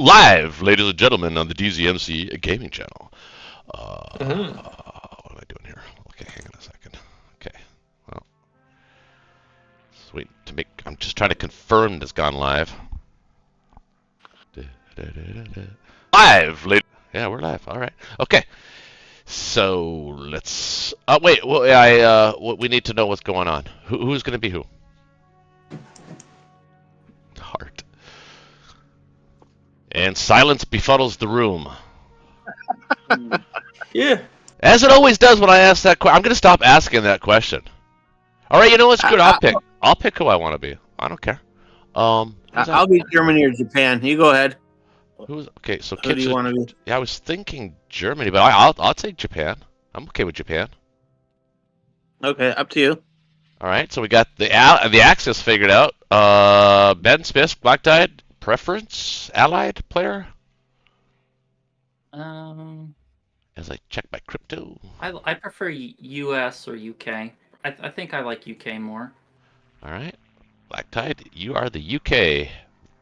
Live, ladies and gentlemen, on the DZMC gaming channel. What am I doing here? Okay, hang on a second. Okay, well, sweet. I'm just trying to confirm this gone live. Live, ladies. Yeah, we're live. All right. Okay. So let's. Wait. Well, we need to know what's going on. Who's going to be who? Heart. And silence befuddles the room. Yeah. As it always does when I ask that question. I'm going to stop asking that question. All right, you know what's good? I'll pick who I want to be. I don't care. I'll be Germany or Japan. You go ahead. Okay? So Who do you want to be? Yeah, I was thinking Germany, but I'll take Japan. I'm okay with Japan. Okay, up to you. All right, so we got the axis figured out. Ben Smith, Black Tide, preference, allied player. As I check my crypto. I prefer US or UK. I think I like UK more. All right, Black Tide, you are the UK.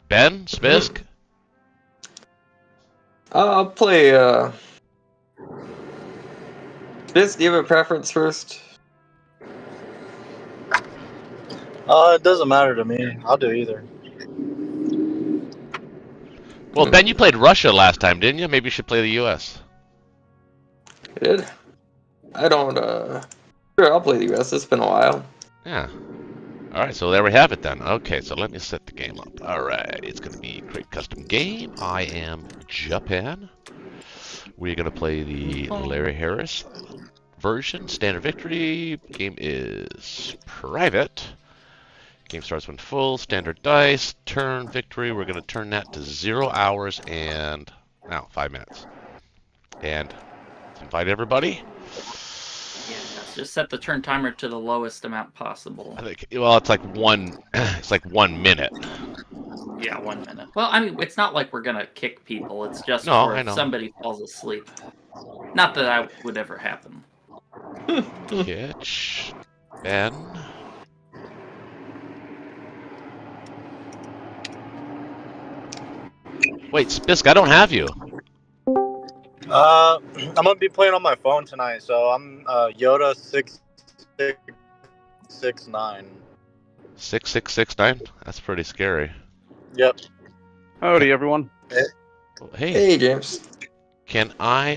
Ben Spisk. I'll play. Spisk, do you have a preference first? It doesn't matter to me. I'll do either. Well, Ben, you played Russia last time, didn't you? Maybe you should play the US. I did. I don't. Sure, I'll play the US. It's been a while. Yeah. All right, so there we have it then. Okay, so let me set the game up. All right, it's going to be create custom game. I am Japan. We're going to play the Larry Harris version, standard victory. Game is private. Game starts when full, standard dice, turn victory. We're going to turn that to 0 hours and now 5 minutes. And let's invite everybody. Yeah, just set the turn timer to the lowest amount possible. I think, well, it's like it's like 1 minute. Yeah, 1 minute. Well, I mean, it's not like we're gonna kick people. It's just No, for I if know. somebody falls asleep. Not that that would ever happen. Kitch, Ben. Wait, Spisk, I don't have you. I'm gonna be playing on my phone tonight, so I'm Yoda 6669. 6669? That's pretty scary. Yep. Howdy, everyone. Hey, Hey, James. can I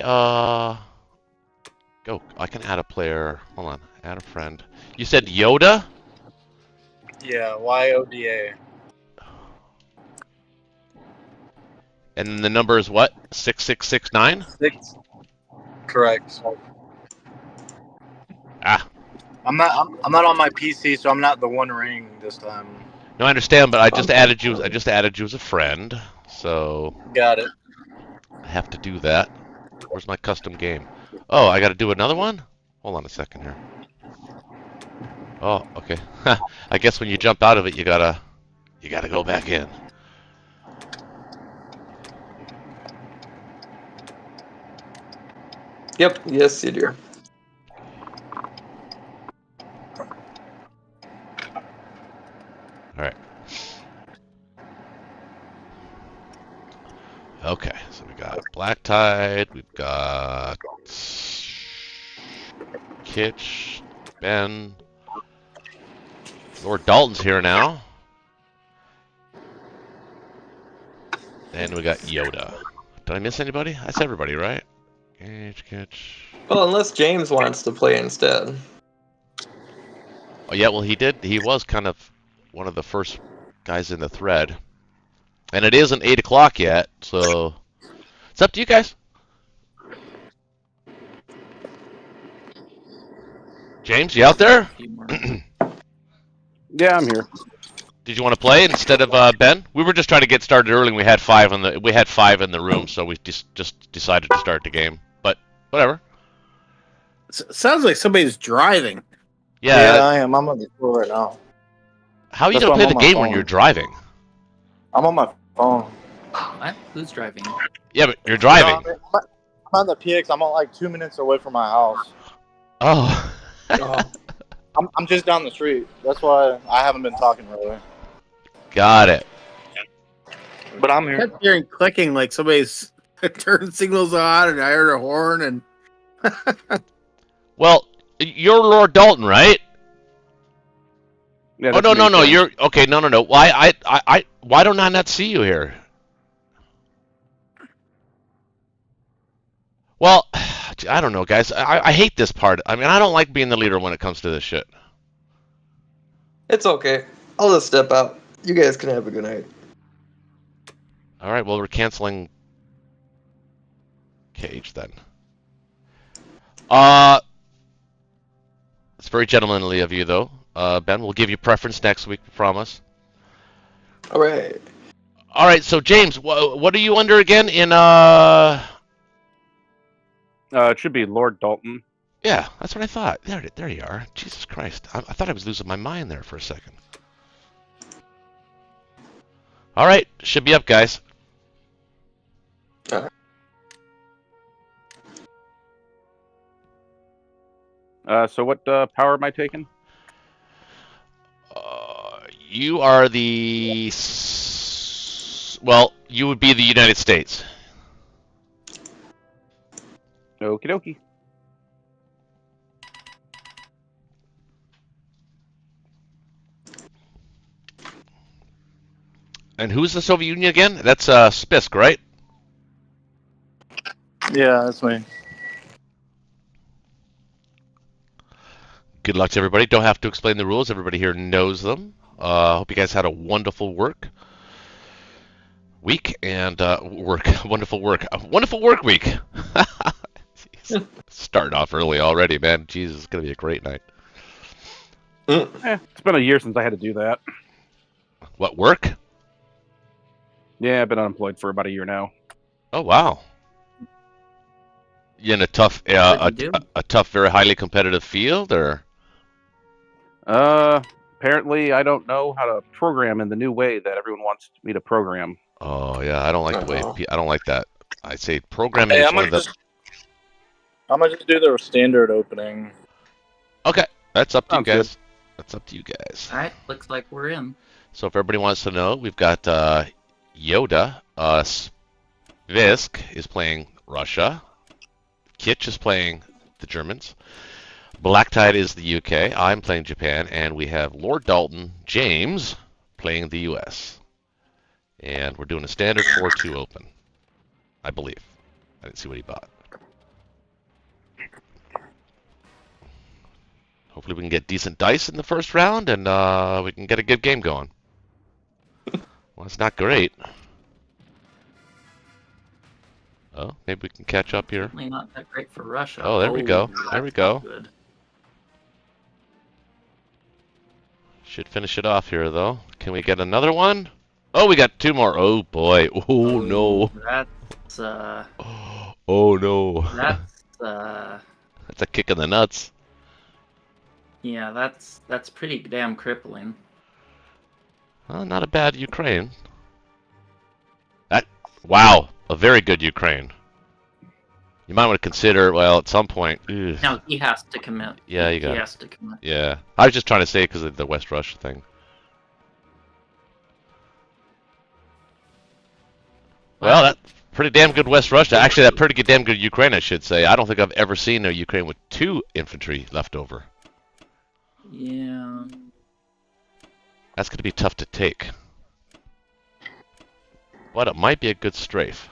go? I can add a player. Hold on, add a friend. You said Yoda? Yeah, YODA. And the number is what? 6669? Correct. Ah, I'm not on my PC, so I'm not the One Ring this time. no, I understand, but I just added you. I just added you as a friend, so Got it. I have to do that. Where's my custom game? Oh, I got to do another one? Hold on a second here. Oh, okay. I guess when you jump out of it, you gotta go back in. Yep. Yes, you do. All right. Okay, so we got Black Tide, we've got Kitch, Ben, Lord Dalton's here now, and we got Yoda. Did I miss anybody? That's everybody, right? Kitch. Well, unless James wants to play instead. Oh yeah, well he did. He was kind of one of the first guys in the thread. And it isn't 8 o'clock yet, so it's up to you guys. James, you out there? Yeah, I'm here. Did you want to play instead of Ben? We were just trying to get started early. And we had five in the room, so we just decided to start the game. But whatever. Sounds like somebody's driving. Yeah. I am. I'm on the floor right now. How are you That's gonna why play I'm the on my game when phone. you're driving? I'm on my phone. What? Who's driving? Yeah, but you're driving. No, I'm on the PX. I'm like 2 minutes away from my house. Oh. I'm just down the street. That's why I haven't been talking really. Got it. But I'm I here. kept hearing clicking like somebody's turn signals on, and I heard a horn, and Well, you're Lord Dalton, right? Yeah, Oh that's no, me, no, no. Ken. You're okay. No, no, no. Why don't I not see you here? Well, I don't know, guys. I hate this part. I mean, I don't like being the leader when it comes to this shit. It's okay. I'll just step out. You guys can have a good night. All right. Well, we're canceling Cage then. It's very gentlemanly of you, though. Ben, we'll give you preference next week. We promise. All right. All right. So James, what are you under again? It should be Lord Dalton. Yeah, that's what I thought. There you are. Jesus Christ. I thought I was losing my mind there for a second. All right. Should be up, guys. So what power am I taking? You are well, you would be the United States. Okie dokie. And who's the Soviet Union again? That's Spisk, right? Yeah, that's me. Good luck to everybody. Don't have to explain the rules. Everybody here knows them. Hope you guys had a wonderful week and wonderful work week. Jeez. Starting off early already, man. Jesus, it's gonna be a great night. It's been a year since I had to do that. What, work? Yeah, I've been unemployed for about a year now. Oh wow. You in a tough, What'd you do? a tough, very highly competitive field, or? Apparently I don't know how to program in the new way that everyone wants me to program. Oh yeah, I don't like the way. Uh-oh. I don't like that. I say programming Hey, is I'm one of gonna the. just do the standard opening. Okay, that's up to you Sounds good. guys. That's up to you guys. All right, looks like we're in. So if everybody wants to know, we've got Yoda. Visk is playing Russia. Kitch is playing the Germans. Black Tide is the UK. I'm playing Japan, and we have Lord Dalton James playing the US. And we're doing a standard 4-2 open, I believe. I didn't see what he bought. Hopefully we can get decent dice in the first round, and we can get a good game going. Well, it's not great. Oh, maybe we can catch up here. Certainly not that great for Russia. Oh, there we go. There we that's go. not good. Should finish it off here, though. Can we get another one? Oh, we got two more. Oh, boy. Oh, no. That's Oh, no. That's a kick in the nuts. yeah, that's pretty damn crippling. Well, not a bad Ukraine. Wow, a very good Ukraine. You might want to consider, well, at some point. Ugh. Now he has to commit. Yeah, you He got it. has to commit. Yeah, I was just trying to say because of the West Russia thing. Well, that's pretty damn good West Russia. Actually, that pretty damn good Ukraine, I should say. I don't think I've ever seen a Ukraine with 2 infantry left over. Yeah. That's going to be tough to take. But it might be a good strafe.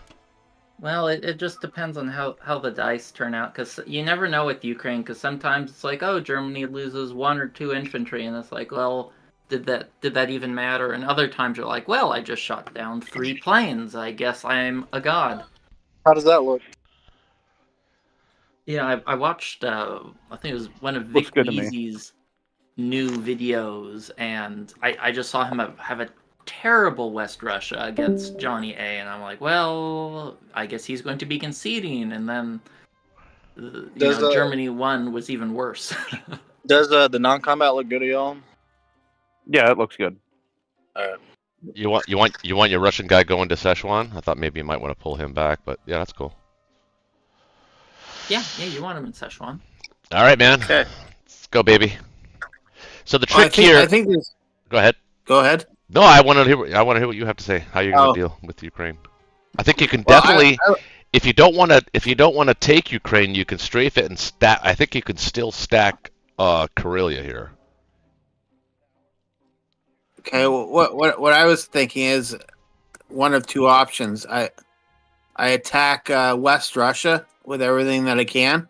Well, it just depends on how the dice turn out, because you never know with Ukraine, because sometimes it's like, oh, Germany loses 1 or 2 infantry, and it's like, well, did that even matter? And other times you're like, well, I just shot down 3 planes. I guess I'm a god. How does that look? Yeah, I watched, I think it was one of Looks Vic good to me. Weezy's new videos, and I just saw him have a terrible West Russia against Johnny A, and I'm like, well, I guess he's going to be conceding, and then Germany 1 was even worse. Does the non-combat look good to y'all? Yeah, it looks good. You want your Russian guy going to Szechuan? I thought maybe you might want to pull him back, but yeah, that's cool. yeah, you want him in Szechuan. All right, man. Okay. Let's go, baby. So the Well, trick here. I think there's. Go ahead. Go ahead. No, I want to hear what you have to say. How you're going Oh. to deal with Ukraine? I think you can Well, definitely, if you don't want to take Ukraine, you can strafe it and stack. I think you can still stack Karelia here. Okay, well, what I was thinking is one of two options. I attack West Russia with everything that I can,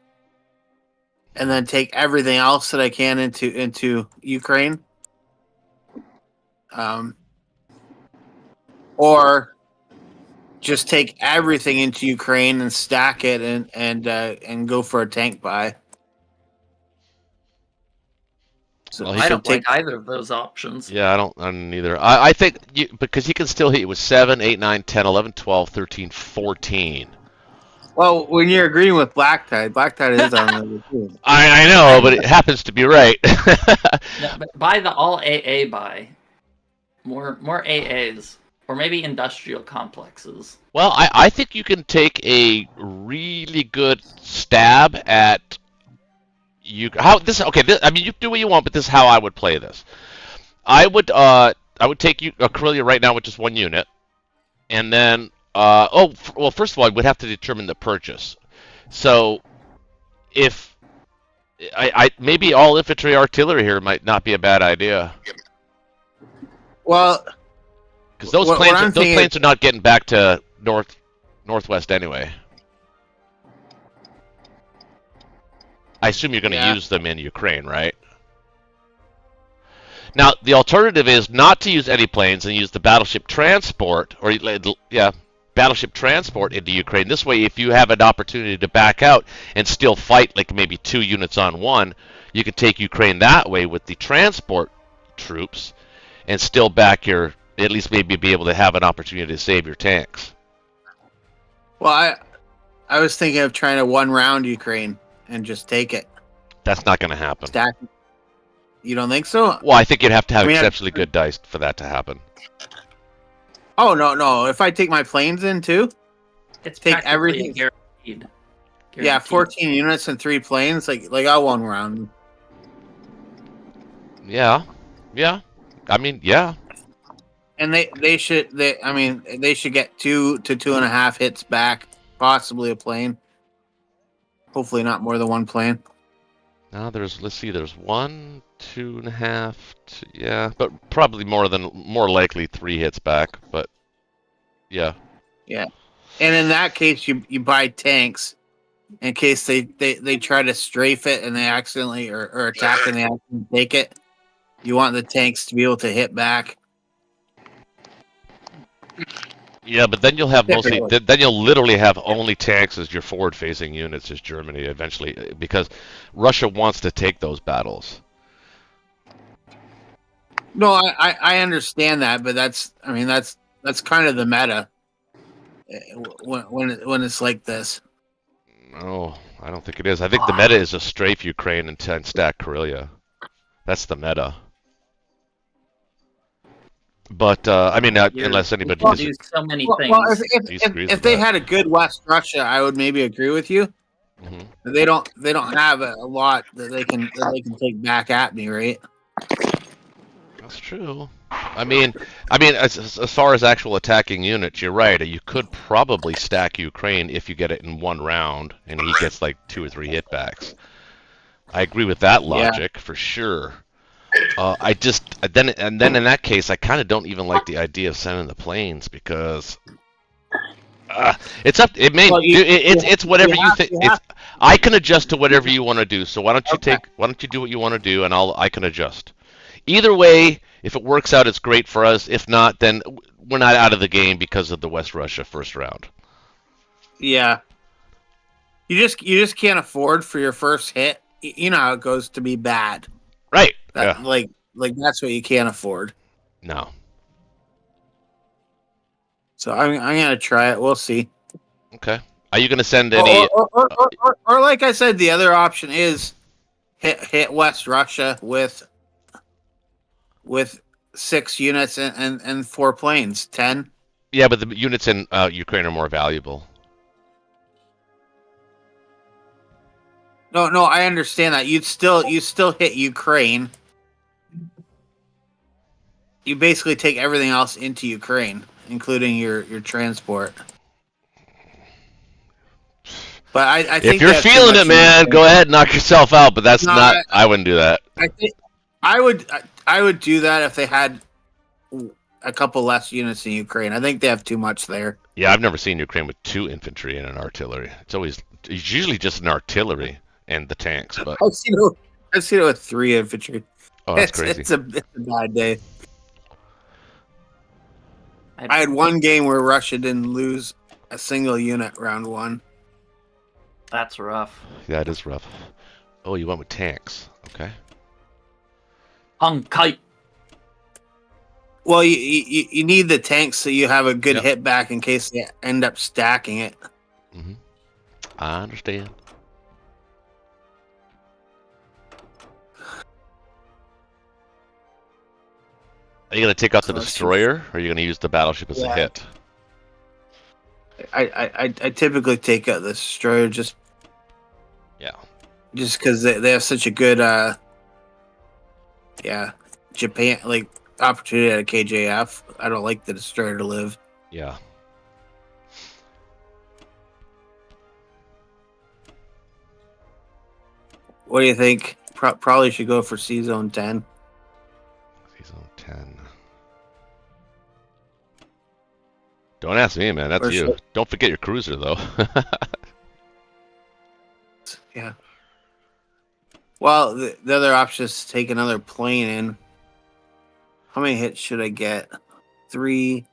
and then take everything else that I can into Ukraine. Or just take everything into Ukraine and stack it and go for a tank buy. So Well, he I can don't like either of those options. Yeah, I don't either. I think because he can still hit you with 7, 8, 9, 10, 11, 12, 13, 14. Well, when you're agreeing with Black Tide is on the team. I know, but it happens to be right. No, but buy the all AA buy. More AAs. Or maybe industrial complexes. Well, I think you can take a really good stab at I mean, you do what you want, but this is how I would play this. I would take Karelia right now with just one unit, and then first of all, I would have to determine the purchase. So if I maybe all infantry artillery here might not be a bad idea. Well, because those planes are not getting back to northwest anyway. I assume you're going to use them in Ukraine, right? Now, the alternative is not to use any planes and use the battleship transport, battleship transport into Ukraine. This way, if you have an opportunity to back out and still fight, like maybe 2 units on 1, you can take Ukraine that way with the transport troops and still back at least maybe be able to have an opportunity to save your tanks. Well, I was thinking of trying to one round Ukraine and just take it. That's not going to happen. Stack. You don't think so? Well, I think you'd have to have exceptionally good dice for that to happen. Oh no! If I take my planes in too, it's take everything. Guaranteed. Yeah, 14 units and 3 planes. Like I'll one round. Yeah. I mean, yeah. And they should get 2 to 2.5 hits back, possibly a plane. Hopefully not more than 1 plane. Now there's 1, 2.5, but probably more likely 3 hits back, but yeah. Yeah. And in that case you buy tanks in case they try to strafe it and they accidentally or attack and they accidentally take it. You want the tanks to be able to hit back. Yeah, but then you'll have then you'll literally have only tanks as your forward-facing units as Germany eventually, because Russia wants to take those battles. No, I understand that, but that's kind of the meta when it's like this. No, I don't think it is. I think the meta is to strafe Ukraine and stack Karelia. That's the meta. But unless anybody do so many things. Well, if they had a good West Russia, I would maybe agree with you. Mm-hmm. They don't have a lot that they can take back at me, right? That's true. I mean, as far as actual attacking units, you're right. You could probably stack Ukraine if you get it in 1 round, and he gets like 2 or 3 hitbacks. I agree with that logic for sure. Then in that case, I kind of don't even like the idea of sending the planes because it's up. It's whatever you think. I can adjust to whatever you want to do. So why don't you do what you want to do, and I can adjust. Either way, if it works out, it's great for us. If not, then we're not out of the game because of the West Russia first round. Yeah. You just can't afford for your first hit. You know how it goes to be bad. Right. Like that's what you can't afford. No. So I'm gonna try it. We'll see. Okay. Are you gonna send any? Or like I said, the other option is hit West Russia with 6 units and 4 planes, 10. Yeah, but the units in Ukraine are more valuable. No, I understand that. You still hit Ukraine. you basically take everything else into Ukraine, including your transport. But I think If you're that's too feeling much it, man, for go ahead and knock yourself out. But that's No, not. I wouldn't do that. I think I would do that if they had a couple less units in Ukraine. I think they have too much there. Yeah, I've never seen Ukraine with 2 infantry and an artillery. It's usually just an artillery and the tanks. But I've seen it with 3 infantry. oh, that's crazy. It's a bad day. I had one game where Russia didn't lose a single unit round 1. That's rough. Yeah, it is rough. Oh, you went with tanks. Okay. Hung kite. Well, you need the tanks so you have a good Yep. hit back in case they end up stacking it. Mm-hmm. I understand. Are you going to take out the So it's- destroyer, or are you going to use the battleship as a Yeah. hit? I typically take out the destroyer just Yeah. because they have such a good Japan like opportunity at a KJF. I don't like the destroyer to live. Yeah. What do you think? Probably should go for C Zone 10. He's on 10. Don't ask me, man. That's Or you. should- Don't forget your cruiser, though. Yeah. Well, the other option is to take another plane in. How many hits should I get? 3,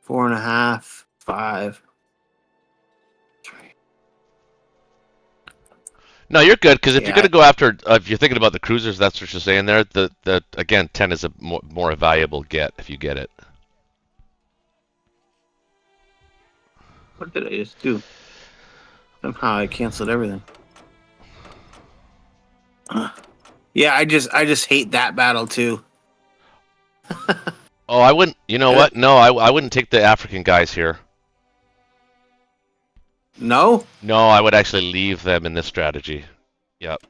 4.5, 5. 3. No, you're good, because if you're Yeah. going to go after, if you're thinking about the cruisers, that's what you're saying there. Again, 10 is a more a valuable get if you get it. What did I just do? Somehow I canceled everything. Yeah, I just hate that battle too. Oh, I wouldn't. You know what? No, I wouldn't take the African guys here. No? No, I would actually leave them in this strategy. Yep.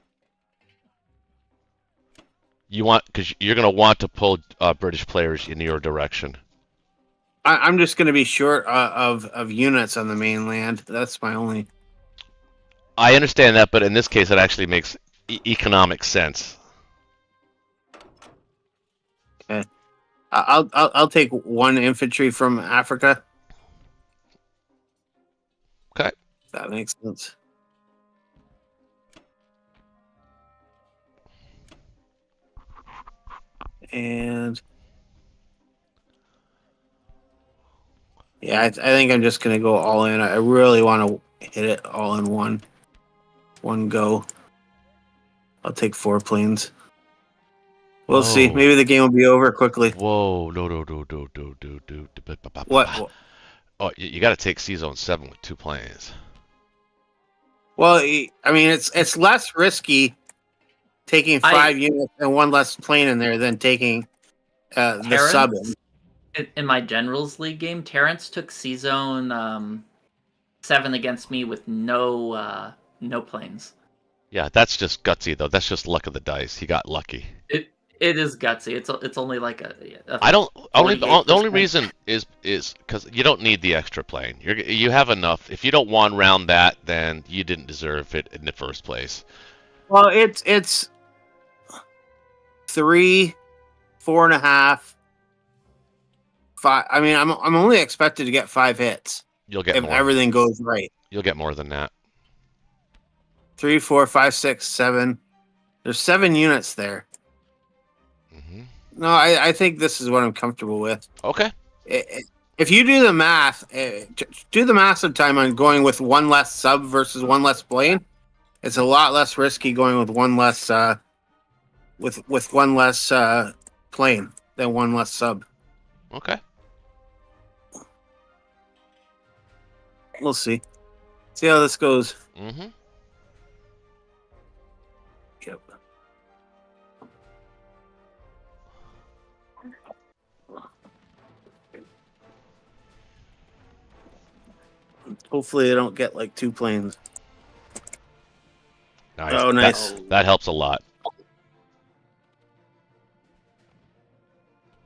Because you're going to want to pull British players in your direction. I'm just going to be short of units on the mainland. That's my only. I understand that, but in this case, it actually makes economic sense. Okay. I'll take 1 infantry from Africa. Okay. That makes sense. And yeah, I think I'm just gonna go all in. I really want to hit it all in one go. I'll take 4 planes. We'll see. Whoa. Maybe the game will be over quickly. Whoa, no. What? Oh, you got to take C-Zone 7 with 2 planes. Well, I mean, it's less risky taking 5 units and 1 less plane in there than taking the sub in. In my Generals League game, Terrence took C-Zone 7 against me with no planes. Yeah, that's just gutsy, though. That's just luck of the dice. He got lucky. It is gutsy. It's only like a I don't. The only 48%. reason is because you don't need the extra plane. You have enough. If you don't one round that, then you didn't deserve it in the first place. Well, it's 3, 4.5, 5. I mean, I'm only expected to get 5 hits You'll get if more. everything goes right. You'll get more than that. 3, 4, 5, 6, 7. There's 7 units there. Hmm. No, I think this is what I'm comfortable with. Okay. If you do the math, do the math sometime on going with 1 less sub versus 1 less plane. It's a lot less risky going with 1 less with 1 less plane than 1 less sub. Okay. We'll see. See how this goes. Mm-hmm. Yep. Hopefully, they don't get like 2 planes. Nice. Oh, nice. That helps a lot.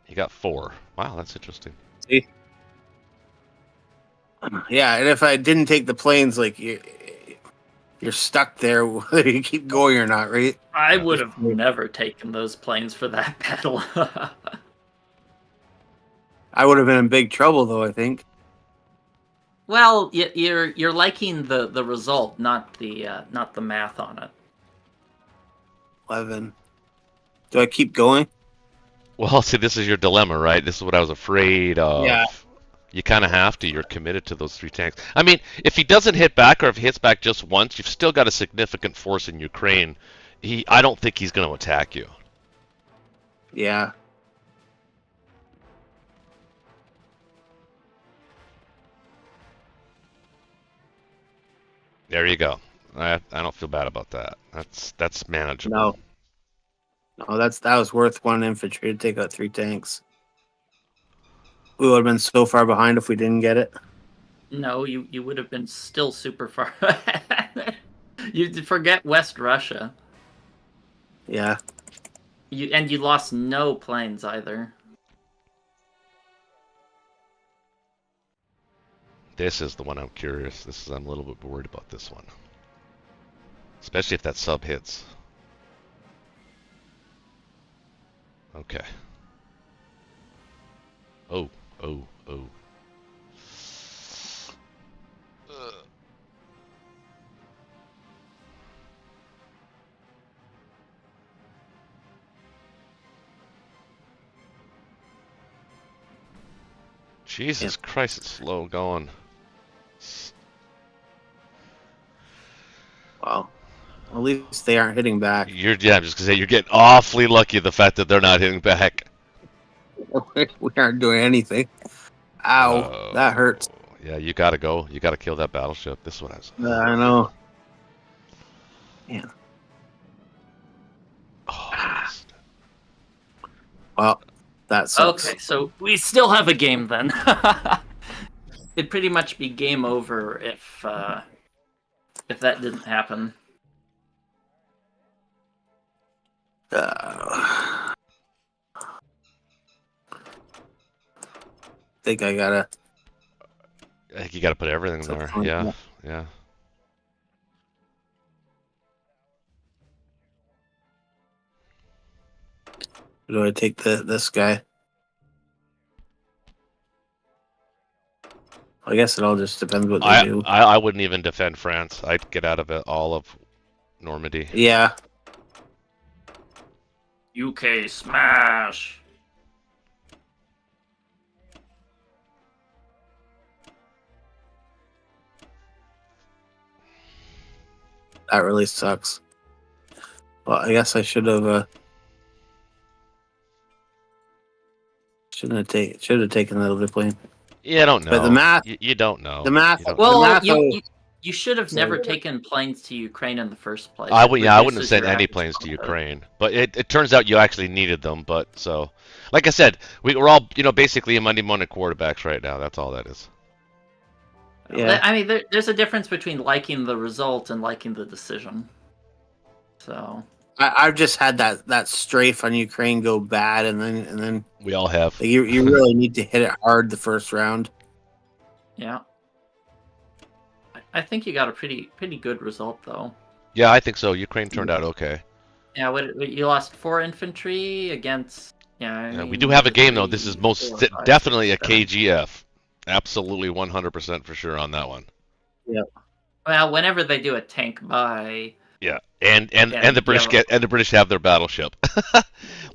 You got 4. Wow, that's interesting. See? Yeah, and if I didn't take the planes, like you're stuck there whether you keep going or not, right? I would have never taken those planes for that battle. I would have been in big trouble, though. I think. Well, you're liking the result, not the math on it. 11. Do I keep going? Well, see, this is your dilemma, right? This is what I was afraid of. Yeah. You kind of have to. You're committed to those 3 tanks. I mean, if he doesn't hit back, or if he hits back just once, you've still got a significant force in Ukraine. I don't think he's going to attack you. Yeah. There you go. I don't feel bad about that. That's manageable. No, that was worth 1 infantry to take out 3 tanks. We would have been so far behind if we didn't get it. No, you would have been still super far. You forget West Russia. Yeah. You lost no planes either. This is the one I'm curious. I'm a little bit worried about this one. Especially if that sub hits. Okay. Oh. Jesus Christ, it's slow going. Wow. At least they aren't hitting back. I'm just gonna say you're getting awfully lucky the fact that they're not hitting back. We aren't doing anything. Ow, that hurts. Yeah, you gotta go. You gotta kill that battleship. This is what I was. I know. Yeah. Oh, well, that sucks. Okay, so we still have a game then. It'd pretty much be game over if that didn't happen. I think I think you gotta put everything there. Yeah. Do I take this guy? I guess it all just depends what they do. I wouldn't even defend France. I'd get out of it, all of Normandy. Yeah. UK smash. That really sucks. Well, I guess I should have should have taken the other plane. Yeah, I don't know. But the math, you don't know. The math. Well, the math you should have never taken planes to Ukraine in the first place. I wouldn't have sent your any average planes to combat. Ukraine. But it turns out you actually needed them. But so, like I said, we're all basically a Monday morning quarterbacks right now. That's all that is. Yeah. I mean, there's a difference between liking the result and liking the decision. So I've just had that strafe on Ukraine go bad, and then We all have. you really need to hit it hard the first round. yeah, I think you got a pretty good result though. Yeah, I think so. Ukraine turned out okay. Yeah, you lost 4 infantry against. Yeah, we do have a game though. This is definitely a KGF. Absolutely 100% for sure on that one. Yeah. Well, whenever they do a tank buy. Yeah, and the British have their battleship.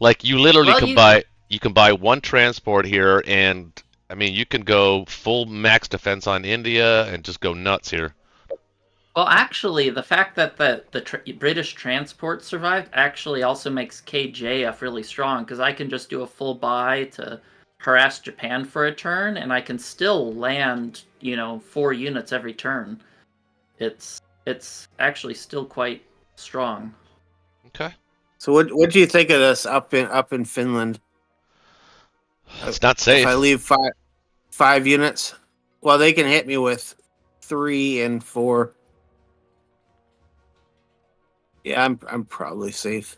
Like you literally can buy 1 transport here, and I mean you can go full max defense on India and just go nuts here. Well, actually, the fact that the British transport survived actually also makes KJF really strong, because I can just do a full buy to harass Japan for a turn, and I can still land 4 units every turn. It's actually still quite strong. Okay. So what do you think of this up in Finland? It's not safe. If I leave 5 units, well, they can hit me with 3 and 4. Yeah, I'm probably safe.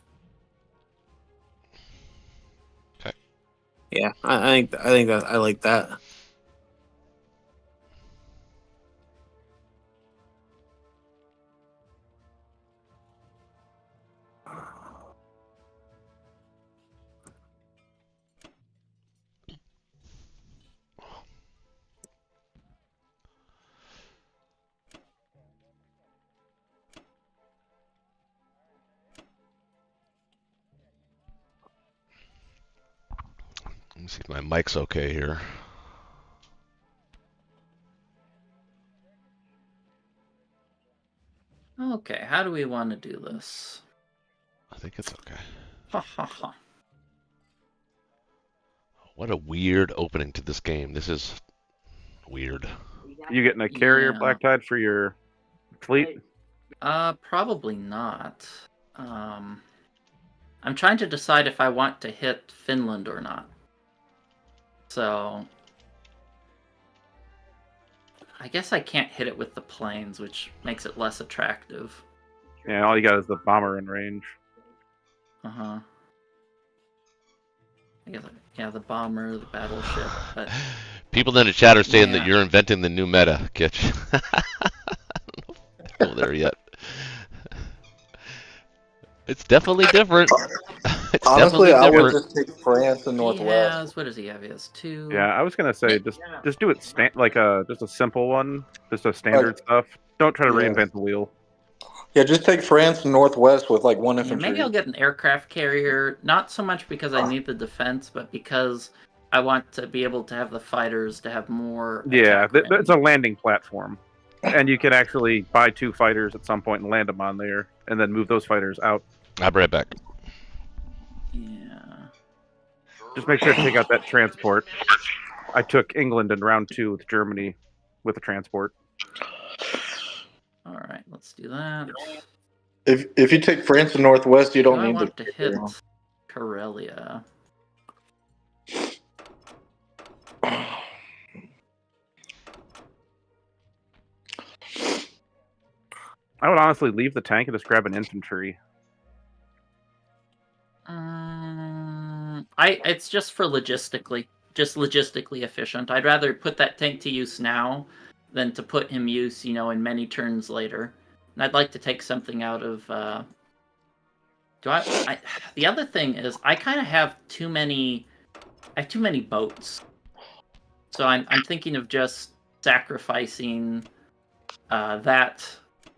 Okay. Yeah, I think that I like that. Let me see if my mic's okay here. Okay, how do we want to do this? I think it's okay. Ha ha ha. What a weird opening to this game. This is weird. You getting a carrier Yeah. black tide for your fleet? Probably not. I'm trying to decide if I want to hit Finland or not. So I guess I can't hit it with the planes, which makes it less attractive. Yeah, all you got is the bomber in range. Uh-huh. I guess, yeah, the bomber, the battleship, but People in the chat are saying that Yeah. you're inventing the new meta, Kitch. I don't know if I go there yet. It's definitely different. It's Honestly, definitely I would different. just take France and he Northwest. has, what does he have? He has 2. Yeah, I was gonna say just do it just a simple one, just a standard stuff. Don't try to Yeah. reinvent the wheel. Yeah, just take France and Northwest with like 1 Yeah, infantry. maybe I'll get an aircraft carrier, not so much because I need the defense, but because I want to be able to have the fighters to have more Yeah, attack it's a range. landing platform, and you can actually buy 2 fighters at some point and land them on there, and then move those fighters out. I'll be right back. Yeah. Just make sure to take out that transport. I took England in round 2 with Germany with a transport. All right, let's do that. If you take France and Northwest, you Do don't I need want the to hit Karelia? I would honestly leave the tank and just grab an infantry. It's just for logistically efficient. I'd rather put that tank to use now than to put him use, in many turns later. And I'd like to take something out of. The other thing is I kind of have too many. I have too many boats, so I'm thinking of just sacrificing that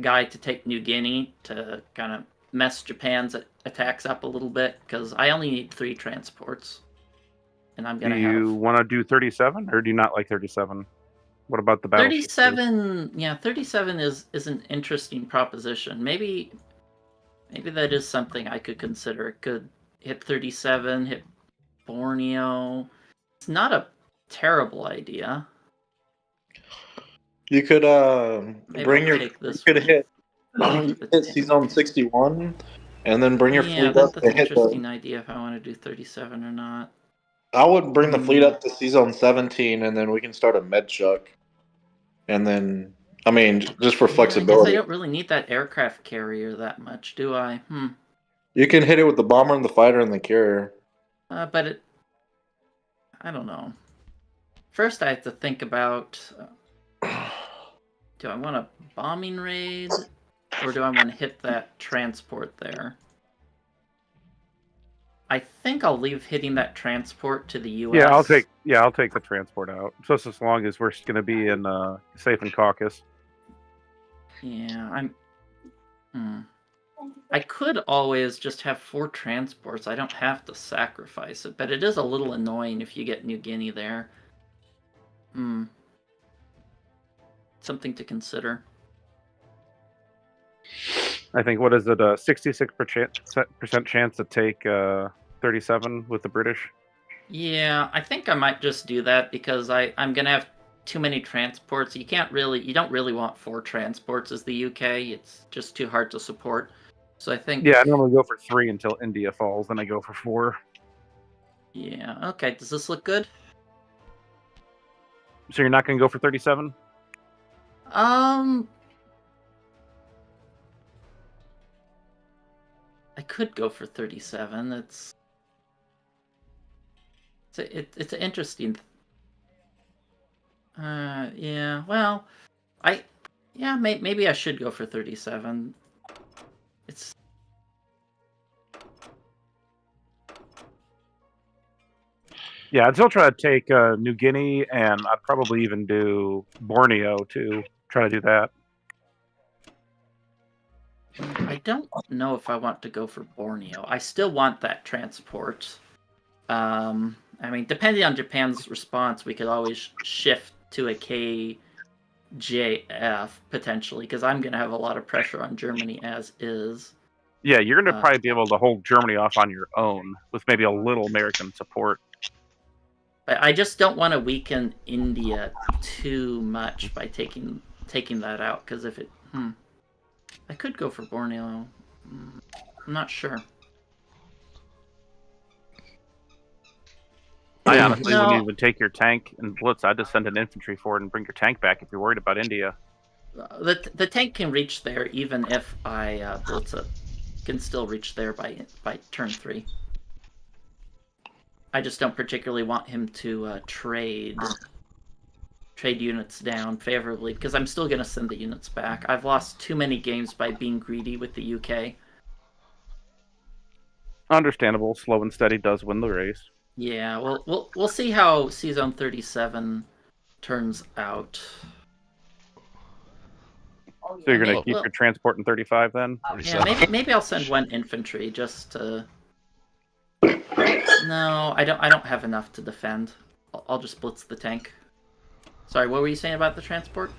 guy to take New Guinea to kind of mess Japan's attacks up a little bit, because I only need 3 transports, and I'm Do gonna you have want to do 37, or do you not like 37? What about the battleship? 37. Yeah, 37 is an interesting proposition. Maybe that is something I could consider. It could hit 37, hit Borneo. It's not a terrible idea. You could Maybe bring I'll your. take this You could one. hit C-Zone 61, and then bring your Yeah, fleet up that's to an hit interesting the. idea if I want to do 37 or not. I would bring the fleet up to C-Zone 17, and then we can start a med chuck. And then, I mean, just for Yeah, I guess I flexibility, don't really need that aircraft carrier that much, do I? you can hit it with the bomber and the fighter and the carrier. But I don't know. First, I have to think about: do I want a bombing raid, or do I want to hit that transport there? I think I'll leave hitting that transport to the U.S. I'll take the transport out. Just as long as we're going to be in safe in Caucasus. Yeah, I could always just have 4 transports. I don't have to sacrifice it, but it is a little annoying if you get New Guinea there. Something to consider. I think, what is it, 66% chance to take 37 with the British? Yeah, I think I might just do that because I'm gonna have too many transports. You don't really want 4 transports as the UK. It's just too hard to support. So I think. Yeah, I normally go for 3 until India falls, then I go for 4. Yeah. Okay. Does this look good? So you're not going to go for 37? I could go for 37. It's It's an interesting. Yeah. Well, maybe I should go for 37. It's Yeah, I'd still try to take New Guinea, and I'd probably even do Borneo too. Try to do that. I don't know if I want to go for Borneo. I still want that transport. I mean, depending on Japan's response, we could always shift to a KJF potentially, because I'm going to have a lot of pressure on Germany as is. Yeah, you're going to probably be able to hold Germany off on your own with maybe a little American support. I just don't want to weaken India too much by taking that out, because if it... I could go for Borneo. I'm not sure. I honestly wouldn't even take your tank and Blitz. I'd just send an infantry forward and bring your tank back if you're worried about India. The tank can reach there even if I Blitz it. Can still reach there by turn 3. I just don't particularly want him to trade units down favorably, because I'm still going to send the units back. I've lost too many games by being greedy with the UK. Understandable. Slow and steady does win the race. Yeah, we'll see how Season 37 turns out. So you're going to keep your transport in 35 then? Yeah, maybe I'll send 1 infantry just to... No, I don't have enough to defend. I'll just blitz the tank. Sorry, what were you saying about the transport?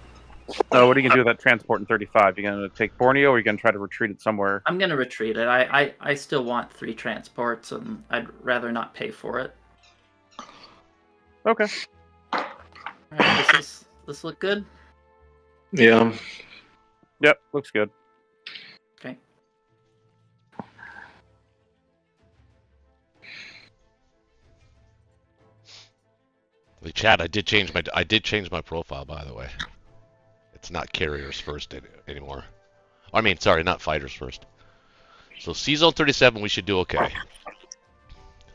Oh, what are you going to do with that transport in 35? You going to take Borneo, or are you going to try to retreat it somewhere? I'm going to retreat it. I still want 3 transports, and I'd rather not pay for it. Okay. Alright, this look good? Yeah. Yep, looks good. Okay. The chat, I did change my profile, by the way. It's not carriers first anymore. I mean, sorry, not fighters first. So C-Zone 37, we should do okay.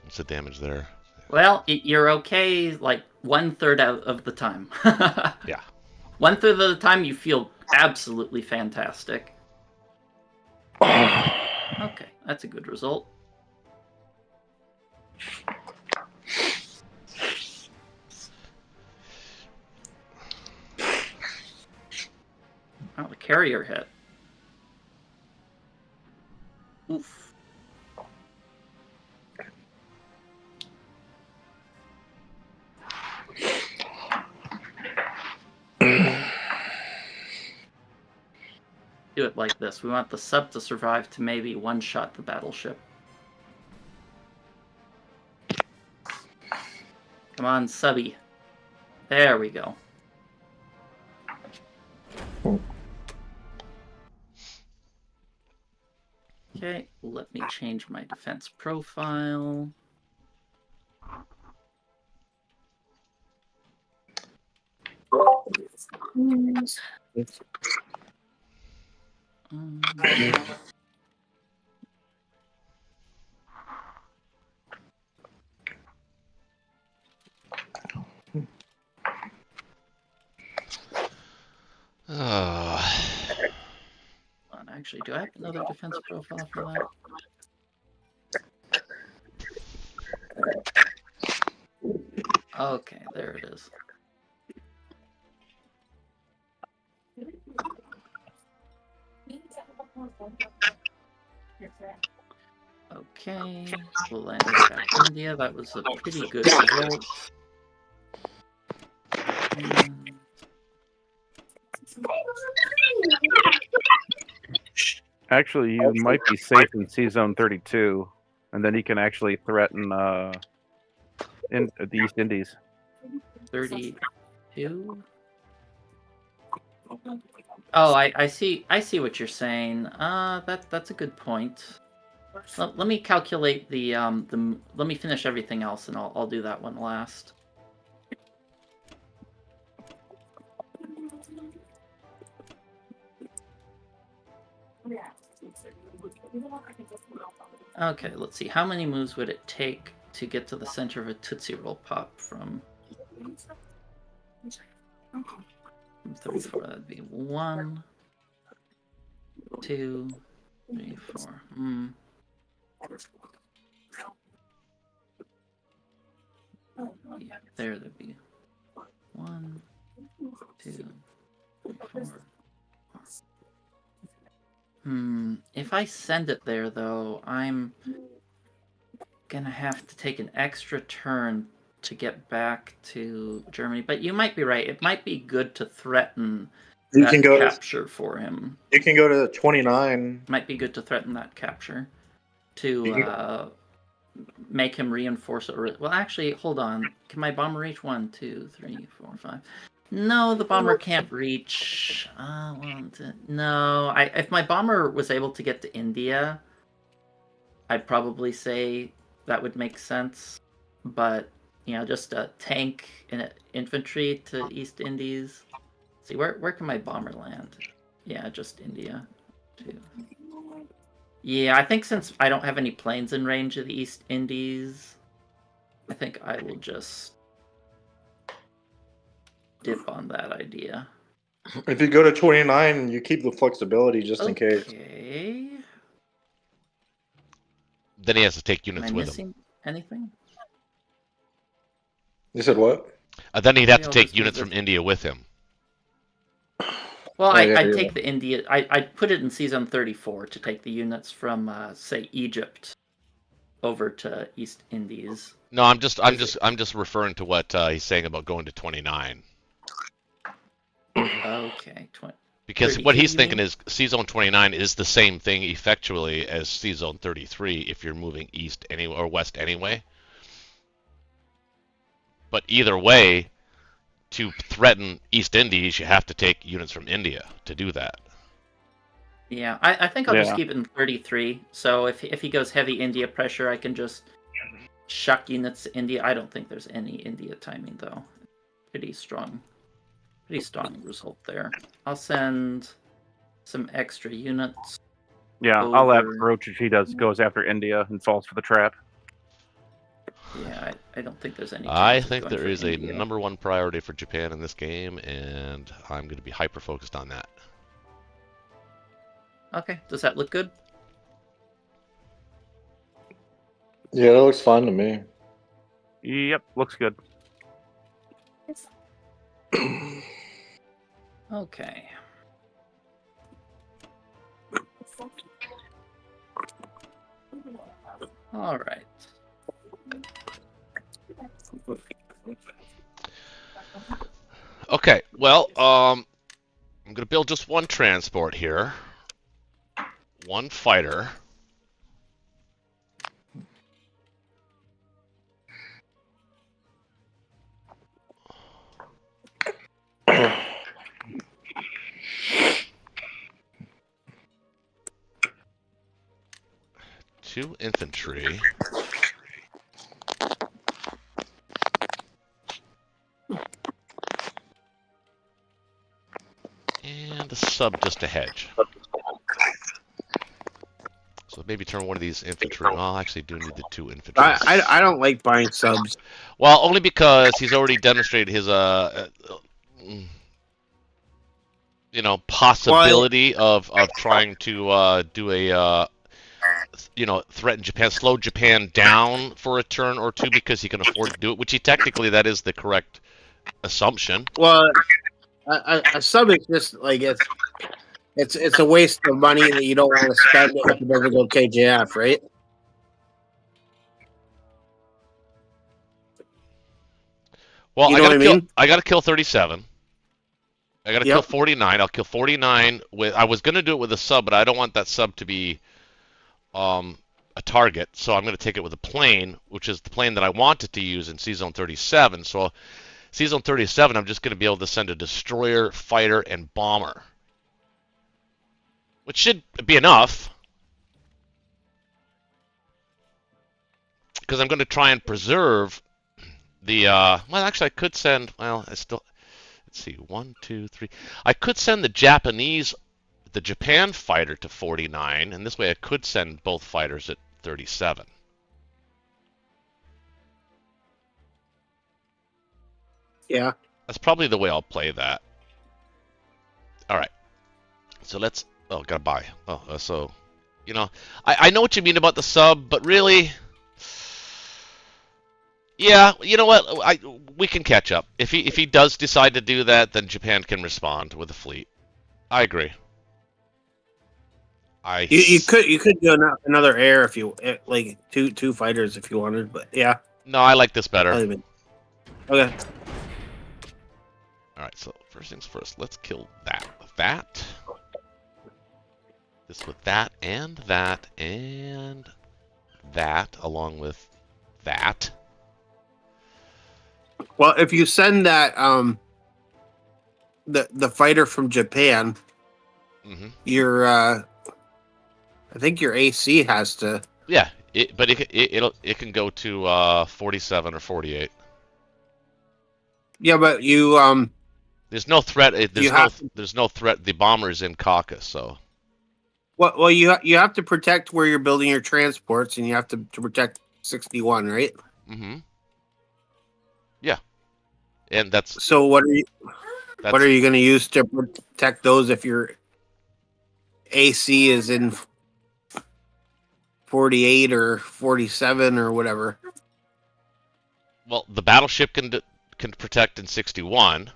What's the damage there? Well, you're okay like 1/3 of the time. Yeah. 1/3 of the time you feel absolutely fantastic. Okay, that's a good result. Oh, the carrier hit. Oof. Do it like this. We want the sub to survive to maybe one-shot the battleship. Come on, subby. There we go. Okay, let me change my defense profile. Actually, do I have another defense profile for that? Okay, there it is. Okay, we'll land back India. That was a pretty good result. Actually, you might be safe in C-Zone 32, and then you can actually threaten in the East Indies. 32? Oh, I see what you're saying. That's a good point. Let me calculate the let me finish everything else, and I'll do that one last. Okay, let's see. How many moves would it take to get to the center of a Tootsie Roll pop from 34. That'd be 1, 2, 3, 4. Yeah, there'd be 1, 2, 3, 4. If I send it there, though, I'm gonna have to take an extra turn to get back to Germany. But you might be right. It might be good to threaten You that can go capture for him. You can go to 29. Might be good to threaten that capture You to make him reinforce it. Well, actually, hold on. Can my bomber reach 1, 2, 3, 4, 5? No, the bomber can't reach. No, if my bomber was able to get to India, I'd probably say that would make sense. But just a tank and infantry to East Indies. See, where can my bomber land? Yeah, just India. 2. Yeah, I think since I don't have any planes in range of the East Indies, I think I will just dip on that idea. If you go to 29, you keep the flexibility just in case. Okay. Then he has to take Am units I with him. missing anything? You said what? Then he'd have Maybe to I'll take just units use from India with him. Well, Oh, yeah, I'd yeah. take the India. I'd put it in season 34 to take the units from, say, Egypt over to East Indies. No, I'm just referring to what he's saying about going to 29. Okay, Because 32, what he's you thinking mean? is C-Zone 29 is the same thing effectually as C-Zone 33 if you're moving east anyway or west anyway. But either way, to threaten East Indies, you have to take units from India to do that. Yeah, I think I'll just Yeah. keep it in 33. So if he goes heavy India pressure, I can just shuck units to India. I don't think there's any India timing though. Pretty strong result there. I'll send some extra units. Yeah, I'll have Over. Roach if he goes after India and falls for the trap. Yeah, I don't think there's any. I chance of think going there for is a India. #1 priority for Japan in this game, and I'm going to be hyper-focused on that. Okay, does that look good? Yeah, that looks fine to me. Yep, looks good. Okay. All right. Okay, well, I'm going to build just one transport here. One fighter. Two infantry. And a sub just to hedge. So maybe turn one of these infantry. Well, actually, do need the 2 infantry. I don't like buying subs. Well, only because he's already demonstrated his possibility of trying to do a threaten Japan, slow Japan down for a turn or two because he can afford to do it, which that is the correct assumption. Well, a sub is just like it's a waste of money that you don't want to spend if it doesn't go KJF, right? Well, You know what I mean? I gotta kill 37. I gotta kill Yep. 49. I'll kill 49 with. I was gonna do it with a sub, but I don't want that sub to be a target, so I'm gonna take it with a plane, which is the plane that I wanted to use in C-Zone 37. So C-Zone 37, I'm just gonna be able to send a destroyer, fighter, and bomber, which should be enough. Because I'm going to try and preserve the, well, actually, I could send, well, let's see, 1, 2, 3. I could send the Japan fighter to 49, and this way I could send both fighters at 37. Yeah. That's probably the way I'll play that. All right. So let's. Oh, gotta buy. Oh, so, you know, I know what you mean about the sub, but really, yeah, you know what? We can catch up. If he does decide to do that, then Japan can respond with a fleet. I agree. You could do another air if you like two fighters if you wanted, but yeah. No, I like this better. Okay. All right, so first things first, let's kill that with that. This with that, and that, along with that. Well, if you send that the fighter from Japan, your I think your AC has to. Yeah, but it can go to 47 or 48. Yeah, but you There's no threat. There's no threat. The bomber is in Caucasus, so. Well, you have to protect where you're building your transports, and you have to protect 61, right? Mm-hmm. Yeah, and that's. So what are you going to use to protect those if your AC is in 48 or 47 or whatever? Well, the battleship can protect in 61.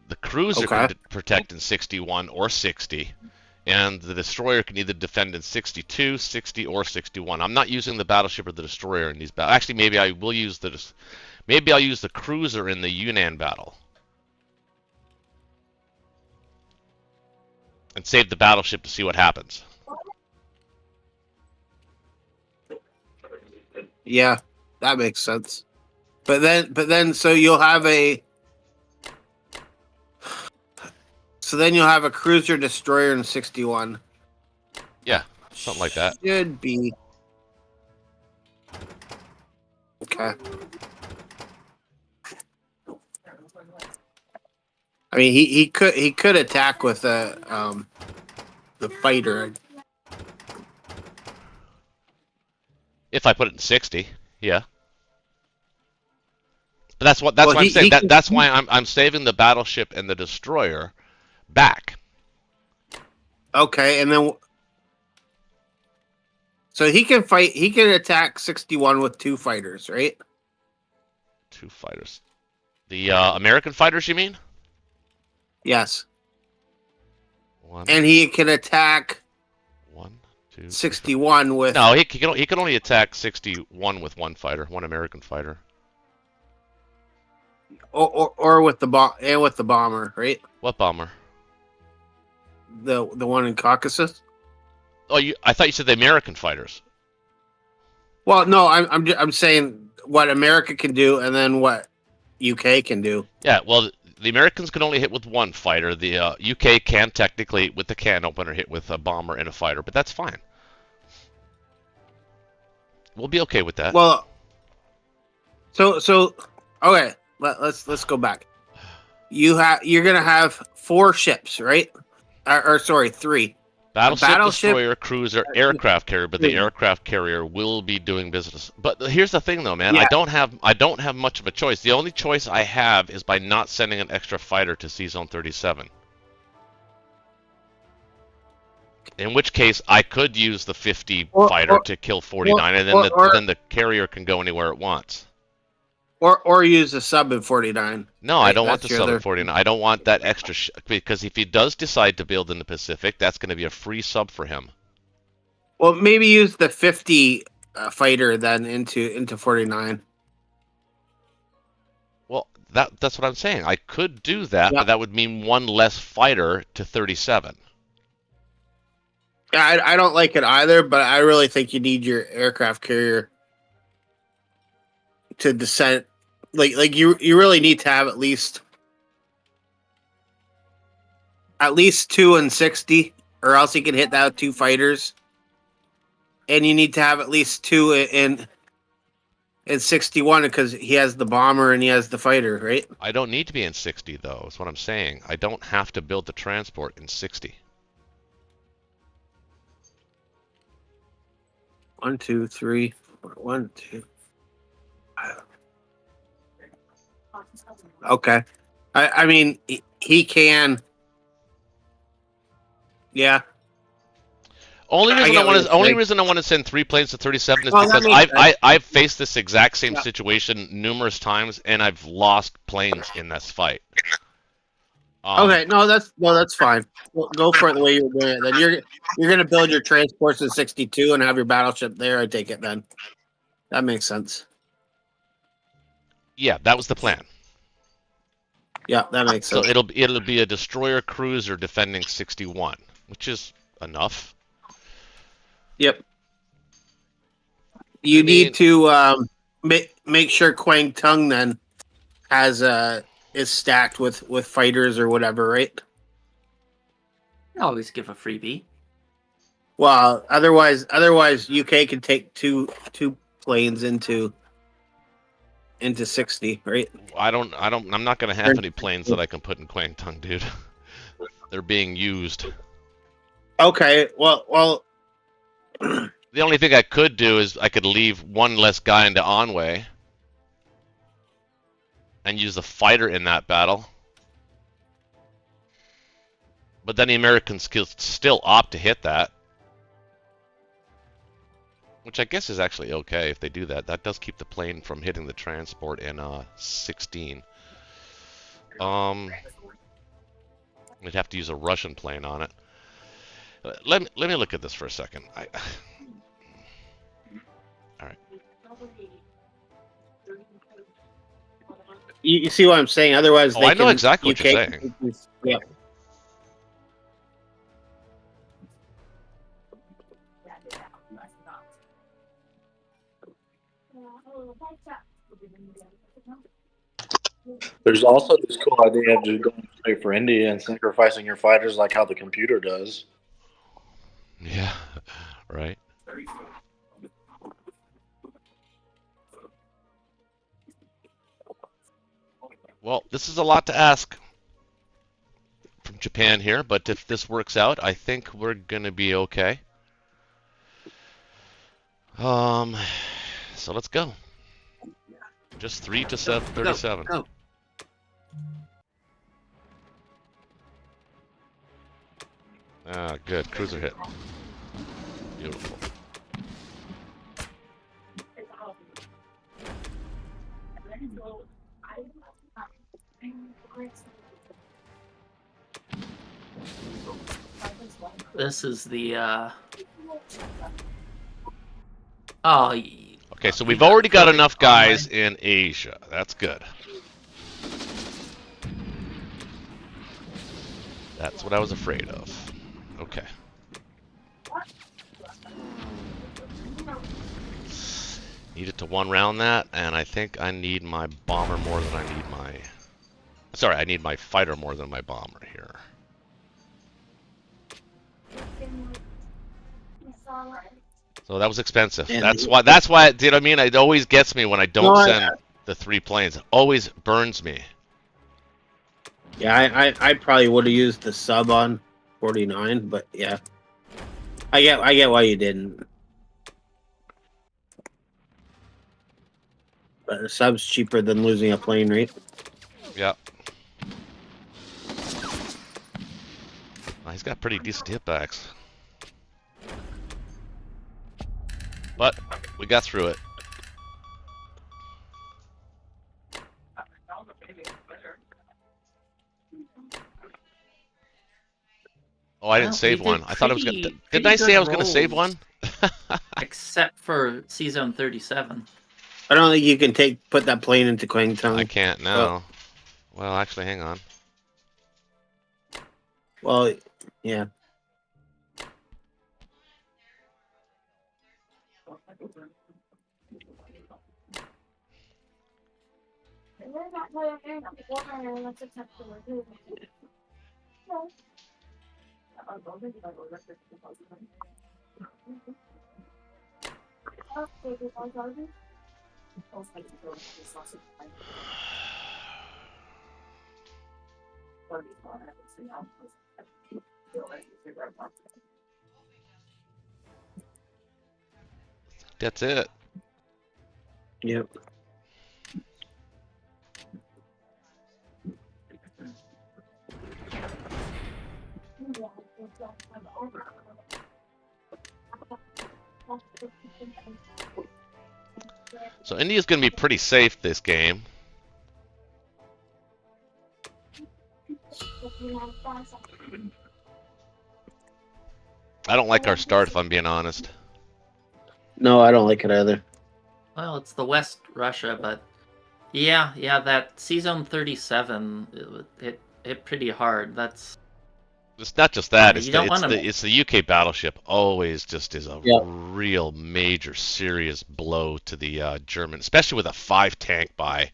The cruiser can protect in 61 or 60. And the destroyer can either defend in 62, 60, or 61. I'm not using the battleship or the destroyer in these battles. Actually, maybe I will use I'll use the cruiser in the Yunnan battle. And save the battleship to see what happens. Yeah, that makes sense. But then, so you'll have a. So then you'll have a cruiser destroyer in 61. Yeah, something like that. Should be. Okay. I mean, he could attack with the fighter. If I put it in 60, yeah. But that's what I'm saying. That's why I'm saving the battleship and the destroyer back. Okay, and then so he can fight. He can attack 61 with two fighters, right? Two fighters. The American fighters, you mean? Yes. One. And he can attack 61 with. No, he can only attack 61 with one fighter, one American fighter. Or with the bomber, right? What bomber? The one in Caucasus. Oh, I thought you said the American fighters. Well, no, I'm saying what America can do, and then what UK can do. Yeah, well, the Americans can only hit with one fighter. The UK can technically, with the can opener, hit with a bomber and a fighter, but that's fine. We'll be okay with that. Well, so okay, let's go back. You're gonna have 4 ships, right? Or sorry, 3. Battleship, destroyer, cruiser, aircraft carrier, but the aircraft carrier will be doing business. But here's the thing, though, man. Yeah. I don't have much of a choice. The only choice I have is by not sending an extra fighter to C-Zone 37. In which case, I could use the 50 fighter to kill 49, and then the carrier can go anywhere it wants. Or use a sub in 49. No, right? I don't want the sub in 49. I don't want that extra because if he does decide to build in the Pacific, that's going to be a free sub for him. Well, maybe use the 50 fighter then into 49. Well, that's what I'm saying. I could do that, but that would mean one less fighter to 37. Yeah, I don't like it either, but I really think you need your aircraft carrier to descend. Like you really need to have at least 2 in 60, or else he can hit that with 2 fighters. And you need to have at least 2 in 61 because he has the bomber and he has the fighter, right? I don't need to be in 60 though. Is what I'm saying. I don't have to build the transport in 60. 1, 2, 3, 4. 1, 2. Okay. I mean, he can. Yeah. Only reason get I what want you're to only saying. reason I want to send 3 planes to 37 is Oh, that because makes sense. I've faced this exact same Yeah. situation numerous times, and I've lost planes in this fight. Okay, that's fine. Well, go for it the way you're doing it. Then you're gonna build your transports in 62 and have your battleship there. I take it then. That makes sense. Yeah, that was the plan. Yeah, that makes So sense. it'll be a destroyer cruiser defending 61, which is enough. Yep. You I mean, need to make sure Quang Tung then has is stacked with fighters or whatever, right? Always give a freebie. Well, otherwise UK can take two planes into 60, right? I'm not gonna have any planes that I can put in Kwangtung, dude. They're being used. Okay. Well. The only thing I could do is I could leave one less guy into Onway and use the fighter in that battle. But then the Americans can still opt to hit that. Which I guess is actually okay if they do that. That does keep the plane from hitting the transport in 16. We'd have to use a Russian plane on it. Let me look at this for a second. All right. You see what I'm saying? Otherwise, I know exactly what you're saying. Yeah. There's also this cool idea of just going straight for India and sacrificing your fighters like how the computer does. Yeah, right. Well, this is a lot to ask from Japan here, but if this works out, I think we're gonna be okay. So let's go. Just 3 to 37. Go. Ah, good. Cruiser hit. Beautiful. This is the oh. Okay, so we've already got enough guys in Asia. That's good. That's what I was afraid of. Okay. Needed to one round that, and I think I need my bomber more than I need my... Sorry, I need my fighter more than my bomber here. So that was expensive. Yeah. That's why, you know what I mean? It always gets me when I don't send the 3 planes. It always burns me. Yeah, I probably would have used the sub on 49, but yeah. I get why you didn't. But the sub's cheaper than losing a plane, right? Yeah. He's got pretty decent hitbacks. But we got through it. Oh, I didn't Well, save we one. did I thought I was gonna. pretty Didn't I say good I was gonna save rolls. one? Except for C-Zone 37. I don't think you can put that plane into Kwangtung. I can't now. Well, actually, hang on. Well, yeah. That's it. Yep. So India's going to be pretty safe this game. I don't like our start, if I'm being honest. No, I don't like it either. Well, it's the West Russia, but yeah, that Season 37 it hit pretty hard. That's It's not just that. You don't wanna- It's the UK battleship. Always just is a Yeah. real major, serious blow to the German, especially with a 5 tank buy.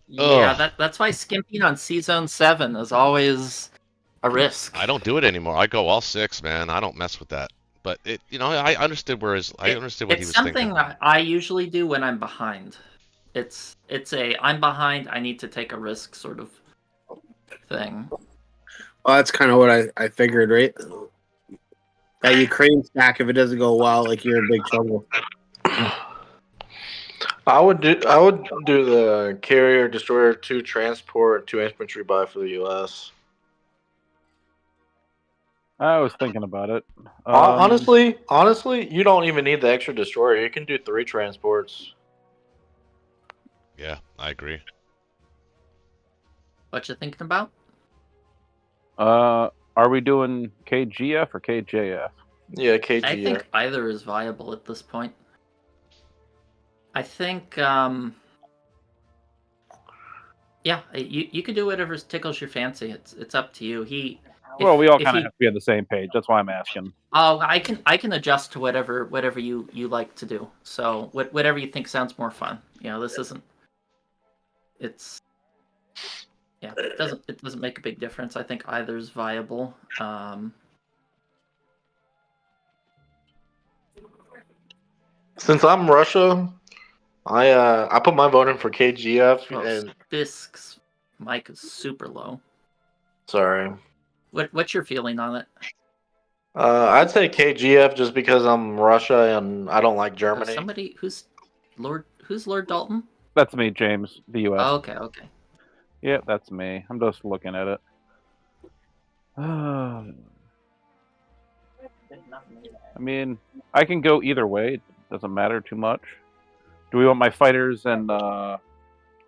yeah. Ugh. That's why skimping on Season 7 is always a risk. I don't do it anymore. I go all 6, man. I don't mess with that. But it, I understood I understood what he It's was something thinking. I usually do when I'm behind. It's I'm behind. I need to take a risk sort of thing. Well, that's kind of what I figured, right? That Ukraine stack, if it doesn't go well, like you're in big trouble. I would do the carrier, destroyer, 2 transport, 2 infantry buy for the U.S. I was thinking about it. Honestly, you don't even need the extra destroyer. You can do 3 transports. Yeah, I agree. What you thinking about? Are we doing KGF or KJF? Yeah, KG. I think either is viable at this point. I think, yeah, you can do whatever tickles your fancy. It's up to you. Well, we all if kind of he- have to be on the same page. That's why I'm asking. Oh, I can adjust to whatever you like to do. So whatever you think sounds more fun. This isn't. It's. Yeah, it doesn't make a big difference. I think either's viable. Since I'm Russia, I put my vote in for KGF. Well, And Spisk's mic is super low. sorry, What's your feeling on it? I'd say KGF just because I'm Russia and I don't like Germany. Somebody who's Lord Dalton? That's me, James, the U.S. Oh, okay. Yeah, that's me. I'm just looking at it. I mean, I can go either way. It doesn't matter too much. Do we want my fighters and the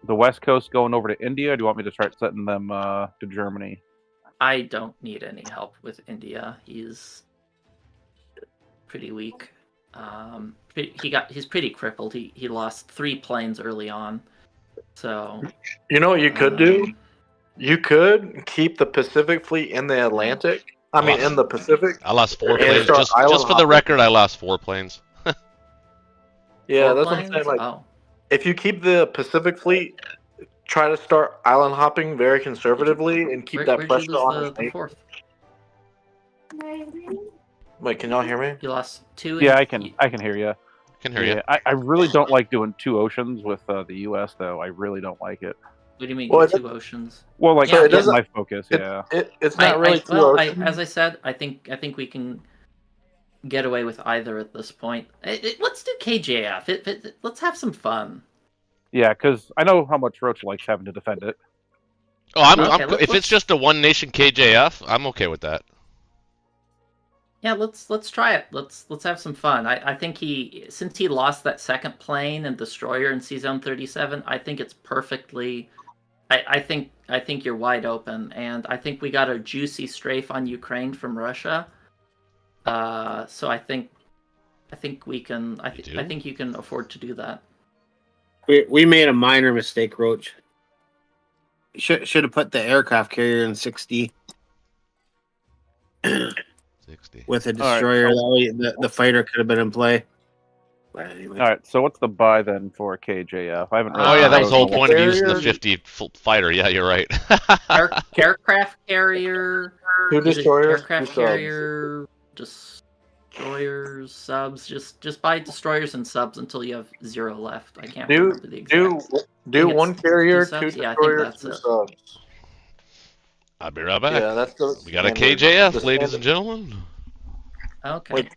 West Coast going over to India? Or do you want me to start setting them to Germany? I don't need any help with India. He's pretty weak. He's pretty crippled. He lost 3 planes early on. So You know what you could do? You could keep the Pacific Fleet in the Atlantic. In the Pacific. I lost 4 And planes. start Just island for the hopping. record, I lost 4 planes. Yeah, 4 that's planes? what I'm saying. Like, Oh. if you keep the Pacific Fleet, try to start island hopping very conservatively and keep that Where'd pressure you on lose the the 4th? Wait, can y'all hear me? You lost 2. Yeah, I can hear you. Can hear you. Yeah, I really don't like doing 2 oceans with the U.S. though. I really don't like it. What do you mean, Well, 2 oceans? Well, like Yeah, that's it doesn't- my focus. Yeah. It's not really too ocean. As I said, I think we can get away with either at this point. Let's do KJF. Let's have some fun. Yeah, because I know how much Roach likes having to defend it. Oh, Okay, if it's let's- just a one nation KJF, I'm okay with that. Yeah, let's try it. Let's have some fun. I think since he lost that second plane and destroyer in Season 37, I think it's perfectly. I think you're wide open, and I think we got a juicy strafe on Ukraine from Russia. So I think we can. I think you can afford to do that. We made a minor mistake, Roach. Should have put the aircraft carrier in 60 60. with a All right. destroyer. That way the fighter could have been in play. But anyway. All right. So what's the buy then for KJF? I haven't. Oh yeah, that was the whole think point of using the carrier- 50 fighter. Yeah, you're right. Aircraft carrier. 2 is it destroyers, 2 Aircraft subs. carrier. Destroyers, subs. Just buy destroyers and subs until you have 0 left. I can't Do remember the exact. do it's 1 carrier, 2 subs? Yeah, I think destroyers, that's 2 it. subs. I'll be right back. Yeah, that's the. We got a standard. KJF, The ladies and standard. gentlemen. Okay. Wait,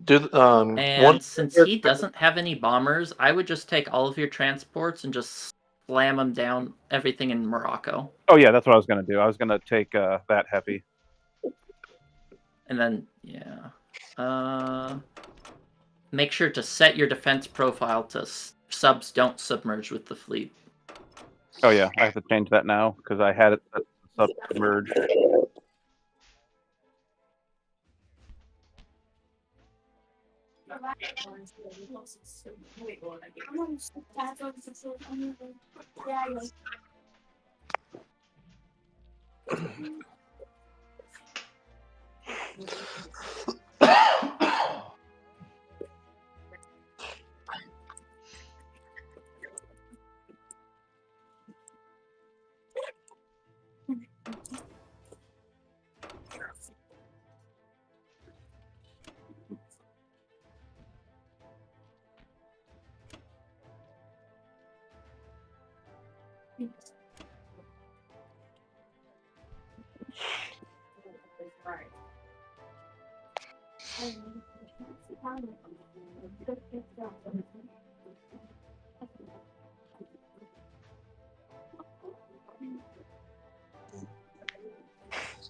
Do And one since carrier- he doesn't have any bombers, I would just take all of your transports and just slam them down everything in Morocco. Oh yeah, that's what I was gonna do. I was gonna take that heavy. And then, yeah. Make sure to set your defense profile to subs don't submerge with the fleet. Oh yeah, I have to change that now because I had it set to submerge.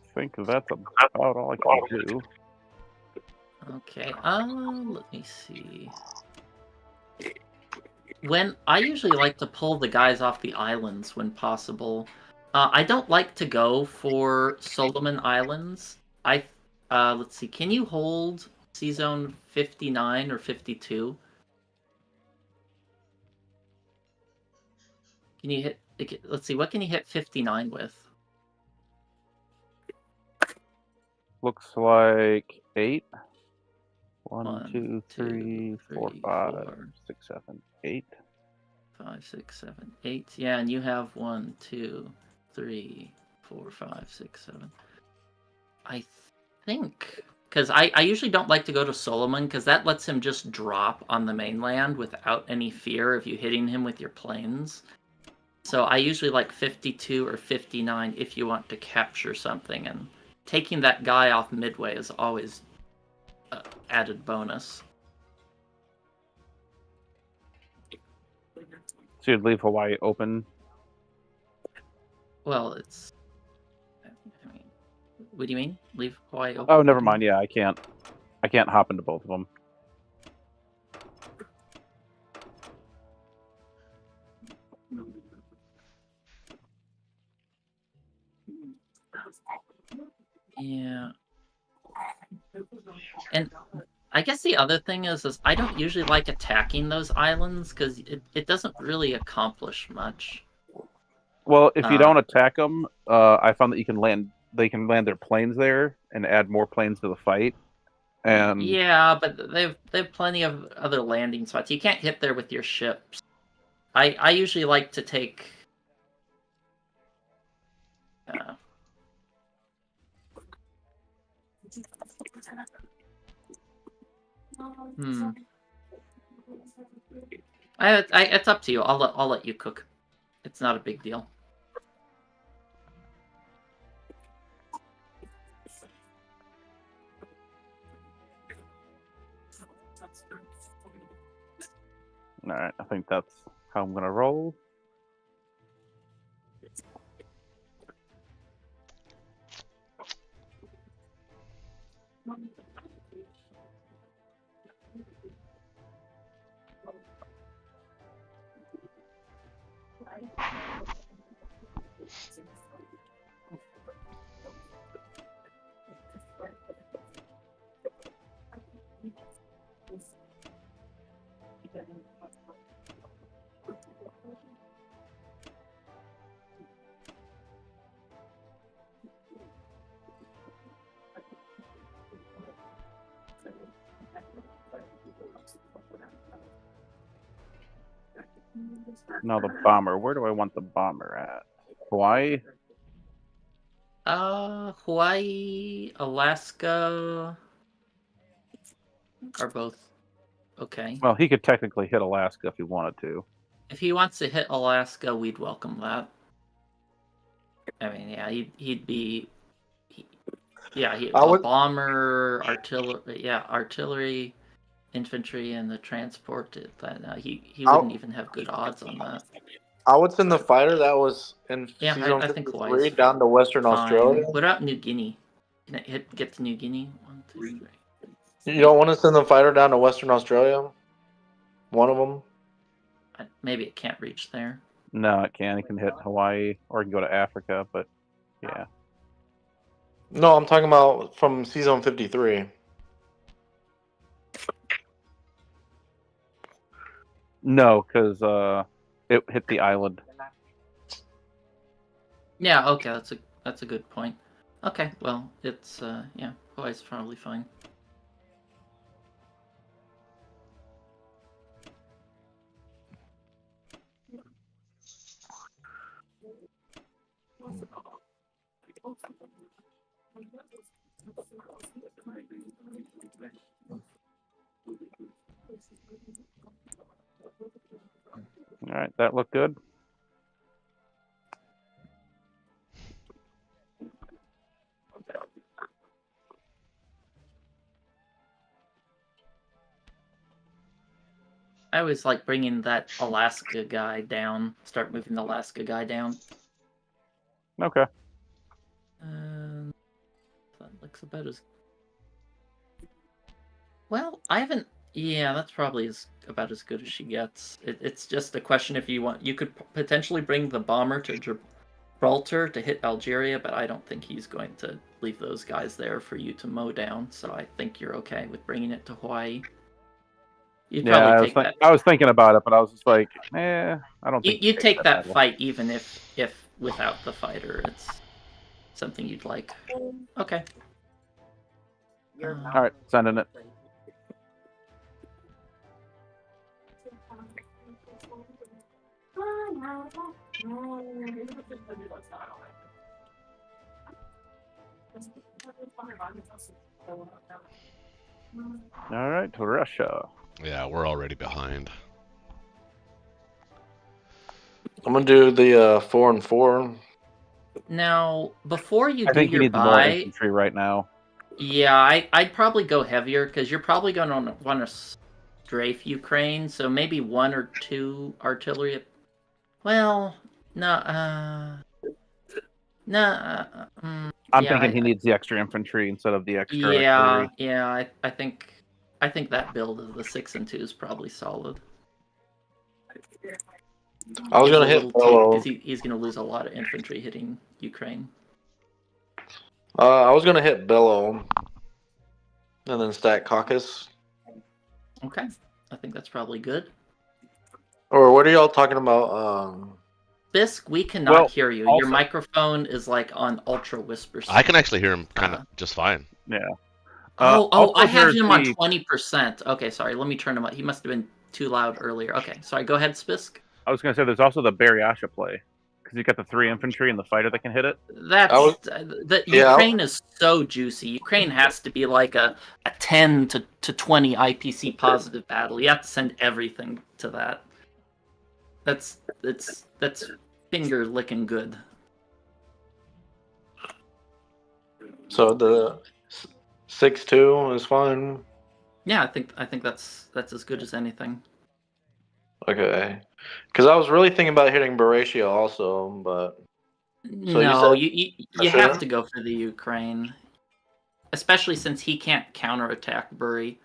I think that's about all I can do. Okay, let me see. When I usually like to pull the guys off the islands when possible. I don't like to go for Solomon Islands. Let's see, can you hold Sea Zone 59 or 52? Can you hit, let's see, what can you hit 59 with? Looks like 8. 1, One, 2, 3, 4, 5, 6, 7, 8. 5, 6, 7, 8. Yeah, and you have 1, 2, 3, 4, 5, 6, 7. I think, because I usually don't like to go to Solomon because that lets him just drop on the mainland without any fear of you hitting him with your planes. So I usually like 52 or 59 if you want to capture something, and taking that guy off midway is always added bonus. So you'd leave Hawaii open? Well, it's... I mean, what do you mean? Leave Hawaii open? Oh, never mind. Yeah, I can't hop into both of them. Yeah. And I guess the other thing is I don't usually like attacking those islands because it doesn't really accomplish much. Well, if you don't attack them, I found that you can land. They can land their planes there and add more planes to the fight. And yeah, but they have plenty of other landing spots. You can't hit there with your ships. I usually like to take. It's up to you. I'll let you cook. It's not a big deal. all right, I think that's how I'm gonna roll. Now the bomber. Where do I want the bomber at? Hawaii? Hawaii, Alaska are both okay. Well, he could technically hit Alaska if he wanted to. If he wants to hit Alaska, we'd welcome that. I mean, yeah, he'd be... bomber, artillery, infantry, and the transport. He wouldn't even have good odds on that. I would send the fighter that was in season I think 53 Hawaii's down to Western fine. Australia. What about New Guinea? Can it get to New Guinea? 1, 2, 3. You don't want to send the fighter down to Western Australia? One of them? Maybe it can't reach there. No, it can. It can hit Hawaii or it can go to Africa, but yeah. No, I'm talking about from Season 53. No, because it hit the island. Yeah, okay, that's a good point. Okay, well, it's yeah, Hawaii's probably fine. All right, that looked good. I always like bringing that Alaska guy down. Start moving the Alaska guy down. Okay. That looks about as... Well, I haven't... Yeah, that's probably about as good as she gets. It's just a question if you want... You could potentially bring the bomber to Gibraltar to hit Algeria, but I don't think he's going to leave those guys there for you to mow down, so I think you're okay with bringing it to Hawaii. You'd Yeah, probably take that. I was thinking about it, but I was just like, I don't think You take that battle. fight even if without the fighter. It's something you'd like. Okay. All right, sending it. All right, to Russia. Yeah, we're already behind. I'm gonna do the 4 and 4. Now, before you I do think you your need the more buy, infantry right now. yeah, I'd probably go heavier because you're probably going to want to strafe Ukraine. So maybe 1 or 2 artillery. Well, no, I'm yeah, thinking he needs the extra infantry instead of the extra Yeah, artillery. yeah, I think that build of the 6 and 2 is probably solid. I was gonna hit Bellow. because he's going to lose a lot of infantry hitting Ukraine. I was gonna hit Bellow, and then stack Caucasus. Okay, I think that's probably good. Or what are y'all talking about? Bisk, we cannot Well, hear you. also- Your microphone is like on ultra whisper. I can actually hear him kind of just fine. Yeah. Oh, I have there's him on the- 20%. Okay, sorry. Let me turn him up. He must have been too loud earlier. Okay, sorry. Go ahead, Spisk. I was going to say there's also the Beryasha play because you got the 3 infantry and the fighter that can hit it. That's Ukraine is so juicy. Ukraine has to be like a 10 to 20 IPC positive battle. You have to send everything to that. That's finger licking good. So the 6-2 is fine. Yeah, I think that's as good as anything. Okay, because I was really thinking about hitting Beratio also, but No, you you have to go for the Ukraine, especially since he can't counterattack Bury.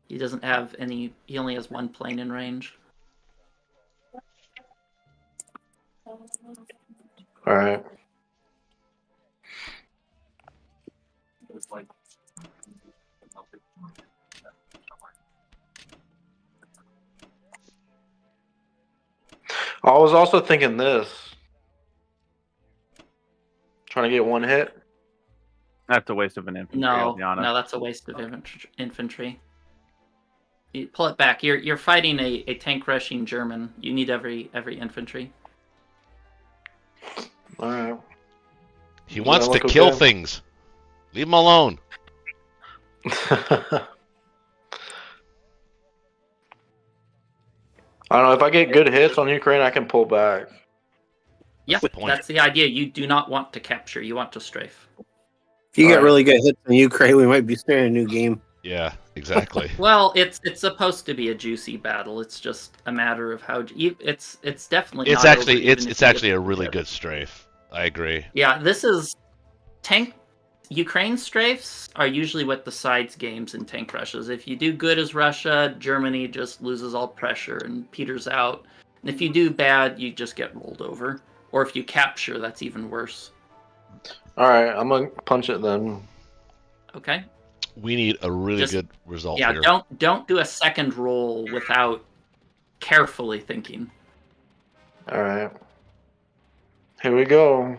He doesn't have any. He only has 1 plane in range. all right. I was also thinking this. Trying to get 1 hit. That's a waste of an infantry, I'll No, be honest. no, that's a waste of infantry. You pull it back. You're fighting a tank rushing German. You need every infantry. All right. He wants to look kill okay? things. Leave him alone. I don't know if I get good hits on Ukraine, I can pull back. Yeah, the point. that's the idea. You do not want to capture. You want to strafe. If you get Alright. really good hits in Ukraine, we might be staring a new game. Yeah, exactly. Well, it's supposed to be a juicy battle. It's just a matter of how. It's definitely. It's not actually over, even if it's you actually get a really together. good strafe. I agree. Yeah, this is tank Ukraine strafes are usually what decides games in tank rushes. If you do good as Russia, Germany just loses all pressure and peters out. And if you do bad, you just get rolled over. Or if you capture, that's even worse. All right, I'm gonna punch it then. Okay. We need a really Just- good result Yeah, here. don't do a second roll without carefully thinking. All right, here we go.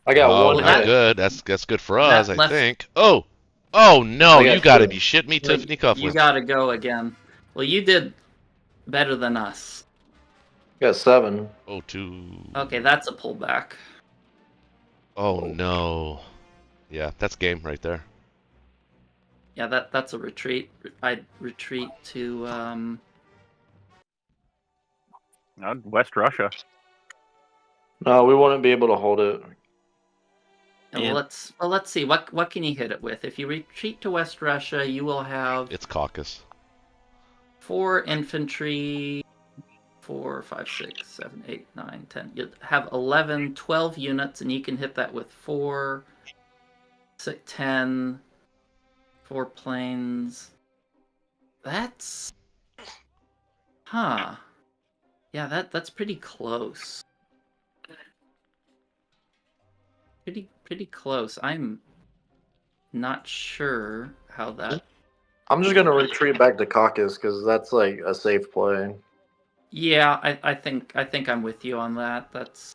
I got Oh, one not hit. good. That's good for us, I left- think. Oh no! I got You got to two. be shitting me, Like, Tiffany you Cufflinks. gotta go again. Well, you did better than us. Got 7. Oh, 2. Okay, that's a pullback. Oh no. Yeah, that's game right there. Yeah, that's a retreat. I'd retreat to West Russia. No, we wouldn't be able to hold it. Yeah. let's see. What can you hit it with? If you retreat to West Russia, you will have It's caucus. 4 infantry, 4, 5, 6, 7, 8, 9, 10. You have 11, 12 units, and you can hit that with 4, 6, 10, 4 planes. That's... Huh. Yeah, that's pretty close. Pretty close. I'm not sure how that... I'm just gonna retreat back to caucus because that's like a safe play. Yeah, I think I'm with you on that. That's...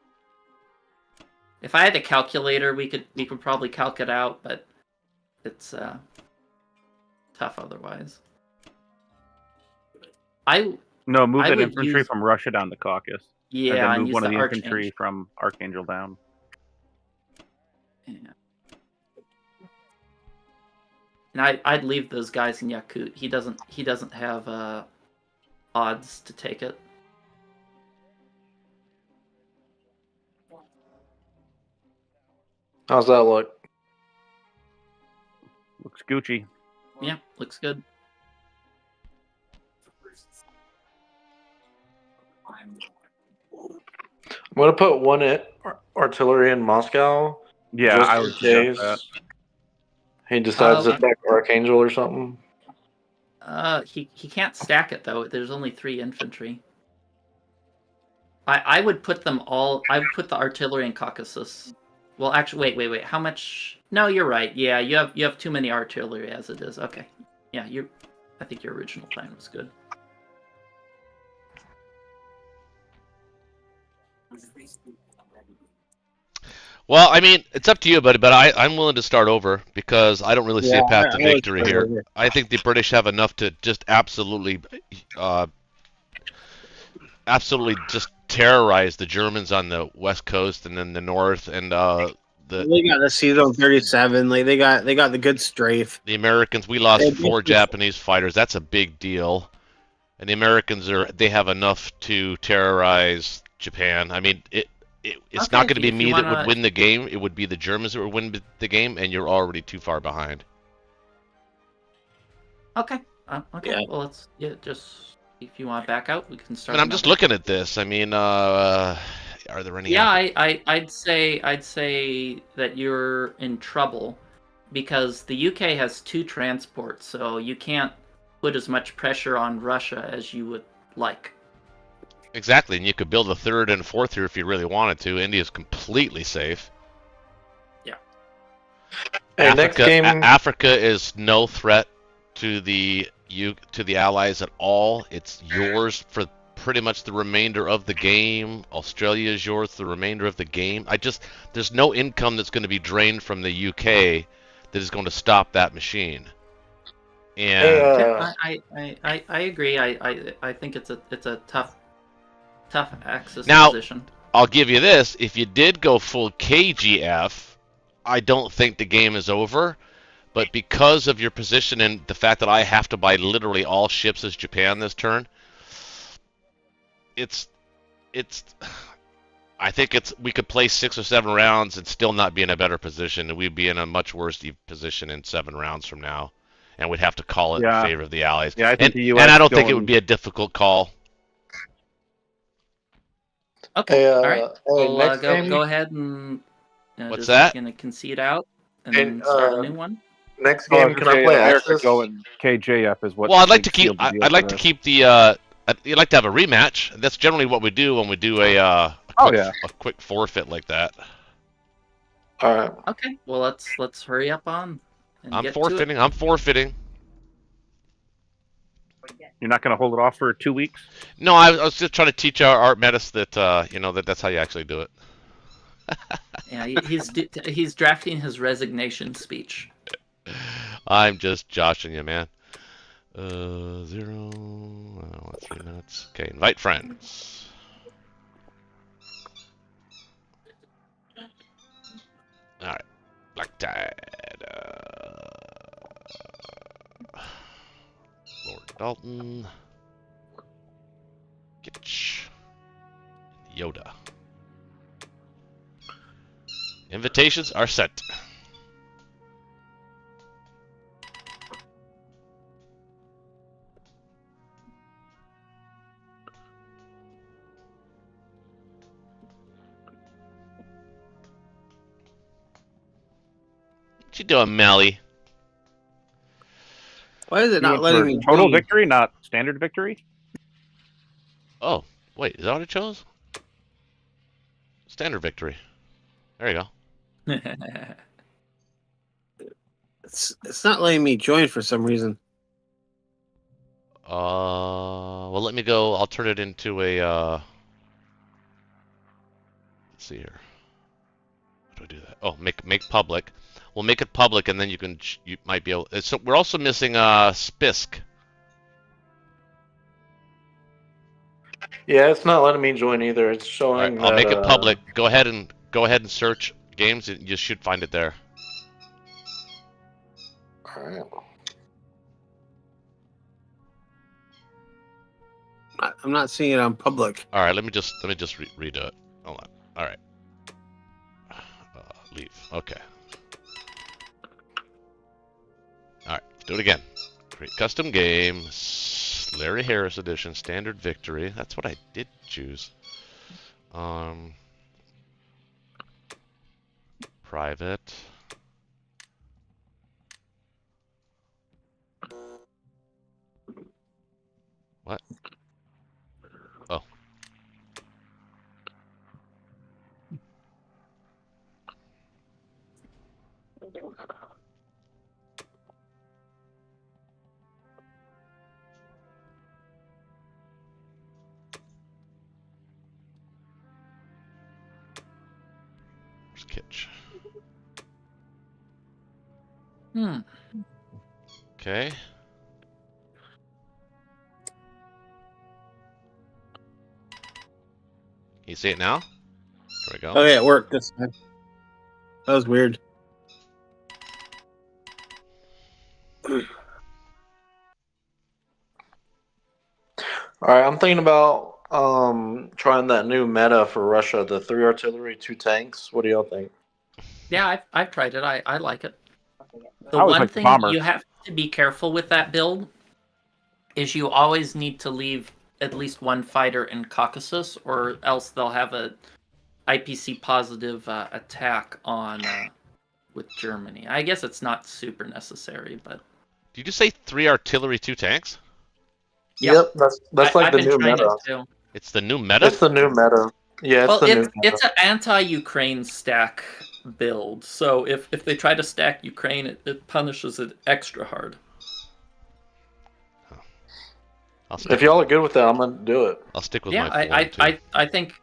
If I had a calculator, we could probably calc it out, but it's tough otherwise. No, move I that would infantry use- from Russia down to caucus. Yeah, and then and move use one of the the Archangel. infantry from Archangel down. Yeah. And I'd leave those guys in Yakut. He doesn't have odds to take it. How's that look? Looks Gucci. Yeah, looks good. I'm gonna put one artillery in Moscow. Yeah, just I in would suggest that. case he decides to Uh, attack Archangel or something. He can't stack it though. There's only 3 infantry. I would put them all. I would put the artillery in Caucasus. Well, actually, wait. How much? No, you're right. Yeah, you have too many artillery as it is. Okay. Yeah, I think your original plan was good. Well, I mean, it's up to you, buddy, but I'm willing to start over because I don't really see a path to victory here. I think the British have enough to just absolutely just terrorize the Germans on the west coast and then the north, and They got the C-Zone 37. Like they got the good strafe. the Americans. We lost They 4 just- Japanese fighters. That's a big deal. And the Americans they have enough to terrorize Japan. I mean, it's Okay, not going to be if you me that wanna- would win the game. It would be the Germans that would win the game, and you're already too far behind. Okay. Okay. Yeah. Well, just if you want to back out, we can I start. mean, I'm just another. looking at this. I mean, are there any? Yeah, I'd say that you're in trouble because the UK has 2 transports, so you can't put as much pressure on Russia as you would like. Exactly, and you could build a 3rd and 4th here if you really wanted to. India's completely safe. Hey, next game. Africa is no threat to the Allies at all. It's yours for pretty much the remainder of the game. Australia is yours for the remainder of the game. There's no income that's going to be drained from the UK that is going to stop that machine. And Hey, I agree. I think it's a tough axis Now- position. I'll give you this: if you did go full KGF, I don't think the game is over. But because of your position and the fact that I have to buy literally all ships as Japan this turn, I think we could play 6 or 7 rounds and still not be in a better position, and we'd be in a much worse position in 7 rounds from now, and we'd have to call it Yeah. in favor of the Allies. Yeah, I think the US and I don't think it going- would be a difficult call. Okay. Hey, All right. hey, Well, next game. go ahead and What's just that? gonna concede out and And, then start a new one. Next Oh, game, can I play America Axis? going KJF is what. Well, I'd like to big keep. sealed the deal I'd like for to this. keep the. I'd like to have a rematch. That's generally what we do when we do a Oh, yeah. a quick forfeit like that. All right. Okay, well let's hurry up on and I'm get forfeiting. I'm forfeiting. You're not going to hold it off for 2 weeks? No, I was just trying to teach our Art Metis that you know that's how you actually do it. to it. Yeah, he's drafting his resignation speech. I'm just joshing you, man. 0. 3 minutes. Okay, invite friends. All right, Black Tide. Lord Dalton. Gitch. Yoda. Invitations are sent. What you doing, Melly? Why is it You not went letting for me total join? victory, not standard victory? Oh, wait, is that what it chose? Standard victory. There you go. It's not letting me join for some reason. Well, let me go. I'll turn it into a, let's see here. How do I do that? Oh, make public. We'll make it public, and then you might be able. So we're also missing Spisk. Yeah, it's not letting me join either. It's All right, showing I'll that. make it public. Go ahead and search games. And you should find it there. All right. I'm not seeing it on public. All right, let me just redo it. Hold on. All right. Leave. Okay. All right, do it again. Create custom game. Larry Harris edition. Standard victory. That's what I did choose. Private. What? Oh. Where's Kitch? Hmm. Okay. Can you see it now? There we go. Oh yeah, it worked this time. That was weird. All right, I'm thinking about trying that new meta for Russia, the 3 artillery, 2 tanks. What do y'all think? Yeah, I've tried it. I like it. The I always one like the thing bombers. you have to be careful with that build is you always need to leave at least one fighter in Caucasus, or else they'll have a IPC positive attack on with Germany. I guess it's not super necessary, but Did you say 3 artillery, 2 tanks? yeah. Yep, that's like I've the been new trying meta. it too. It's the new meta? It's the new meta. Yeah, it's Well, the new meta. it's an anti-Ukraine stack build, so if they try to stack Ukraine, it punishes it extra hard. If y'all are good with that, I'm gonna do it. I'll stick with Yeah, my 4 too. I think.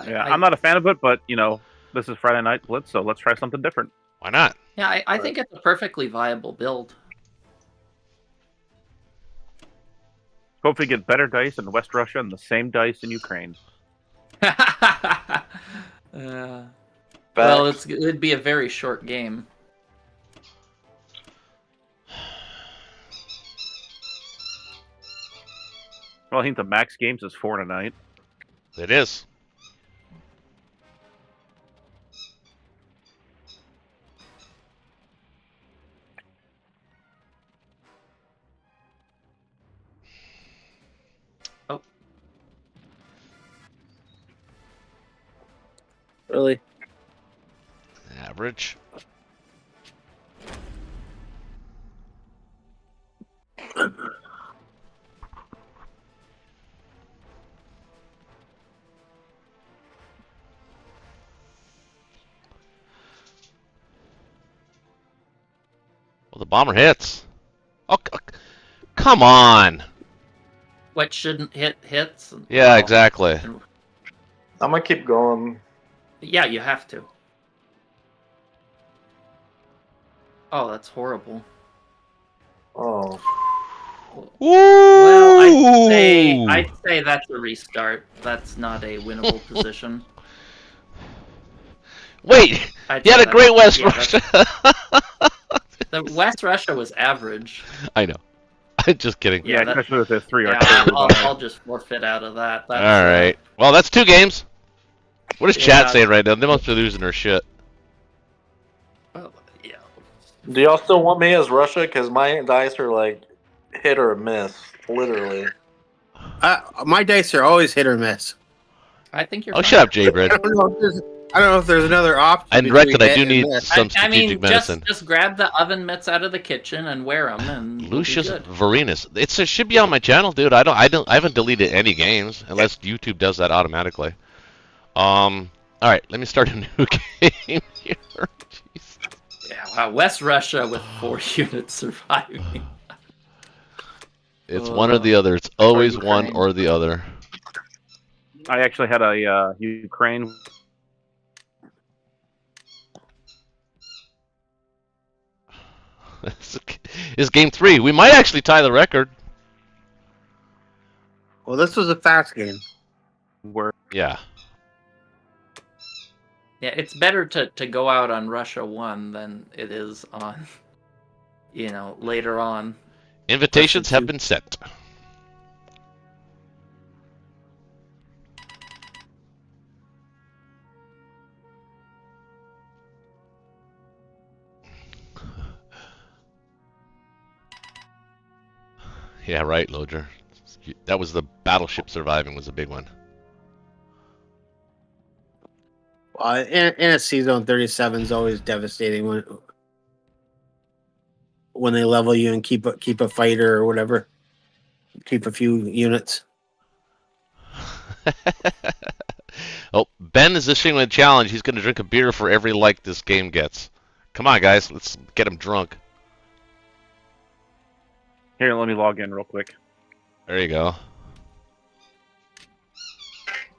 Yeah, I'm not a fan of it, but, you know, this is Friday Night Blitz, so let's try something different. Why not? Yeah, I think it's a perfectly viable build. Hopefully get better dice in West Russia and the same dice in Ukraine. Well, it'd be a very short game. Well, I think the max games is 4 tonight. It is. Oh. Really? average. Well, the bomber hits. Oh, come on. What shouldn't hit hits? Yeah, Well, exactly. and- I'm gonna keep going. Yeah, you have to. Oh, that's horrible. Oh, Well, Ooh! I'd say that's a restart. That's not a winnable position. Wait, I'd you say had a great West yeah, Russia. The West Russia was average. I know. I'm just kidding. Yeah, Yeah, especially with the 3 Yeah, artillery. I'll just forfeit out of that. That's, All right. Well, that's 2 games. What is chat Yeah. saying right now? They must be losing their shit. Well, yeah. do y'all still want me as Russia? Because my dice are like hit or miss, literally. My dice are always hit or miss. I think you're Oh, fine. shut up, Jaybred. I don't know if there's another option. And between Recton, I hit do and need miss. some I mean, strategic medicine. just grab the oven mitts out of the kitchen and wear them, and Lucius we'll be good. Varinus. It should be on my channel, dude. I haven't deleted any games unless YouTube does that automatically. All right, let me start a new game here. Jeez. Yeah, wow. West Russia with 4 units surviving. It's one or the other. It's always one Ukraine. or the other. I actually had a Ukraine. This is game 3. We might actually tie the record. Well, this was a fast game. Where Yeah. Yeah, it's better to go out on Russia 1 than it is on, later on. Invitations Russia have 2. been sent. Yeah, right, Loger. That was the battleship surviving was a big one. In a season, 37 is always devastating when they level you and keep a fighter or whatever, keep a few units. Oh, Ben is issuing a challenge. He's going to drink a beer for every like this game gets. Come on, guys. Let's get him drunk. here, let me log in real quick. There you go.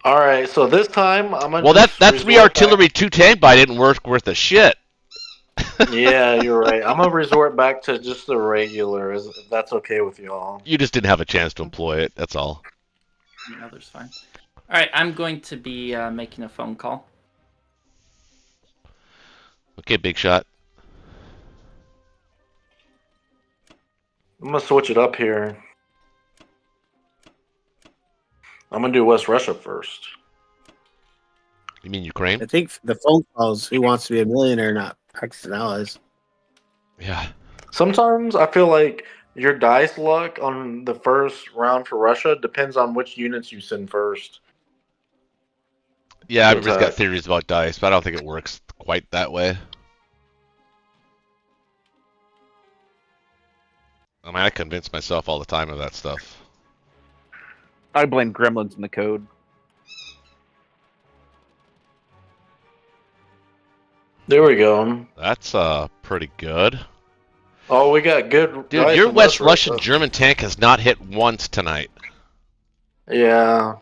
All right, so this time I'm gonna. Well, that just 3 resort artillery 2 tank buy didn't work worth a shit. Yeah, you're right. I'm gonna resort back to just the regular, if that's okay with y'all. You just didn't have a chance to employ it. That's all. The other's fine. All right, I'm going to be making a phone call. Okay, big shot. I'm gonna switch it up here. I'm gonna do West Russia first. You mean Ukraine? I think the phone calls who wants to be a millionaire, not Paxton Allies. Yeah. Sometimes I feel like your dice luck on the first round for Russia depends on which units you send first. Yeah, Good everybody's got touch. theories about dice, but I don't think it works quite that way. I mean, I convince myself all the time of that stuff. I blame gremlins in the code. There we go. That's pretty good. Oh, we got good. Dude, dice your in West Russian Russia. German tank has not hit once tonight. Yeah.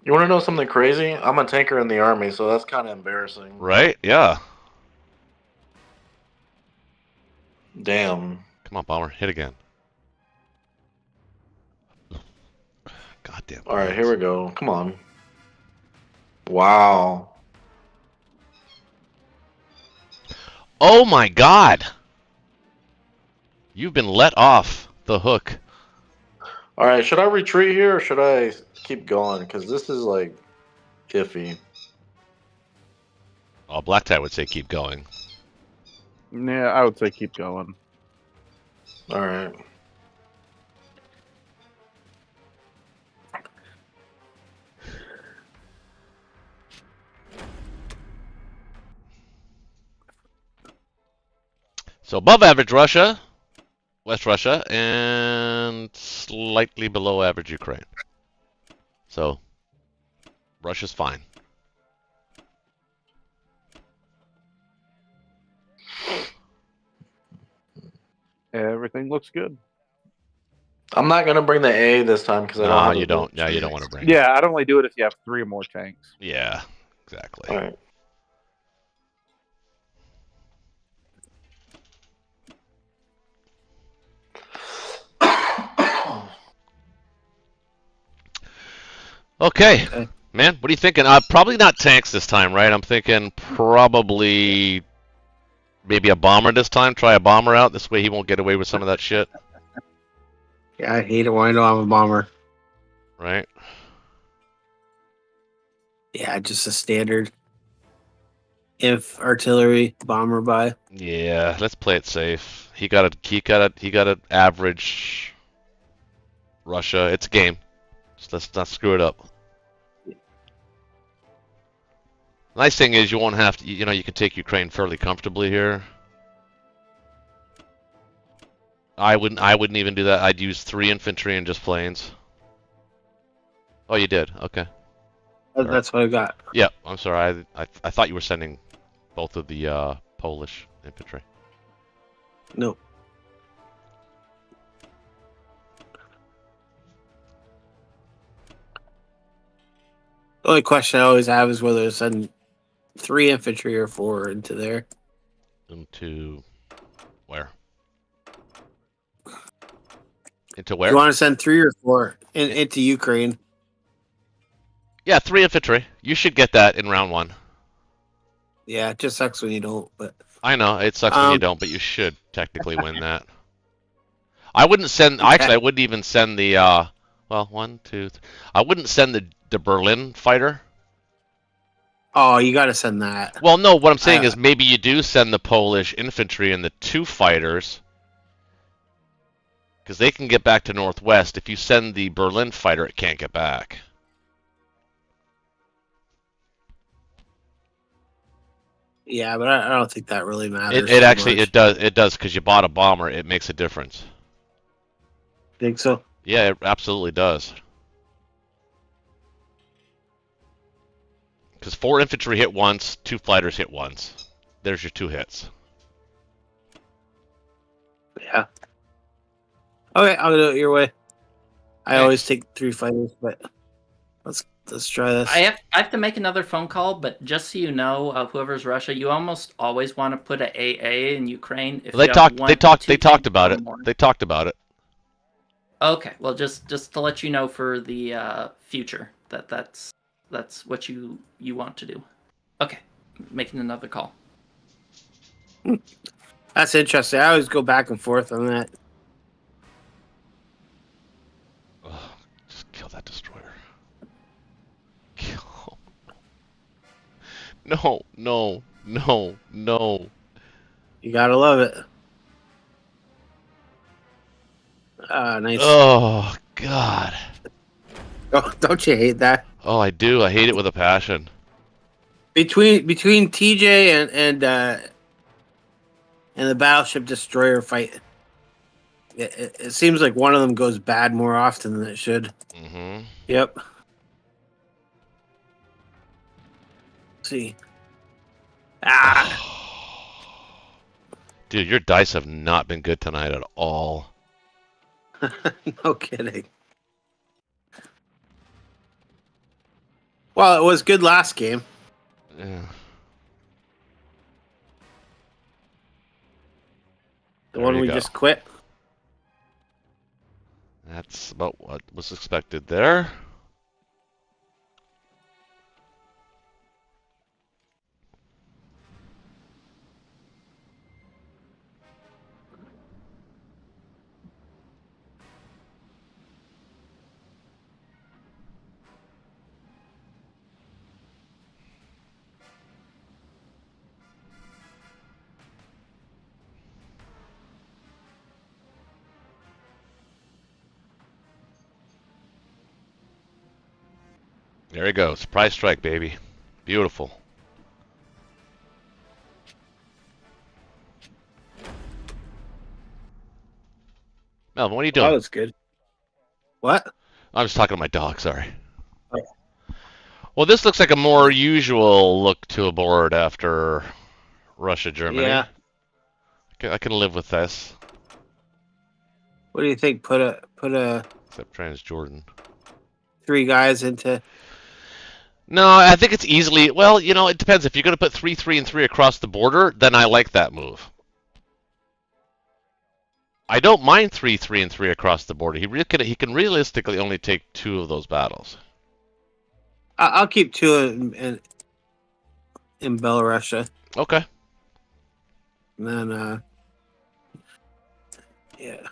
You want to know something crazy? I'm a tanker in the army, so that's kind of embarrassing. Right? Yeah. Damn. Come on, Bomber. Hit again. Goddamn. All right, here we go. Come on. Wow. Oh my god! You've been let off the hook. All right, should I retreat here or should I keep going? Because this is like iffy. Oh, Black Tie would say keep going. Yeah, I would say keep going. All right. So above average Russia, West Russia, and slightly below average Ukraine. So Russia's fine. Everything looks good. I'm not gonna bring the A this time because I don't No, have. you a don't. book. Yeah, you don't want to bring it. Yeah, I'd only do it if you have 3 or more tanks. Yeah, exactly. All right. Okay. Okay. Man, what are you thinking? Probably not tanks this time, right? I'm thinking probably maybe a bomber this time. Try a bomber out. This way he won't get away with some of that shit, Yeah, I hate it when I don't have a bomber. right? Yeah, just a standard inf artillery bomber buy. Yeah, let's play it safe. He got an average Russia. It's a game. Just let's not screw it up. Nice thing is you won't have to, you can take Ukraine fairly comfortably here. I wouldn't even do that. I'd use 3 infantry and just planes. Oh, you did. Okay. That's what I got. Yeah, I'm sorry. I thought you were sending both of the Polish infantry. Nope. The only question I always have is whether to send 3 infantry or 4 into there. Into where? Into where? You want to send 3 or 4 into Ukraine? Yeah, 3 infantry. You should get that in round 1. Yeah, it just sucks when you don't. But I know it sucks when you don't, but you should technically win that. I wouldn't send. Actually, I wouldn't even send the. Well, 1, 2, 3. I wouldn't send the Berlin fighter. oh, you got to send that. Well, no. What I'm saying is maybe you do send the Polish infantry and the 2 fighters, because they can get back to northwest. If you send the Berlin fighter, it can't get back. Yeah, but I don't think that really matters. It too actually much. it does because you bought a bomber. It makes a difference. Think so? Yeah, it absolutely does. Because 4 infantry hit once, 2 fighters hit once. There's your 2 hits. Yeah. Okay, I'll do it your way. I Okay. always take 3 fighters, but let's try this. I have to make another phone call, but just so you know, whoever's Russia, you almost always want to put a AA in Ukraine. If They you have talked. one, They talked. 2 They talked tanks about or it. more. They talked about it. Okay, well, just to let you know for the future that's what you want to do. Okay, making another call. That's interesting. I always go back and forth on that. Ugh, just kill that destroyer. Kill. No, no, no, no. You gotta love it. Ah, nice. Oh God. Don't you hate that? Oh, I do. I hate it with a passion. Between TJ and the battleship destroyer fight, it seems like one of them goes bad more often than it should. Mm-hmm. Yep. Let's see. Ah, Dude, your dice have not been good tonight at all. no kidding. Well, it was good last game. Yeah. The There one you we go. just quit. That's about what was expected there. There you go. Surprise strike, baby. Beautiful. Melvin, what are you That doing? was good. What? I'm just talking to my dog, sorry. Oh. Well, this looks like a more usual look to a board after Russia, Germany. Yeah. I can live with this. What do you think? Put a Except Transjordan. 3 guys into. No, I think it's easily... Well, you know, it depends. If you're going to put 3, 3, and 3 across the border, then I like that move. I don't mind 3, 3, and 3 across the border. He can realistically only take 2 of those battles. I'll keep 2 in Belarusia. Okay. And then, yeah.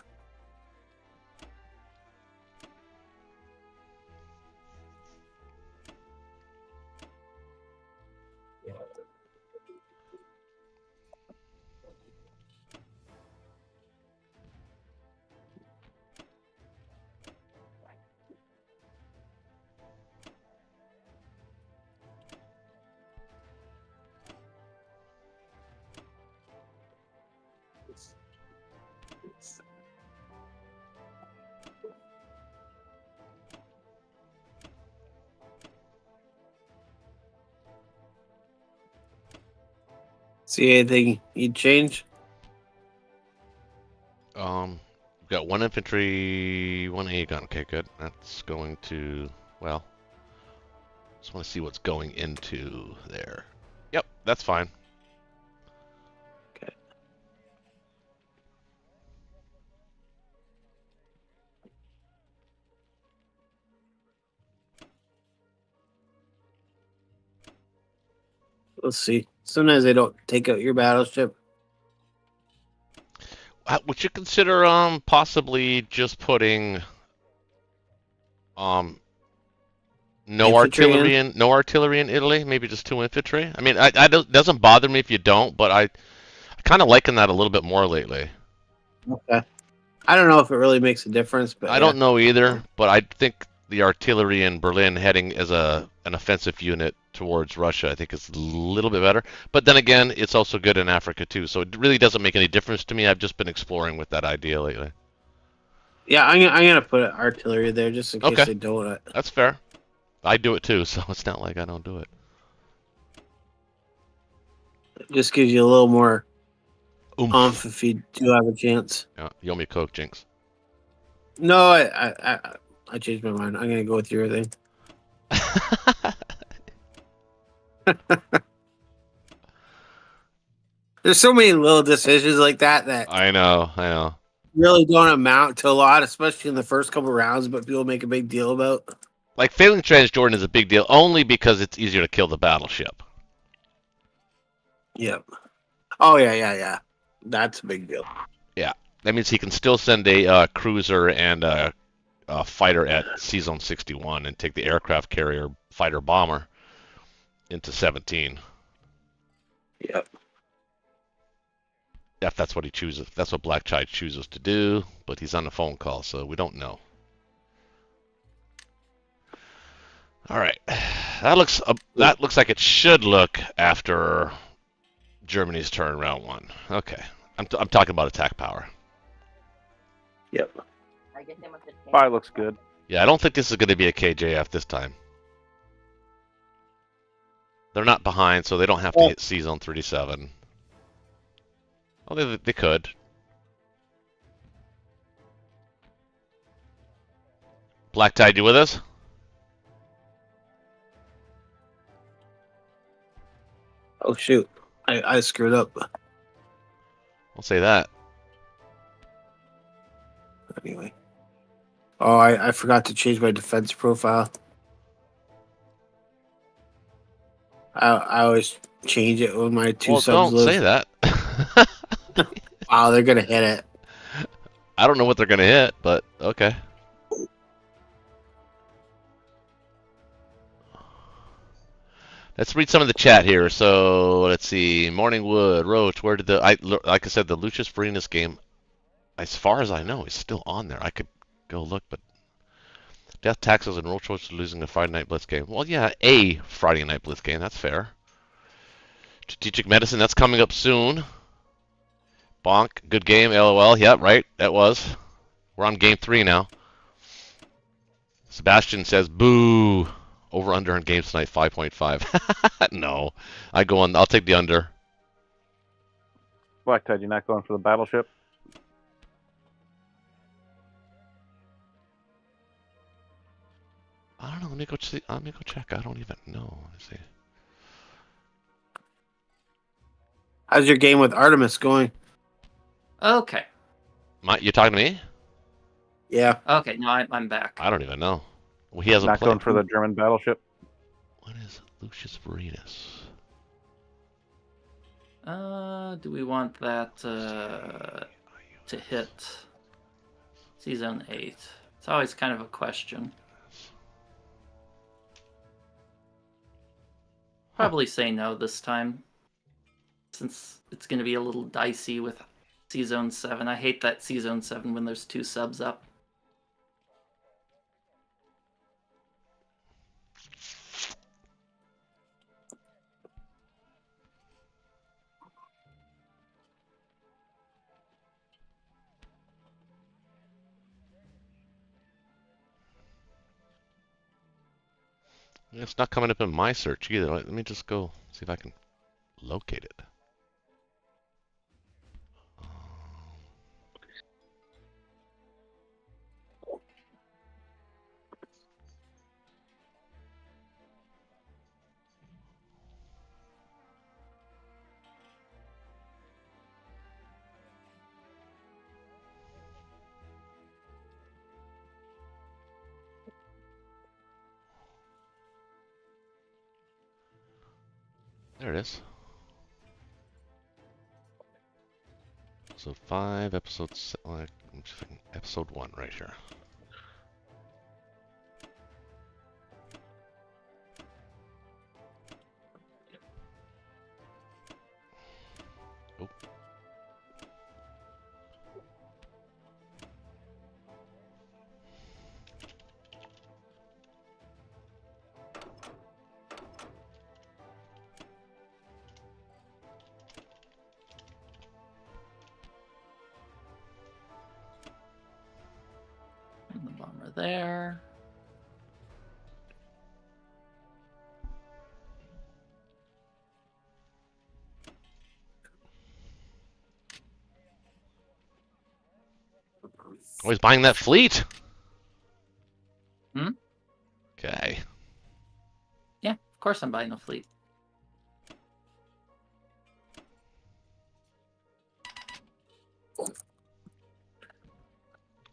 See anything you'd change? We've got 1 infantry, 1 A gun. Okay, good. That's going to... Well... Just want to see what's going into there. Yep, that's fine. Okay. Let's see. Sometimes they don't take out your battleship. Would you consider possibly just putting no Infantry artillery in Italy? Maybe just 2 infantry. I mean, it doesn't bother me if you don't, but I kind of liking that a little bit more lately. Okay. I don't know if it really makes a difference, but I don't know either, but I think the artillery in Berlin heading as an offensive unit towards Russia, I think is a little bit better. But then again, it's also good in Africa too, so it really doesn't make any difference to me. I've just been exploring with that idea lately. Yeah, I'm gonna put artillery there just in case Okay. they don't. That's fair. I do it too, so it's not like I don't do it. Just gives you a little more Oomph. oomph if you do have a chance. Yeah, you owe me a Coke, Jinx. No, I changed my mind. I'm gonna go with your thing. There's so many little decisions like that I know. really don't amount to a lot, especially in the first couple rounds, but people make a big deal about. Like, failing Transjordan is a big deal only because it's easier to kill the battleship. Yep. Oh yeah. That's a big deal. That means he can still send a cruiser and a fighter at C-Zone 61 and take the aircraft carrier fighter bomber into 17. Yep. If that's what he chooses. That's what Black Chai chooses to do, but he's on the phone call, so we don't know. All right. That looks like it should look after Germany's turn round 1. Okay. I'm talking about attack power. Yep. 5 looks good. Yeah, I don't think this is going to be a KJF this time. They're not behind, so they don't have to hit C-Zone 37. Oh, they could. Black Tide, you with us? Oh shoot. I screwed up. I'll say that. Anyway. Oh, I forgot to change my defense profile. I always change it when my 2 subs don't live. say that. Wow, they're gonna hit it. I don't know what they're going to hit, but okay. Let's read some of the chat here. So let's see. Morningwood, Roach. Where did like I said, the Lucius Varinas game, as far as I know, is still on there. I could go look, but Death Taxes and Roach Roach losing the Friday Night Blitz game. Well, yeah, a Friday Night Blitz game. That's fair. Strategic Medicine. That's coming up soon. Bonk. Good game. LOL. Yeah, right. That was. We're on game 3 now. Sebastian says, boo. Over under on games tonight, 5.5. No. I'll take the under. Black Tide, you're not going for the battleship? I don't know. Let me go see. Let me go check. I don't even know. Let's see. How's your game with Artemis going? Okay. You talking to me? Yeah. Okay, no, I'm back. I don't even know. Well, he hasn't Not played. going for the German battleship? What is Lucius Verenus? Do we want that to hit Season 8? It's always kind of a question. Probably say no this time, since it's going to be a little dicey with Season 7. I hate that Season 7 when there's 2 subs up. It's not coming up in my search either. Let me just go see if I can locate it. There it is. Episode 5, episode 1 right here. Oh. And the bomber there. Oh, he's buying that fleet? Hmm? Okay. Yeah, of course I'm buying a fleet.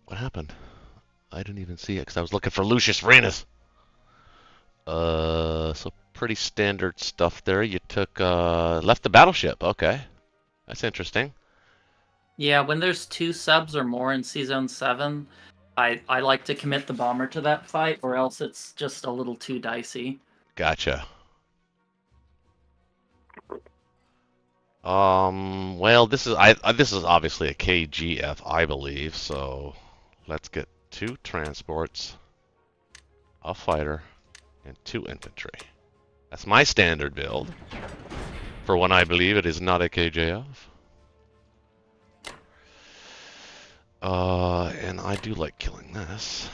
What happened? I didn't even see it because I was looking for Lucius Verenus. So pretty standard stuff there. You took, left the battleship. Okay. That's interesting. Yeah, when there's 2 subs or more in Season 7, I like to commit the bomber to that fight, or else it's just a little too dicey. Gotcha. Well, this is obviously a KGF, I believe. So let's get 2 transports, a fighter, and 2 infantry. That's my standard build for when I believe it is not a KJF. And I do like killing this.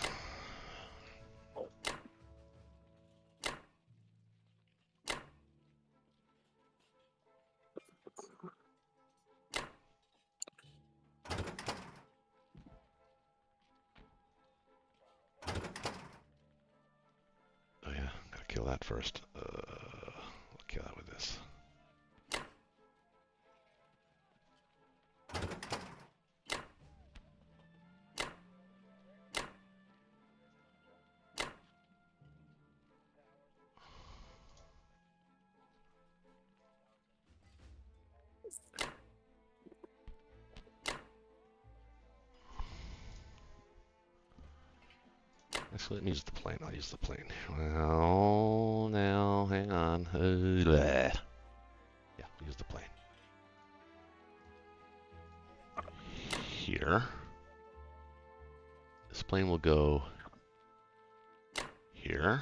Oh yeah, gotta kill that first. I'll kill that with this. Actually, let me use the plane. I'll use the plane. Well, now, hang on. Yeah, I'll use the plane. Here. This plane will go here.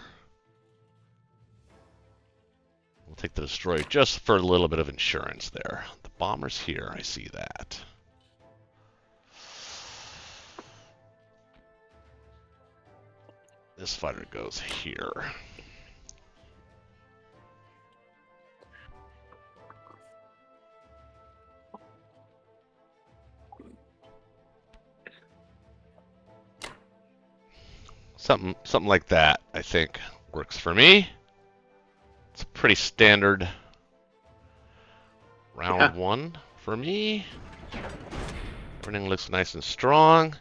We'll take the destroyer just for a little bit of insurance there. The bomber's here. I see that. This fighter goes here. Something like that, I think, works for me. It's a pretty standard round one for me. Everything looks nice and strong.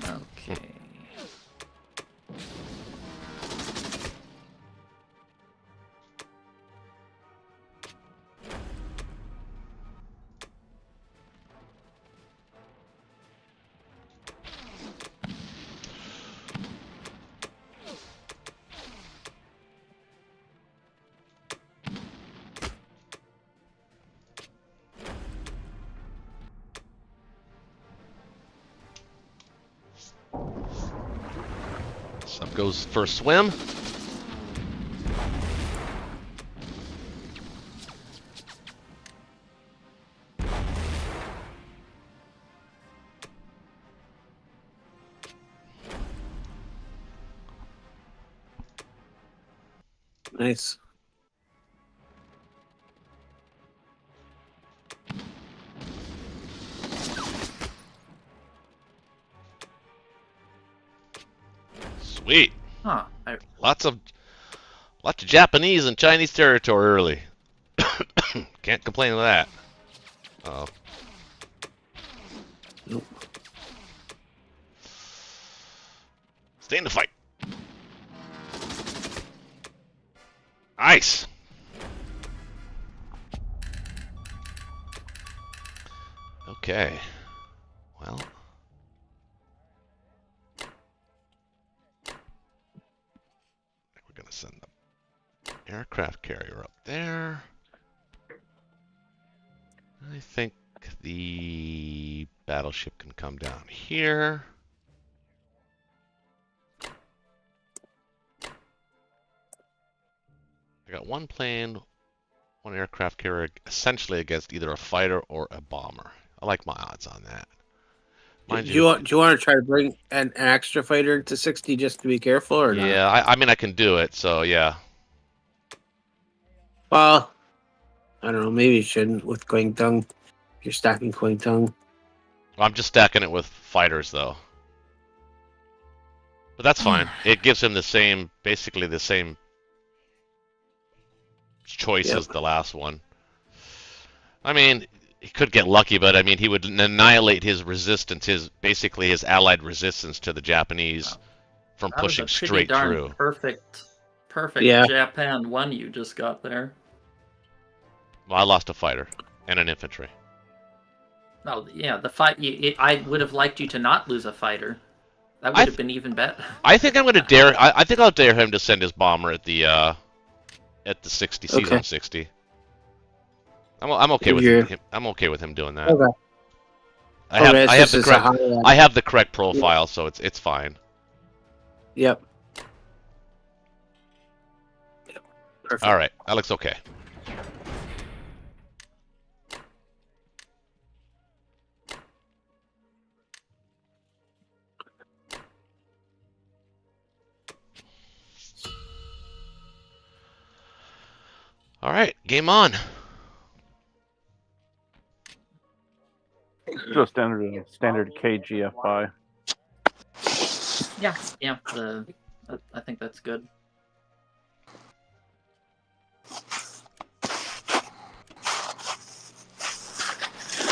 Okay. Sub goes for a swim. Nice. Sweet. Huh. Lots of Japanese and Chinese territory early. Can't complain with that. Uh-oh. Nope. Stay in the fight. Nice. Okay. Well. We're gonna send the aircraft carrier up there. I think the battleship can come down here. I got one plane, one aircraft carrier, essentially against either a fighter or a bomber. I like my odds on that. Do you want to try to bring an extra fighter to 60 just to be careful, or not? Yeah, I mean I can do it. So yeah. Well, I don't know. Maybe you shouldn't with Guangdong. You're stacking Guangdong. I'm just stacking it with fighters though. But that's fine. It gives him basically the same choice as the last one. I mean, he could get lucky, but I mean, he would annihilate his resistance, basically his allied resistance to the Japanese from That was pushing a pretty straight darn through. Perfect Yeah. Japan one you just got there. Well, I lost a fighter and an infantry. Oh yeah, the fight. I would have liked you to not lose a fighter. That would have been even better. I think I'm going to dare. I think I'll dare him to send his bomber at the 60 season 60. I'm okay with him. I'm okay with him doing that. Okay. I have the correct profile, so it's fine. Yep. Perfect. All right, that looks okay. All right, game on. Just standard KGFI. Yeah. I think that's good.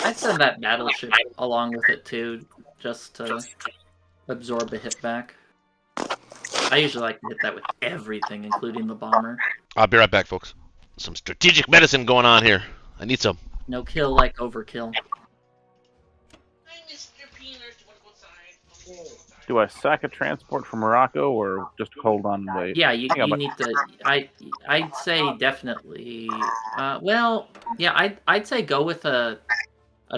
I'd send that battleship along with it too, just to absorb a hit back. I usually like to hit that with everything, including the bomber. I'll be right back, folks. Some strategic medicine going on here. I need some. No kill like overkill. Do I sack a transport from Morocco or just hold on and wait? Yeah, you need to. I'd say definitely. Well, yeah, I'd say go with a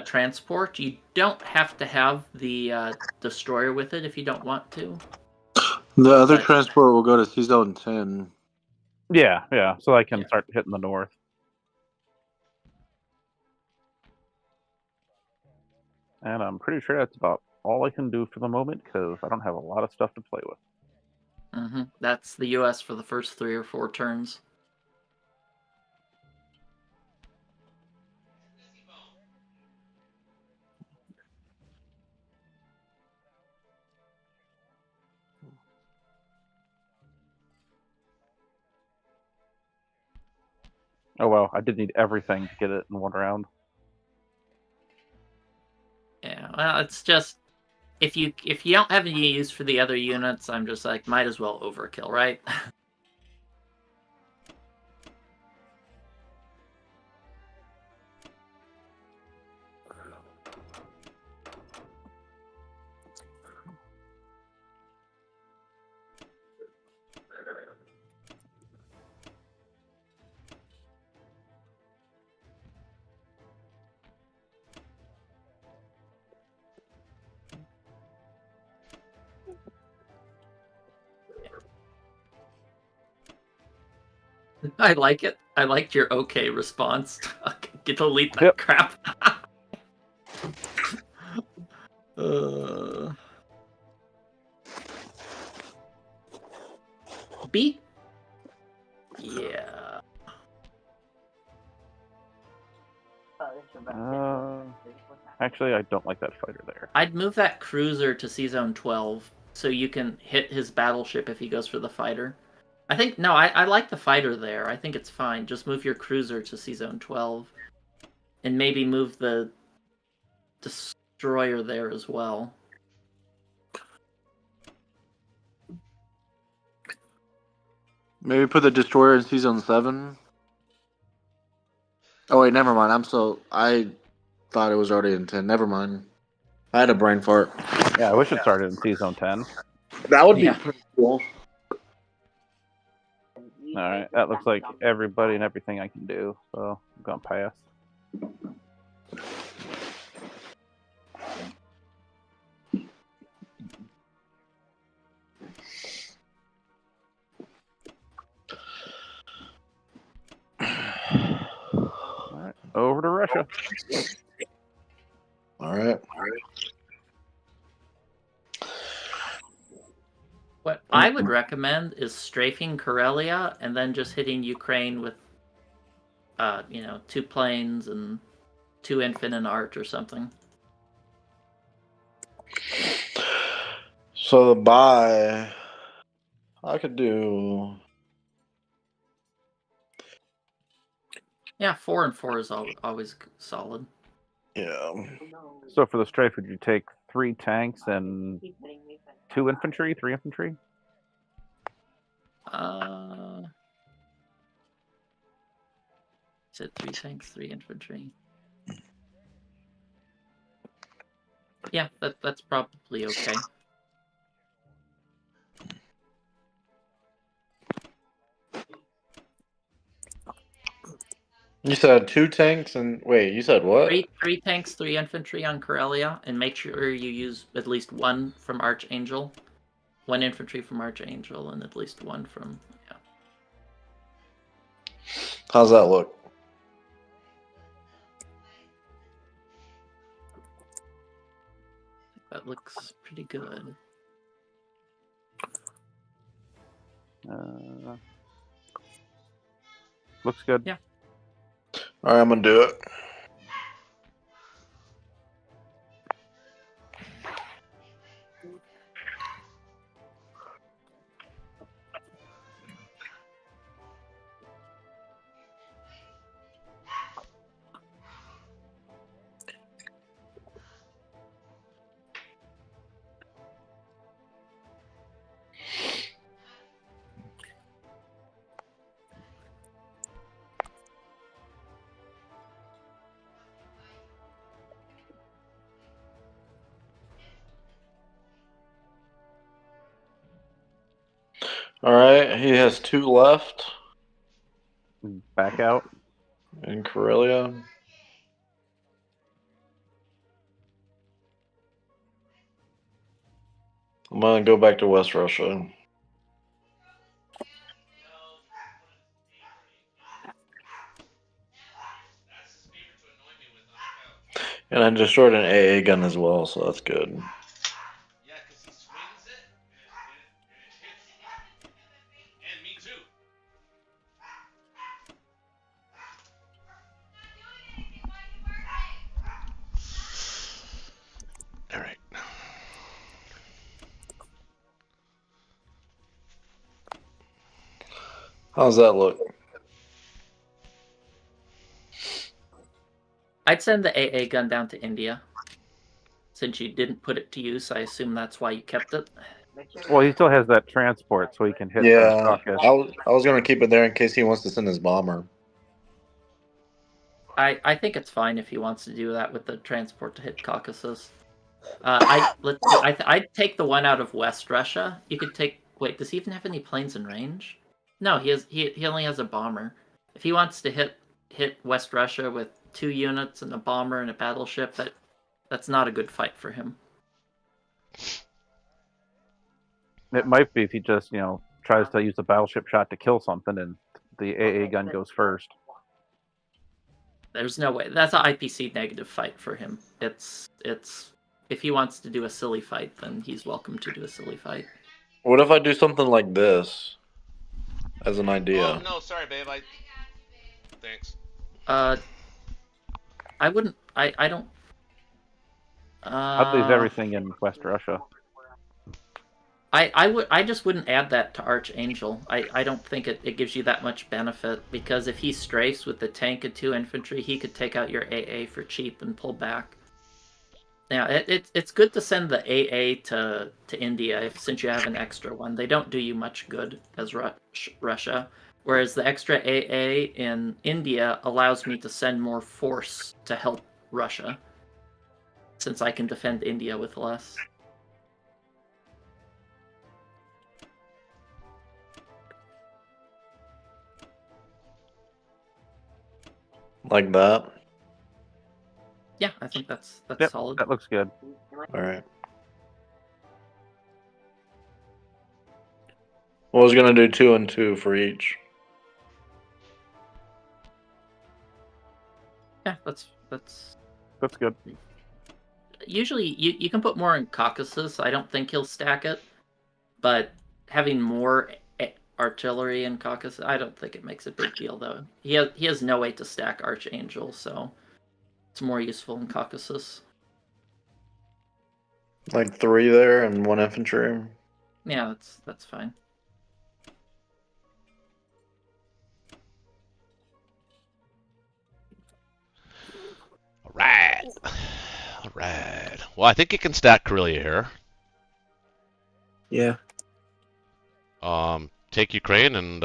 transport. You don't have to have the destroyer with it if you don't want to. The other But- transport will go to Sea Zone 10. Yeah. So I can Yeah. start hitting the north. And I'm pretty sure that's about all I can do for the moment because I don't have a lot of stuff to play with. That's the U.S. for the first 3 or 4 turns. Oh well, I did need everything to get it in one round. Yeah, well, it's just if you don't have any use for the other units, I'm just like, might as well overkill, right? I like it. I liked your okay response. Get delete that Yep. crap. uh... B? Yeah. Actually, I don't like that fighter there. I'd move that cruiser to Sea Zone 12 so you can hit his battleship if he goes for the fighter. I like the fighter there. I think it's fine. Just move your cruiser to Sea Zone 12. And maybe move the destroyer there as well. Maybe put the destroyer in Sea Zone 7. Oh wait, never mind. I thought it was already in 10. Never mind. I had a brain fart. Yeah, I wish it started in Sea Zone 10. That would Yeah. be pretty cool. Alright, that looks like everybody and everything I can do, so I'm gonna pass. Alright, over to Russia. All right. What I would recommend is strafing Karelia and then just hitting Ukraine with, 2 planes and 2 infant and arch or something. So the buy, I could do. Yeah, 4 and 4 is always solid. Yeah. So for the strafe, would you take 3 tanks and 2 infantry, 3 infantry? Said 3 tanks, 3 infantry. Yeah, that's probably okay. You said 2 tanks and wait, you said what? 3 tanks, 3 infantry on Karelia, and make sure you use at least 1 from Archangel, 1 infantry from Archangel, and at least 1 from How's that look? That looks pretty good. Looks good. Yeah. All right, I'm gonna do it. All right, he has 2 left Back out. in Karelia. I'm gonna go back to West Russia. And I destroyed an AA gun as well, so that's good. Yeah, because he swings it, and it hits. And me too. All right. How's that look? I'd send the AA gun down to India. Since you didn't put it to use, I assume that's why you kept it. Well, he still has that transport, so he can hit Yeah, Caucasus. I was gonna keep it there in case he wants to send his bomber. I think it's fine if he wants to do that with the transport to hit Caucasus. I'd take the one out of West Russia. You could take. Wait, does he even have any planes in range? No, he only has a bomber. If he wants to hit West Russia with 2 units and a bomber and a battleship, that's not a good fight for him. It might be if he just, tries to use the battleship shot to kill something, and the AA gun goes first. There's no way. That's an IPC negative fight for him. It's if he wants to do a silly fight, then he's welcome to do a silly fight. What if I do something like this as an idea? Oh, no, sorry, babe. Thanks. I wouldn't. I don't. I'd leave everything in West Russia. I just wouldn't add that to Archangel. I don't think it gives you that much benefit, because if he strafes with the tank and 2 infantry, he could take out your AA for cheap and pull back. Now it's good to send the AA to India since you have an extra one. They don't do you much good as Russia, whereas the extra AA in India allows me to send more force to help Russia, since I can defend India with less. Like that? Yeah, I think that's Yep, solid. that looks good. Alright. Well, I was gonna do 2 and 2 for each. Yeah, that's That's good. usually you can put more in Caucasus. I don't think he'll stack it, but having more artillery in Caucasus, I don't think it makes a big deal though. He has no way to stack Archangel, so it's more useful in Caucasus. Like 3 there and 1 infantry. Yeah, that's fine. All right. All right. Well, I think you can stack Karelia here. Yeah. Take Ukraine and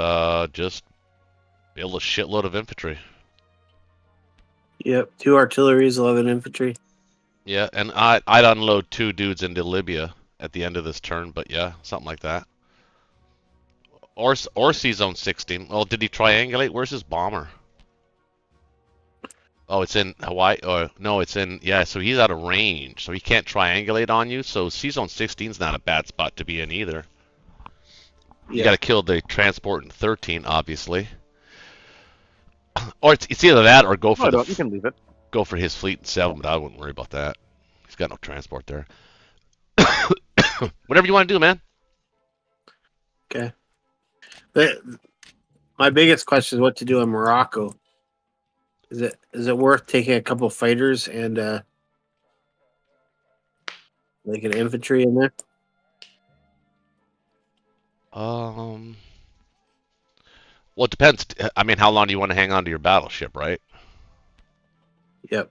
just build a shitload of infantry. Yep. 2 artilleries, 11 infantry. Yeah, and I'd unload 2 dudes into Libya at the end of this turn, but yeah, something like that. Or C-Zone 16. Well, did he triangulate? Where's his bomber? Oh, it's in Hawaii. Or no, it's in, yeah, so he's out of range, so he can't triangulate on you. So C-Zone 16's not a bad spot to be in either. You got to kill the transport in 13, obviously. Or it's either that or go for You can leave it. go for his fleet in 7, but I wouldn't worry about that. He's got no transport there. Whatever you want to do, man. Okay. My biggest question is what to do in Morocco. Is it worth taking a couple fighters and like an infantry in there? Well, it depends. I mean, how long do you want to hang on to your battleship, right? Yep.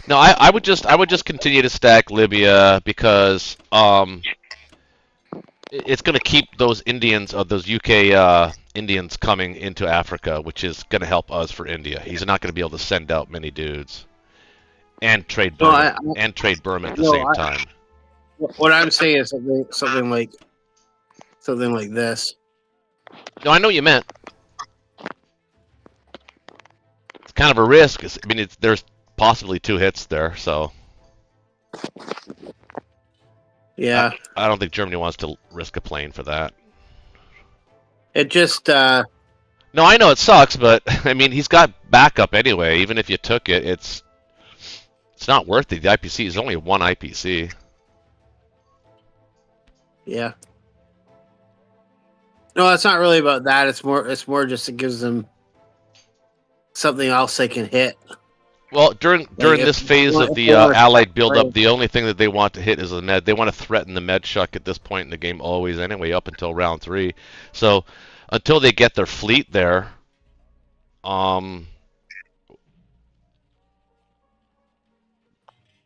No, I would just continue to stack Libya because it's going to keep those Indians or those UK Indians coming into Africa, which is going to help us for India. He's not going to be able to send out many dudes and trade Burma, at the same time. What I'm saying is something like this. No, I know what you meant. It's kind of a risk. I mean, there's possibly 2 hits there, so Yeah. I don't think Germany wants to risk a plane for that. It just No, I know it sucks, but I mean he's got backup anyway. Even if you took it, it's not worth it. The IPC is only one IPC. yeah. No, it's not really about that. It's more just it gives them something else they can hit. Well, during if this phase of the Allied buildup, the only thing that they want to hit is the med. They want to threaten the med shuck at this point in the game always anyway, up until round 3. So until they get their fleet there, oh,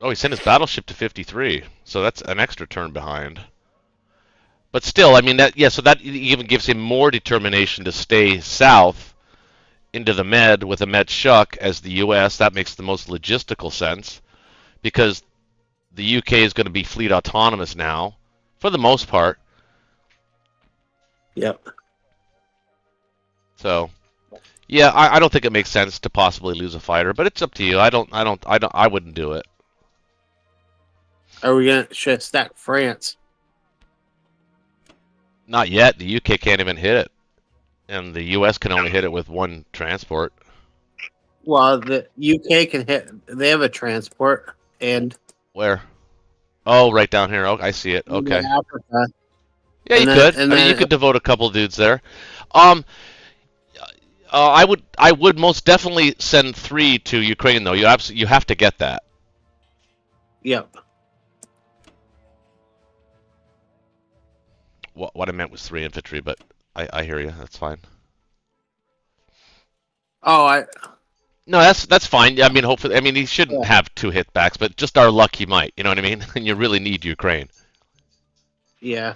he sent his battleship to 53, so that's an extra turn behind. But still, I mean so that even gives him more determination to stay south into the med with a med shuck as the U.S. That makes the most logistical sense because the U.K. is going to be fleet autonomous now for the most part. Yep. So, yeah, I don't think it makes sense to possibly lose a fighter, but it's up to you. I wouldn't do it. Are we should stack France? Not yet. The U.K. can't even hit it, and the U.S. can only hit it with one transport. Well, the UK can hit. They have a transport and Where? Oh, right down here. Oh, I see it. Okay. Africa. Yeah, you And could. then- and I mean, then- you could devote a couple dudes there. I would most definitely send 3 to Ukraine though. You have to get that. Yep. What I meant was 3 infantry, but I hear you. That's fine. Oh, No, that's fine. I mean, hopefully, I mean he shouldn't have 2 hit backs, but just our luck he might. You know what I mean? And you really need Ukraine. yeah.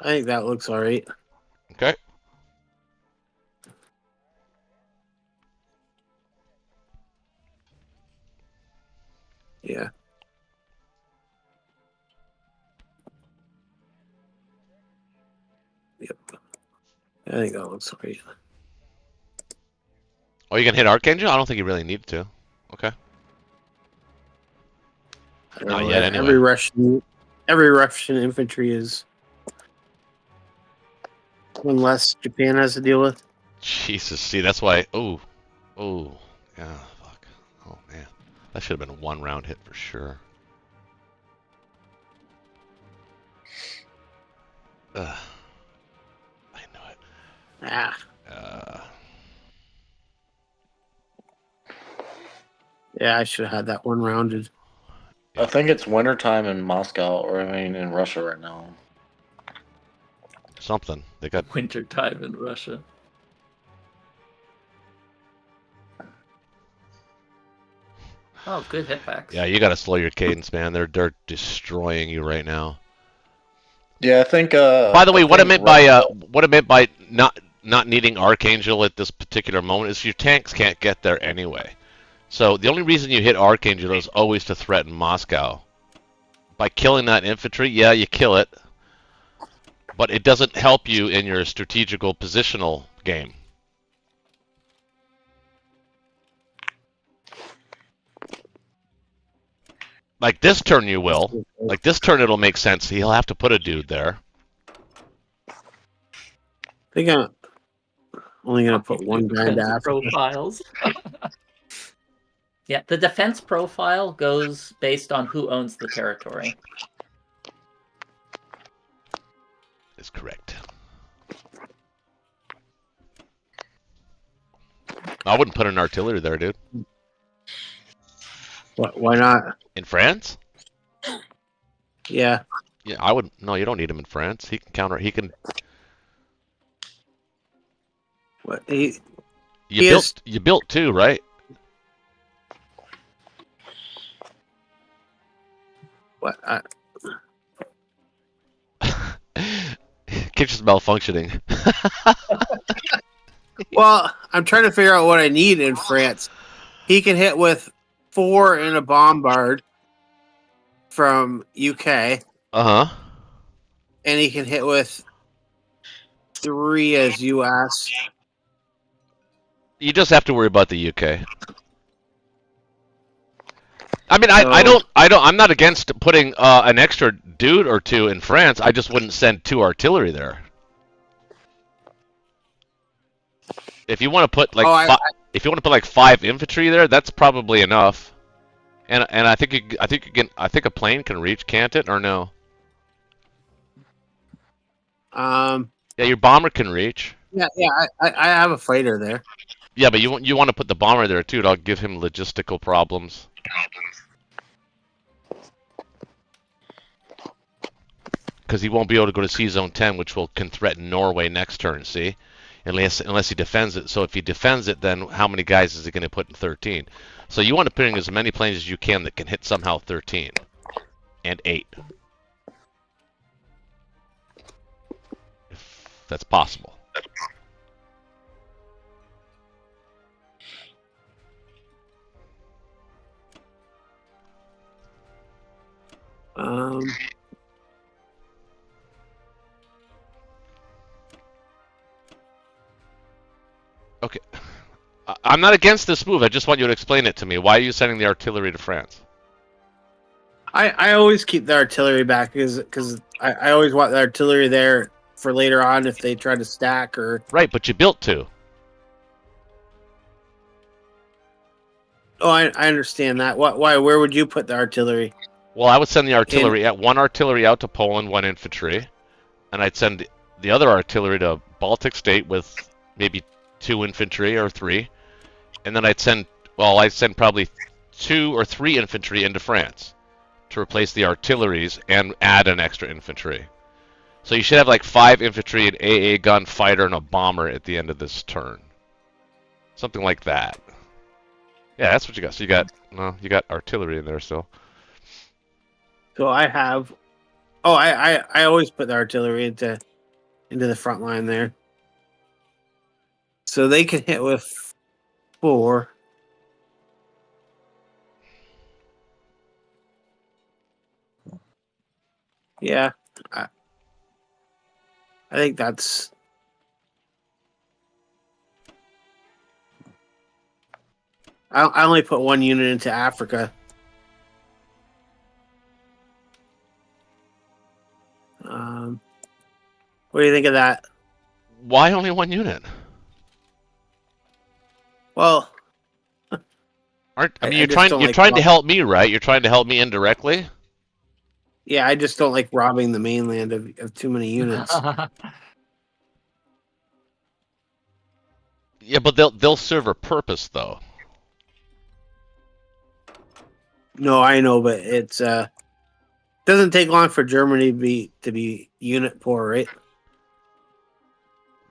I think that looks all right. Okay. Yeah. Yep. I think that looks all right. Oh, you can hit Archangel? I don't think you really need to. Okay. I don't Not know, yet, anyway. Every Russian infantry is one less Japan has to deal with. Jesus, see, that's why. Oh, yeah, fuck. Oh man, that should have been a 1 round hit for sure. Ugh. I know it. Ah. Yeah, I should have had that one rounded. I think it's wintertime in Moscow, or I mean in Russia right now. Something. They got. Winter time in Russia. Oh, good hitbacks. Yeah, you got to slow your cadence, man. They're destroying you right now. Yeah, I think. By the way, I what I think meant by not needing Archangel at this particular moment is your tanks can't get there anyway. So the only reason you hit Archangel is always to threaten Moscow. By killing that infantry, yeah, you kill it, but it doesn't help you in your strategical positional game. Like this turn you will. Like this turn it'll make sense. He'll have to put a dude there. I think I'm only gonna put one guy in Defensive Africa. profiles. Yeah, the defense profile goes based on who owns the territory. Is correct. I wouldn't put an artillery there, dude. Why not? In France? Yeah. Yeah, I would. No, you don't need him in France. He can counter. He can. What You He built. is- You built 2, right? what? Kitchen's malfunctioning. Well, I'm trying to figure out what I need in France. He can hit with 4 in a bombard from UK, Uh huh. and he can hit with 3 as US. You just have to worry about the UK. I mean, So- I'm not against putting an extra dude or 2 in France. I just wouldn't send 2 artillery there. If you want to put like Oh, if you want to put like 5 infantry there, that's probably enough. And I think a plane can reach, can't it, or no? Yeah, your bomber can reach. Yeah, I have a fighter there. Yeah, but you want to put the bomber there too. It'll give him logistical problems. Because he won't be able to go to Sea Zone 10, which can threaten Norway next turn. See, unless he defends it. So if he defends it, then how many guys is he going to put in 13? So you want to put in as many planes as you can that can hit somehow 13 and 8, if that's possible. Okay. I'm not against this move. I just want you to explain it to me. Why are you sending the artillery to France? I always keep the artillery back because I always want the artillery there for later on if they try to stack or. Right, but you built 2. Oh, I understand that. Why? Where would you put the artillery? Well, I would send the artillery one artillery out to Poland, 1 infantry, and I'd send the other artillery to Baltic State with maybe 2 infantry or 3, and then I'd send probably 2 or 3 infantry into France to replace the artilleries and add an extra infantry. So you should have like 5 infantry, an AA gun, fighter, and a bomber at the end of this turn. Something like that. Yeah, that's what you got. So you got artillery in there still. So I have. Oh, I always put the artillery into the front line there. So they can hit with 4. Yeah, I think that's. I only put 1 unit into Africa. What do you think of that? Why only 1 unit? Well, you're trying to help me, right? You're trying to help me indirectly. Yeah, I just don't like robbing the mainland of too many units. Yeah, but they'll serve a purpose though. No, I know, but it's doesn't take long for Germany to be unit poor, right?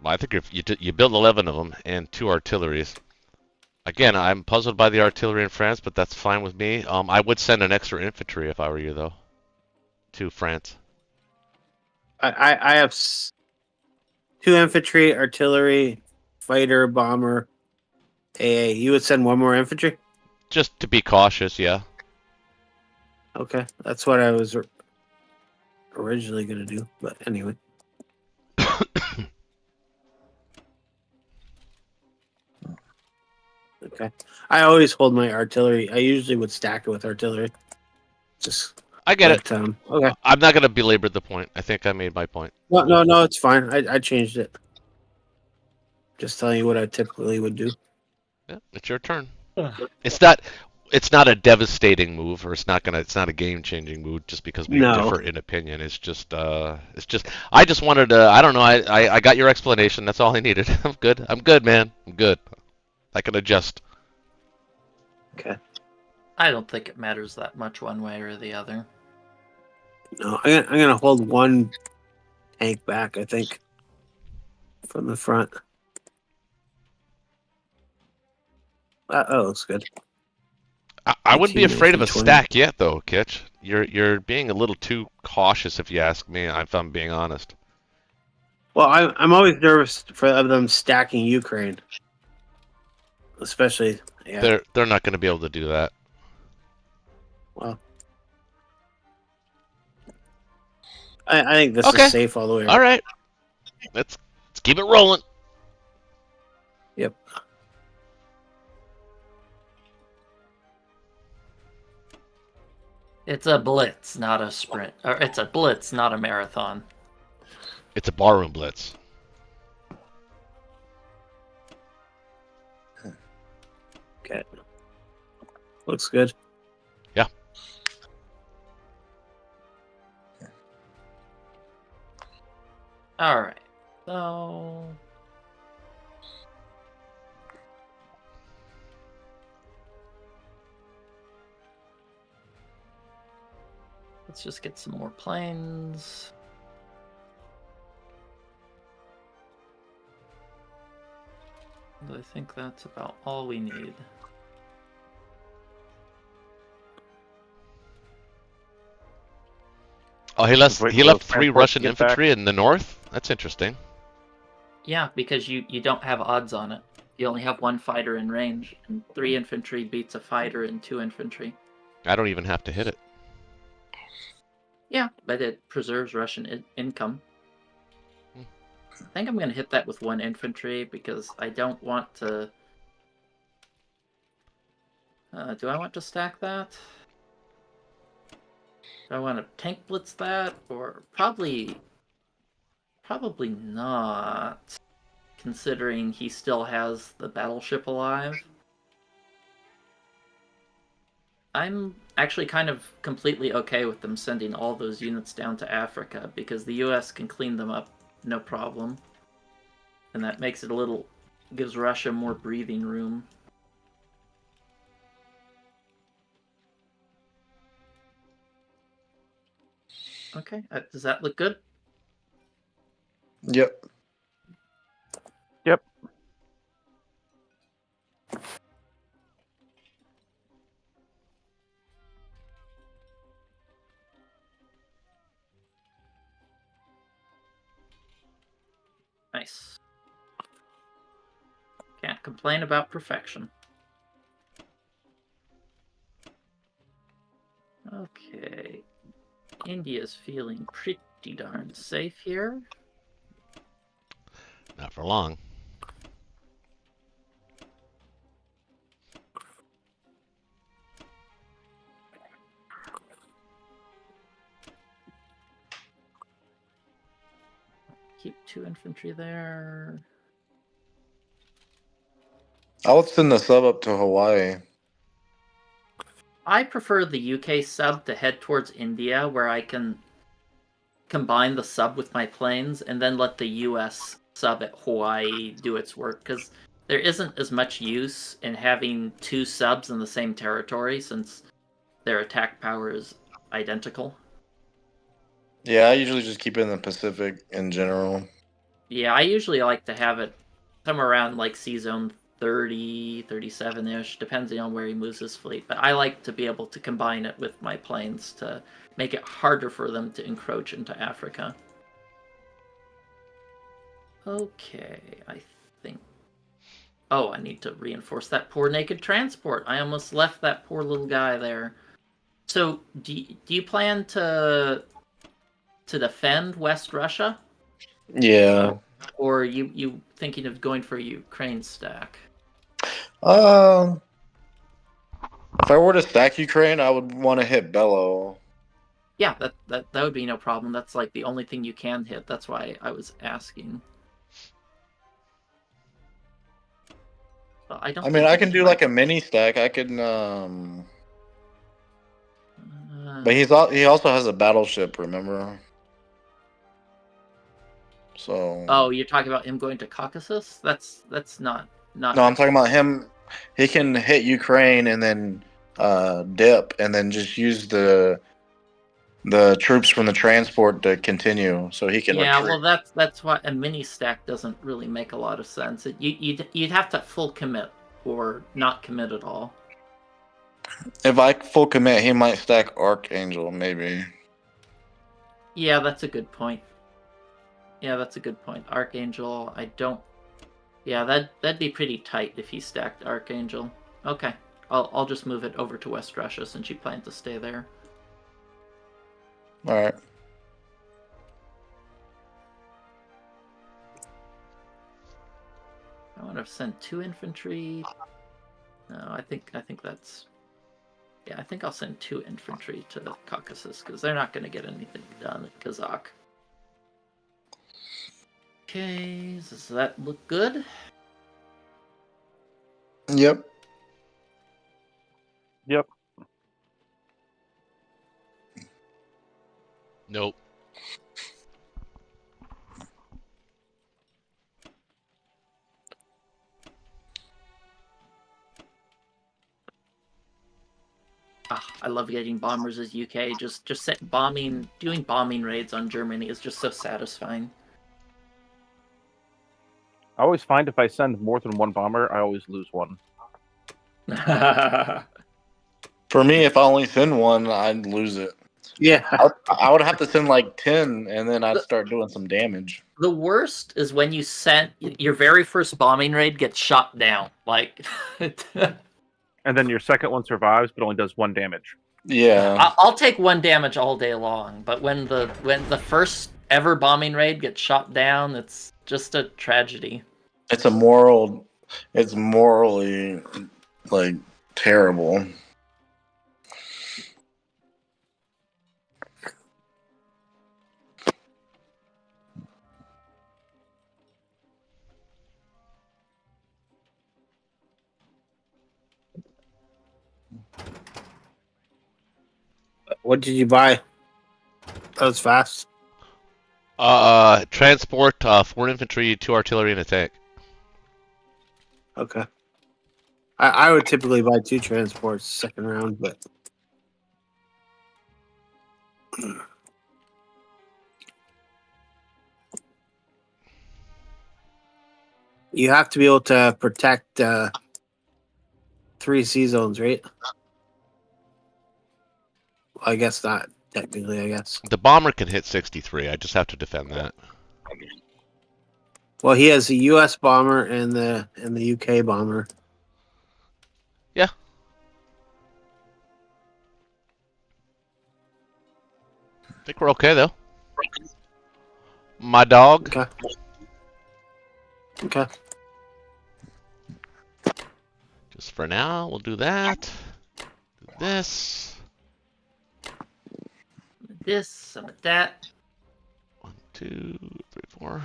Well, I think if you build 11 of them and 2 artilleries. Again, I'm puzzled by the artillery in France, but that's fine with me. I would send an extra infantry if I were you, though, to France. I have 2 infantry, artillery, fighter, bomber, AA. You would send 1 more infantry? Just to be cautious, yeah. Okay, that's what I was originally going to do, but anyway. Okay. I always hold my artillery. I usually would stack it with artillery. I get it. Okay. I'm not going to belabor the point. I think I made my point. No, it's fine. I changed it. Just telling you what I typically would do. Yeah, it's your turn. It's not a devastating move, or it's not a game-changing move just because we differ in opinion. It's just I just wanted to. I don't know. I got your explanation. That's all I needed. I'm good, man. I'm good. I can adjust. Okay. I don't think it matters that much one way or the other. No, I'm gonna hold 1 tank back, I think, from the front. That looks good. I wouldn't be afraid of a stack yet, though, Kitch. You're being a little too cautious, if you ask me. If I'm being honest. Well, I'm always nervous of them stacking Ukraine, especially. Yeah. They're not going to be able to do that. Well, I think this is safe all the way around. All right, let's keep it rolling. Yep. It's a blitz, not a sprint. Or it's a blitz, not a marathon. It's a barroom blitz. Okay. Looks good. Yeah. All right. So let's just get some more planes. I think that's about all we need. Oh, he Just wait for left those 3 transports to Russian get back. infantry in the north? That's interesting. Yeah, because you don't have odds on it. You only have 1 fighter in range, and 3 infantry beats a fighter and 2 infantry. I don't even have to hit it. Yeah, but it preserves Russian income. I think I'm going to hit that with 1 infantry because I don't want to... do I want to stack that? Do I want to tank blitz that? Or probably not, considering he still has the battleship alive. I'm actually kind of completely okay with them sending all those units down to Africa because the US can clean them up no problem. And that makes it gives Russia more breathing room. Okay, does that look good? Yep. Yep. Nice. Can't complain about perfection. Okay. India's feeling pretty darn safe here. Not for long. Keep 2 infantry there. I would send the sub up to Hawaii. I prefer the UK sub to head towards India, where I can combine the sub with my planes and then let the US sub at Hawaii do its work, because there isn't as much use in having 2 subs in the same territory since their attack power is identical. Yeah, I usually just keep it in the Pacific in general. Yeah, I usually like to have it somewhere around like Sea Zone 30, 37-ish, depending on where he moves his fleet. But I like to be able to combine it with my planes to make it harder for them to encroach into Africa. Okay, I think... Oh, I need to reinforce that poor naked transport. I almost left that poor little guy there. So, do you plan to defend West Russia? Yeah. Or are you thinking of going for a Ukraine stack? If I were to stack Ukraine, I would want to hit Bello. Yeah, that would be no problem. That's like the only thing you can hit. That's why I was asking. But I don't. I mean, think I it's can do like a mini stack. I can, but he also has a battleship. Remember? So. Oh, you're talking about him going to Caucasus? That's not. No, I'm talking about him. He can hit Ukraine and then dip, and then just use the troops from the transport to continue, so he can Yeah, retreat. well, that's why a mini stack doesn't really make a lot of sense. You'd have to full commit or not commit at all. If I full commit, he might stack Archangel, maybe. Yeah, that's a good point. Archangel, I don't. Yeah, that'd be pretty tight if he stacked Archangel. Okay, I'll just move it over to West Russia since you plan to stay there. All right. I want to send 2 infantry. No, I think that's. Yeah, I think I'll send 2 infantry to the Caucasus because they're not going to get anything done at Kazakh. Okay, does that look good? Yep. Yep. Nope. I love getting bombers as UK. Just doing bombing raids on Germany is just so satisfying. I always find if I send more than one bomber, I always lose one. For me, if I only send one, I'd lose it. Yeah. I would have to send like 10, and then I'd start doing some damage. The worst is when you sent your very first bombing raid gets shot down. Like, And then your second one survives, but only does 1 damage. Yeah. I'll take 1 damage all day long. But when the first ever bombing raid gets shot down, it's just a tragedy. It's morally like terrible. What did you buy? That was fast. Transport, 4 infantry, 2 artillery, and a tank. Okay. I would typically buy 2 transports second round, but you have to be able to protect 3 C zones, right? Well, I guess not technically. I guess. The bomber can hit 63. I just have to defend that. Well, he has the U.S. bomber and the U.K. bomber. Yeah. I think we're okay though. My dog. Okay. Okay. Just for now, we'll do that. Do this. This, some of that. 1, 2, 3, 4.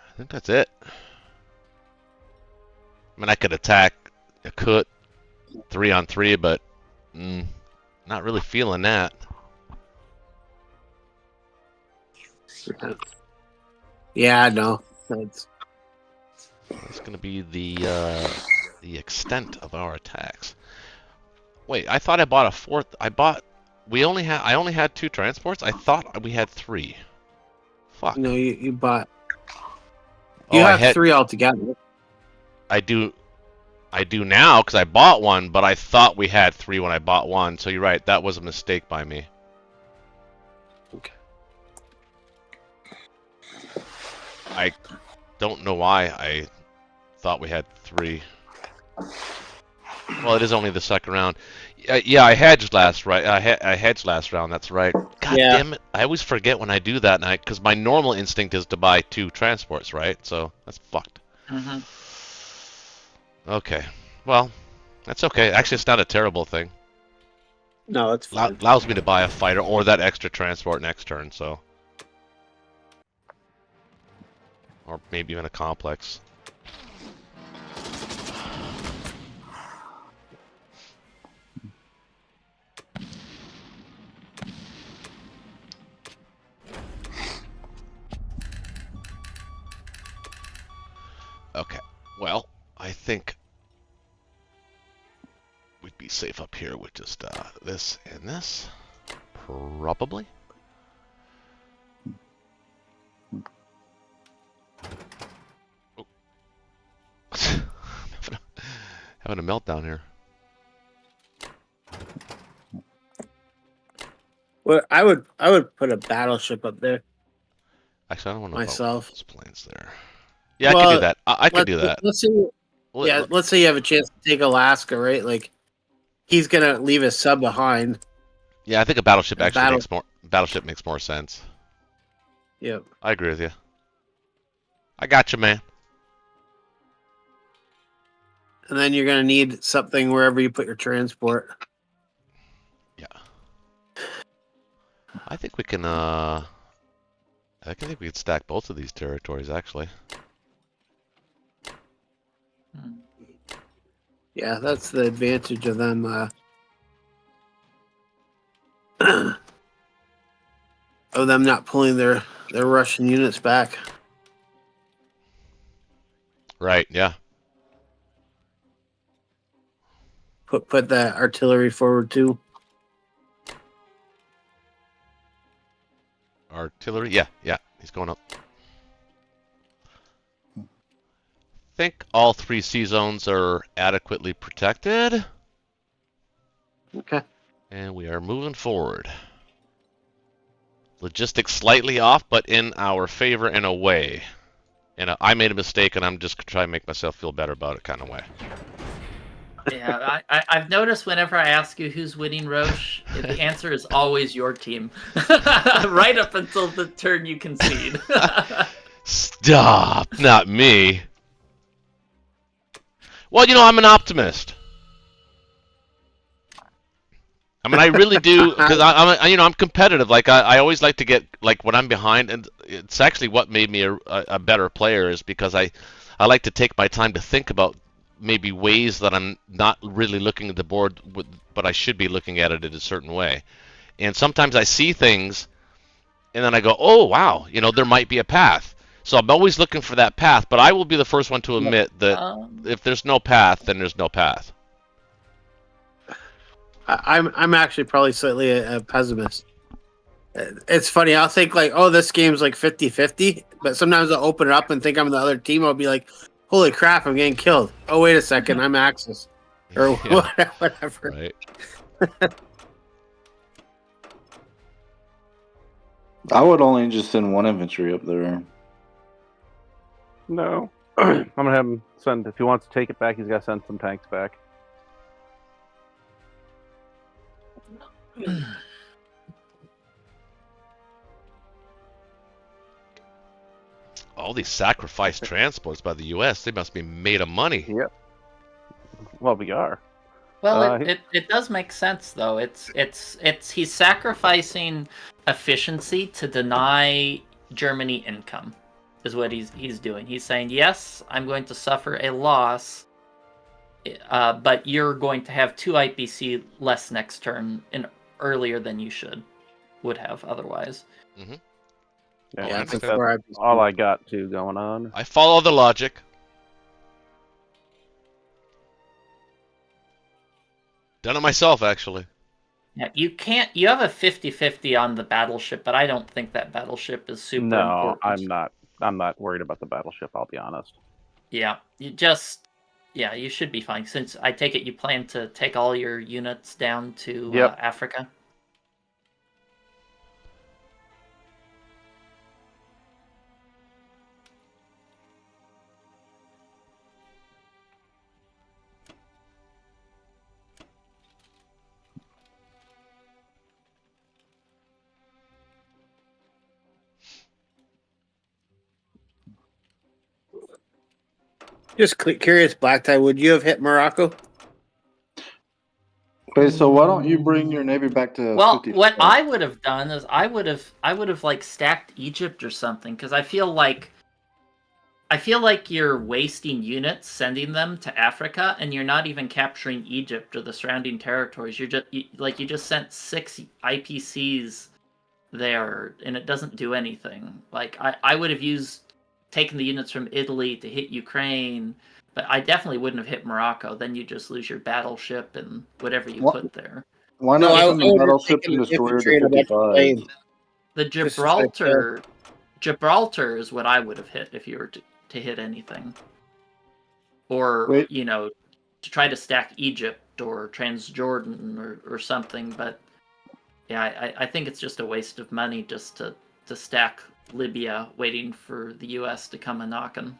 I think that's it. I mean, I could attack a Kut 3-on-3, but not really feeling that. Yeah, no. That's It's going to be the extent of our attacks. Wait, I thought I bought a 4th. I only had 2 transports. I thought we had 3. Fuck. no. You bought. Oh, You I have had 3 altogether. I do now because I bought one, but I thought we had 3 when I bought one. So you're right. That was a mistake by me. Okay. I don't know why I thought we had 3. Well, it is only the second round. Yeah, I hedged last right. I hedged last round. That's right. God Yeah. damn it! I always forget when I do that, because my normal instinct is to buy 2 transports, right? So that's fucked. Mm-hmm. Okay. Well, that's okay. Actually, it's not a terrible thing. No, it's fine. Allows me to buy a fighter or that extra transport next turn. So, or maybe even a complex. Okay, well, I think we'd be safe up here with just this and this, probably. Oh. Having a meltdown here. Well, I would put a battleship up there Actually, I don't want to myself. those planes there. Yeah, I Well, could do that. I could do that. Let's say, let's say you have a chance to take Alaska, right? Like, he's gonna leave his sub behind. Yeah, I think a battleship A actually makes more sense. Yep. I agree with you. I got you, man. And then you're gonna need something wherever you put your transport. Yeah. I think we can. I think we could stack both of these territories actually. Yeah, that's the advantage of them. Of them not pulling their Russian units back. Right. Yeah. Put that artillery forward too. Artillery. Yeah. Yeah. He's going up. Think all 3 sea zones are adequately protected. Okay. And we are moving forward. Logistics slightly off, but in our favor in a way. I made a mistake, and I'm just trying to make myself feel better about it kind of way. Yeah, I've noticed whenever I ask you who's winning Roche, the answer is always your team. Right up until the turn you concede. Stop! Not me. Well, I'm an optimist. I mean, I really do, because I'm competitive. Like I always like to get when I'm behind, and it's actually what made me a better player is because I like to take my time to think about maybe ways that I'm not really looking at the board, but I should be looking at it in a certain way. And sometimes I see things, and then I go, oh wow, there might be a path. So I'm always looking for that path, but I will be the first one to admit that if there's no path, then there's no path. I'm actually probably slightly a pessimist. It's funny. I'll think this game's like 50-50, but sometimes I'll open it up and think I'm the other team. I'll be like, holy crap, I'm getting killed. Oh, wait a second, I'm Axis. Or Yeah. whatever. Right. I would only just send 1 infantry up there. No. I'm gonna have him send. If he wants to take it back, he's got to send some tanks back. All these sacrificed transports by the U.S., they must be made of money. Yep. Well, we are. Well, it does make sense though. It's he's sacrificing efficiency to deny Germany income, is what he's doing. He's saying, yes, I'm going to suffer a loss, but you're going to have 2 IPC less next turn earlier than you would have otherwise. Mm-hmm. Yeah, I think that's where that's all I got going on. I follow the logic. Done it myself, actually. Yeah, you have a 50-50 on the battleship, but I don't think that battleship is super No, important. I'm not worried about the battleship, I'll be honest. Yeah, you should be fine. Since I take it you plan to take all your units down to Yep. Africa. Just curious, Black Tie, would you have hit Morocco? Okay, so why don't you bring your navy back to? Well, 55? what I would have done is I would have like stacked Egypt or something, because I feel like you're wasting units sending them to Africa, and you're not even capturing Egypt or the surrounding territories. You just sent 6 IPCs there, and it doesn't do anything. Like I would have taken the units from Italy to hit Ukraine, but I definitely wouldn't have hit Morocco. Then you just lose your battleship and whatever you put there. Why No, not I send the would have battleship taken and the destroyer infantry to and a bunch of 55? planes. The Just like Gibraltar is what I would have hit if you were to hit anything. Or, Wait. to try to stack Egypt or Transjordan or something. But yeah, I think it's just a waste of money just to stack Libya waiting for the US to come a knocking.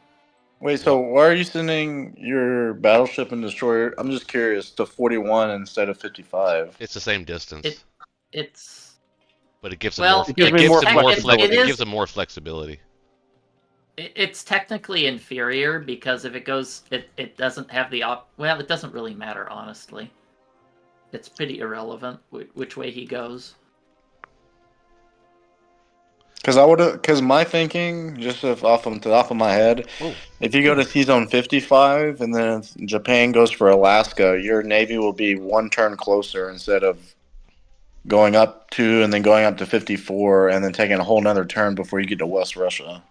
Wait, so why are you sending your battleship and destroyer? I'm just curious, to 41 instead of 55. It's the same distance, It's but it gives well, them it gives me more flexibility. it gives them more flexibility. It's technically inferior because if it goes, it doesn't have the well, it doesn't really matter, honestly. It's pretty irrelevant which way he goes. Because my thinking, just off of my head, Oh. if you go to Sea Zone 55 and then Japan goes for Alaska, your navy will be one turn closer instead of going up to and then going up to 54 and then taking a whole nother turn before you get to West Russia.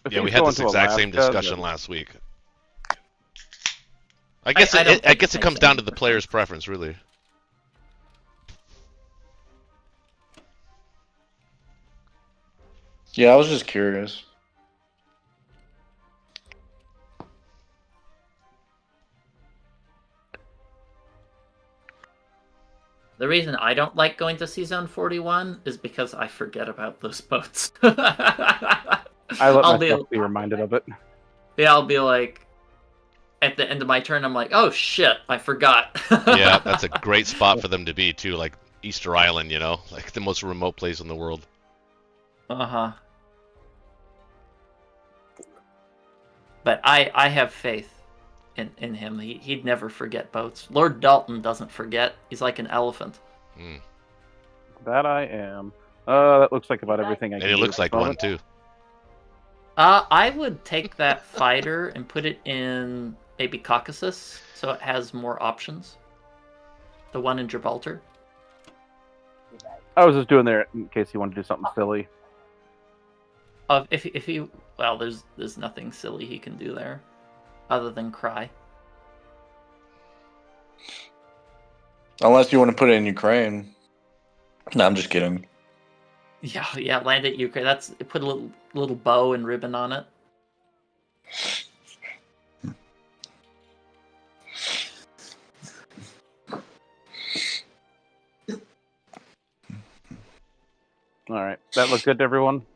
If Yeah, we he's had going this to exact same Alaska, discussion then- last week. I guess I don't I think guess it it comes makes down any to the difference. player's preference, really. Yeah, I was just curious. The reason I don't like going to Sea Zone 41 is because I forget about those boats. I let I'll myself be reminded of it. Yeah, I'll be like, at the end of my turn, I'm like, oh shit, I forgot. Yeah, that's a great spot for them to be too, like Easter Island, you know, like the most remote place in the world. Uh-huh. But I have faith in him. He'd never forget boats. Lord Dalton doesn't forget. He's like an elephant. Mm. That I am. That looks like about everything I And can it do looks at like the one moment. too. I would take that fighter and put it in maybe Caucasus, so it has more options. The one in Gibraltar. I was just doing there in case you wanted to do something silly. If you well, there's nothing silly he can do there, other than cry. Unless you want to put it in Ukraine. No, I'm just kidding. Yeah, land at Ukraine. Put a little bow and ribbon on it. All right, that looked good to everyone.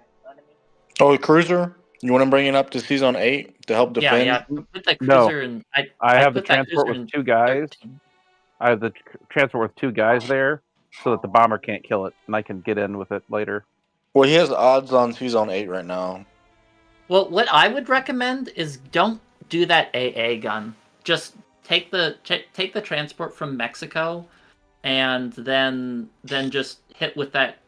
Oh, the cruiser? You want to bring it up to Sea Zone 8 to help defend? Yeah. Put that No. cruiser in. I have the put that transport cruiser with in 2 guys. 13. I have the transport with 2 guys there, so that the bomber can't kill it, and I can get in with it later. Well, he has odds on Sea Zone 8 right now. Well, what I would recommend is don't do that AA gun. Just take the transport from Mexico, and then just hit with that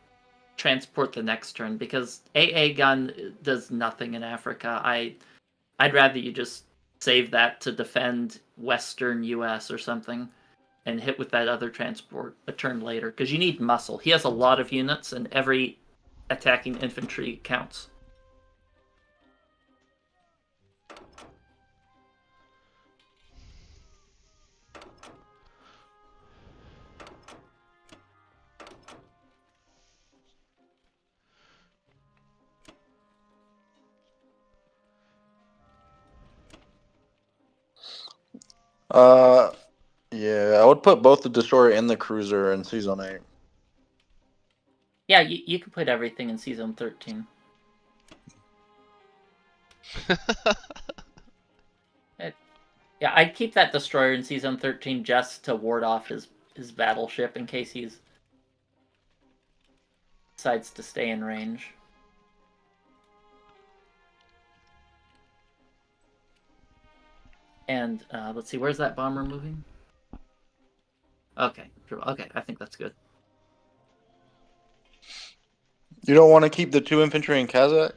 transport the next turn, because AA gun does nothing in Africa. I'd rather you just save that to defend Western US or something, and hit with that other transport a turn later, because you need muscle. He has a lot of units, and every attacking infantry counts. Yeah, I would put both the destroyer and the cruiser in Sea Zone 8. Yeah, you can put everything in Sea Zone 13. Yeah, I'd keep that destroyer in Sea Zone 13 just to ward off his battleship in case he decides to stay in range. And let's see, where's that bomber moving? Okay, I think that's good. You don't want to keep the 2 infantry in Kazakh?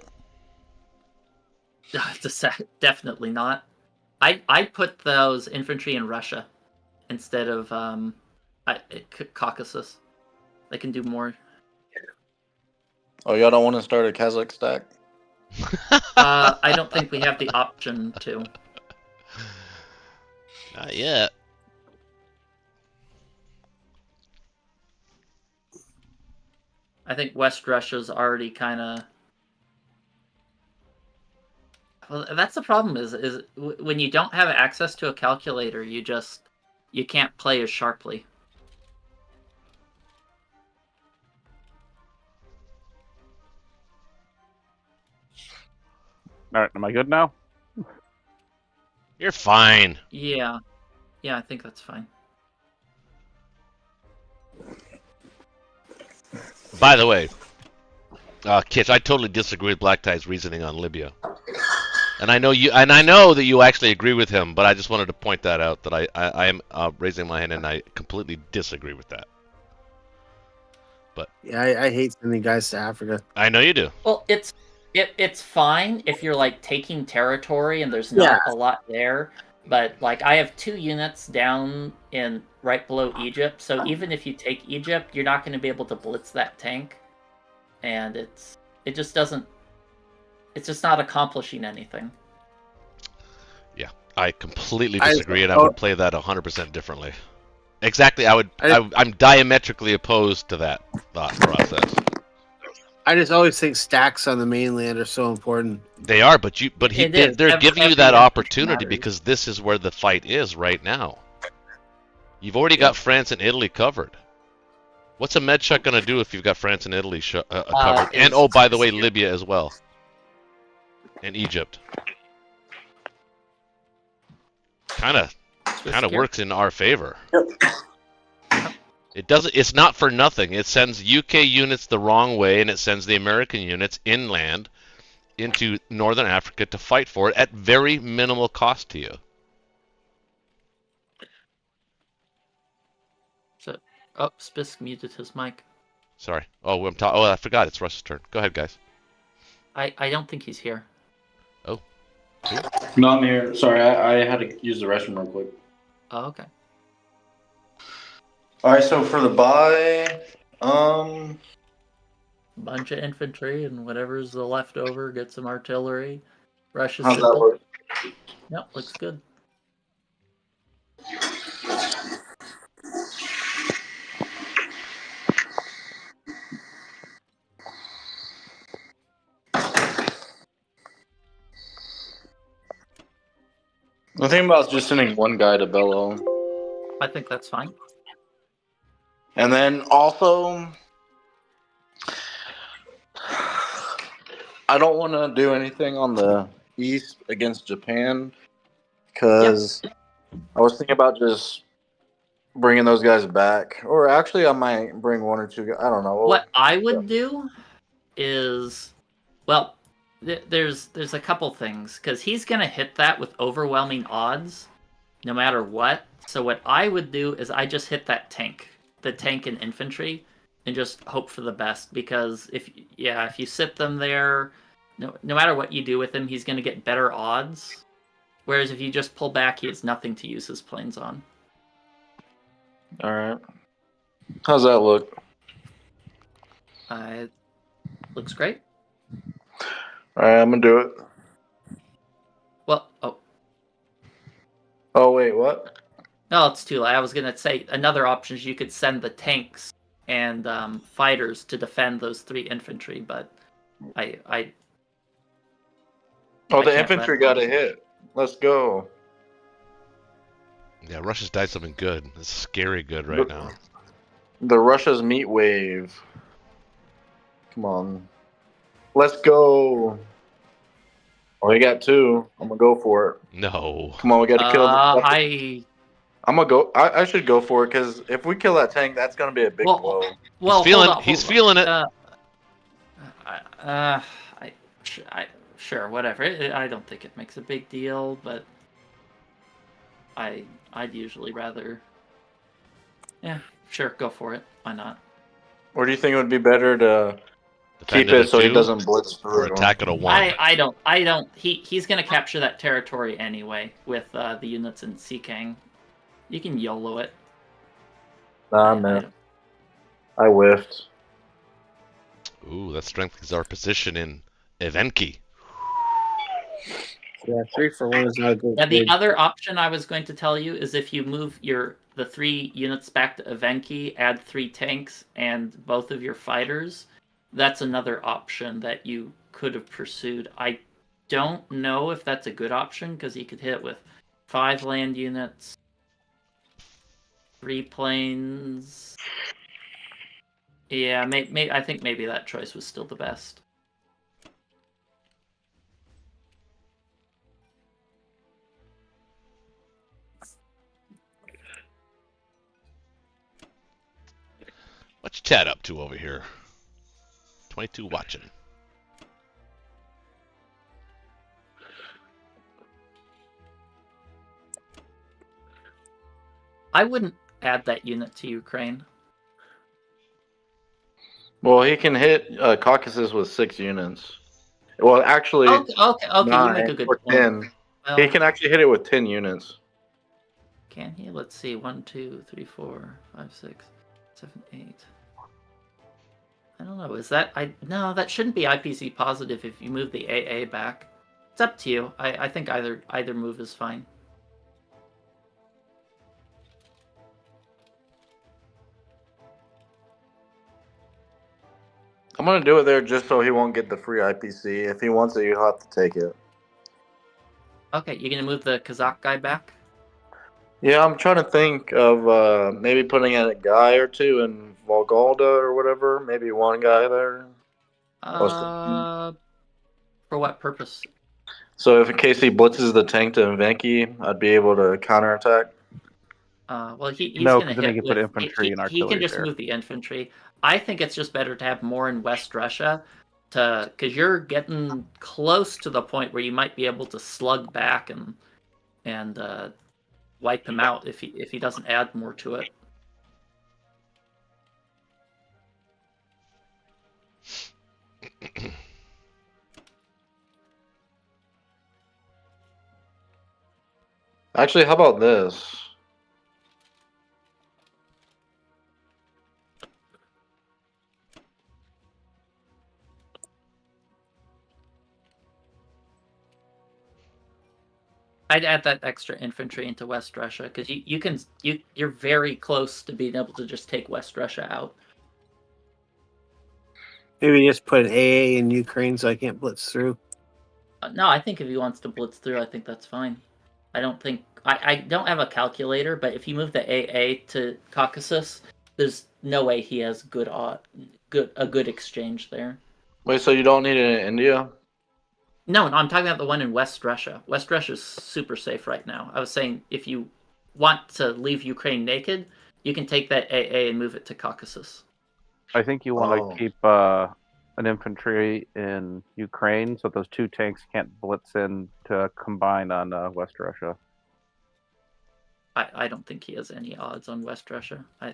Definitely not. I put those infantry in Russia instead of Caucasus. They can do more. Oh, y'all don't want to start a Kazakh stack? I don't think we have the option to. Not yet. I think West Russia's already kind of. Well, that's the problem. Is when you don't have access to a calculator, you can't play as sharply. All right, am I good now? You're fine. Yeah, I think that's fine. By the way, Kitch, I totally disagree with Black Tie's reasoning on Libya. And I know that you actually agree with him, but I just wanted to point that out that I am raising my hand and I completely disagree with that. Yeah, I hate sending guys to Africa. I know you do. Well, it's fine if you're like taking territory and there's not a lot there. But like I have 2 units down in right below Egypt, so even if you take Egypt, you're not going to be able to blitz that tank, and it just doesn't. It's just not accomplishing anything. Yeah, I completely disagree, and I would play that 100% differently. Exactly, I'm diametrically opposed to that thought process. I just always think stacks on the mainland are so important. They are, but they're giving you that opportunity matters. because this is where the fight is right now. You've already got France and Italy covered. What's a med shot going to do if you've got France and Italy covered? And oh, by the way, Libya as well, and Egypt. Kind of works in our favor. It doesn't. It's not for nothing. It sends UK units the wrong way, and it sends the American units inland into northern Africa to fight for it at very minimal cost to you. So, Spisk muted his mic. Sorry. Oh, I forgot. It's Russ's turn. Go ahead, guys. I don't think he's here. Oh. No, I'm here. Sorry, I had to use the restroom real quick. Oh, okay. All right, so for the buy, Bunch of infantry and whatever's the leftover, get some artillery. Russia's how's that simple. look? Yep, looks good. The thing about just sending one guy to Bellow. I think that's fine. And then also, I don't want to do anything on the east against Japan because I was thinking about just bringing those guys back. Or actually, I might bring 1 or 2 guys. I don't know. What I would do is, well, there's a couple things, because he's going to hit that with overwhelming odds no matter what. So what I would do is I just hit that tank, the tank and infantry, and just hope for the best, because if you sit them there, no matter what you do with him, he's going to get better odds. Whereas if you just pull back, he has nothing to use his planes on. All right. How's that look? It looks great. All right, I'm going to do it. Well, Oh, wait, what? no, it's too late. I was going to say another option is you could send the tanks and fighters to defend those 3 infantry, but The I infantry can't got a hit. Let's go. Yeah, Russia's died something good. It's scary good right now. The Russia's meat wave. Come on. Let's go. Oh, we got 2. I'm going to go for it. No. Come on, we got to kill the... I'm going to go... I should go for it, because if we kill that tank, that's going to be a big blow. Well, He's feeling it. Sure, whatever. I don't think it makes a big deal, but I'd usually rather... Yeah, sure, go for it. Why not? Or do you think it would be better to Defend keep it so he 2, doesn't blitz or through? attack at a 1? I don't. He's going to capture that territory anyway with the units in Seakang. You can YOLO it. Nah, man. I whiffed. Ooh, that strengthens our position in Evenki. Yeah, 3 for 1 is not a good. Yeah, the other option I was going to tell you is if you move the 3 units back to Evenki, add 3 tanks and both of your fighters, that's another option that you could have pursued. I don't know if that's a good option, because you could hit with 5 land units, 3 planes. Yeah, I think maybe that choice was still the best. What's chat up to over here? 22 watching. I wouldn't add that unit to Ukraine. Well, he can hit Caucasus with 6 units. Well, actually, Okay. You make 9 a good or point. 10. Well, He can actually hit it with 10 units. can he? Let's see. 1, 2, 3, 4, 5, 6, 7, 8. I don't know. Is that no? That shouldn't be IPC positive if you move the AA back. It's up to you. I think either move is fine. I'm going to do it there just so he won't get the free IPC. If he wants it, you'll have to take it. Okay, you're gonna move the Kazakh guy back. Yeah, I'm trying to think of maybe putting in a guy or two in Volgolda or whatever. Maybe one guy there. For what purpose? So if in case he blitzes the tank to Invenki, I'd be able to counterattack. Well, he's No, gonna 'cause then hit he can put with infantry and he artillery can just there. move the infantry. I think it's just better to have more in West Russia, because you're getting close to the point where you might be able to slug back and wipe him out if he doesn't add more to it. Actually, how about this? I'd add that extra infantry into West Russia because you're very close to being able to just take West Russia out. Maybe just put an AA in Ukraine so I can't blitz through. No, I think if he wants to blitz through, I think that's fine. I don't think I don't have a calculator, but if you move the AA to Caucasus, there's no way he has a good exchange there. Wait, so you don't need it in India? No, I'm talking about the one in West Russia. West Russia is super safe right now. I was saying if you want to leave Ukraine naked, you can take that AA and move it to Caucasus. I think you want Oh. to keep an infantry in Ukraine so those 2 tanks can't blitz in to combine on West Russia. I don't think he has any odds on West Russia. I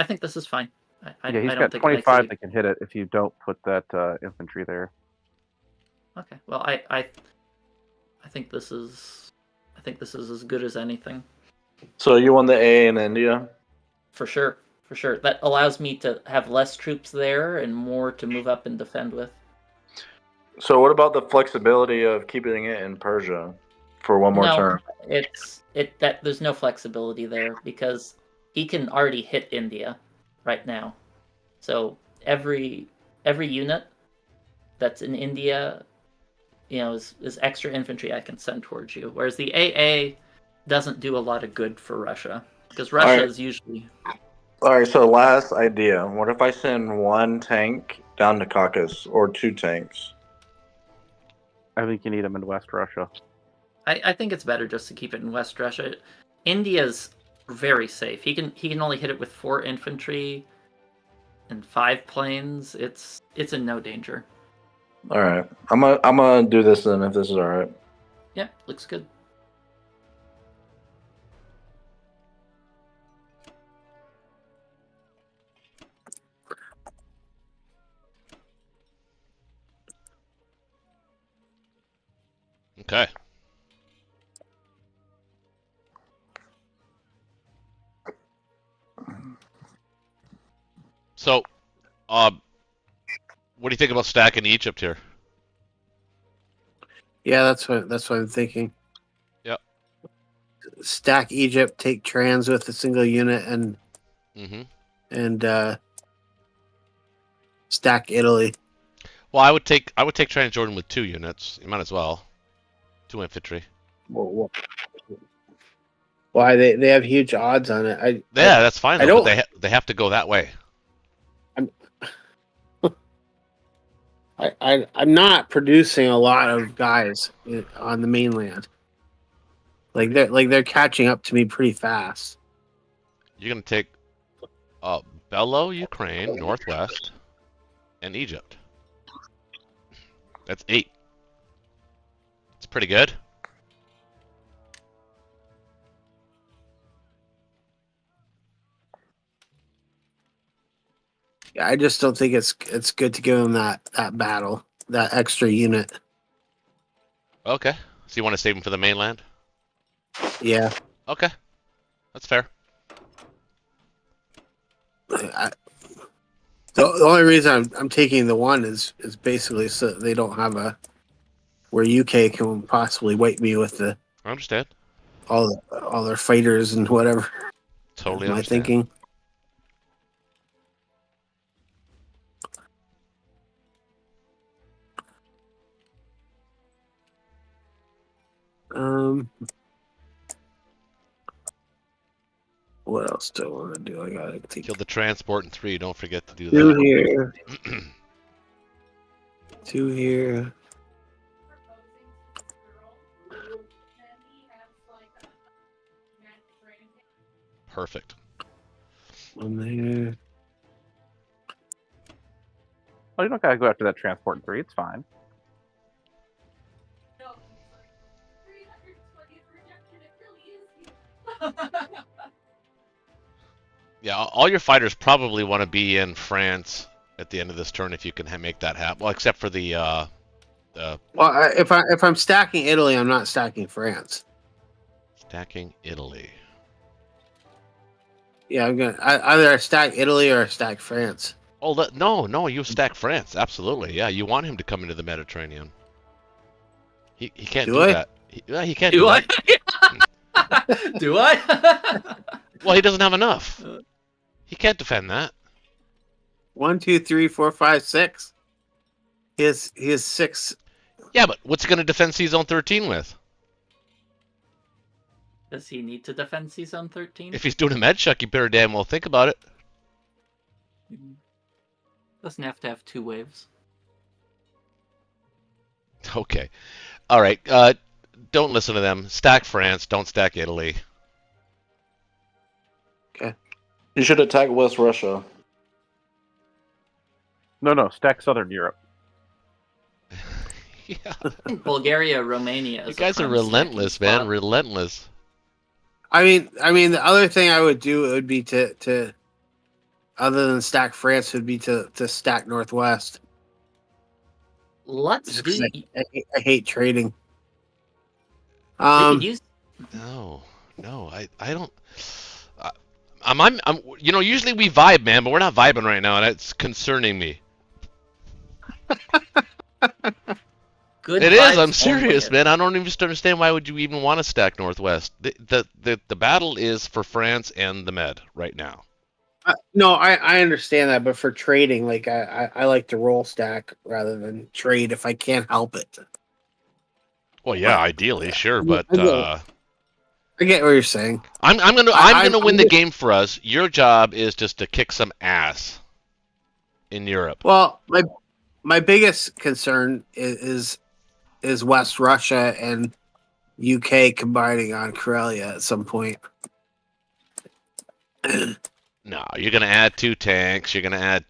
think this is fine. Yeah, he's I don't got think 25 that can hit it if you don't put that infantry there. Okay, well I think this is as good as anything. So you want the A in India? For sure. That allows me to have less troops there and more to move up and defend with. So what about the flexibility of keeping it in Persia for one more turn? There's no flexibility there because he can already hit India right now. So every unit that's in India, is extra infantry I can send towards you. Whereas the AA doesn't do a lot of good for Russia because Russia is usually. All right, so last idea. What if I send 1 tank down to Caucasus or 2 tanks? I think you need them in West Russia. I think it's better just to keep it in West Russia. India's very safe. He can only hit it with 4 infantry and 5 planes. It's in no danger. All right, I'm gonna do this then if this is all right. Yeah, looks good. Okay. So, what do you think about stacking Egypt here? Yeah, that's what I'm thinking. Yep. Stack Egypt, take trans with a single unit, and stack Italy. Well, I would take Transjordan with 2 units. You might as well. 2 infantry. Why they have huge odds on it? That's fine. I Though, don't. but they have to go that way. I'm not producing a lot of guys on the mainland. They're catching up to me pretty fast. You're gonna take Bello, Ukraine, Northwest, and Egypt. That's 8. It's pretty good. Yeah, I just don't think it's good to give him that battle, that extra unit. Okay. So you want to save him for the mainland? Yeah. Okay. That's fair. The only reason I'm taking the one is basically so that they don't have a where UK can possibly wipe me with I understand. all their fighters and whatever. Totally That's my understand. thinking. What else do I want to do? I gotta think. Kill the transport in 3. Don't forget to do Two that. here. Two here. Perfect. One there. Oh, you don't gotta go after that transport in 3. It's fine. Yeah, all your fighters probably want to be in France at the end of this turn if you can make that happen. Well, except for the Well, if I'm stacking Italy, I'm not stacking France. stacking Italy. Yeah, I'm gonna either stack Italy or stack France. Oh, no, you stack France. Absolutely, yeah. You want him to come into the Mediterranean. He can't do I? that. He can't Do do I? that. Do I? Well, he doesn't have enough. He can't defend that. 1, 2, 3, 4, 5, 6. He has 6. Yeah, but what's he going to defend C-Zone 13 with? Does he need to defend C-Zone 13? If he's doing a med check, you better damn well think about it. Doesn't have to have 2 waves. Okay. All right. Don't listen to them. Stack France. Don't stack Italy. You should attack West Russia. No, stack Southern Europe. Yeah. Bulgaria, Romania. You is a guys are prime relentless, stacking man. spot. Relentless. I mean, the other thing I would do would be to other than stack France would be to stack Northwest. Let's Just 'cause do. I hate trading. We could use. No, I don't. I'm usually we vibe, man, but we're not vibing right now, and it's concerning me. Good It is. vibes I'm serious, only. man. I don't even understand why would you even want to stack Northwest. The battle is for France and the Med right now. No, I understand that, but for trading, like I like to roll stack rather than trade if I can't help it. Well, yeah, ideally, sure, but I get what you're saying. I'm gonna win the game for us. Your job is just to kick some ass in Europe. Well, my biggest concern is West Russia and UK combining on Karelia at some point. No, you're gonna add 2 tanks. You're gonna add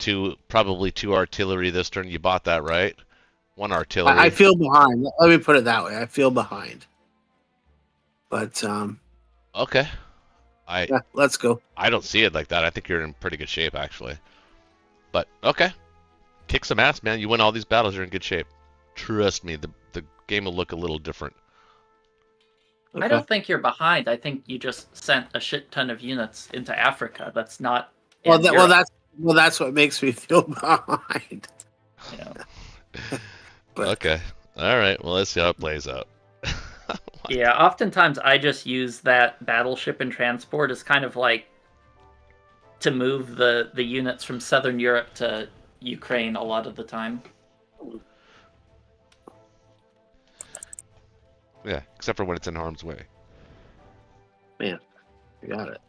probably 2 artillery this turn. You bought that, right? 1 artillery. I feel behind. Let me put it that way. I feel behind. But Okay. yeah, let's go. I don't see it like that. I think you're in pretty good shape, actually. But okay, kick some ass, man. You win all these battles, you're in good shape. Trust me, the game will look a little different. Okay. I don't think you're behind. I think you just sent a shit ton of units into Africa. That's not. in Europe, that's what makes me feel behind. you know. But- Okay. All right. Well, let's see how it plays out. Yeah, oftentimes I just use that battleship and transport as kind of like to move the units from Southern Europe to Ukraine a lot of the time. Yeah, except for when it's in harm's way. Man, you got it.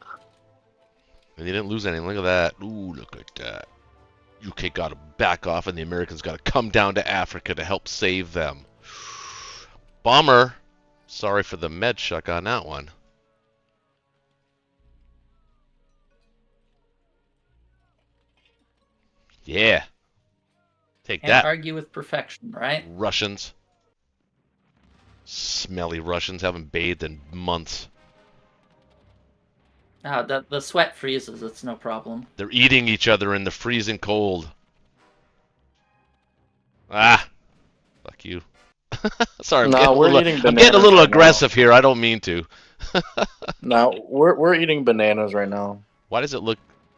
And you didn't lose anything. Look at that. Ooh, look at that. UK got to back off, and the Americans got to come down to Africa to help save them. Bomber. Sorry for the med shuck on that one. Yeah. Take Can't that, argue with perfection, right? Russians. Smelly Russians haven't bathed in months. The sweat freezes. It's no problem. They're eating each other in the freezing cold. Ah, fuck you. Sorry, I'm No, we're eating I'm getting a bananas little right now. aggressive here. I don't mean to. No, we're eating bananas right now. Why does it look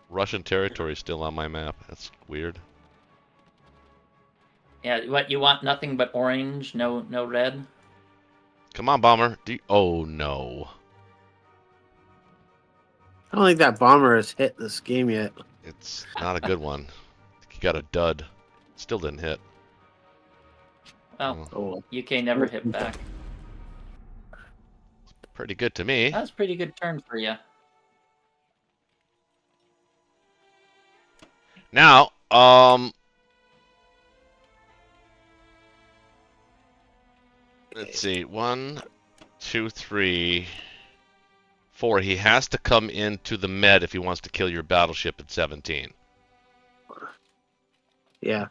Russian territory still on my map? That's weird. Yeah, what you want? Nothing but orange, no red. Come on, bomber. Oh no. I don't think that bomber has hit this game yet. It's not a good one. He got a dud. Still didn't hit. Well, Oh, UK never hit back. Pretty good to me. That was a pretty good turn for you. Now, let's see. 1, 2, 3, 4. He has to come into the med if he wants to kill your battleship at 17. yeah.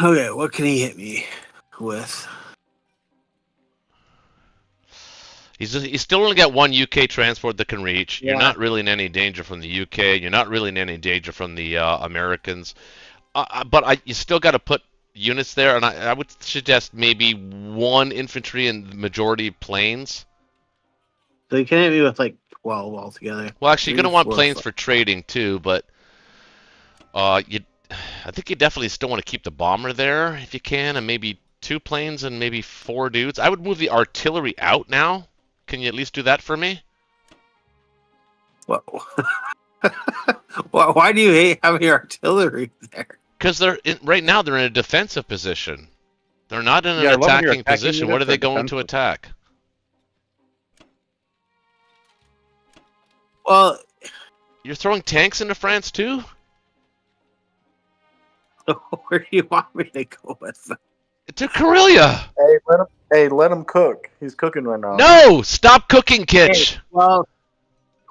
Okay, what can he hit me with? He's still only got one UK transport that can reach. You're Yeah. not really in any danger from the UK. You're not really in any danger from the Americans. But you still got to put units there, and I would suggest maybe 1 infantry and the majority planes. So he can hit me with like 12 altogether. Well, actually, you're going to want 3, 4, planes 5. for trading too, but I think you definitely still want to keep the bomber there if you can, and maybe 2 planes and maybe 4 dudes. I would move the artillery out now. Can you at least do that for me? What? Why do you hate having artillery there? Because right now they're in a defensive position. They're not in an Yeah, I love when you're attacking attacking position. What are units they are going to defensive. attack? Well, You're throwing tanks into France too? where do you want me to go with that? To Karelia! Let him cook. He's cooking right now. No! Stop cooking, Kitch! Well,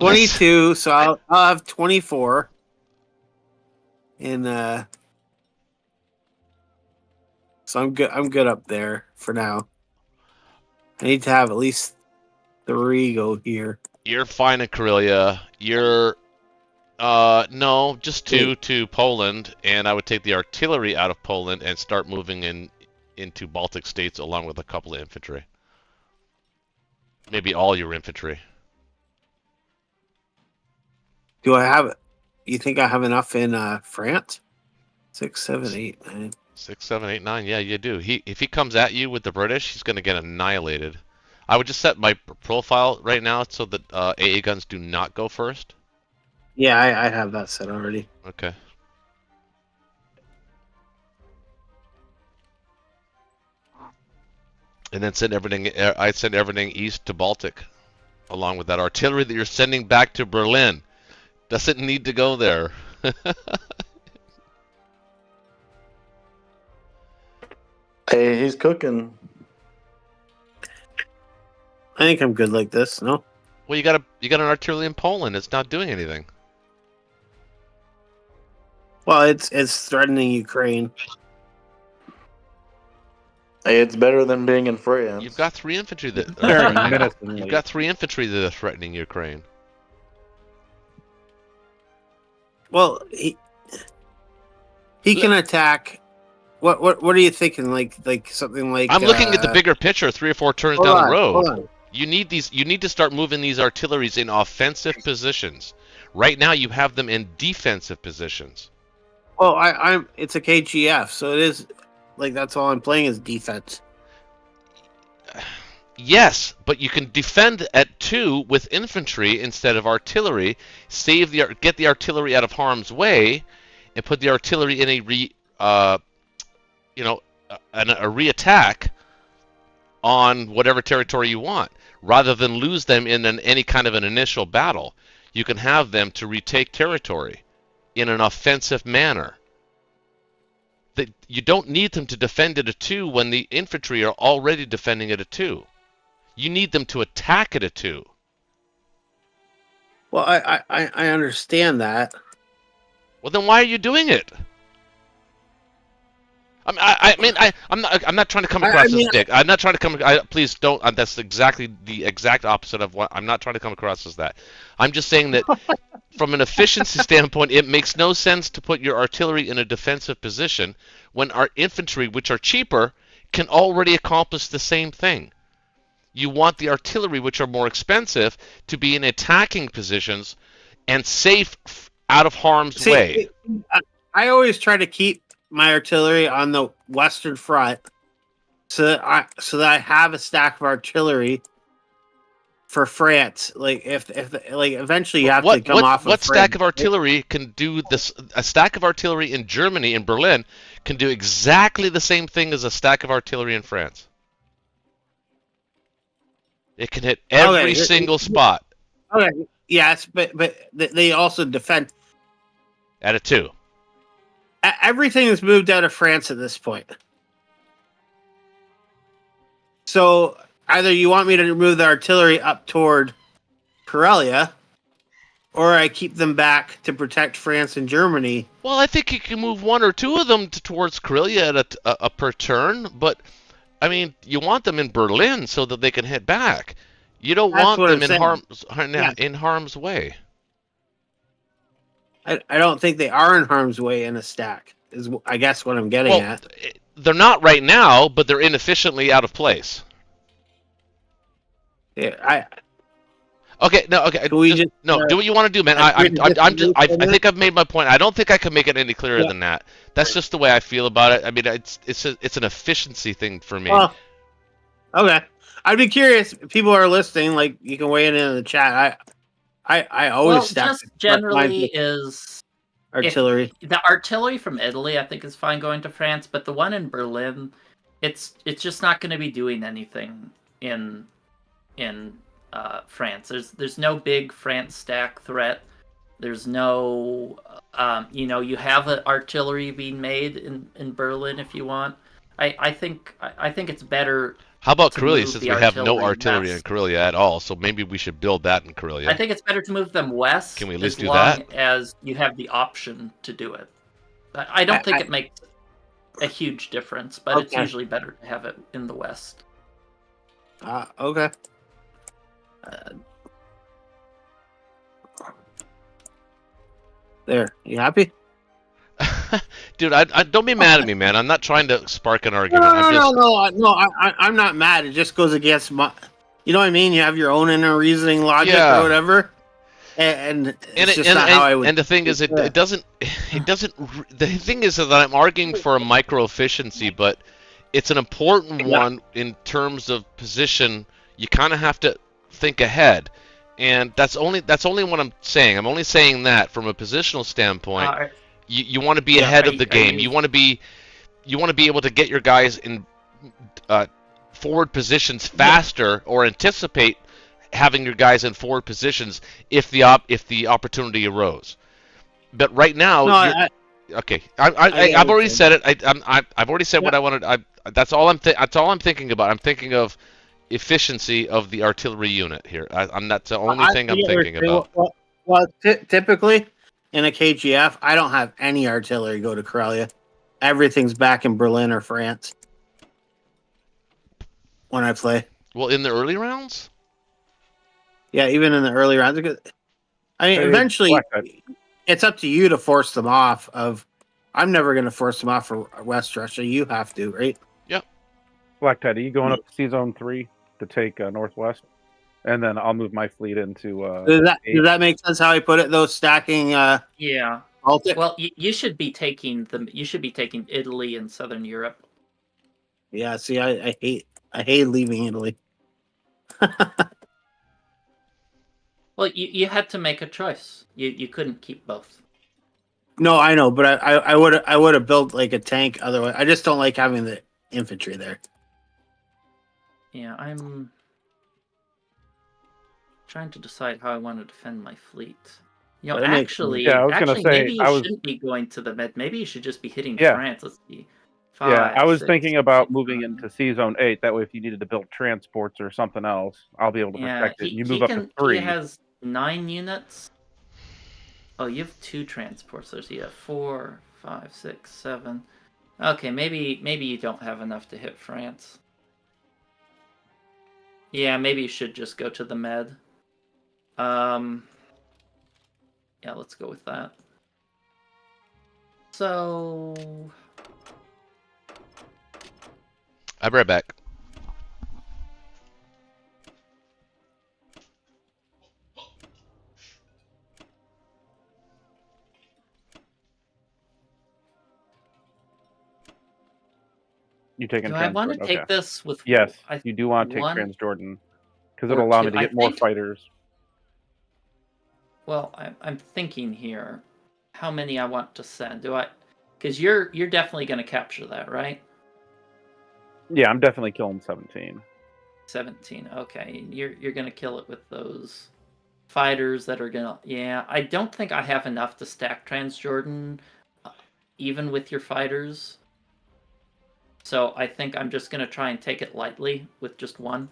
22, so I'll have 24. And so I'm good up there for now. I need to have at least 3 go here. You're fine in Karelia. You're no, just 2 to Poland, and I would take the artillery out of Poland and start moving into Baltic states along with a couple of infantry. Maybe all your infantry. Do I have? You think I have enough in France? 6, 7, 8, 9. 6, 7, 8, 9. Yeah, you do. If he comes at you with the British, he's going to get annihilated. I would just set my profile right now so that AA guns do not go first. Yeah, I have that set already. Okay. And then send everything. I'd send everything east to Baltic, along with that artillery that you're sending back to Berlin. Doesn't need to go there. Hey, he's cooking. I think I'm good like this. No. Well, you got an artillery in Poland. It's not doing anything. Well, it's threatening Ukraine. Hey, it's better than being in France. You've got 3 infantry that. Very menacingly. You've got 3 infantry that are threatening Ukraine. Well, he can attack. What are you thinking? Like something like I'm looking at the bigger picture, 3 or 4 turns hold down on, the road. hold on. You need to start moving these artilleries in offensive positions. Right now, you have them in defensive positions. Well, it's a KGF, so it is like that's all I'm playing is defense. Yes, but you can defend at 2 with infantry instead of artillery. Get the artillery out of harm's way, and put the artillery in a re-attack on whatever territory you want, rather than lose them in any kind of an initial battle. You can have them to retake territory in an offensive manner. You don't need them to defend it at 2 when the infantry are already defending it at 2. You need them to attack it at 2. Well, I understand that. Well, then why are you doing it? I'm not trying to come across as dick. I'm not trying to come. Please don't. That's exactly the exact opposite of what I'm not trying to come across as that. I'm just saying that from an efficiency standpoint, it makes no sense to put your artillery in a defensive position when our infantry, which are cheaper, can already accomplish the same thing. You want the artillery, which are more expensive, to be in attacking positions and safe out of harm's way. I always try to keep my artillery on the western front, so that I have a stack of artillery for France. Like if eventually you have to come off. What stack of artillery can do this? A stack of artillery in Germany, in Berlin, can do exactly the same thing as a stack of artillery in France. It can hit every single spot. Okay. Yes, but they also defend at a 2. Everything is moved out of France at this point. So either you want me to move the artillery up toward Karelia, or I keep them back to protect France and Germany. Well, I think you can move 1 or 2 of them towards Karelia at a per turn, but I mean, you want them in Berlin so that they can hit back. You don't want them in harm's way. I don't think they are in harm's way in a stack, is I guess what I'm getting at. They're not right now, but they're inefficiently out of place. Yeah, Okay. Do what you want to do, man. I think I've made my point. I don't think I can make it any clearer than that. That's just the way I feel about it. I mean, it's an efficiency thing for me. Well, okay. I'd be curious. People are listening. Like, you can weigh in the chat. I always stack. Just generally is artillery. The artillery from Italy, I think, is fine going to France, but the one in Berlin, it's just not going to be doing anything in France. There's no big France stack threat. There's no, you have artillery being made in Berlin if you want. I think it's better. How about Karelia, since we have no artillery in Karelia at all? So maybe we should build that in Karelia. I think it's better to move them west. Can we at least do that? As long as you have the option to do it. I don't think it makes a huge difference, but it's usually better to have it in the west. Okay. There, you happy? Dude, I don't be mad at me, man. I'm not trying to spark an argument. No. I'm not mad. It just goes against my. You know what I mean? You have your own inner reasoning logic or whatever, and it's just not how I would. And the thing is, it doesn't. The thing is that I'm arguing for a micro efficiency, but it's an important one in terms of position. You kind of have to think ahead, and that's only what I'm saying. I'm only saying that from a positional standpoint. You want to be ahead of the game. You want to be able to get your guys in forward positions faster, or anticipate having your guys in forward positions if the opportunity arose. But right now, I've already said it. I've already said what I wanted. That's all I'm thinking about. I'm thinking of efficiency of the artillery unit here. That's the only thing I'm thinking about. Well, typically in a KGF, I don't have any artillery go to Karelia. Everything's back in Berlin or France when I play. Well, in the early rounds? Yeah, even in the early rounds. I mean, eventually, it's up to you to force them off. I'm never going to force them off for West Russia. You have to, right? Yep. Black Tide, are you going up to Sea Zone 3 to take Northwest? And then I'll move my fleet into. Does that make sense? How I put it? Those stacking. Yeah. Baltic? Well, you should be taking them. You should be taking Italy and Southern Europe. Yeah. See, I hate leaving Italy. Well, you had to make a choice. You couldn't keep both. No, I know, but I would have built like a tank otherwise. I just don't like having the infantry there. Yeah, I'm trying to decide how I want to defend my fleet. I was gonna say, maybe you shouldn't be going to the med. Maybe you should just be hitting France. Let's see. 5, I was 6, thinking about 7. moving into Sea Zone 8. That way, if you needed to build transports or something else, I'll be able to protect it. You move up to 3. He has 9 units. Oh, you have 2 transports. So you have 4, 5, 6, 7. Okay, maybe you don't have enough to hit France. Yeah, maybe you should just go to the med. Yeah, let's go with that. So I'll be right back. You taking do I want to Transjordan? take Okay. this with? Yes, I you do want to take one Transjordan because or it'll allow two. me to I get more think. fighters. Well, I'm thinking here, how many I want to send. Do I? Because you're definitely going to capture that, right? Yeah, I'm definitely killing 17. 17. Okay, you're going to kill it with those fighters that are going to. Yeah, I don't think I have enough to stack Transjordan, even with your fighters. So I think I'm just going to try and take it lightly with just one.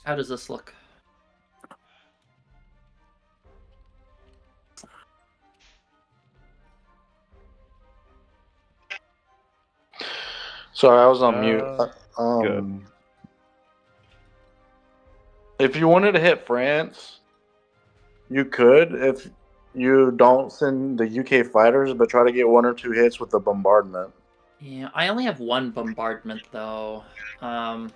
How does this look? Sorry, I was on mute. Good. If you wanted to hit France, you could. If you don't send the UK fighters, but try to get 1 or 2 hits with the bombardment. Yeah, I only have one bombardment though. I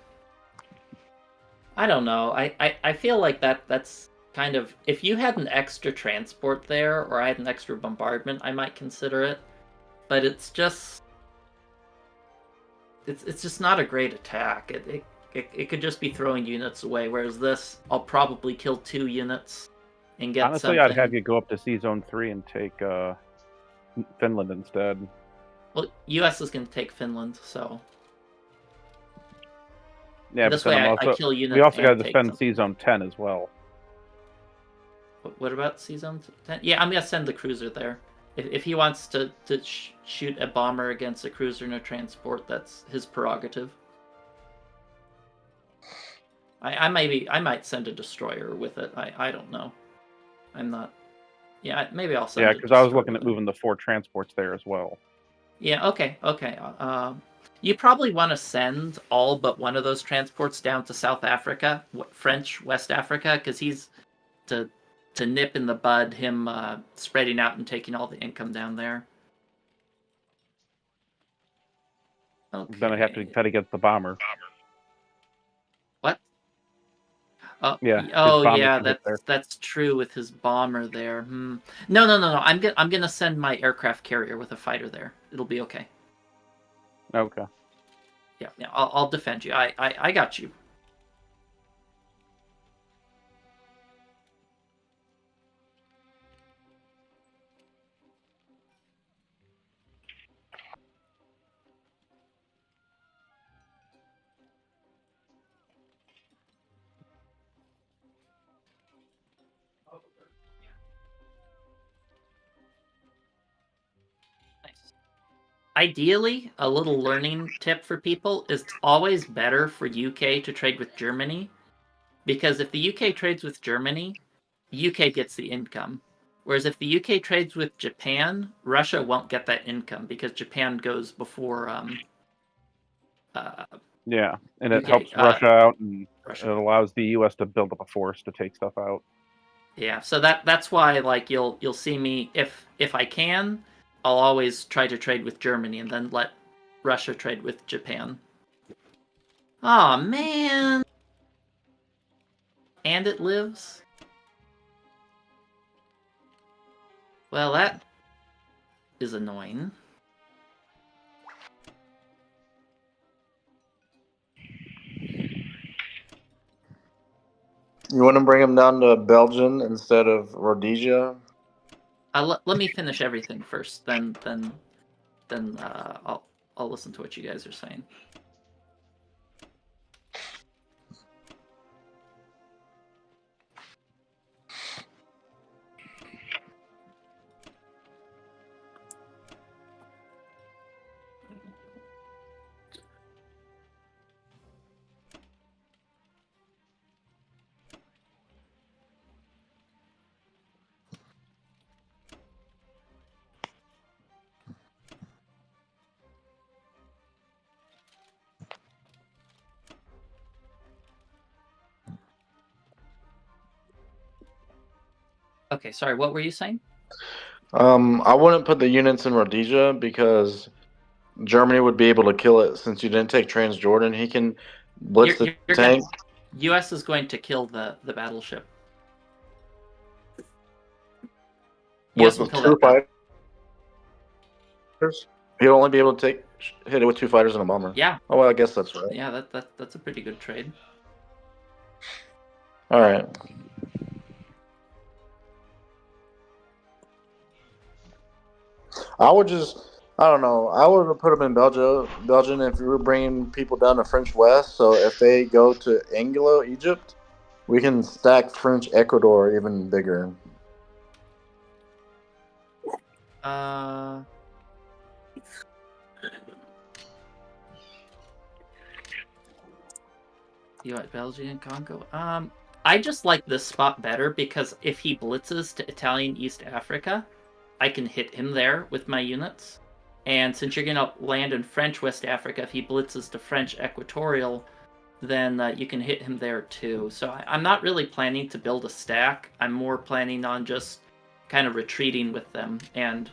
don't know. I feel like that's kind of, if you had an extra transport there or I had an extra bombardment, I might consider it. But it's just not a great attack. It could just be throwing units away. Whereas this, I'll probably kill 2 units and get Honestly, something. I'd have you go up to Sea Zone 3 and take Finland instead. Well, U.S. is going to take Finland, so Yeah, this but then way I'm I kill units. we also got to and take defend something. Sea Zone 10 as well. What about Sea Zone 10? Yeah, I'm going to send the cruiser there. If he wants to shoot a bomber against a cruiser and a transport, that's his prerogative. I might send a destroyer with it. I don't know. I'm not. Yeah, maybe I'll send. Yeah, because I was looking at moving the 4 transports there as well. Yeah. Okay. You probably want to send all but one of those transports down to South Africa, French West Africa, because he's to nip in the bud him spreading out and taking all the income down there. Okay. Then I have to try to get the bomber. What? Yeah. Oh yeah, that's true with his bomber there. No. I'm gonna send my aircraft carrier with a fighter there. It'll be okay. Okay. Yeah. I'll defend you. I got you. Ideally, a little learning tip for people is it's always better for UK to trade with Germany, because if the UK trades with Germany, UK gets the income. Whereas if the UK trades with Japan, Russia won't get that income because Japan goes before. Yeah, and it UK, helps Russia out, and Russia. it allows the U.S. to build up a force to take stuff out. Yeah, so that's why like you'll see me if I can, I'll always try to trade with Germany and then let Russia trade with Japan. Aw, man. And it lives? Well, that is annoying. You want to bring them down to Belgium instead of Rhodesia? Let me finish everything first, then I'll listen to what you guys are saying. Okay, sorry. What were you saying? I wouldn't put the units in Rhodesia because Germany would be able to kill it since you didn't take Transjordan. He can blitz the You're tank. U.S. is going to kill the battleship. With U.S. will kill two that. fighters. He'll only be able to hit it with 2 fighters and a bomber. Yeah. Oh well, I guess that's right. Yeah, that's a pretty good trade. All right. I don't know. I would have put them in Belgium if we were bringing people down to French West. So if they go to Anglo, Egypt, we can stack French Ecuador even bigger. You like Belgian Congo? I just like this spot better because if he blitzes to Italian East Africa, I can hit him there with my units. And since you're gonna land in French West Africa, if he blitzes to French Equatorial, then you can hit him there too. So I'm not really planning to build a stack. I'm more planning on just kind of retreating with them and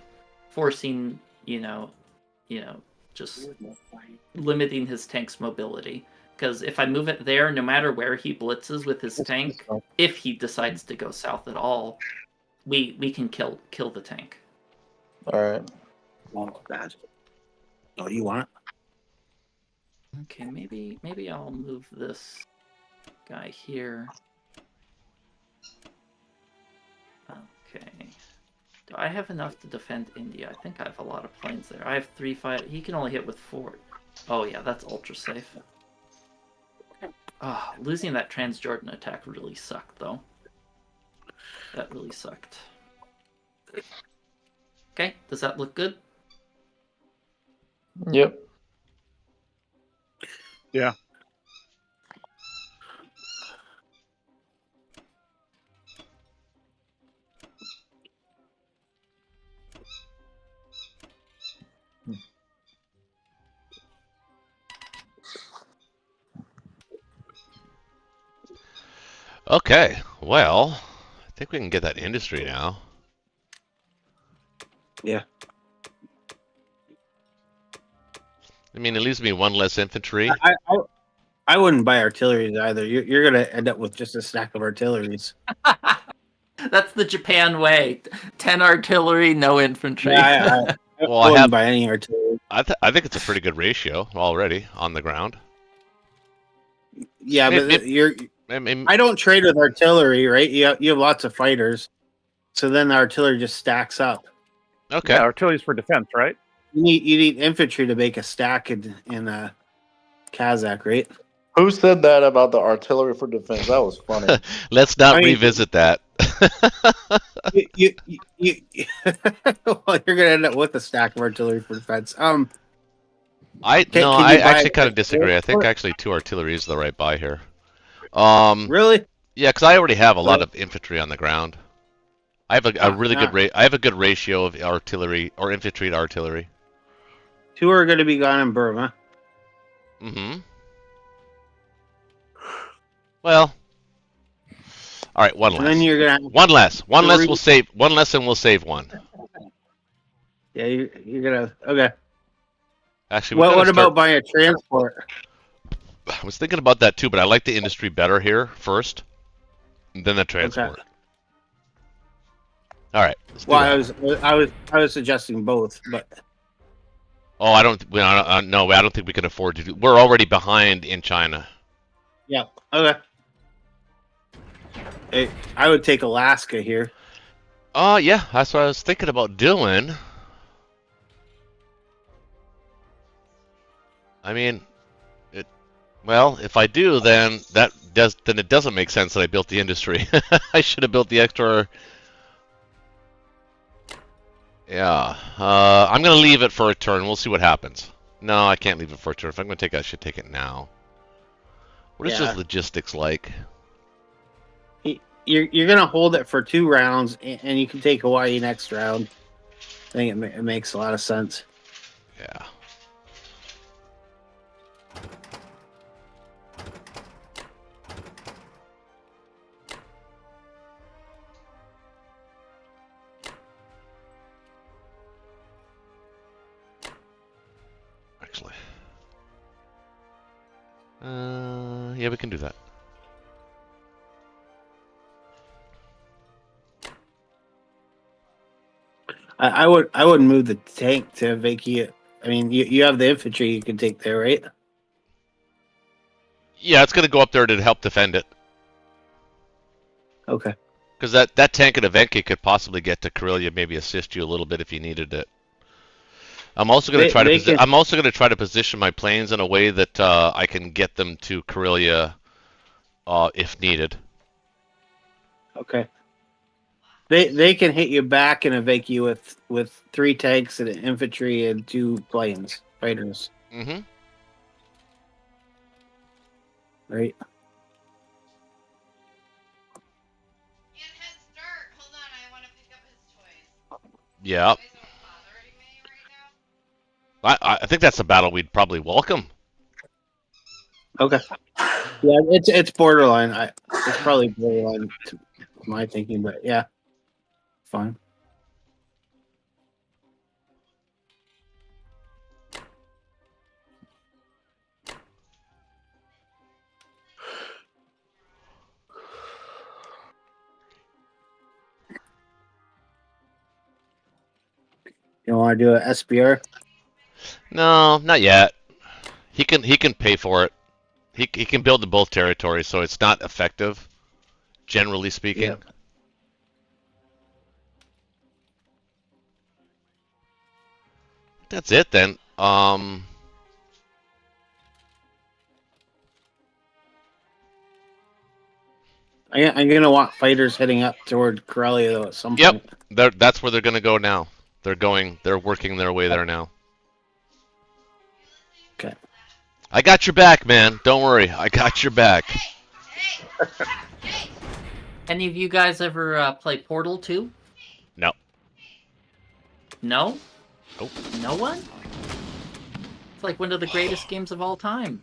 forcing, just limiting his tank's mobility. Because if I move it there, no matter where he blitzes with his tank, if he decides to go south at all, we can kill the tank. All right. Oh, bad. Oh, you want it? Okay, maybe I'll move this guy here. Okay. Do I have enough to defend India? I think I have a lot of planes there. I have 3 fighters. He can only hit with 4. Oh yeah, that's ultra safe. Oh, losing that Transjordan attack really sucked, though. That really sucked. Okay, does that look good? Yep. Yeah. Okay, well, I think we can get that industry now. Yeah. I mean, it leaves me 1 less infantry. I wouldn't buy artillery either. You're gonna end up with just a stack of artilleries. That's the Japan way. 10 artillery, no infantry. Yeah, I Well, I wouldn't have. buy any artillery. I think it's a pretty good ratio already on the ground. Yeah, but I mean, I don't trade with artillery, right? You have lots of fighters, so then the artillery just stacks up. okay. Yeah, artillery's for defense, right? You need infantry to make a stack in Kazakh, right? Who said that about the artillery for defense? That was funny. Let's not I mean- revisit that. you well, you're gonna end up with a stack of artillery for defense. I Can you actually buy kind of a disagree. I think transport? actually 2 artillery is the right buy here. Really? Yeah, because I already have a lot of infantry on the ground. I have a really yeah. good I have a good ratio of artillery or infantry to artillery. 2 are going to be gone in Burma. Mm-hmm. Well, all right, 1 And less. then you're gonna have, 1 less. 1 less. Three- We'll save 1 less, and we'll save 1. yeah, you're gonna okay. Actually, we What about buying a transport? I was thinking about that too, but I like the industry better here first, and then the transport. All right. Let's do that. I was suggesting both, but Oh, I don't. No, I don't think we can afford to do. We're already behind in China. yeah, okay. Hey, I would take Alaska here. Oh, yeah, that's what I was thinking about doing. I mean, well, if I do, then it doesn't make sense that I built the industry. I should have built the extra. Yeah, I'm gonna leave it for a turn. We'll see what happens. No, I can't leave it for a turn. If I'm gonna take it, I should take it now. What is Yeah. this logistics like? You're gonna hold it for 2 rounds, and you can take Hawaii next round. I think it makes a lot of sense. Yeah. Yeah, we can do that. I wouldn't move the tank to vacate. I mean, you have the infantry you can take there, right? Yeah, it's going to go up there to help defend it. Okay. Because that tank and Evenki could possibly get to Karelia, maybe assist you a little bit if you needed it. I'm also going to try to. I'm also going to try to position my planes in a way that I can get them to Karelia if needed. Okay. They can hit you back and evac you with 3 tanks and an infantry and 2 planes, fighters. Mm-hmm. Right. Yeah. I think that's a battle we'd probably welcome. Okay. Yeah, it's borderline. It's probably borderline to my thinking, but yeah, fine. You want to do a SBR? No, not yet. He can pay for it. He can build in both territories, so it's not effective, generally speaking. Yeah. That's it then. I'm gonna want fighters heading up toward Karelia though at some point. Yep, that's where they're gonna go now. They're working their way there now. Okay. I got your back, man. Don't worry, I got your back. Any of you guys ever play Portal 2? No. No? Nope. No one? It's like one of the greatest games of all time.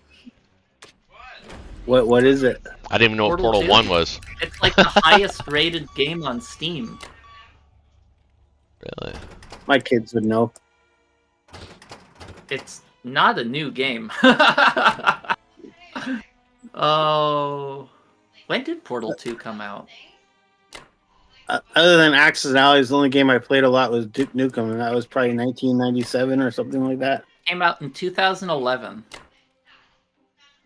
What is it? I didn't even know Portal what Portal 2? 1 was. It's like the highest rated game on Steam. Really? My kids would know. It's not a new game. Oh. When did Portal 2 come out? Other than Axis and Allies, the only game I played a lot was Duke Nukem, and that was probably 1997 or something like that. Came out in 2011.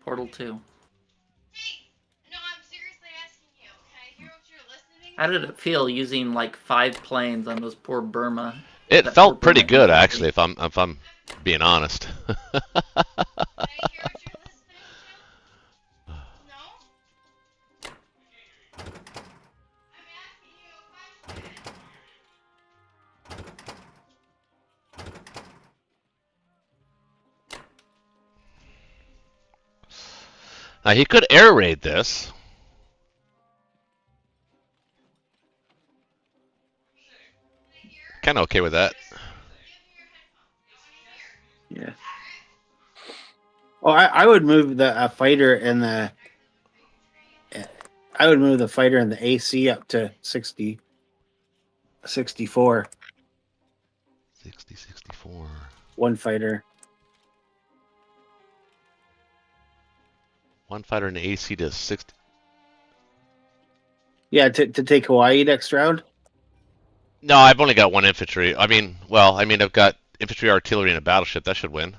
Portal 2. How did it feel using like 5 planes on those poor Burma? It felt pretty good, actually, if I'm being honest. Now he could air raid this. Kind of okay with that. Yeah. Well, I would move the fighter and the. I would move the fighter and the AC up to 60, 64. 60, 64. One fighter. One fighter in the AC to 60. Yeah, to take Hawaii next round. No, I've only got 1 infantry. I've got infantry, artillery, and a battleship. That should win.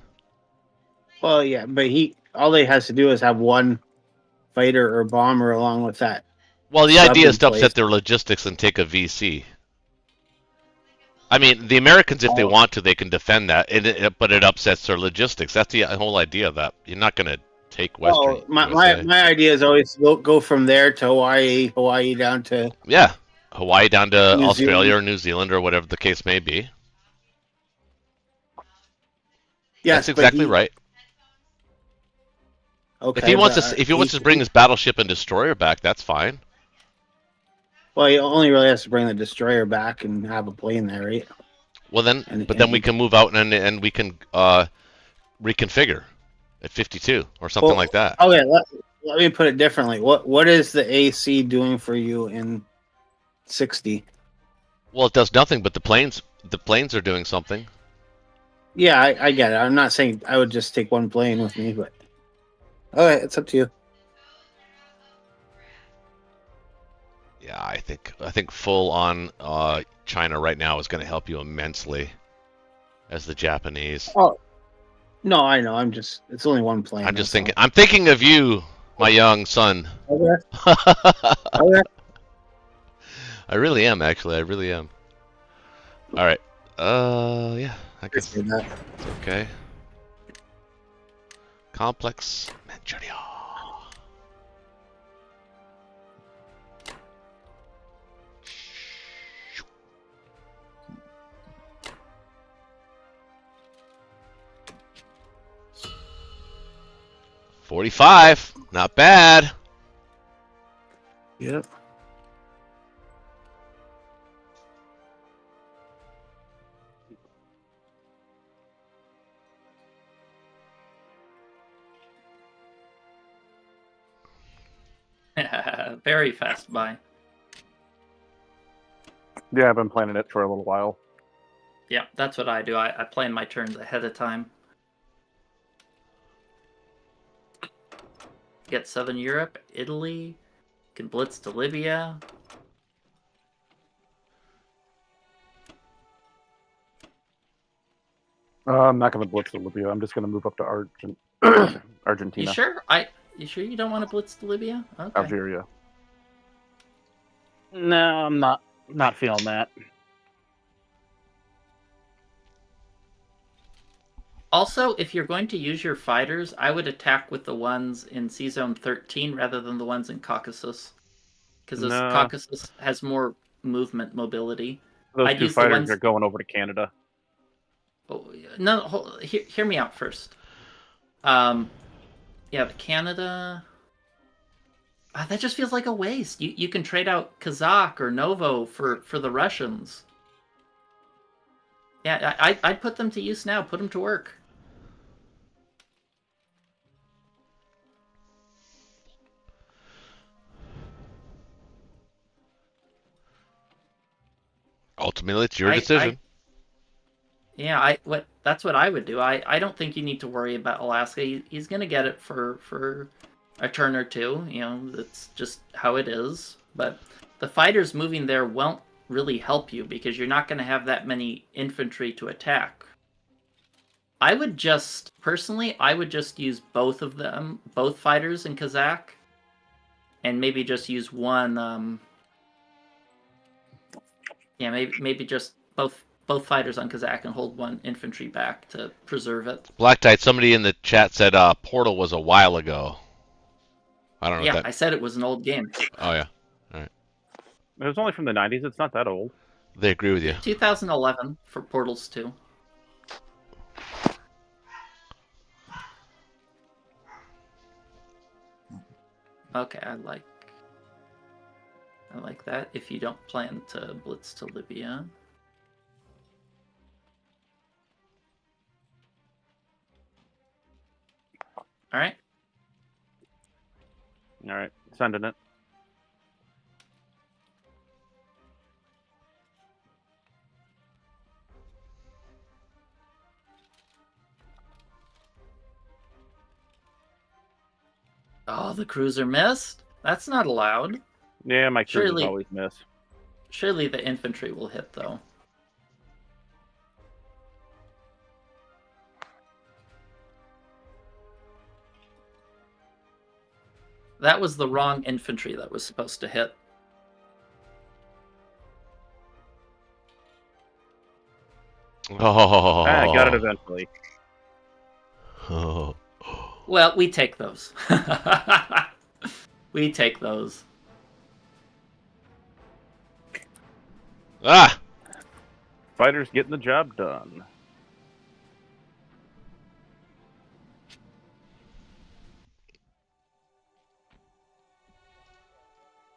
Well, yeah, but all he has to do is have 1 fighter or bomber along with that. Well, the idea is to upset place. their logistics and take a VC. I mean, the Americans, if they want to, they can defend that, but it upsets their logistics. That's the whole idea of that. You're not going to take Western. Well, my idea is always go from there to Hawaii down to Hawaii down to New Australia Zealand. or New Zealand or whatever the case may be. Yes, That's exactly right. Okay, If he wants to bring his battleship and destroyer back, that's fine. Well, he only really has to bring the destroyer back and have a plane there, right? Well then, then we can move out and we can reconfigure at 52 or something like that. Okay, let me put it differently. What is the AC doing for you in 60? Well, it does nothing, but the planes are doing something. Yeah, I get it. I'm not saying I would just take 1 plane with me, but Okay, it's up to you. Yeah, I think full on China right now is going to help you immensely as the Japanese. Oh, no, I know. It's only one plane. I'm just that's thinking. I'm thinking of you, my young son. all. Okay. Okay. I really am, actually. I really am. All right. Yeah. I guess Appreciate that. it's okay. Complex Manchuria. $45. Not bad. Yep. Very fast buy. Yeah, I've been planning it for a little while. Yeah, that's what I do. I plan my turns ahead of time. Get Southern Europe, Italy, can blitz to Libya. I'm not going to blitz to Libya. I'm just going to move up to Argentina. You sure? You sure you don't want to blitz to Libya? Okay. Algeria. No, I'm not feeling that. Also, if you're going to use your fighters, I would attack with the ones in Sea Zone 13 rather than the ones in Caucasus. Because No. Caucasus has more mobility. Those I'd two use the fighters ones- are going over to Canada. Oh, no, hear me out first. Yeah, but Canada... that just feels like a waste. You can trade out Kazakh or Novo for the Russians. Yeah, I'd put them to use now. Put them to work. Ultimately, it's your decision. Yeah, that's what I would do. I don't think you need to worry about Alaska. He's gonna get it for a turn or two. You know, that's just how it is. But the fighters moving there won't really help you because you're not going to have that many infantry to attack. I would just use both of them, both fighters in Kazakh, and maybe just use one. Yeah, maybe just both fighters on Kazakh and hold one infantry back to preserve it. Black Tide, somebody in the chat said Portal was a while ago. I don't know. Yeah, I said it was an old game. Oh yeah. All right. It was only from the 90s. It's not that old. They agree with you. 2011 for Portals 2. Okay, I like that. If you don't plan to blitz to Libya. All right. All right, sending it. Oh, the cruiser missed? That's not allowed. Yeah, my cruisers Surely- always miss. Surely the infantry will hit, though. That was the wrong infantry that was supposed to hit. Oh. I got it eventually. Oh. Well, we take those. We take those. Ah! Fighters getting the job done.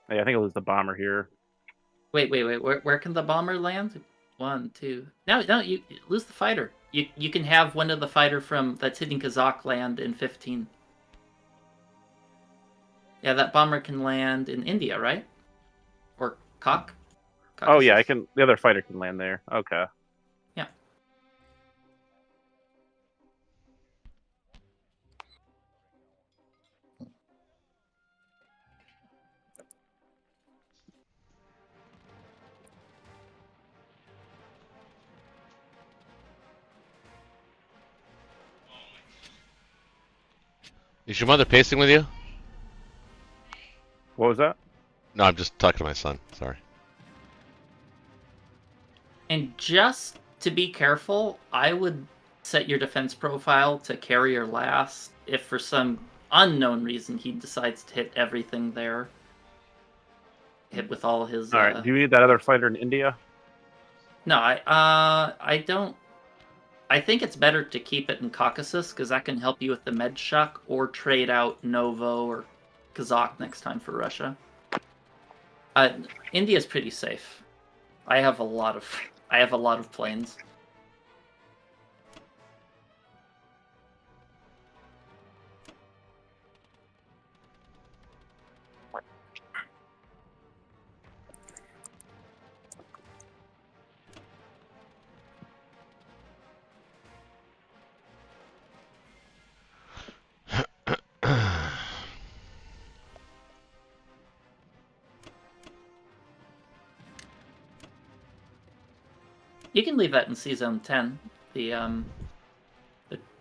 Yeah, I think it was the bomber here. Wait. Where can the bomber land? 1, 2. No, you lose the fighter. You can have one of the fighter from that's hitting Kazakh land in 15. Yeah, that bomber can land in India, right? Or Caucasus? Oh yeah, I can. The other fighter can land there. Okay. Yeah. Is your mother pacing with you? What was that? No, I'm just talking to my son. Sorry. And just to be careful, I would set your defense profile to carrier last if for some unknown reason he decides to hit everything there. Hit with all his... All right. Do you need that other fighter in India? No, I don't... I think it's better to keep it in Caucasus, because that can help you with the med shock, or trade out Novo or Kazakh next time for Russia. India's pretty safe. I have a lot of planes. You can leave that in C-Zone 10.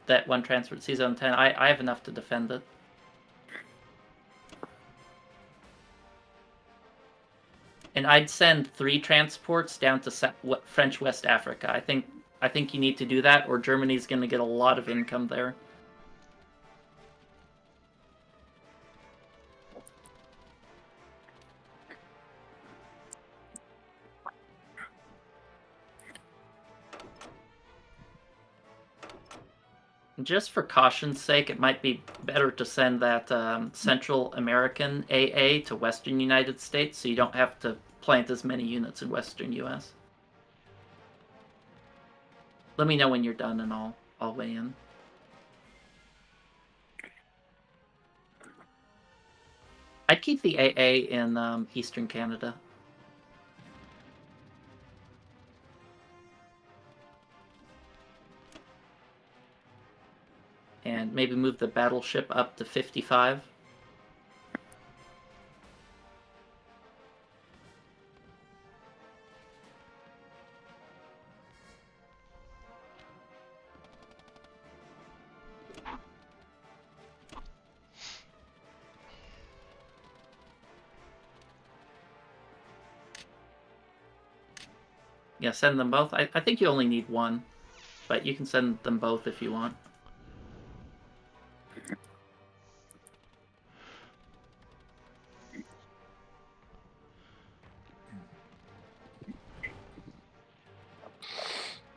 That one transfer to C-Zone 10. I have enough to defend it. And I'd send 3 transports down to French West Africa. I think you need to do that, or Germany's going to get a lot of income there. Just for caution's sake, it might be better to send that Central American AA to Western United States, so you don't have to plant as many units in Western US. Let me know when you're done, and I'll weigh in. I'd keep the AA in Eastern Canada. And maybe move the battleship up to 55. Yeah, send them both. I think you only need one, but you can send them both if you want.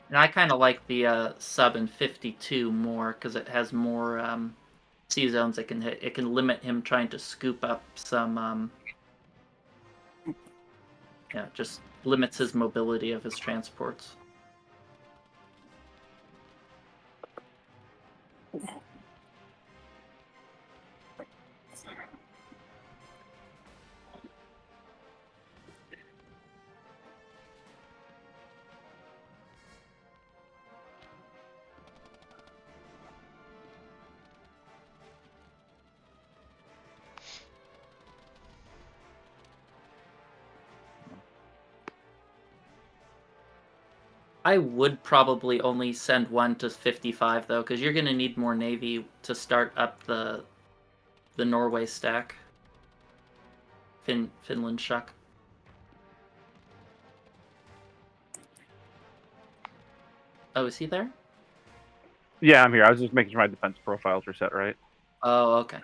And I kind of like the sub in 52 more, because it has more sea zones it can hit. It can limit him trying to scoop up some... yeah, just limits his mobility of his transports. I would probably only send one to 55 though, because you're going to need more navy to start up the Norway stack. Finland shuck. Oh, is he there? Yeah, I'm here. I was just making sure my defense profiles are set right. Oh, okay.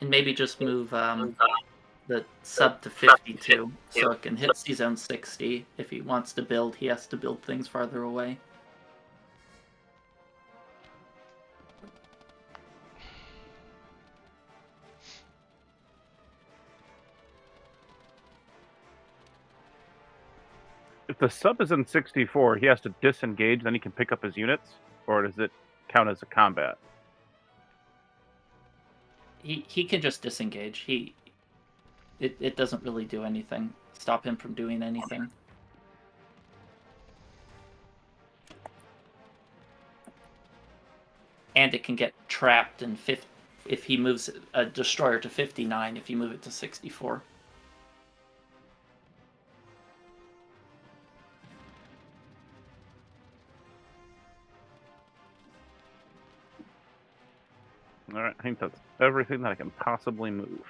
And maybe just move the sub to 52, so it can hit C-Zone 60. If he wants to build, he has to build things farther away. If the sub is in 64, he has to disengage, then he can pick up his units? Or does it count as a combat? He can just disengage. It doesn't really do anything. Stop him from doing anything. And it can get trapped in if he moves a destroyer to 59, if you move it to 64. All right, I think that's everything that I can possibly move.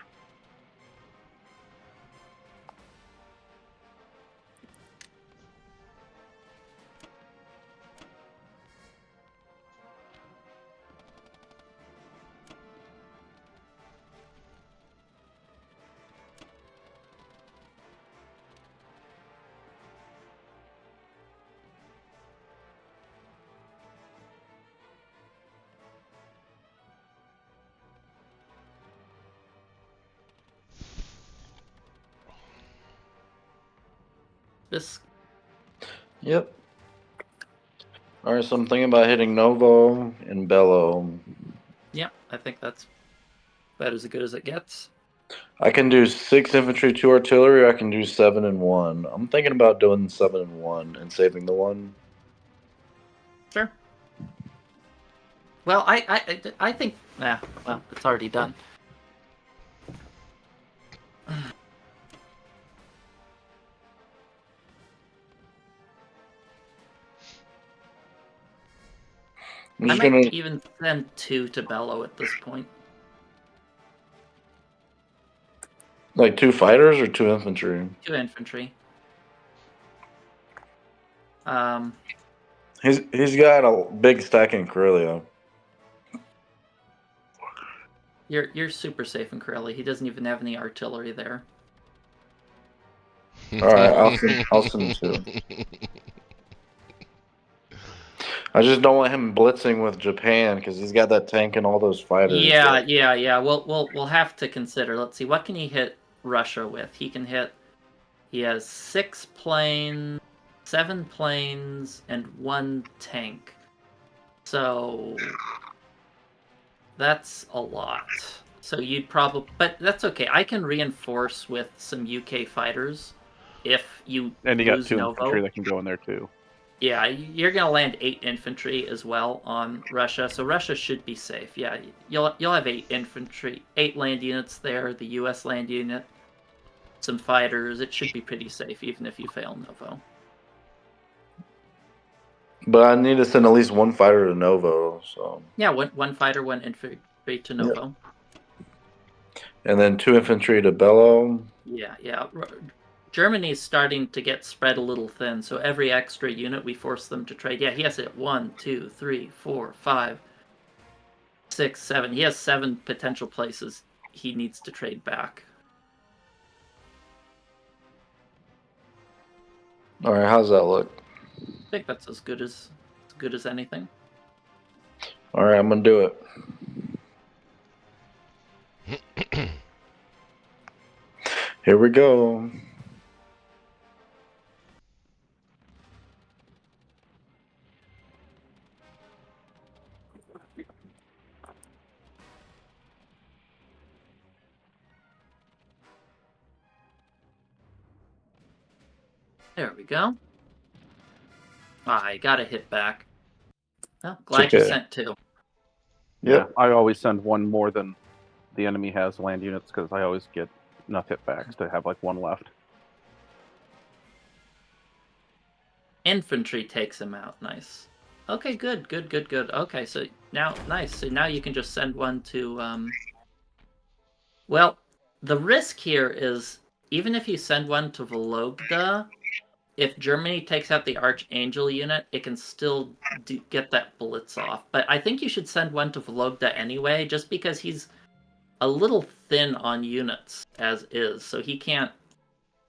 This Yep. All right, so I'm thinking about hitting Novo and Bello. Yeah, I think that's about as good as it gets. I can do 6 infantry, 2 artillery. Or I can do 7 and 1. I'm thinking about doing 7 and 1 and saving the 1. Sure. Well, I think. Yeah. Well, it's already done. I'm I just might gonna even send 2 to Bello at this point. like 2 fighters or 2 infantry. 2 infantry. He's got a big stack in Corellia. You're super safe in Corelli. He doesn't even have any artillery there. All right, I'll send 2. I just don't want him blitzing with Japan because he's got that tank and all those fighters. Yeah. We'll have to consider. Let's see. What can he hit Russia with? He has 6 planes, 7 planes, and 1 tank. So that's a lot. So you'd probably, but that's okay. I can reinforce with some UK fighters if you And you got lose 2 Novo. infantry that can go in there too. Yeah, you're gonna land 8 infantry as well on Russia, so Russia should be safe. Yeah, you'll have 8 infantry, 8 land units there, the U.S. land unit, some fighters. It should be pretty safe, even if you fail Novo. But I need to send at least 1 fighter to Novo. So Yeah, one fighter, 1 infantry to Novo. and then 2 infantry to Bello. Yeah. Germany's starting to get spread a little thin, so every extra unit we force them to trade. Yeah, he has it 1, 2, 3, 4, 5, 6, 7. He has 7 potential places he needs to trade back. All right, how's that look? I think that's as good as anything. All right, I'm gonna do it. Here we go. There we go. I got a hit back. Well, glad okay. you sent 2. Yep. Yeah, I always send 1 more than the enemy has land units because I always get enough hitbacks to have like 1 left. Infantry takes him out. Nice. Okay, good. Okay, so now, nice. So now you can just send 1 to, Well, the risk here is, even if you send 1 to Vologda, if Germany takes out the Archangel unit, it can still get that Blitz off. But I think you should send 1 to Vologda anyway, just because he's a little thin on units as is, so he can't.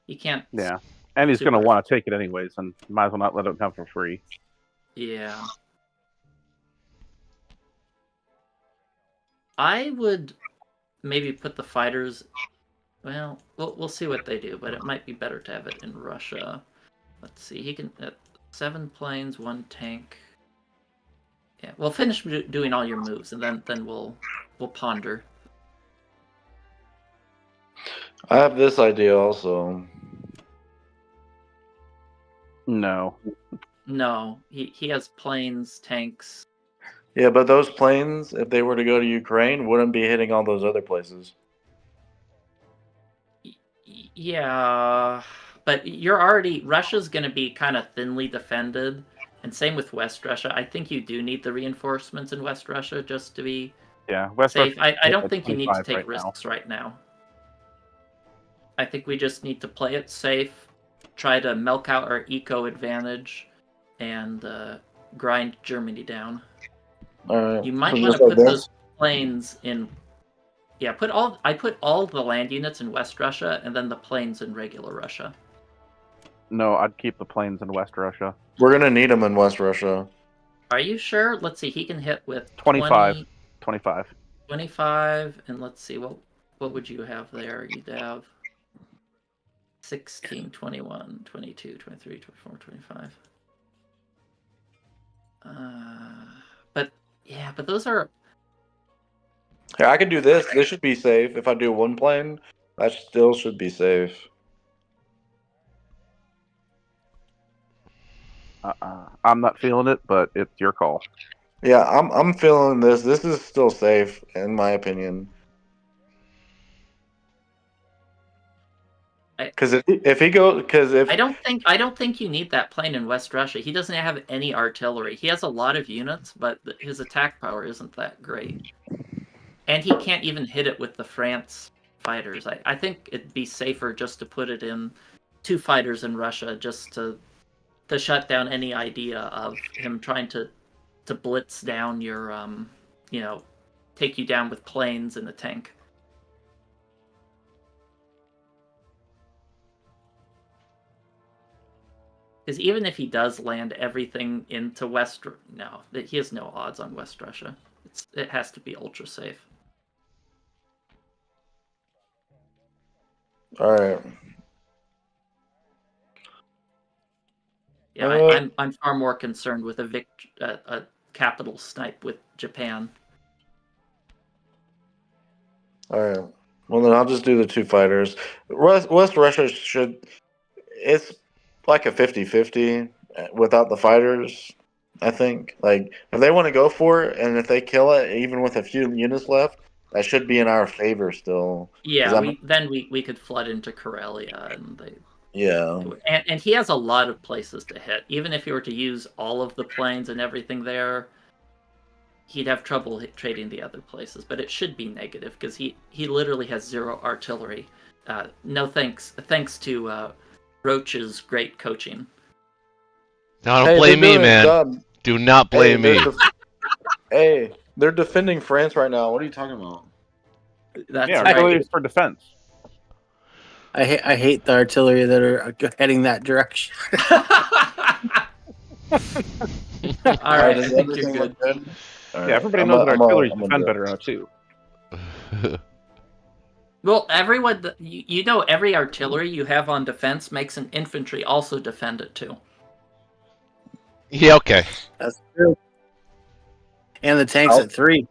Yeah, and he's going to want to take it anyways, and might as well not let him come for free. Yeah. I would maybe put the fighters. Well, we'll see what they do, but it might be better to have it in Russia. Let's see. He can 7 planes, 1 tank. Yeah, we'll finish doing all your moves, and then we'll ponder. I have this idea also. No. No, he has planes, tanks. Yeah, but those planes, if they were to go to Ukraine, wouldn't be hitting all those other places. Yeah, but you're already Russia's going to be kind of thinly defended, and same with West Russia. I think you do need the reinforcements in West Russia just to be Yeah, West safe. Russia I don't think you need to 25 take right now. risks right now. I think we just need to play it safe, try to milk out our eco advantage, and grind Germany down. All right. You might So want just to like put this? those planes in. Yeah, I put all the land units in West Russia, and then the planes in regular Russia. No, I'd keep the planes in West Russia. We're gonna need them in West Russia. Are you sure? Let's see. He can hit with 25. 20, 25. 25, and let's see. What would you have there? You'd have 16, 21, 22, 23, 24, 25. But those are... Yeah, I can do this. This should be safe. If I do one plane, that still should be safe. I'm not feeling it, but it's your call. Yeah, I'm feeling this. This is still safe, in my opinion. Because if I don't think you need that plane in West Russia. He doesn't have any artillery. He has a lot of units, but his attack power isn't that great. And he can't even hit it with the France fighters. I think it'd be safer just to put it in 2 fighters in Russia, just to shut down any idea of him trying to blitz down your take you down with planes and a tank. Because even if he does land everything into he has no odds on West Russia. It has to be ultra safe. all right. Yeah, I'm far more concerned with a capital snipe with Japan. All right. Well, then I'll just do the 2 fighters. West Russia it's like a 50-50 without the fighters, I think. Like, if they want to go for it, and if they kill it, even with a few units left, that should be in our favor still. Yeah, we could flood into Karelia, and yeah. And he has a lot of places to hit. Even if he were to use all of the planes and everything there, he'd have trouble trading the other places. But it should be negative, because he literally has 0 artillery. No thanks to Roach's great coaching. No, don't blame me, man. Do not blame me. Hey, they're defending France right now. What are you talking about? That's Yeah, right. artillery is for defense. I hate the artillery that are heading that direction. All right, I think you're good. All right. Yeah, everybody knows that artillery defend better now, too. Well, everyone, every artillery you have on defense makes an infantry also defend it too. Yeah, okay. That's true. And the tanks at 3.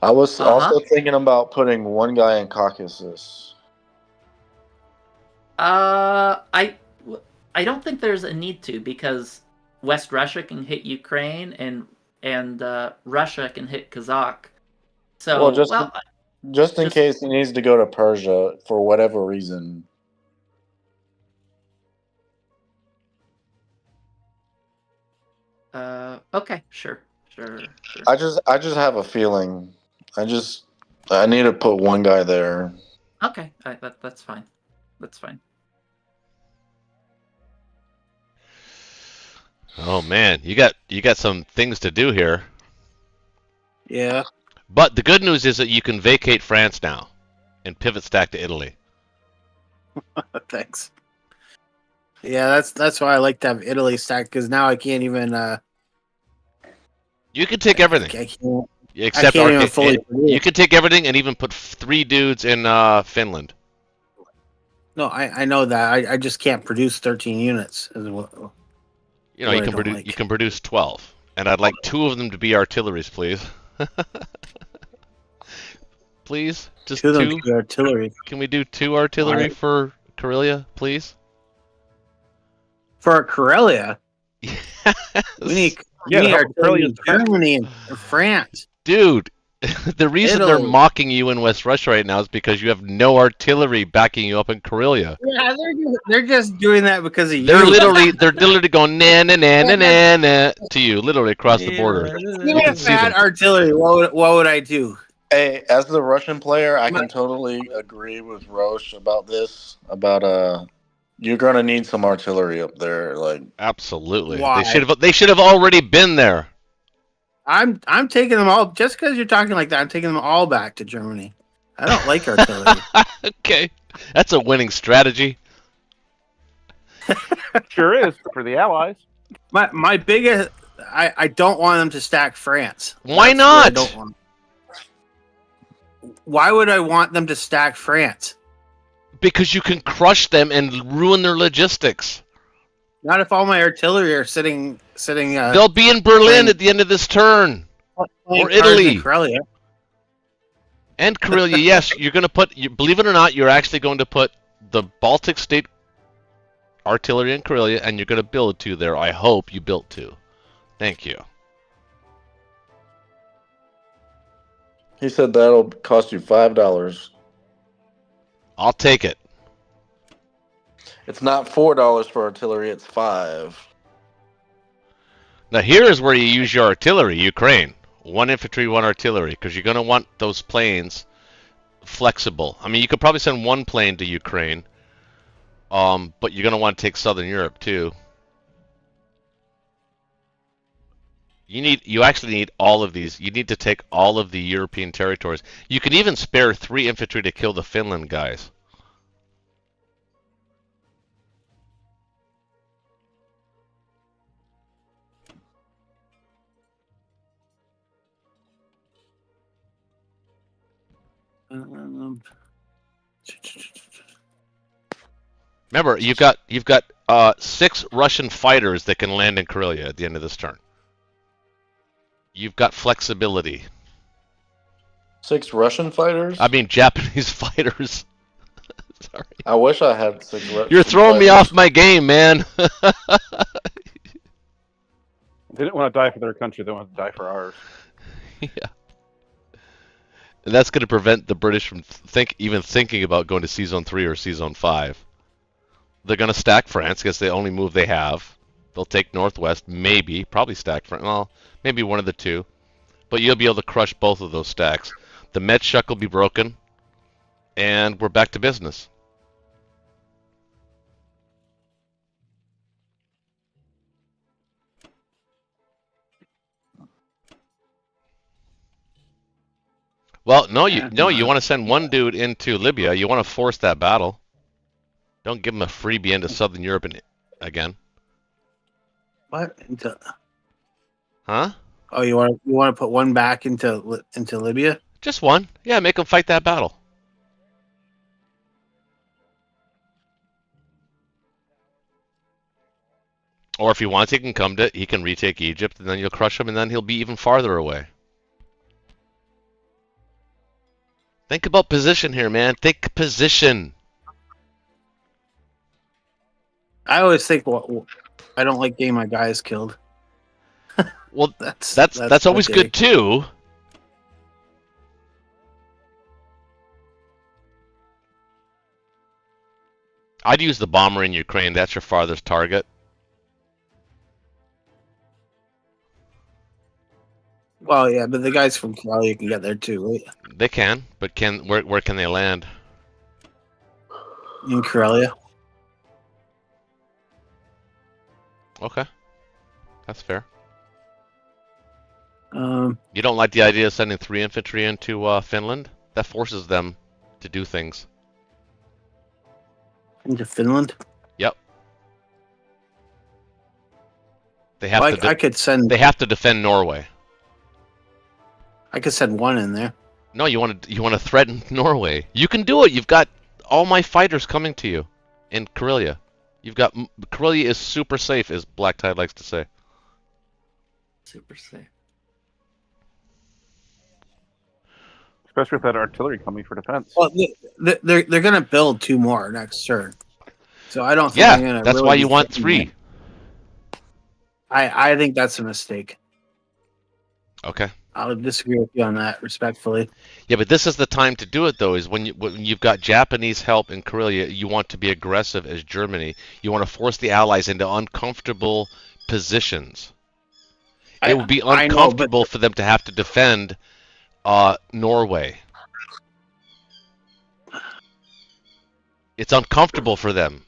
I was also thinking about putting one guy in Caucasus. I don't think there's a need to, because West Russia can hit Ukraine and Russia can hit Kazakh. So just in case he needs to go to Persia for whatever reason. Okay, sure. I just have a feeling. I need to put one guy there. Okay, that's fine. That's fine. Oh man, you got some things to do here. Yeah. But the good news is that you can vacate France now and pivot stack to Italy. Thanks. Yeah, that's why I like to have Italy stacked, because now I can't even. You can take everything. I can't. Except even fully. You can take everything and even put 3 dudes in Finland. No, I know that. I just can't produce 13 units. You know, you can produce 12, and I'd like 2 of them to be artilleries, please. Please, just 2. Artillery. Can we do 2 artillery for Karelia, please? For Karelia, Yes. we need Yeah, Me, the artillery Australia's in Germany and France. Dude, the reason they're Italy. mocking you in West Russia right now is because you have no artillery backing you up in Karelia. Yeah, they're just doing that because of They're you. literally going na na na na na na to you, literally across the border. Even You can if see I had them. artillery, what would I do? Hey, as the Russian player, I can totally agree with Roche about this. About you're gonna need some artillery up there. Like, Absolutely. Why? They should have already been there. I'm taking them all just because you're talking like that. I'm taking them all back to Germany. I don't like artillery. Okay. That's a winning strategy. Sure is for the Allies. My biggest, I don't want them to stack France. Why That's what I not? don't want. Why would I want them to stack France? Because you can crush them and ruin their logistics. Not if all my artillery are sitting. They'll be in Berlin playing- at the end of this turn. playing or cards Italy. in Karelia. And Karelia, yes, you're going to put, believe it or not, you're actually going to put the Baltic state artillery in Karelia, and you're going to build two there. I hope you built two. Thank you. he said that'll cost you $5. I'll take it. It's not $4 for artillery. It's $5. Now here is where you use your artillery, Ukraine. 1 infantry, 1 artillery, because you're going to want those planes flexible. I mean, you could probably send 1 plane to Ukraine, but you're going to want to take Southern Europe too. You actually need all of these. You need to take all of the European territories. You can even spare 3 infantry to kill the Finland guys. Remember, you've got 6 Russian fighters that can land in Karelia at the end of this turn. You've got flexibility. 6 Russian fighters? I mean, Japanese fighters. Sorry. I wish I had 6 Russian You're throwing me fighters. off my game, man. They didn't want to die for their country. They wanted to die for ours. Yeah. And that's going to prevent the British from even thinking about going to Season 3 or Season 5. They're going to stack France because the only move they have. They'll take Northwest, probably stack France. Well, maybe one of the two. But you'll be able to crush both of those stacks. The Metschuk will be broken. And we're back to business. Well, no, you want to send one dude into Libya. You want to force that battle. Don't give him a freebie into Southern Europe again. What? Huh? Oh, you want to put one back into Libya? Just one. Yeah, make him fight that battle. Or if he wants, he can retake Egypt, and then you'll crush him, and then he'll be even farther away. Think about position here, man. Think position. I always think, well, I don't like getting my guys killed. Well, that's that's always good too. I'd use the bomber in Ukraine. That's your farthest target. Well, yeah, but the guys from Karelia can get there too, right? They can, but where can they land? In Karelia. Okay, that's fair. You don't like the idea of sending 3 infantry into Finland? That forces them to do things. Into Finland? Yep. They have Well, I could send. They have to defend Norway. I could send one in there. No, you want to threaten Norway. You can do it. You've got all my fighters coming to you in Karelia. Karelia is super safe, as Black Tide likes to say. Super safe. Especially with that artillery coming for defense. Well, they're gonna build 2 more next turn, so I don't think. Yeah, I'm gonna that's really why be you want threatening 3. it. I think that's a mistake. Okay. I'll disagree with you on that respectfully. Yeah, but this is the time to do it, though, is when you've got Japanese help in Karelia, you want to be aggressive as Germany. You want to force the Allies into uncomfortable positions. It would be I know, but uncomfortable for them to have to defend Norway. It's uncomfortable for them.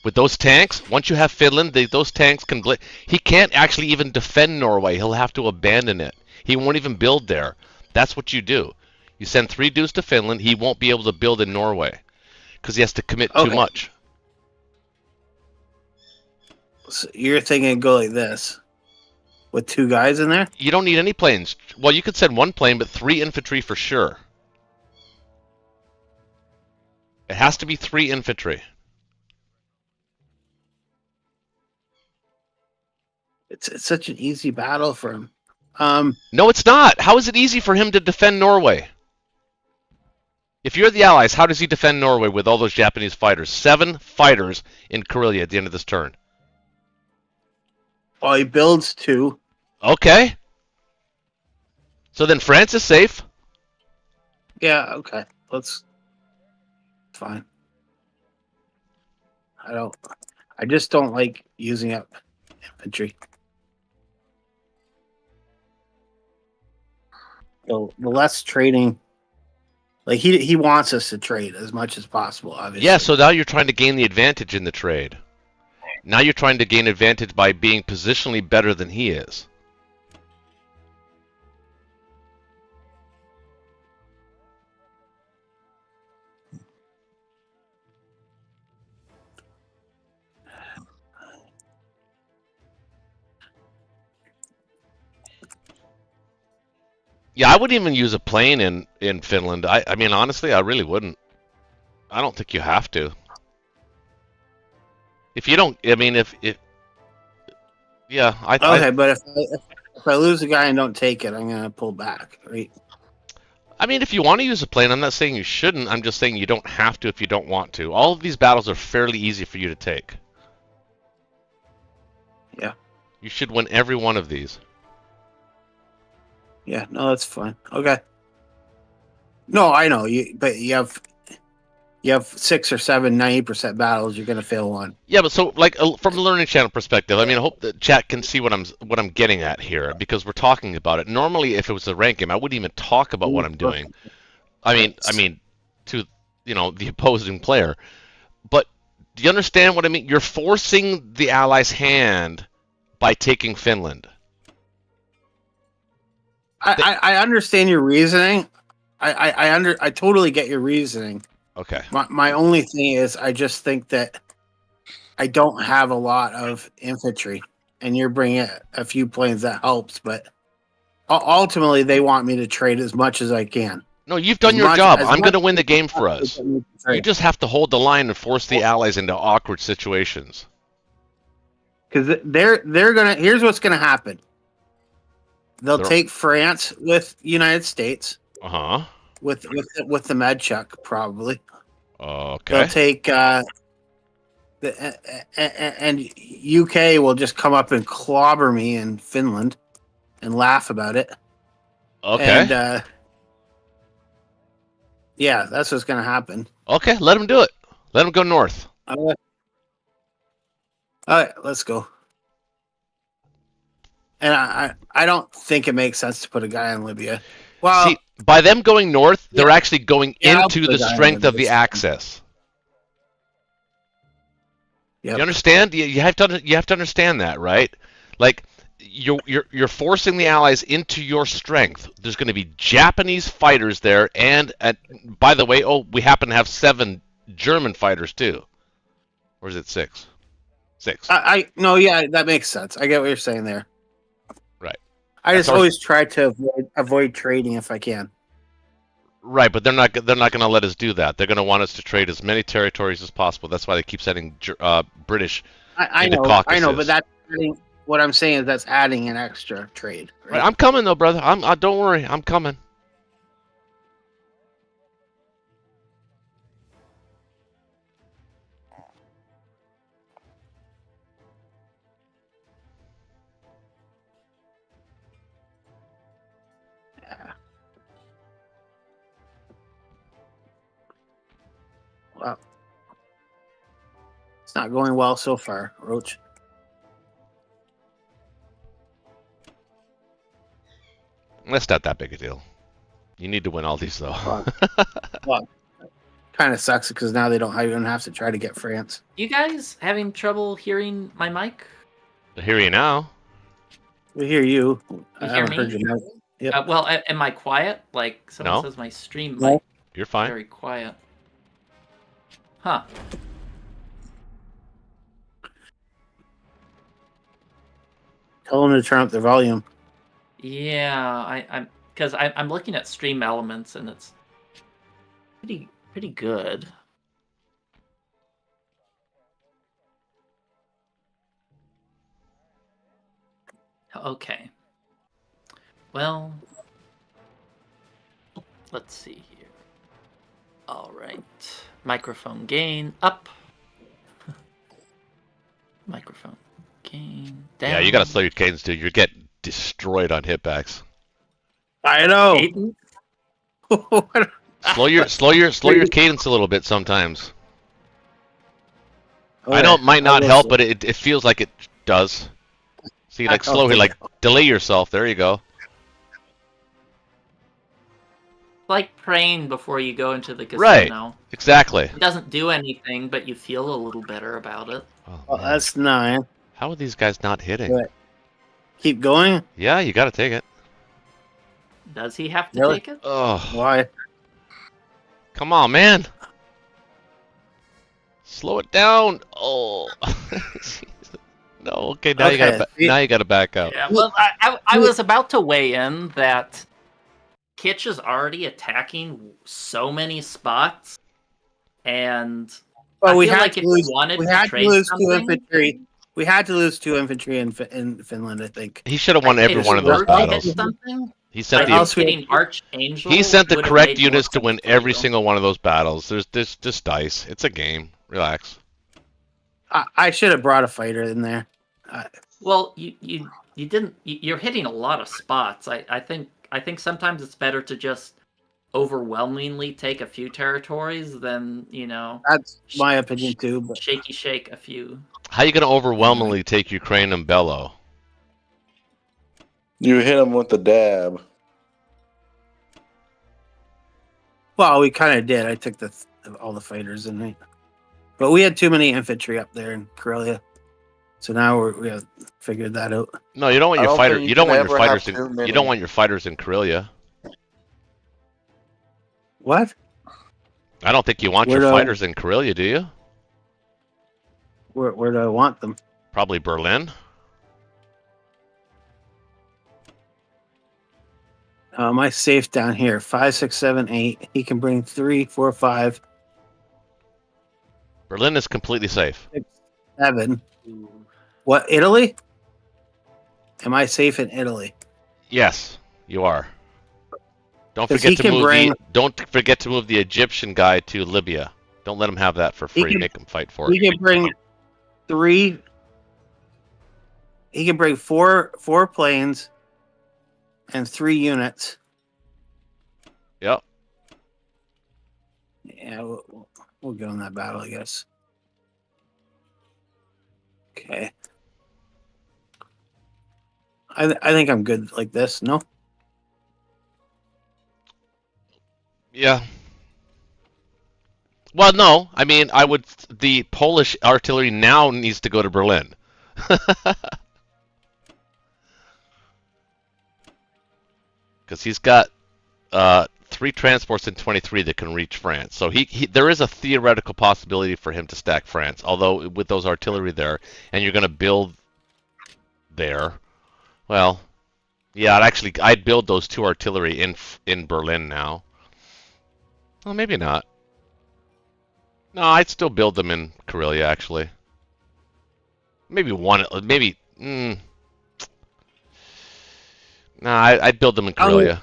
With those tanks, once you have Finland, those tanks can he can't actually even defend Norway. He'll have to abandon it. He won't even build there. That's what you do. You send 3 dudes to Finland, he won't be able to build in Norway because he has to commit too much. So you're thinking go like this with 2 guys in there? You don't need any planes. Well, you could send 1 plane, but 3 infantry for sure. It has to be 3 infantry. It's such an easy battle for him. No, it's not. How is it easy for him to defend Norway? If you're the Allies, how does he defend Norway with all those Japanese fighters? 7 fighters in Karelia at the end of this turn. Well, he builds 2. Okay. So then France is safe. Yeah, okay. Fine. I just don't like using up infantry. The less trading, like he wants us to trade as much as possible, obviously. Yeah, so now you're trying to gain the advantage in the trade. Now you're trying to gain advantage by being positionally better than he is. Yeah, I wouldn't even use a plane in Finland. I mean, honestly, I really wouldn't. I don't think you have to. If you don't, I mean, yeah, okay, but if I lose a guy and don't take it, I'm gonna pull back, right? I mean, if you want to use a plane, I'm not saying you shouldn't. I'm just saying you don't have to if you don't want to. All of these battles are fairly easy for you to take. Yeah. You should win every one of these. Yeah, no, that's fine. Okay. No, I know but you have 6 or 7, 90% battles. You're gonna fail one. Yeah, but so like from a learning channel perspective, I mean, I hope that chat can see what I'm getting at here because we're talking about it. Normally, if it was a rank game, I wouldn't even talk about what I'm doing. I mean, to the opposing player. But do you understand what I mean? You're forcing the Allies' hand by taking Finland. I understand your reasoning. I totally get your reasoning. Okay. My only thing is I just think that I don't have a lot of infantry, and you're bringing a few planes that helps, but ultimately they want me to trade as much as I can. No, you've done your job. I'm going to win the game for us. You just have to hold the line and force the Allies into awkward situations. Because they're gonna. Here's what's gonna happen. They'll take France with United States. With the Medchuk probably. Okay. They'll take and UK will just come up and clobber me in Finland and laugh about it. Okay. And yeah, that's what's gonna happen. Okay, let them do it. Let them go north. All right, let's go. And I don't think it makes sense to put a guy in Libya. Well, see, by them going north, they're actually going into the strength of the Axis. Yep. You understand? You have to understand that, right? Like you're forcing the Allies into your strength. There's going to be Japanese fighters there, and by the way, we happen to have 7 German fighters too. Or is it 6? 6. No, yeah, that makes sense. I get what you're saying there. Right. I just always try to avoid trading if I can. Right, but they're not going to let us do that. They're going to want us to trade as many territories as possible. That's why they keep sending British into Caucasus. I know, but that's what I'm saying is that's adding an extra trade. Right, I'm coming though, brother. Don't worry, I'm coming. It's not going well so far, Roach. That's not that big a deal. You need to win all these, though. Well, kind of sucks because now they don't even have to try to get France. You guys having trouble hearing my mic? I hear you now. We hear you. I hear haven't me? heard you now. Yep. Well, am I quiet? Like someone No. says my stream No. mic You're fine. very quiet. Huh. Tell them to turn up their volume. Yeah, I'm looking at stream elements and it's pretty good. Okay. Well, let's see here. All right. Microphone gain up. Microphone gain down. Yeah, you gotta slow your cadence, dude. You're getting destroyed on hitbacks. I know. Cadence? Slow your cadence a little bit sometimes. I Okay, know it might not will help, slow- but it feels like it does. See, like I don't slow, think like it delay yourself. There you go. Like praying before you go into the casino. Right. Exactly. It doesn't do anything, but you feel a little better about it. Oh, Well, man. that's 9. How are these guys not hitting? Good. Keep going. Yeah, you gotta take it. Does he have to Really? take it? Oh, Why? come on, man. Slow it down. Oh. No, okay, now you Okay, gotta back out. Yeah, well, I was about to weigh in that Kitch is already attacking so many spots, and Well, I we feel had like to if lose. we wanted We to had to trade lose 2 something, infantry. We had to lose 2 infantry in Finland, I think. He should have won every if one we of those were to hit battles. something, He sent like the else we- hitting Archangel. He sent the would have correct made more units to sense win for every you. single one of those battles. There's just dice. It's a game. Relax. I should have brought a fighter in there. Well, you didn't. You're hitting a lot of spots. I think sometimes it's better to just overwhelmingly take a few territories than That's my opinion too. But shaky shake a few. How you gonna overwhelmingly take Ukraine and Bello? You hit him with the dab. well, we kind of did. I took all the fighters in there, but we had too many infantry up there in Karelia. So now we have figured that out. No, you don't want I your don't fighter. think you You don't can want your ever have fighters in. too You many. don't want your fighters in Karelia. What? I don't think you want Where your do I- fighters in Karelia, do you? Where do I want them? Probably Berlin. My safe down here 5, 6, 7, 8. He can bring 3, 4, 5, Berlin is completely safe. 6, 7. What? Italy? Am I safe in Italy? Yes, you are. Don't 'Cause forget he to can move bring- Don't forget to move the Egyptian guy to Libya. Don't let him have that for He free. can- Make him fight for He it. can bring 3. He can bring four planes and 3 units. Yep. Yeah, we'll go in that battle, I guess. Okay. I think I'm good like this. No. Yeah. Well, no. I mean, the Polish artillery now needs to go to Berlin. Because he's got 3 transports in 23 that can reach France. So there is a theoretical possibility for him to stack France. Although with those artillery there, and you're going to build there, well, yeah, I'd build those 2 artillery in Berlin now. Well, maybe not. No, I'd still build them in Karelia, actually. Maybe one. Maybe. Nah, I'd build them in Karelia.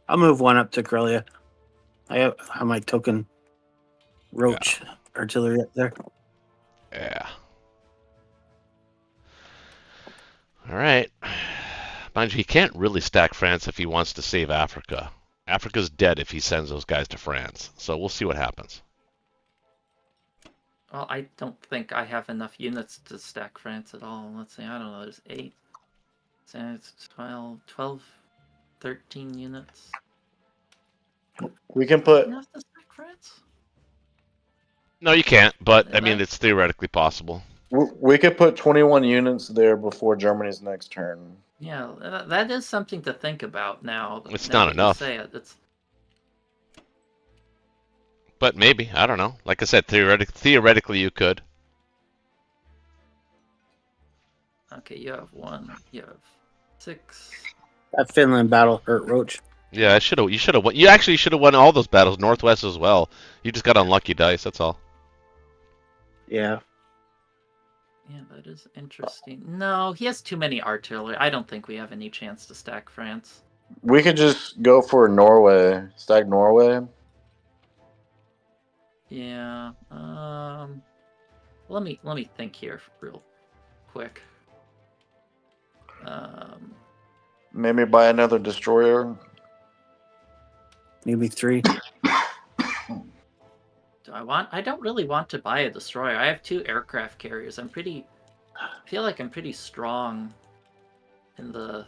I'll move one up to Karelia. I have my token Roach artillery up there. Yeah. All right. Mind you, he can't really stack France if he wants to save Africa. Africa's dead if he sends those guys to France. So we'll see what happens. Well, I don't think I have enough units to stack France at all. Let's see, I don't know, there's 8. So it's 12, 13 units. We can put Enough to stack France? No, you can't. But I mean, That- it's theoretically possible. we could put 21 units there before Germany's next turn. Yeah, that is something to think about now. It's now not that you enough. say it. It's But maybe, I don't know. Like I said, theoretically you could. okay. You have 1. You have 6. That Finland battle hurt Roach. Yeah, you should have won. You actually should have won all those battles, Northwest as well. You just got unlucky dice. That's all. Yeah. Yeah, that is interesting. No, he has too many artillery. I don't think we have any chance to stack France. We could just go for Norway, stack Norway. Yeah. Let me think here real quick. Maybe buy another destroyer. Maybe 3. Do I don't really want to buy a destroyer. I have 2 aircraft carriers. I feel like I'm pretty strong in the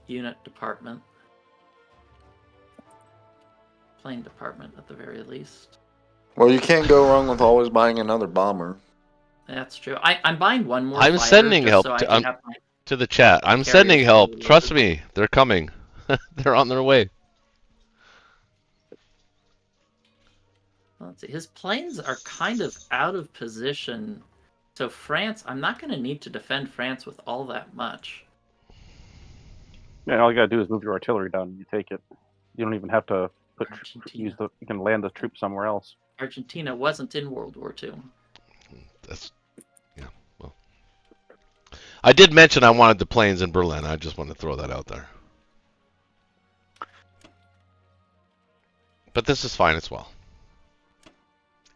unit department. Plane department at the very least. Well, you can't go wrong with always buying another bomber. That's true. I'm buying one more. I'm fighter sending just help so I to- can have my- To the chat. I'm Carriers sending help. fully Trust loaded. me. They're coming. They're on their way. Let's see. His planes are kind of out of position. So France, I'm not going to need to defend France with all that much. Yeah, all you gotta do is move your artillery down and you take it. You don't even have to Argentina. you can land the troops somewhere else. Argentina wasn't in World War II. Yeah. Well, I did mention I wanted the planes in Berlin. I just want to throw that out there. But this is fine as well.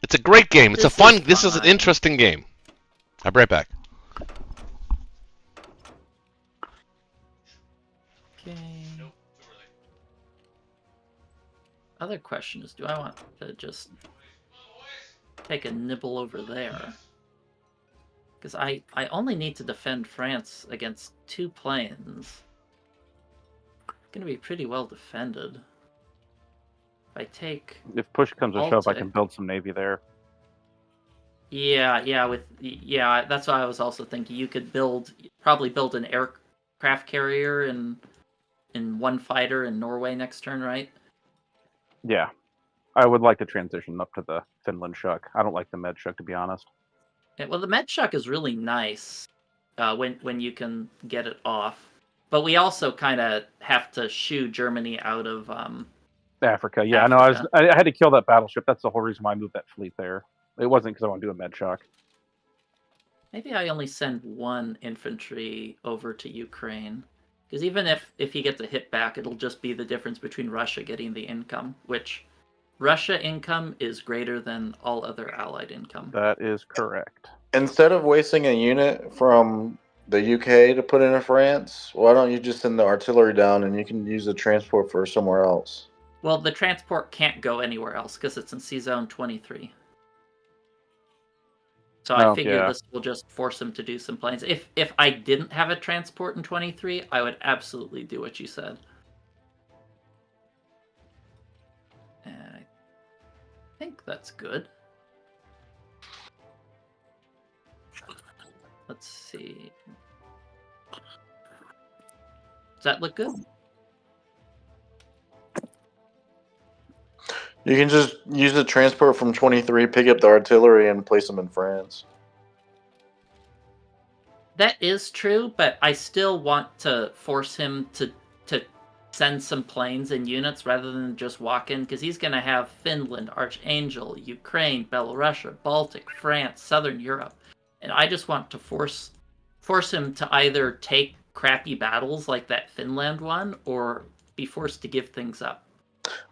It's a great game. It's a fun. This is an fine. interesting game. I'll be right back. Okay. Other question is, do I want to just take a nibble over there? Because I only need to defend France against 2 planes. It's going to be pretty well defended. If I take... If push comes to shove, I can Baltic. build some navy there. Yeah, that's what I was also thinking. You could probably build an aircraft carrier and 1 fighter in Norway next turn, right? Yeah, I would like to transition up to the Finland Shuck. I don't like the Med Shuck, to be honest. Yeah, well, the Medshuck is really nice when you can get it off. But we also kind of have to shoo Germany out of... Africa, yeah, no, Africa. I had to kill that battleship. That's the whole reason why I moved that fleet there. It wasn't because I want to do a Med Shock. Maybe I only send 1 infantry over to Ukraine. Because even if he gets a hit back, it'll just be the difference between Russia getting the income, which Russia income is greater than all other allied income. That is correct. Instead of wasting a unit from the UK to put into France, why don't you just send the artillery down and you can use the transport for somewhere else? Well, the transport can't go anywhere else because it's in Sea Zone 23. So I figure yeah. this will just force him to do some planes. If I didn't have a transport in 23, I would absolutely do what you said. And I think that's good. Let's see. Does that look good? You can just use the transport from 23, pick up the artillery, and place them in France. That is true, but I still want to force him to send some planes and units rather than just walk in, because he's going to have Finland, Archangel, Ukraine, Belarus, Baltic, France, Southern Europe. And I just want to force him to either take crappy battles like that Finland one, or be forced to give things up.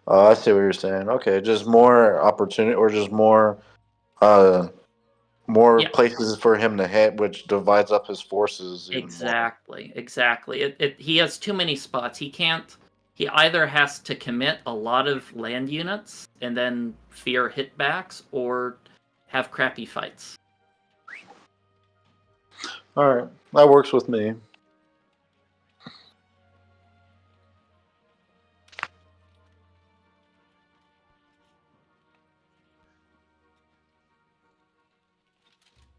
Oh, I see what you're saying. Okay, just more opportunity, or just more Yeah. places for him to hit, which divides up his forces. Even more. Exactly. He has too many spots. He can't he either has to commit a lot of land units and then fear hitbacks, or have crappy fights. All right, that works with me.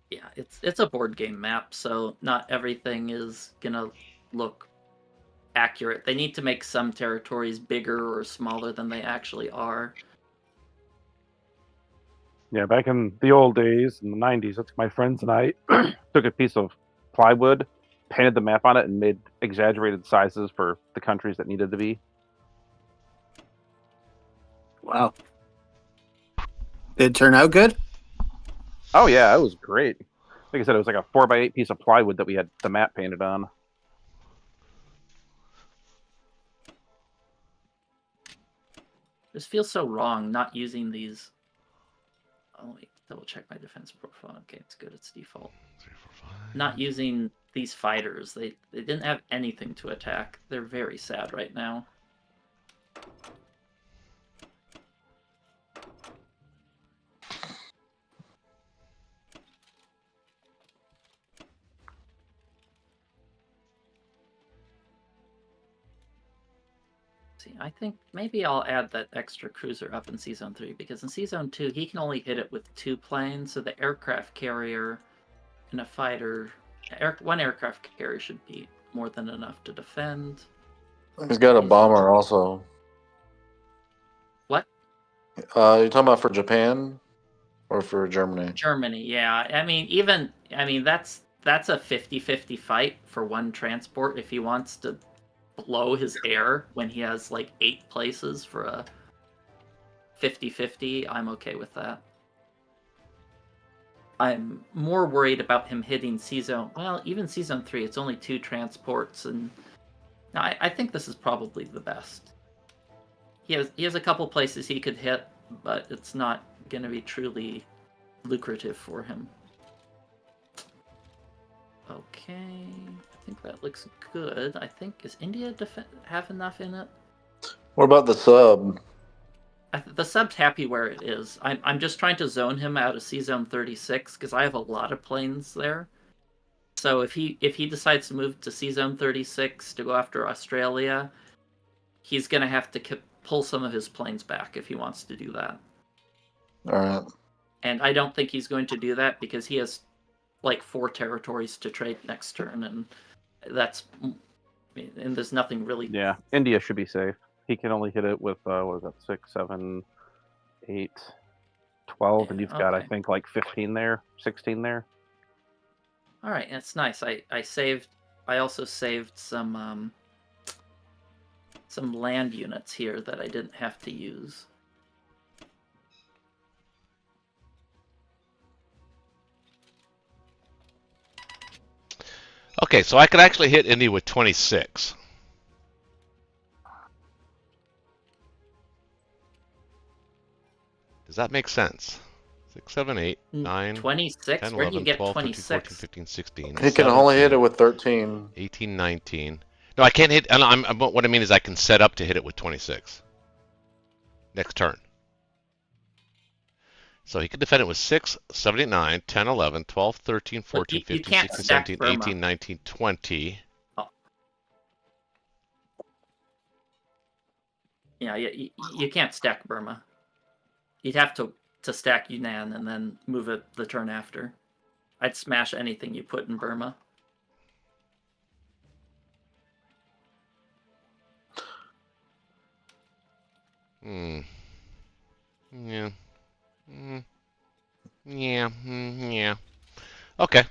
Yeah, it's a board game map, so not everything is gonna look accurate. They need to make some territories bigger or smaller than they actually are. Yeah, back in the old days, in the 90s, that's my friends and I took a piece of plywood, painted the map on it, and made exaggerated sizes for the countries that needed to be. Wow. Did it turn out good? Oh yeah, it was great. Like I said, it was like a 4x8 piece of plywood that we had the map painted on. This feels so wrong, not using these. Oh wait, double check my defense profile. Okay, it's good. It's default. 3, 4, 5. Not using these fighters. They didn't have anything to attack. They're very sad right now. See, I think maybe I'll add that extra cruiser up in Season 3, because in Season 2 he can only hit it with 2 planes, so the aircraft carrier and a fighter, one aircraft carrier should be more than enough to defend. He's got a bomber also. What? You're talking about for Japan or for Germany? Germany, yeah. I mean, that's a 50-50 fight for one transport. If he wants to blow his air when he has like 8 places for a 50-50, I'm okay with that. I'm more worried about him hitting C-Zone. Well, even Season 3, it's only 2 transports, and I think this is probably the best. He has a couple places he could hit, but it's not going to be truly lucrative for him. Okay, I think that looks good. I think, is India have enough in it? What about the sub? The sub's happy where it is. I'm just trying to zone him out of C-Zone 36 because I have a lot of planes there. So if he decides to move to C-Zone 36 to go after Australia, he's gonna have to pull some of his planes back if he wants to do that. All right. And I don't think he's going to do that because he has like 4 territories to trade next turn, and there's nothing really. Yeah, India should be safe. He can only hit it with what is that, 6, 7, 8, 12, and you've got, I think, like 15 there, 16 there. All right, that's nice. I also saved some land units here that I didn't have to use. Okay, so I could actually hit India with 26. Does that make sense? 6, 7, 8, 9, 26? 10, Where do you 11, get 12, 13, 14, 26? 15, 16. He can 17, only hit it with 13. 18, 19. No, I can't hit. What I mean is I can set up to hit it with 26. Next turn. So he could defend it with 6, 7, 8, 9, 10, 11, 12, 13, 14, 15, 16, 17, 18, 19, 20. Oh. Yeah, you can't stack Burma. You'd have to stack Yunnan and then move it the turn after. I'd smash anything you put in Burma. Yeah. Yeah. Okay.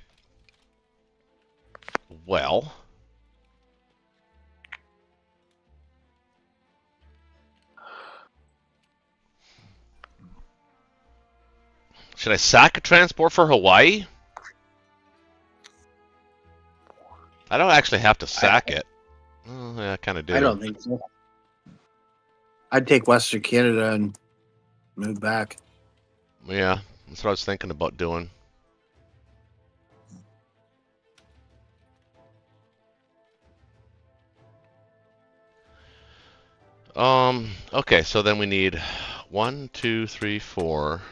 Well. Should I sack a transport for Hawaii? I don't actually have to sack it. Oh, yeah, I kind of do. I don't think so. I'd take Western Canada and move back. Yeah, that's what I was thinking about doing. Okay, so then we need 1, 2, 3, 4,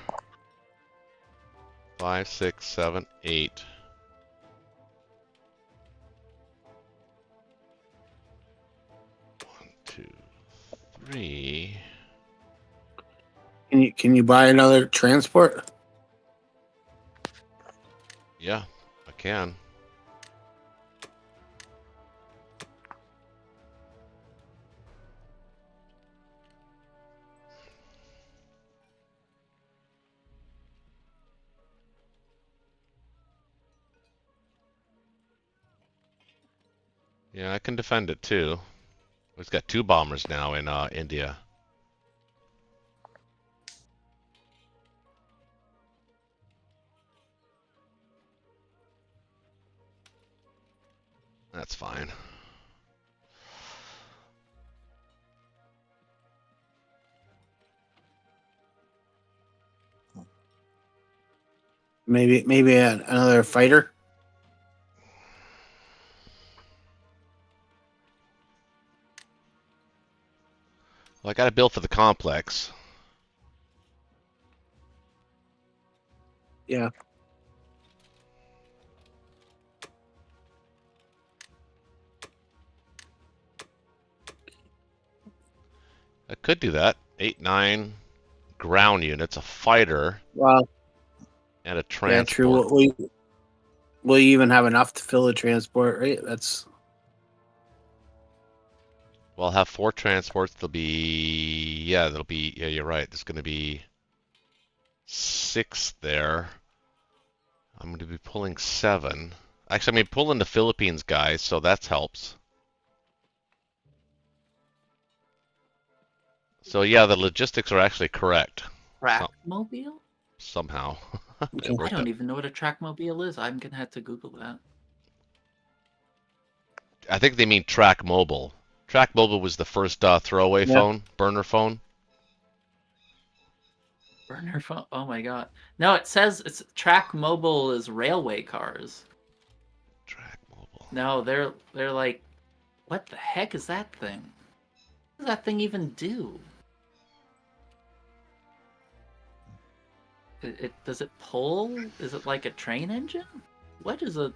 5, 6, 7, 8. One, 2, 3. Can you buy another transport? Yeah, I can. Yeah, I can defend it too. We've got 2 bombers now in India. That's fine. Maybe another fighter. Well, I got a bill for the complex. Yeah. I could do that. 8, 9 ground units, a fighter, Well, and a yeah, true. transport. Will you even have enough to fill the transport? Right. That's Well, I'll have 4 transports. There'll be, yeah, you're right. There's going to be 6 there. I'm going to be pulling 7. Actually, I'm going to be pulling the Philippines guys, so that helps. So yeah, the logistics are actually correct. Trackmobile? Somehow. Okay. It I worked don't out. even know what a trackmobile is. I'm gonna have to Google that. I think they mean Track Mobile. Track Mobile was the first throwaway Yeah. phone, burner phone. Burner phone? Oh my god. No, it says it's trackmobile is railway cars. Track Mobile. No, they're like, what the heck is that thing? What does that thing even do? It does it pull? Is it like a train engine? What is a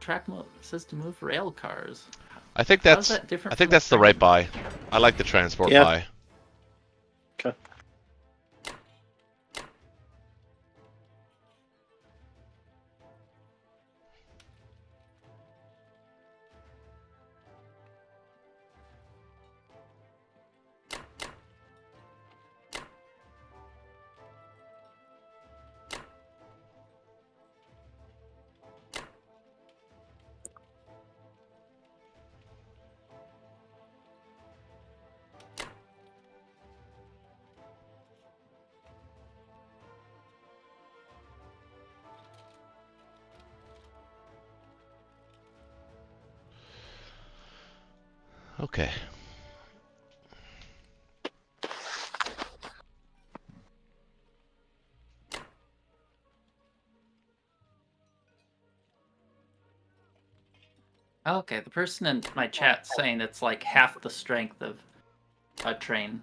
track mo? It says to move rail cars. I think How's that's that different I think from a that's the right train? buy. I like the transport Yeah. buy. Okay. Okay. Okay, the person in my chat saying it's like half the strength of a train.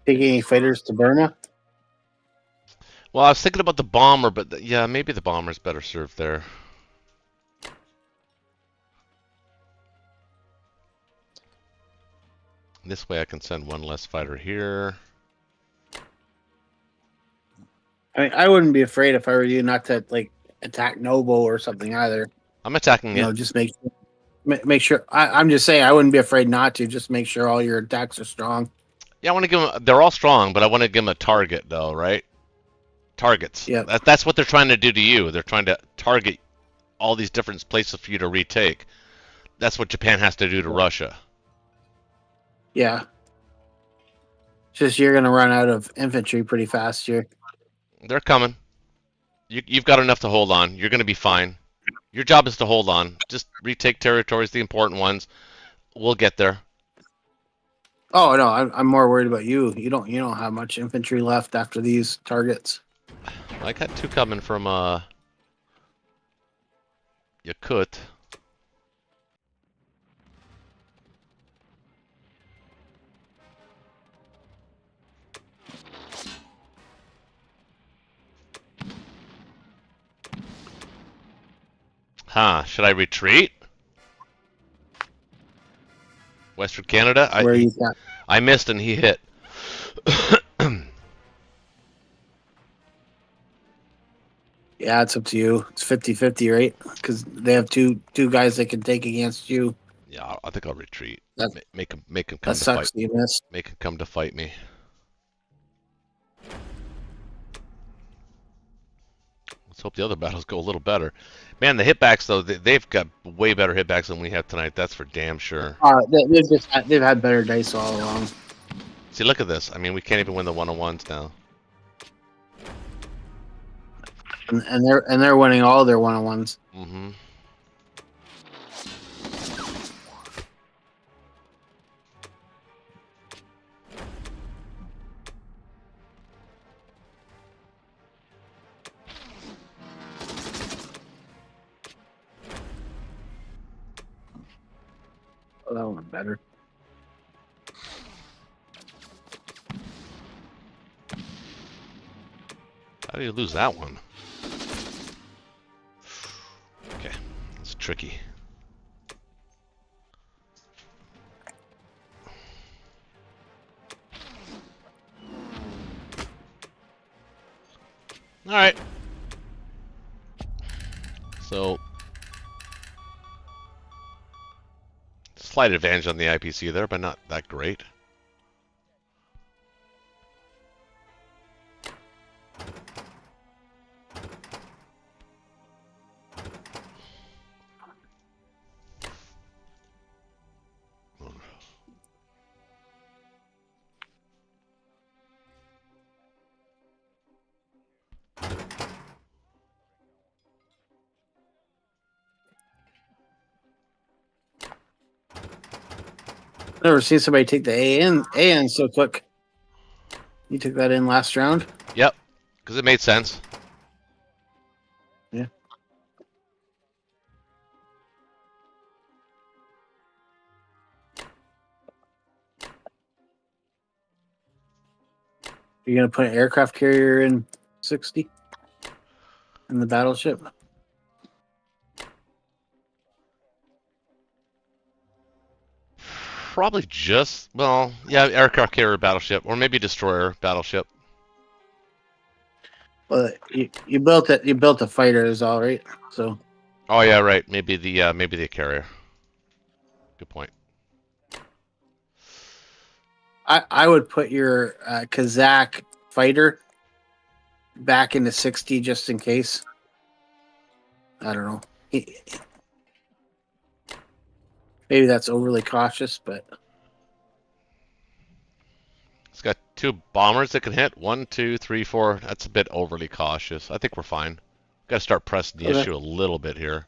Taking any fighters to Burma? Well, I was thinking about the bomber, but yeah, maybe the bomber's better served there. This way I can send one less fighter here. I mean, I wouldn't be afraid if I were you not to like attack Noble or something either. I'm attacking You it. know, just make sure. I'm just saying I wouldn't be afraid not to. Just make sure all your attacks are strong. Yeah, I want to give them. They're all strong, but I want to give them a target, though, right? Targets. Yep. That's what they're trying to do to you. They're trying to target all these different places for you to retake. That's what Japan has to do to Russia. Yeah. Just you're gonna run out of infantry pretty fast here. They're coming. You've got enough to hold on. You're going to be fine. Your job is to hold on. Just retake territories, the important ones. We'll get there. Oh no, I'm more worried about you. You don't have much infantry left after these targets. I got 2 coming from Yakut. Huh, should I retreat? Western Canada? Where you got? I missed and he hit. Yeah, it's up to you. It's 50-50, right? Because they have two guys they can take against you. Yeah, I think I'll retreat. That- Make him come That to sucks. fight. You missed. Make him come to fight me. Let's hope the other battles go a little better. Man, the hitbacks though, they've got way better hitbacks than we have tonight. That's for damn sure. They've had better dice all along. See, look at this. I mean, we can't even win the 1-on-1s now. And they're winning all their 1-on-1s. Mm-hmm. Oh, that one better. How do you lose that one? Okay, it's tricky. All right. So, slight advantage on the IPC there, but not that great. Never seen somebody take the AN so quick. You took that in last round? Yep, because it made sense. Yeah. You're gonna put an aircraft carrier in 60 in the battleship? Probably just, well, yeah, aircraft carrier battleship, or maybe destroyer battleship. Well, you built it. You built the fighters, all right. So Oh yeah, right. Maybe the carrier. Good point. I would put your Kazakh fighter back into 60 just in case. I don't know. Maybe that's overly cautious, but It's got 2 bombers that can hit. 1, 2, 3, 4. That's a bit overly cautious. I think we're fine. Got to start pressing the Okay. issue a little bit here.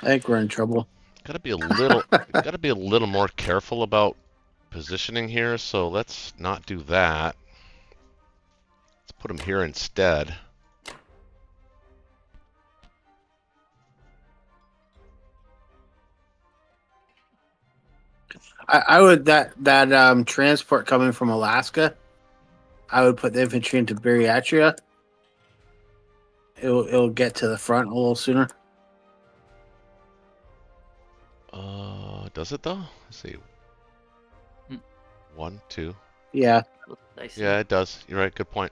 I think we're in trouble. Got to be a little more careful about positioning here. So let's not do that. Let's put him here instead. I would that transport coming from Alaska. I would put the infantry into Bariatria. It'll get to the front a little sooner. Does it though? Let's see. Hmm. 1, 2. Yeah. Nice. Yeah, it does. You're right. Good point.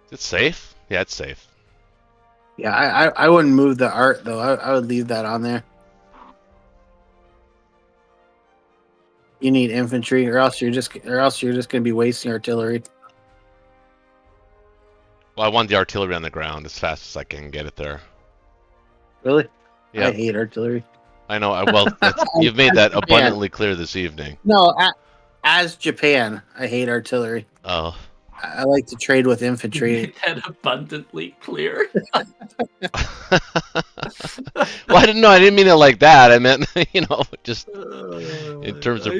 Is it safe? Yeah, it's safe. Yeah, I wouldn't move the art though. I would leave that on there. You need infantry, or else you're just gonna be wasting artillery. Well, I want the artillery on the ground as fast as I can get it there. Really? Yeah, I hate artillery. I know. You've made that abundantly clear this evening. No, as Japan, I hate artillery. Oh. I like to trade with infantry. Made that abundantly clear. Well, I didn't know. I didn't mean it like that. I meant, just in terms of,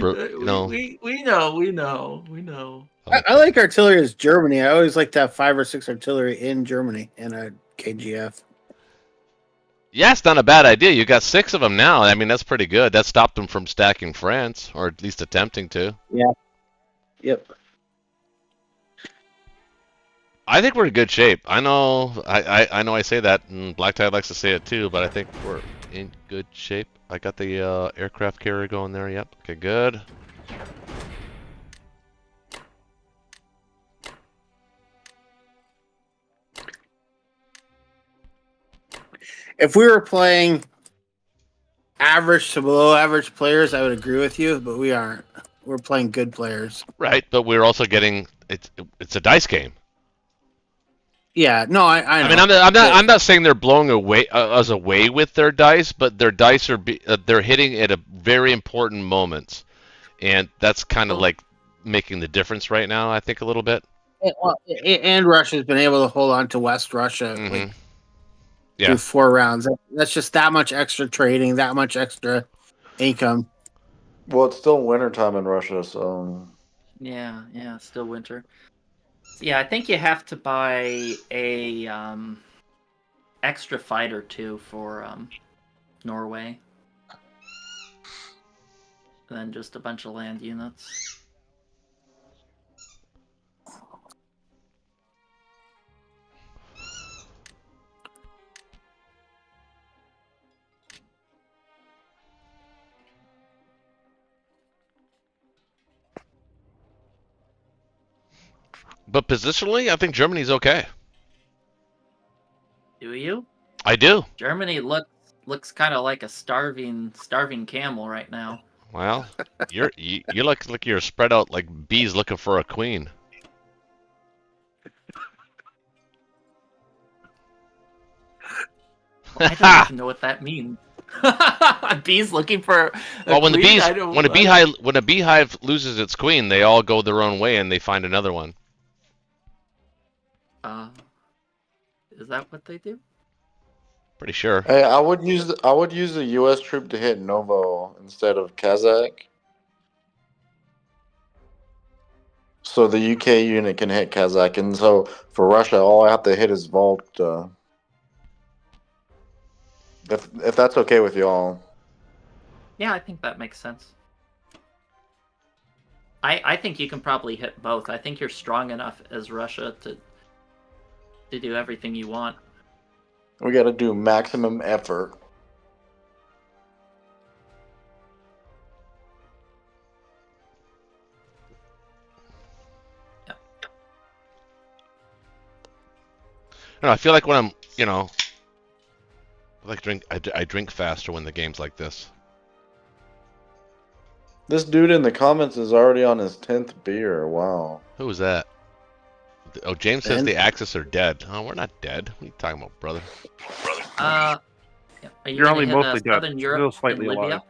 We know. I like artillery as Germany. I always like to have 5 or 6 artillery in Germany in a KGF. Yeah, it's not a bad idea. You got 6 of them now. I mean, that's pretty good. That stopped them from stacking France, or at least attempting to. Yeah. Yep. I think we're in good shape. I know I say that, and Black Tide likes to say it too, but I think we're in good shape. I got the aircraft carrier going there. Yep. Okay, good. If we were playing average to below average players, I would agree with you, but we aren't. We're playing good players. Right, but we're also getting it's a dice game. Yeah, no, I know. I mean, I'm not saying they're blowing us away with their dice, but their dice are they're hitting at a very important moments, and that's kind of like making the difference right now. I think a little bit. And Russia's been able to hold on to West Russia through 4 rounds. That's just that much extra trading, that much extra income. Well, it's still wintertime in Russia, so... Yeah, still winter. Yeah, I think you have to buy a extra fighter too for Norway. And then just a bunch of land units. But positionally, I think Germany's okay. Do you? I do. Germany looks kind of like a starving camel right now. Well, you look like you're spread out like bees looking for a queen. I don't even know what that means. Bees looking for a when queen? When a beehive loses its queen, they all go their own way and they find another one. Is that what they do? Pretty sure. Hey, I would use the U.S. troop to hit Novo instead of Kazakh. So the UK unit can hit Kazakh, and so for Russia, all I have to hit is Vault. If that's okay with y'all. Yeah, I think that makes sense. I think you can probably hit both. I think you're strong enough as Russia to do everything you want. We got to do maximum effort. Yeah. I feel like when I'm, I drink faster when the game's like this. This dude in the comments is already on his 10th beer. Wow. Who was that? Oh, James says the Axis are dead. Oh, we're not dead. What are you talking about, brother? Are you You're only gonna hit, mostly dead. Southern Europe Still slightly and Libya? alive.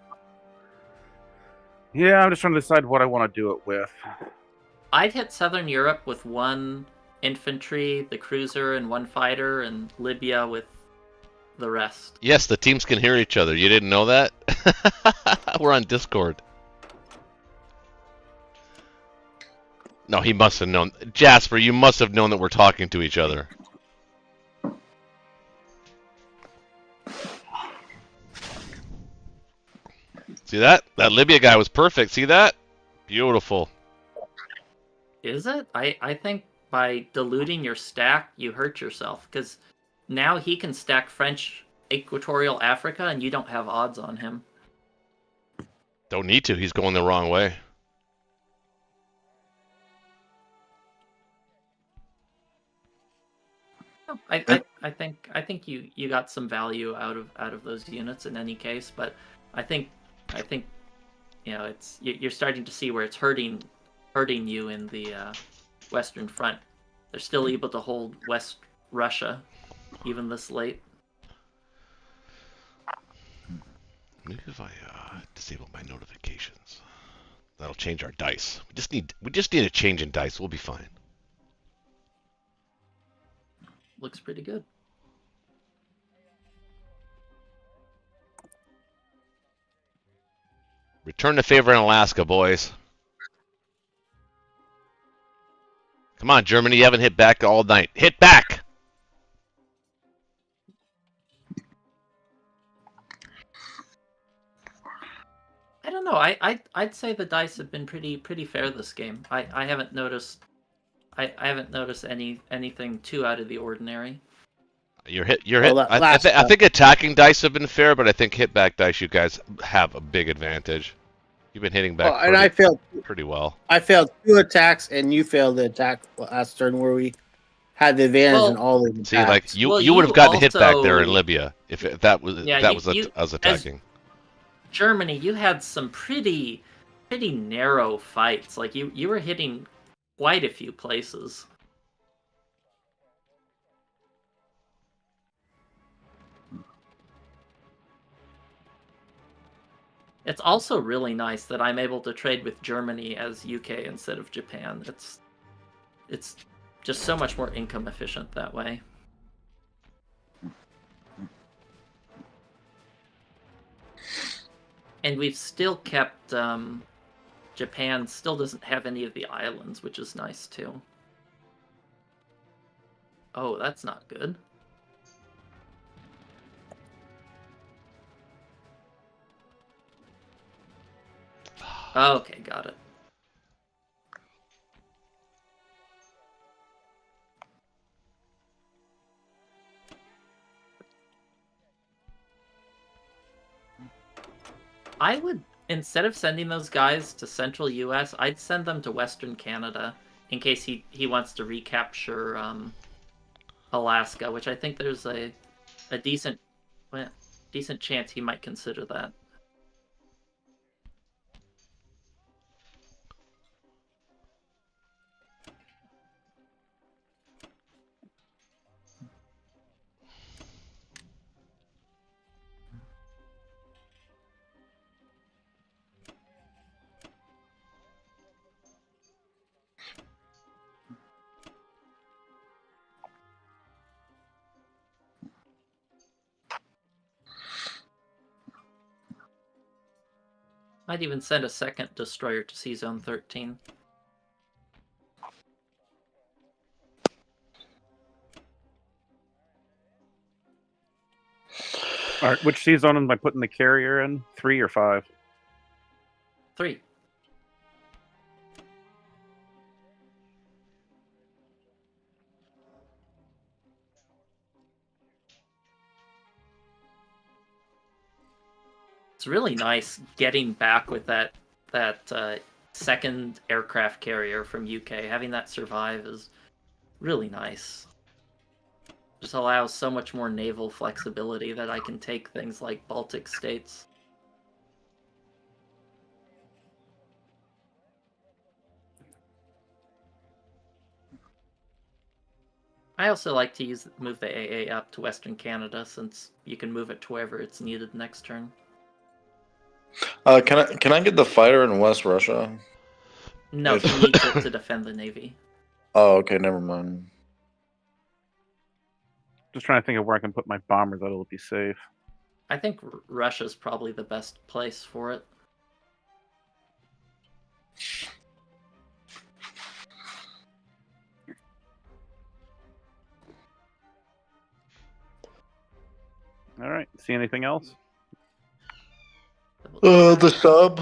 Yeah, I'm just trying to decide what I want to do it with. I'd hit Southern Europe with 1 infantry, the cruiser, and 1 fighter, and Libya with the rest. Yes, the teams can hear each other. You didn't know that? We're on Discord. No, he must have known. Jasper, you must have known that we're talking to each other. See that? That Libya guy was perfect. See that? Beautiful. Is it? I think by diluting your stack, you hurt yourself. Because now he can stack French Equatorial Africa, and you don't have odds on him. Don't need to. He's going the wrong way. I I think you got some value out of those units in any case, but I think you're starting to see where it's hurting you in the Western Front. They're still able to hold West Russia even this late. Maybe if I disable my notifications, that'll change our dice. We just need a change in dice. We'll be fine. Looks pretty good. Return the favor in Alaska, boys. Come on, Germany. You haven't hit back all night. Hit back! I don't know. I'd say the dice have been pretty fair this game. I haven't noticed anything too out of the ordinary. You're hit. Well, I think attacking dice have been fair, but I think hit back dice, you guys have a big advantage. You've been hitting back and I failed pretty well. I failed 2 attacks, and you failed the attack last turn where we had the advantage in all the attacks. See, like Well, you would have gotten hit back also- there in Libya if that was us as attacking. Germany, you had some pretty narrow fights. Like you were hitting quite a few places. It's also really nice that I'm able to trade with Germany as UK instead of Japan. It's just so much more income efficient that way. And we've still kept Japan still doesn't have any of the islands, which is nice too. Oh, that's not good. Okay, got it. I would, instead of sending those guys to central US, I'd send them to Western Canada in case he wants to recapture Alaska, which I think there's a decent chance he might consider that. Might even send a second destroyer to Sea Zone 13. All right, which sea zone am I putting the carrier in? 3 or 5? 3. It's really nice getting back with that second aircraft carrier from UK. Having that survive is really nice. Just allows so much more naval flexibility that I can take things like Baltic states. I also like to move the AA up to Western Canada since you can move it to wherever it's needed next turn. Can I get the fighter in West Russia? No, If- he needs it to defend the Navy. Oh, okay, never mind. Just trying to think of where I can put my bombers that'll be safe. I think Russia's probably the best place for it. All right. See anything else? The sub.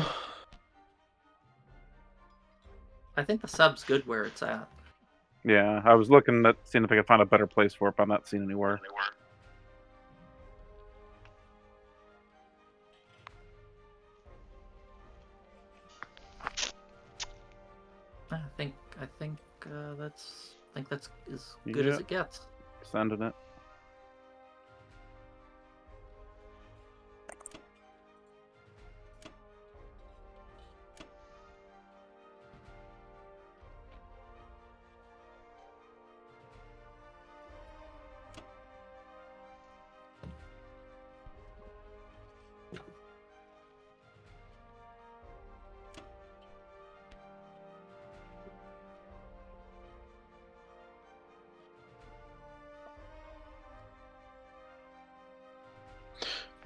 I think the sub's good where it's at. Yeah, I was looking at seeing if I could find a better place for it, but I'm not seeing anywhere. I think that's as good as Yep. it gets. Sending it.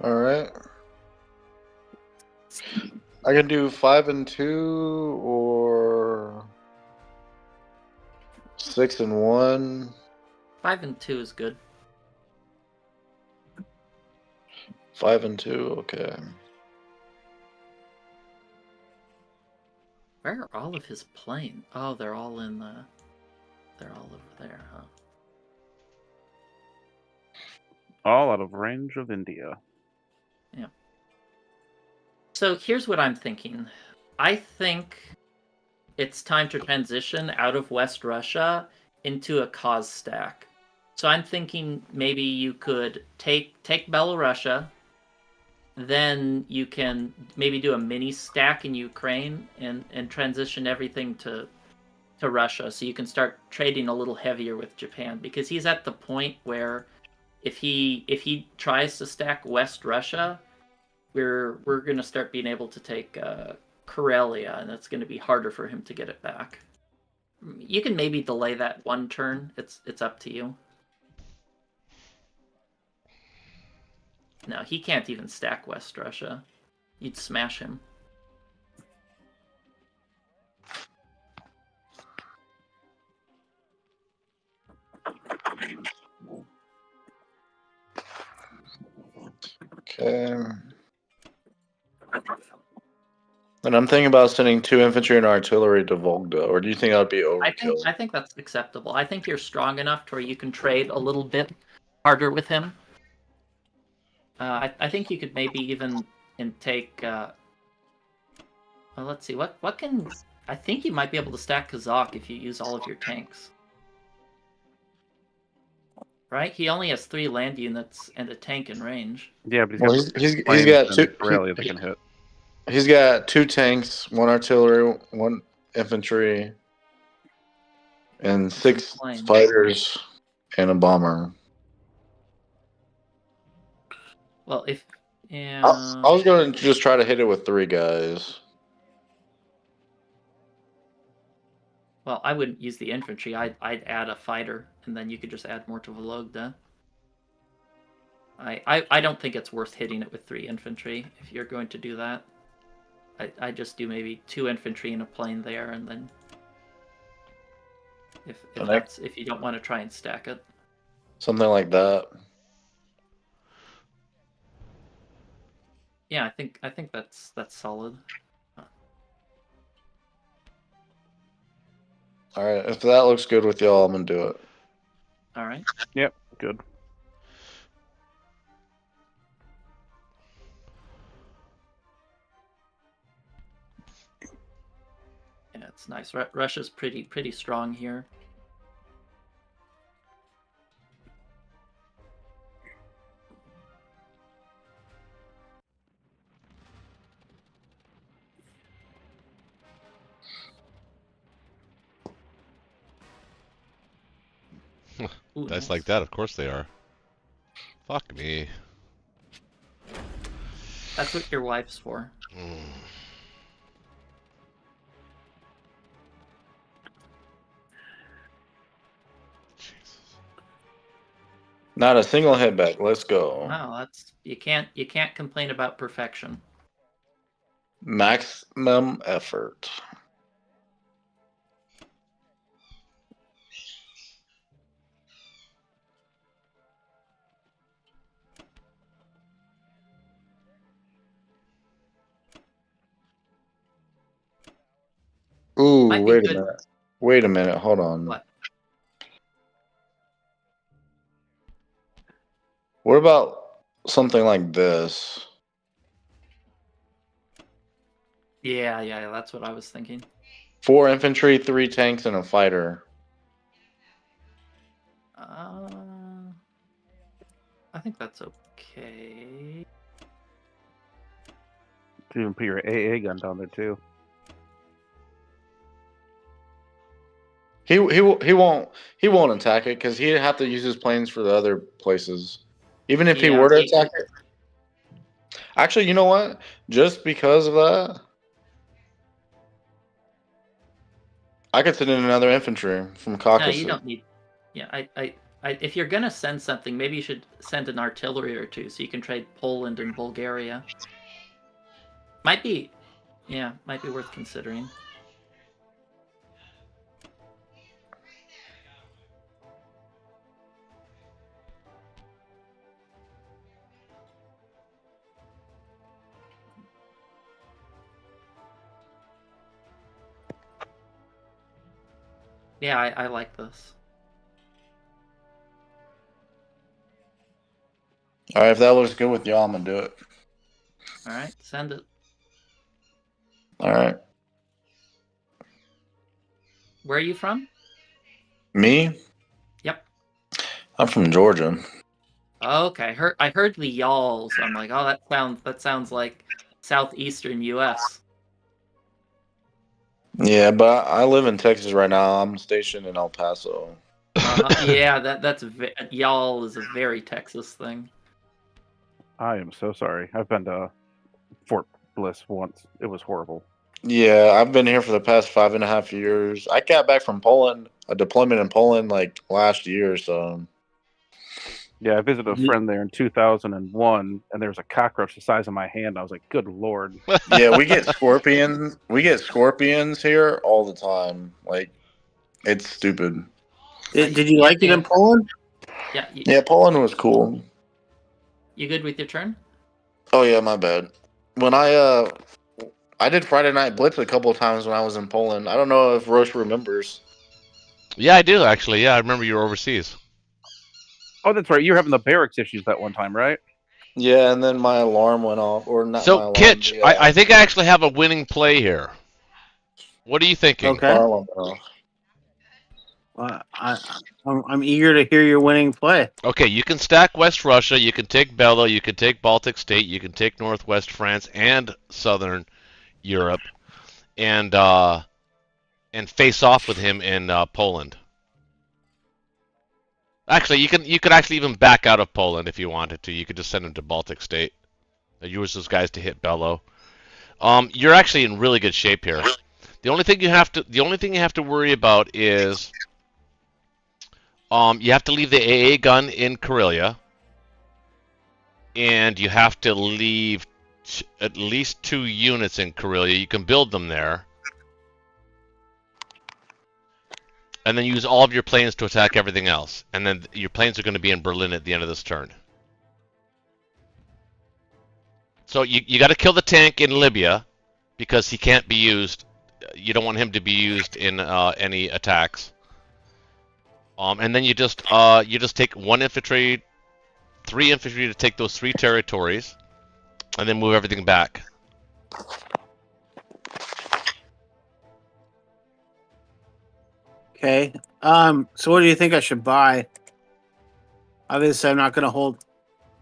All right. I can do 5 and 2 or 6 and 1. 5 and 2 is good. 5 and 2. Okay. Where are all of his planes? Oh, they're all in the. They're all over there, huh? All out of range of India. So here's what I'm thinking. I think it's time to transition out of West Russia into a cause stack. So I'm thinking maybe you could take Belarusia, then you can maybe do a mini stack in Ukraine and transition everything to Russia, so you can start trading a little heavier with Japan, because he's at the point where if he tries to stack West Russia, we're going to start being able to take Karelia, and it's going to be harder for him to get it back. You can maybe delay that one turn. It's up to you. No, he can't even stack West Russia. You'd smash him. Okay. And I'm thinking about sending 2 infantry and artillery to Volga, or do you think that would be overkill? I think that's acceptable. I think you're strong enough to where you can trade a little bit harder with him. I think you could maybe even take. Well, let's see. What can? I think you might be able to stack Kazakh if you use all of your tanks. Right? He only has 3 land units and a tank in range. Yeah, but Well, he's he's got and 2. Karelia that can hit. He's got 2 tanks, 1 artillery, 1 infantry, and 6 planes. fighters and a bomber. Well, if yeah, I was going to just try to hit it with 3 guys. well, I wouldn't use the infantry. I'd add a fighter, and then you could just add more to Vologda. I don't think it's worth hitting it with 3 infantry if you're going to do that. I just do maybe 2 infantry in a plane there, and then if you don't want to try and stack it. Something like that. Yeah, I think that's solid. All right, if that looks good with y'all, I'm going to do it. All right. Yep, good. Yeah, it's nice. Russia's pretty strong here. Ooh, Dice nice. like that, of course they are. Fuck me. That's what your wife's for. Jesus. Not a single headback. Let's go. Wow, that's you can't complain about perfection. Maximum effort. Ooh, Might be wait a good. minute. Wait a minute. Hold on. What? What about something like this? Yeah, that's what I was thinking. 4 infantry, 3 tanks, and a fighter. I think that's okay. You even put your AA gun down there too. He won't attack it because he'd have to use his planes for the other places. Even if he Yeah, were to attack it. Actually, you know what? Just because of that, I could send in another infantry from Caucasus. No, you don't need. Yeah, if you're gonna send something, maybe you should send an artillery or two so you can trade Poland and Bulgaria. Might be worth considering. Yeah, I like this. All right, if that looks good with y'all, I'm gonna do it. All right, send it. All right. Where are you from? Me? Yep. I'm from Georgia. Okay, I heard the y'alls. I'm like, oh, that sounds like southeastern U.S. Yeah, but I live in Texas right now. I'm stationed in El Paso. Yeah, y'all is a very Texas thing. I am so sorry. I've been to Fort Bliss once. It was horrible. Yeah, I've been here for the past 5.5 years. I got back from Poland, a deployment in Poland, like last year. So Yeah, I visited a friend there in 2001, and there was a cockroach the size of my hand. I was like, "Good lord!" yeah, we get scorpions. We get scorpions here all the time. Like, it's stupid. Did you like it in Poland? Yeah. Yeah, Poland was cool. You good with your turn? Oh yeah, my bad. When I did Friday Night Blitz a couple of times when I was in Poland. I don't know if Roche remembers. Yeah, I do actually. Yeah, I remember you were overseas. Oh, that's right. You were having the barracks issues that one time, right? Yeah, and then my alarm went off, or not So, my alarm. Kitch, I think I actually have a winning play here. What are you thinking? Okay. Fire alarm went off. I'm eager to hear your winning play. Okay, you can stack West Russia, you can take Bello, you can take Baltic State, you can take Northwest France and Southern Europe, and face off with him in Poland. Actually, you could actually even back out of Poland if you wanted to. You could just send him to Baltic State. Use those guys to hit Bello. You're actually in really good shape here. The only thing you have to worry about is you have to leave the AA gun in Karelia, and you have to leave at least 2 units in Karelia. You can build them there, and then use all of your planes to attack everything else. And then your planes are going to be in Berlin at the end of this turn. So you got to kill the tank in Libya because he can't be used. You don't want him to be used in any attacks. And then you just take 1 infantry, 3 infantry to take those 3 territories, and then move everything back. Okay. So what do you think I should buy? Obviously, I'm not going to hold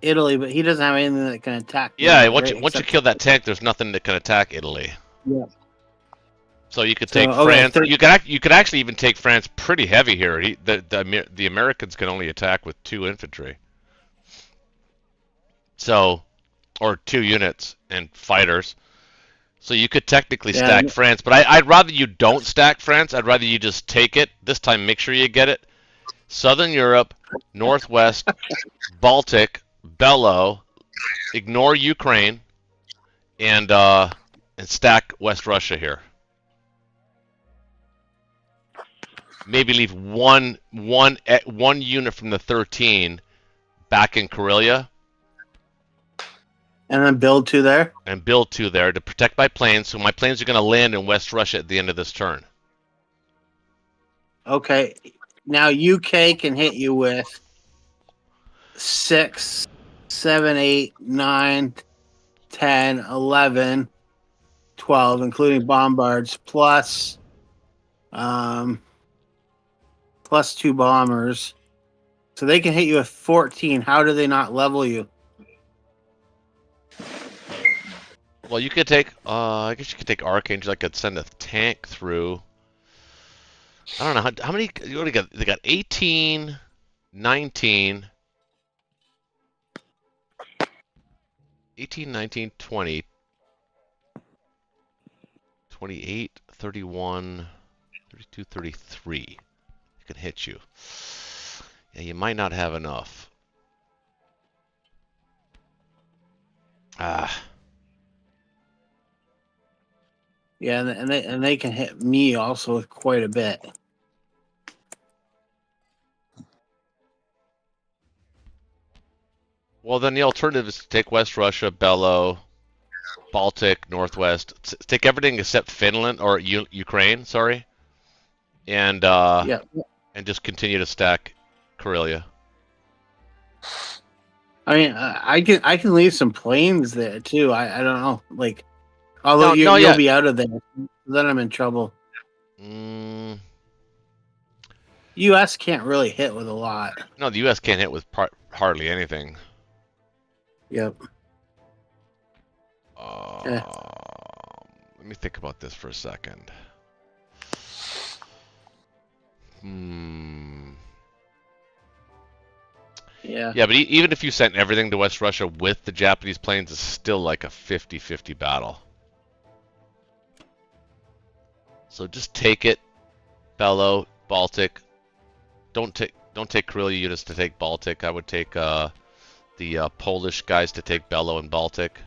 Italy, but he doesn't have anything that can attack. Yeah, Italy, once right? you kill that tank, there's nothing that can attack Italy. Yeah. So you could take okay, France. You could actually even take France pretty heavy here. The Americans can only attack with 2 infantry. So, or 2 units and fighters. So you could technically stack France, but I'd rather you don't stack France. I'd rather you just take it. This time, make sure you get it. Southern Europe, Northwest, Baltic, Bello, ignore Ukraine, and stack West Russia here. Maybe leave one unit from the 13 back in Karelia. And then build 2 there? And build 2 there to protect my planes, so my planes are going to land in West Russia at the end of this turn. Okay. Now UK can hit you with 6, 7, 8, 9, 10, 11, 12, including bombards, plus 2 bombers. So they can hit you with 14. How do they not level you? Well, you could take, I guess you could take Archangel. I could send a tank through. I don't know, how many, you already got, they got 18, 19, 18, 19, 20, 28, 31, 32, 33. It can hit you. Yeah, you might not have enough. Ah. Yeah, and they can hit me also with quite a bit. Well, then the alternative is to take West Russia, Bellow, Baltic, Northwest. Take everything except Finland or Ukraine. Sorry, and Yeah. and just continue to stack Karelia. I mean, I can leave some planes there too. I don't know, like, although No, you'll yeah. be out of there, then I'm in trouble. U.S. can't really hit with a lot. No, the U.S. can't hit with hardly anything. Yep. Let me think about this for a second. Yeah. Yeah, but even if you sent everything to West Russia with the Japanese planes, it's still like a 50-50 battle. So just take it, Bellow, Baltic. Don't take Karelia units to take Baltic. I would take the Polish guys to take Bellow and Baltic,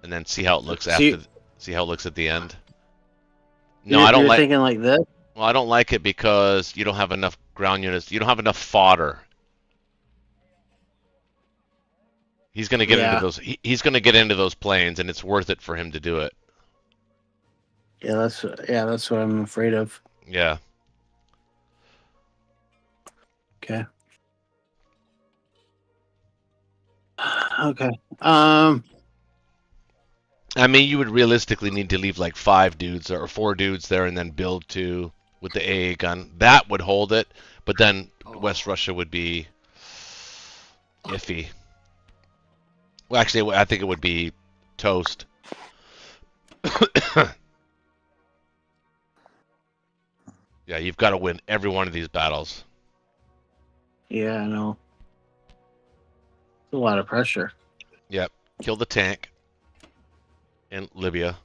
and then see how it looks see how it looks at the end. No, I don't You're like. thinking like this. Well, I don't like it because you don't have enough ground units. You don't have enough fodder. He's gonna get into those. He's gonna get into those planes, and it's worth it for him to do it. Yeah, that's what I'm afraid of. Yeah. Okay. Okay. I mean, you would realistically need to leave like 5 dudes or 4 dudes there, and then build 2 with the AA gun. That would hold it, but then West Russia would be iffy. Well, actually, I think it would be toast. Yeah, you've got to win every one of these battles. Yeah, I know. It's a lot of pressure. Yep. Kill the tank in Libya.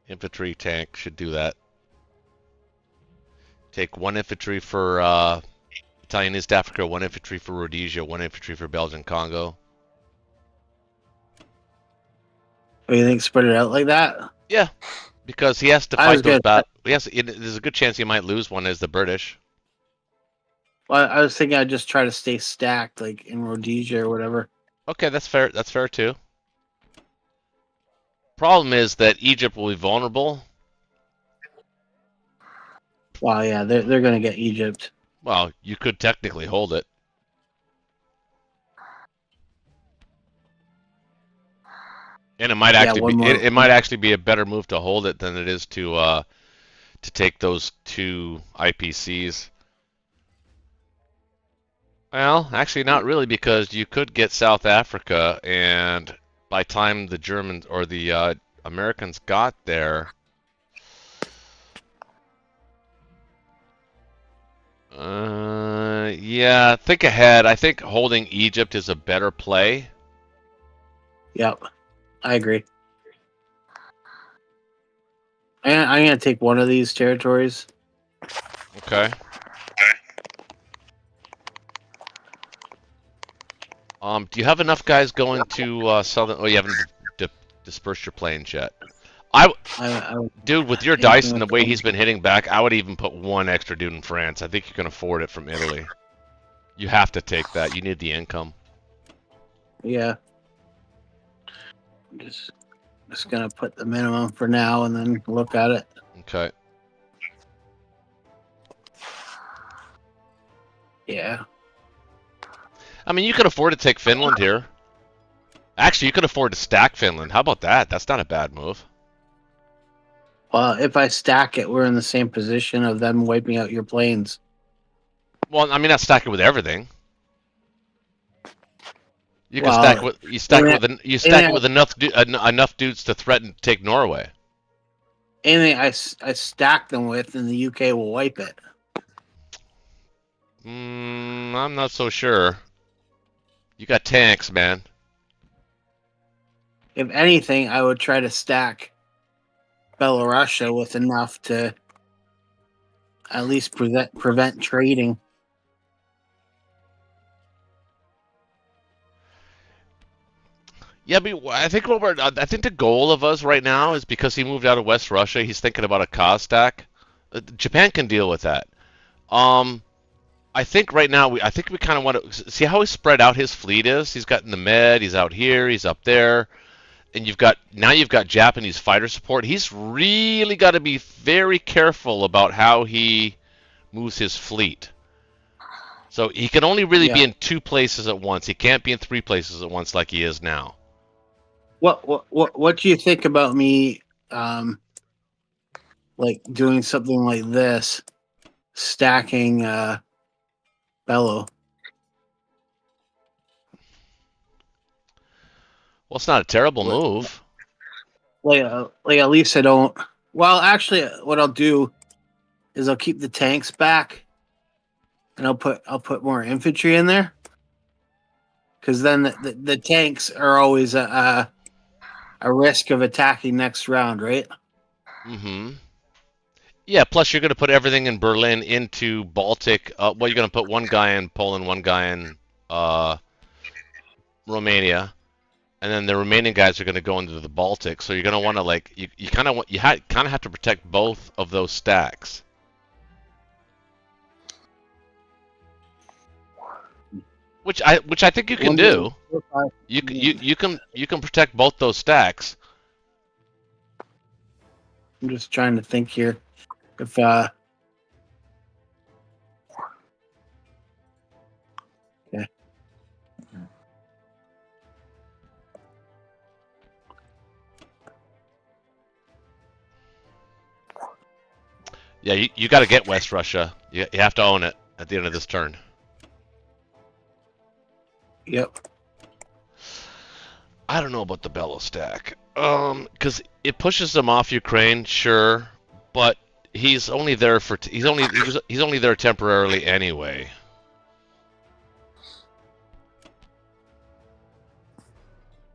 Infantry tank should do that. Take 1 infantry for Italian East Africa, 1 infantry for Rhodesia, 1 infantry for Belgian Congo. Oh, you think spread it out like that? Yeah, because he has to fight those battles. There's a good chance he might lose one as the British. Well, I was thinking I'd just try to stay stacked, like in Rhodesia or whatever. Okay, that's fair. That's fair too. Problem is that Egypt will be vulnerable. Wow, yeah, they're gonna get Egypt. Well, you could technically hold it. And it might actually it might actually be a better move to hold it than it is to take those 2 IPCs. Well, actually not really, because you could get South Africa, and by the time the Germans or the Americans got there, yeah, think ahead. I think holding Egypt is a better play. Yep, I agree. I'm gonna take one of these territories. Okay. Do you have enough guys going to southern? Oh, you haven't dispersed your planes yet. Dude, with your dice and the way he's been hitting back, I would even put 1 extra dude in France. I think you can afford it from Italy. You have to take that. You need the income. Yeah. Just gonna put the minimum for now and then look at it. Okay. Yeah. I mean, you could afford to take Finland here. Actually, you could afford to stack Finland. How about that? That's not a bad move. Well, if I stack it, we're in the same position of them wiping out your planes. Well, I mean, not stack it with everything. You can stack it with enough dudes to threaten to take Norway. Anything I stack them with, and the UK will wipe it. I'm not so sure. You got tanks, man. If anything, I would try to stack Belarusia with enough to at least prevent trading. Yeah, but I think I think the goal of us right now is because he moved out of West Russia, he's thinking about a cause stack. Japan can deal with that. I think right now I think we kind of want to see how spread out his fleet is. He's got in the Med, he's out here, he's up there, and you've got Japanese fighter support. He's really got to be very careful about how he moves his fleet. So he can only really be in 2 places at once. He can't be in 3 places at once like he is now. What do you think about me like doing something like this, stacking Bellow? Well, it's not a terrible move. Like at least I don't. Well, actually, what I'll do is I'll keep the tanks back, and I'll put more infantry in there, because then the tanks are always a risk of attacking next round, right? Mm-hmm. Yeah, plus you're going to put everything in Berlin into Baltic. Well, you're going to put one guy in Poland, one guy in Romania, and then the remaining guys are going to go into the Baltic. So you're going to want to like you kind of have to protect both of those stacks. Which I think you can do. You can protect both those stacks. I'm just trying to think here. If Yeah, you got to get West Russia. You have to own it at the end of this turn. Yep. I don't know about the Bellow stack. Because it pushes them off Ukraine, sure, but he's only there for he's only there temporarily anyway.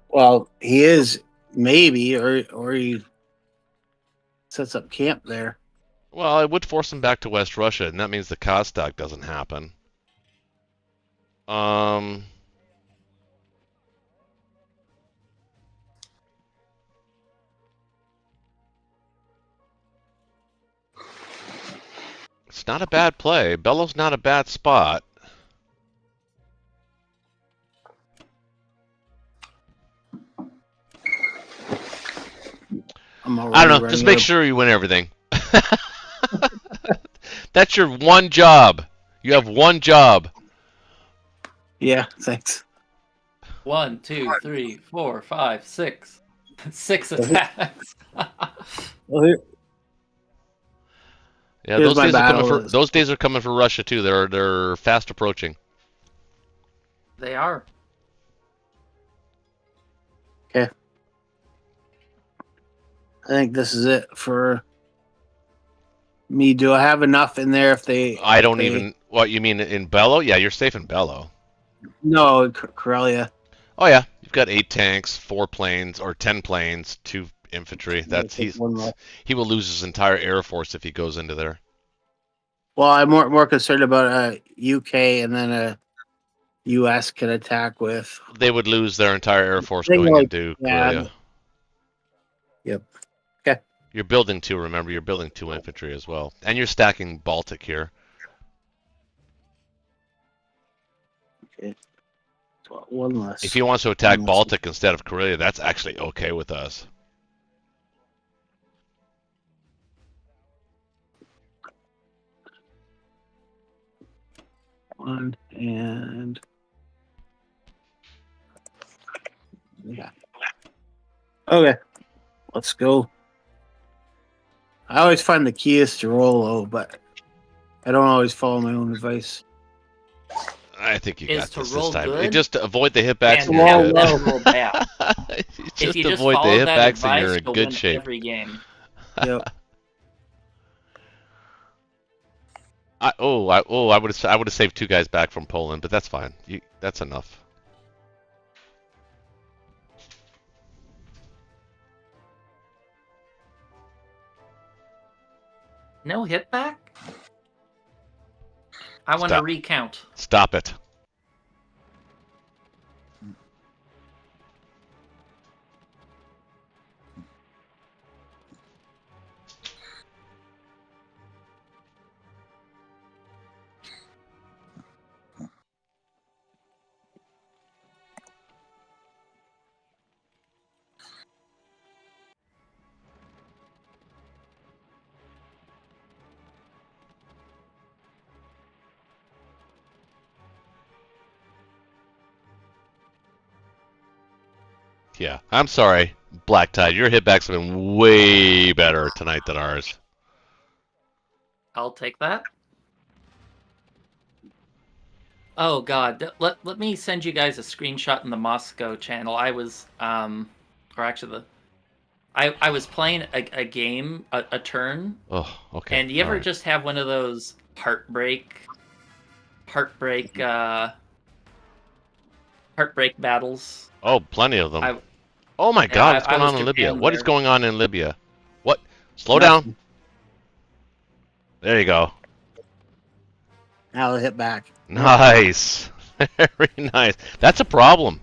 Well, he is maybe, or he sets up camp there. Well, it would force him back to West Russia, and that means the Kazakh doesn't happen. It's not a bad play. Bellow's not a bad spot. I don't know. Just make sure you win everything. That's your one job. You have one job. Yeah, thanks. 1, 2, 3, 4, 5, 6. 6 attacks. Well, yeah, those days are coming for Russia too. They're fast approaching. They are. Okay. I think this is it for me. Do I have enough in there if they... I don't even... What, you mean in Bellow? Yeah, you're safe in Bellow. No, Karelia. Oh, yeah. You've got 8 tanks, 4 planes, or 10 planes, 2 infantry. He will lose his entire air force if he goes into there. Well, I'm more concerned about a UK and then a US can attack with. They would lose their entire air force going into Korea. Yep. Okay. You're building 2, remember. You're building 2 infantry as well. And you're stacking Baltic here. Okay. So one less. If he wants to attack Baltic instead of Korea, that's actually okay with us. One and... Yeah. Okay. Let's go. I always find the key is to roll low, but I don't always follow my own advice. I think you got this time. Good just avoid the hitbacks and roll bad. Just avoid the hitbacks and you're in good shape. Every game. Yep. I would have saved 2 guys back from Poland, but that's fine. That's enough. No hit back? I want to recount. Stop it. Yeah, I'm sorry, Black Tide. Your hitbacks have been way better tonight than ours. I'll take that. Oh God, let me send you guys a screenshot in the Moscow channel. I was or actually I was playing a game, a turn. Oh, okay. And you ever Alright. just have one of those heartbreak battles? Oh, plenty of them. I- Oh my Yeah, God, what's I going was on in Libya? Japan What is there. going on in Libya? What? Slow down. Nothing. There you go. Now I'll hit back. Nice. Very nice. That's a problem.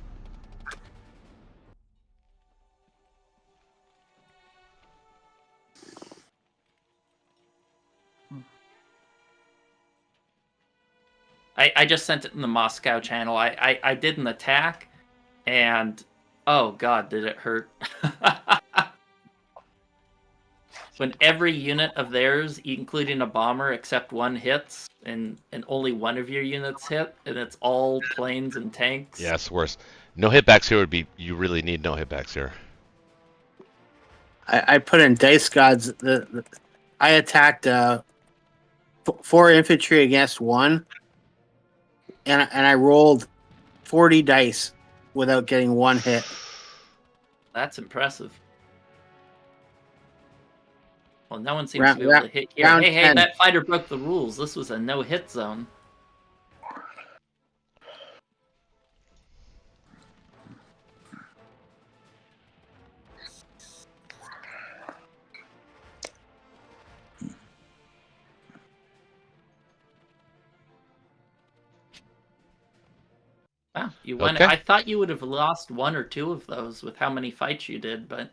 I just sent it in the Moscow channel. I did an attack, and oh God, did it hurt. When every unit of theirs, including a bomber, except one hits, and only one of your units hit, and it's all planes and tanks. Yeah, it's worse. No hitbacks here would be. You really need no hitbacks here. I put in dice gods. I attacked 4 infantry against 1, and I rolled 40 dice without getting 1 hit. That's impressive. Well, no one seems Round- to be able to hit here. round Hey, 10. that fighter broke the rules. This was a no-hit zone. Wow, you won. Okay. I thought you would have lost 1 or 2 of those with how many fights you did, but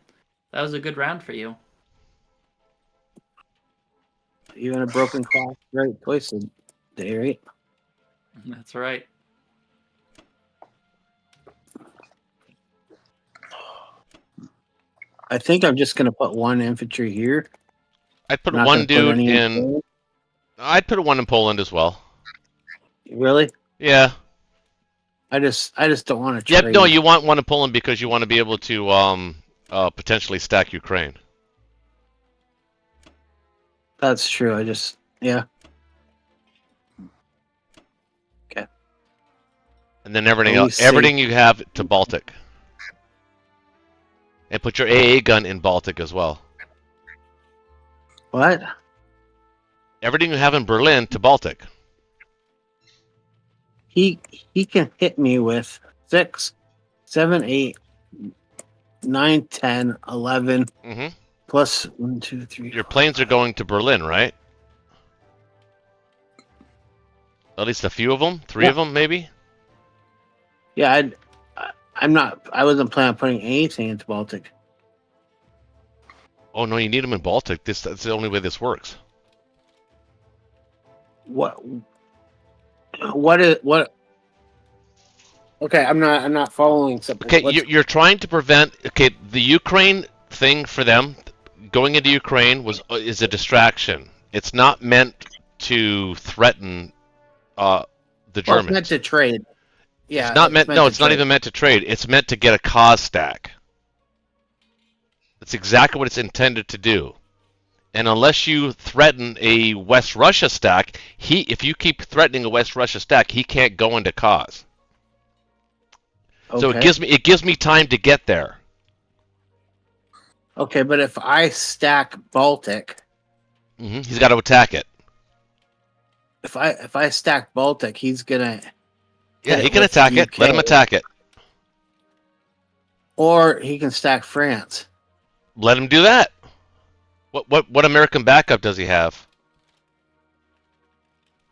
that was a good round for you. Even a broken clock, right? Twice a day, right? That's right. I think I'm just gonna put 1 infantry here. I'd put Not one gonna put dude any in. Poland. I'd put one in Poland as well. Really? Yeah. I just don't want to Yeah. trade. No, you want one in Poland because you want to be able to potentially stack Ukraine. That's true. Yeah. And then everything Are we else, everything you have to Baltic. And put your AA gun in Baltic as well. What? Everything you have in Berlin to Baltic. He can hit me with 6, 7, 8, 9, 10, 11 Hmm. plus 1, 2, 3. Your planes are going to Berlin, right? At least a few of them, 3 Yeah. of them, maybe. Yeah, I'm not. I wasn't planning on putting anything into Baltic. Oh no, you need them in Baltic. That's the only way this works. What is what? Okay, I'm not following something. Okay, What's- you're trying to prevent. Okay, the Ukraine thing for them going into Ukraine is a distraction. It's not meant to threaten the well, Germans. it's meant to trade. Yeah, It's not meant. No, to it's not trade. even meant to trade. It's meant to get a cause stack. That's exactly what it's intended to do. And unless you threaten a West Russia stack, if you keep threatening a West Russia stack, he can't go into cause. So Okay. it gives me time to get there. Okay, but if I stack Baltic, He's got to attack it. if I stack Baltic, he's gonna. Yeah, hit he it can with attack it. UK. Let him attack it. Or he can stack France. Let him do that. What American backup does he have?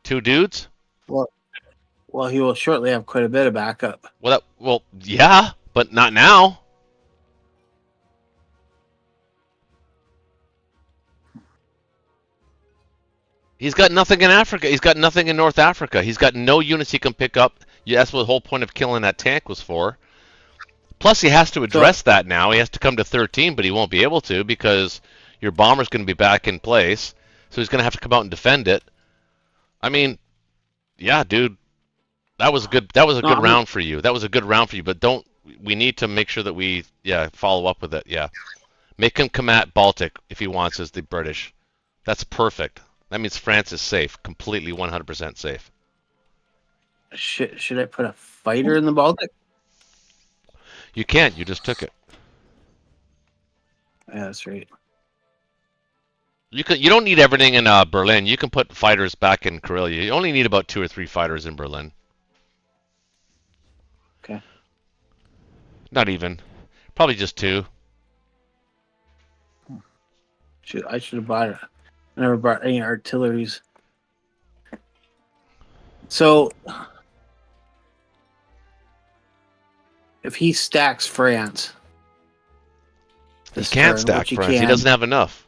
2 dudes? Well, he will shortly have quite a bit of backup. Well, yeah, but not now. He's got nothing in Africa. He's got nothing in North Africa. He's got no units he can pick up. Yeah, that's what the whole point of killing that tank was for. Plus, he has to address that now. He has to come to 13, but he won't be able to because your bomber's going to be back in place. So he's going to have to come out and defend it. I mean, yeah, dude, that was a good No, round for you. That was a good round for you. But don't we need to make sure that we follow up with it. Yeah, make him come at Baltic if he wants as the British. That's perfect. That means France is safe, completely 100% safe. Should I put a fighter in the Baltic? You can't. You just took it. Yeah, that's right. You don't need everything in Berlin. You can put fighters back in Karelia. You only need about 2 or 3 fighters in Berlin. Okay. Not even. Probably just 2. I should have bought it. I never bought any artilleries. So, if he stacks France, He this can't turn, stack which he France. He can- doesn't have enough.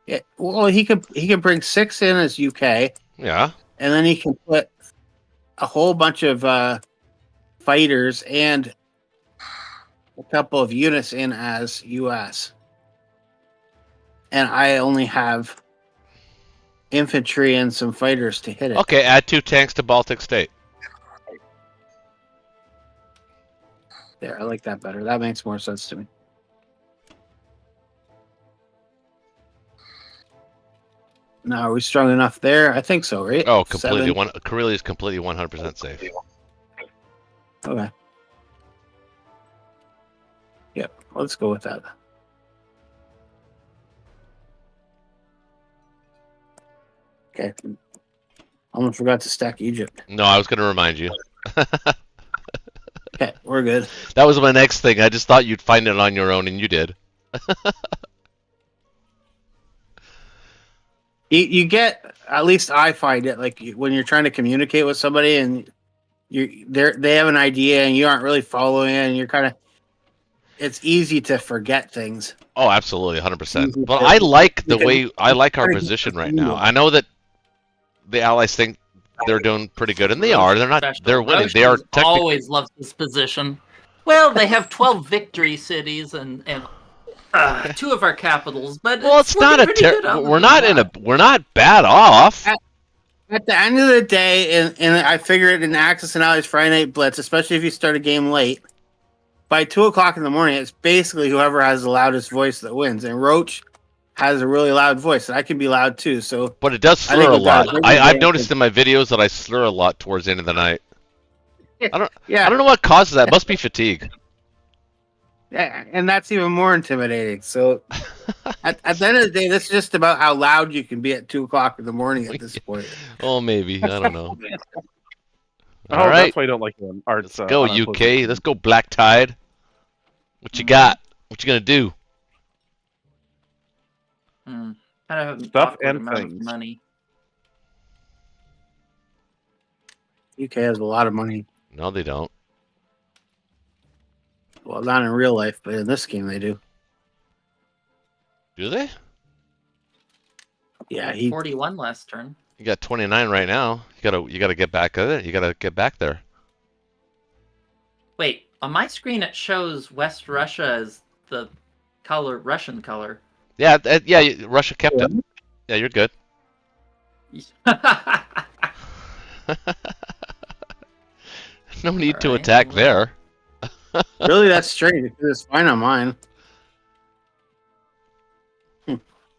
Yeah, well, he could bring 6 in as UK, Yeah. and then he can put a whole bunch of fighters and a couple of units in as US. And I only have infantry and some fighters to hit it. Okay, add 2 tanks to Baltic State. There, I like that better. That makes more sense to me. Now, are we strong enough there? I think so, right? Oh, completely. 7? Karelia is completely 100% safe. Okay. Yep, let's go with that. Okay. Almost forgot to stack Egypt. No, I was going to remind you. Okay, we're good. That was my next thing. I just thought you'd find it on your own, and you did. You get, at least I find it, like when you're trying to communicate with somebody and they have an idea and you aren't really following it, and you're kind of, it's easy to forget things. Oh, absolutely, 100%. Easy But to- I like the because way I like our trying to get position right the now. I know that the Allies think they're doing pretty good, and they are. They're not. They're winning. They are technically. always loves this position. Well, they have 12 victory cities and 2 of our capitals, but Well, it's not a. We're not in a. We're not bad off. At the end of the day, and I figure it in Axis and Allies Friday Night Blitz, especially if you start a game late, by 2 o'clock in the morning, it's basically whoever has the loudest voice that wins. And Roach has a really loud voice, and I can be loud too. So, But it does I think slur a it does. lot. I've noticed in my videos that I slur a lot towards the end of the night. yeah, I don't know what causes that. It must be fatigue. yeah, and that's even more intimidating. So, at the end of the day, this is just about how loud you can be at 2 o'clock in the morning at this point. Oh, maybe. I don't know. Oh, All right. that's why you don't like the arts. Let's go, UK. Let's go, Black Tide. What you got? What you gonna do? Kind of an Stuff awkward and amount of things. money. UK has a lot of money. No, they don't. Well, not in real life, but in this game they do. Do they? Yeah, he 41 last turn. You got 29 right now. You gotta get back at it. You gotta get back there. Wait, on my screen it shows West Russia as the color, Russian color. Yeah, yeah. Russia kept it. Yeah, you're good. No need to Alright, attack well. there. really, that's strange because it's fine on mine.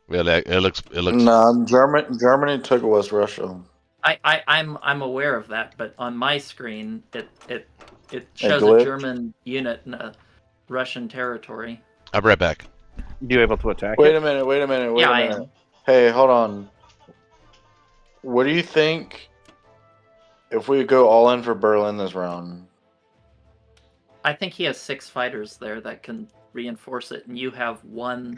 Well, it looks. No, Germany took West Russia. I'm aware of that, but on my screen it shows a glitched? German unit in a Russian territory. I'll be right back. You able to attack Wait it? a minute. Wait a minute. Wait Yeah, a I minute. am. Hey, hold on. What do you think if we go all in for Berlin this round? I think he has 6 fighters there that can reinforce it, and you have 1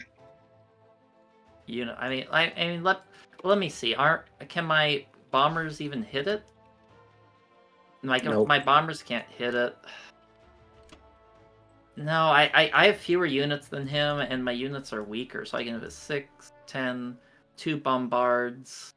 unit. I mean, let me see. Can my bombers even hit it? Like, Nope. my bombers can't hit it. No, I have fewer units than him, and my units are weaker, so I can have a 6, 10, 2 bombards.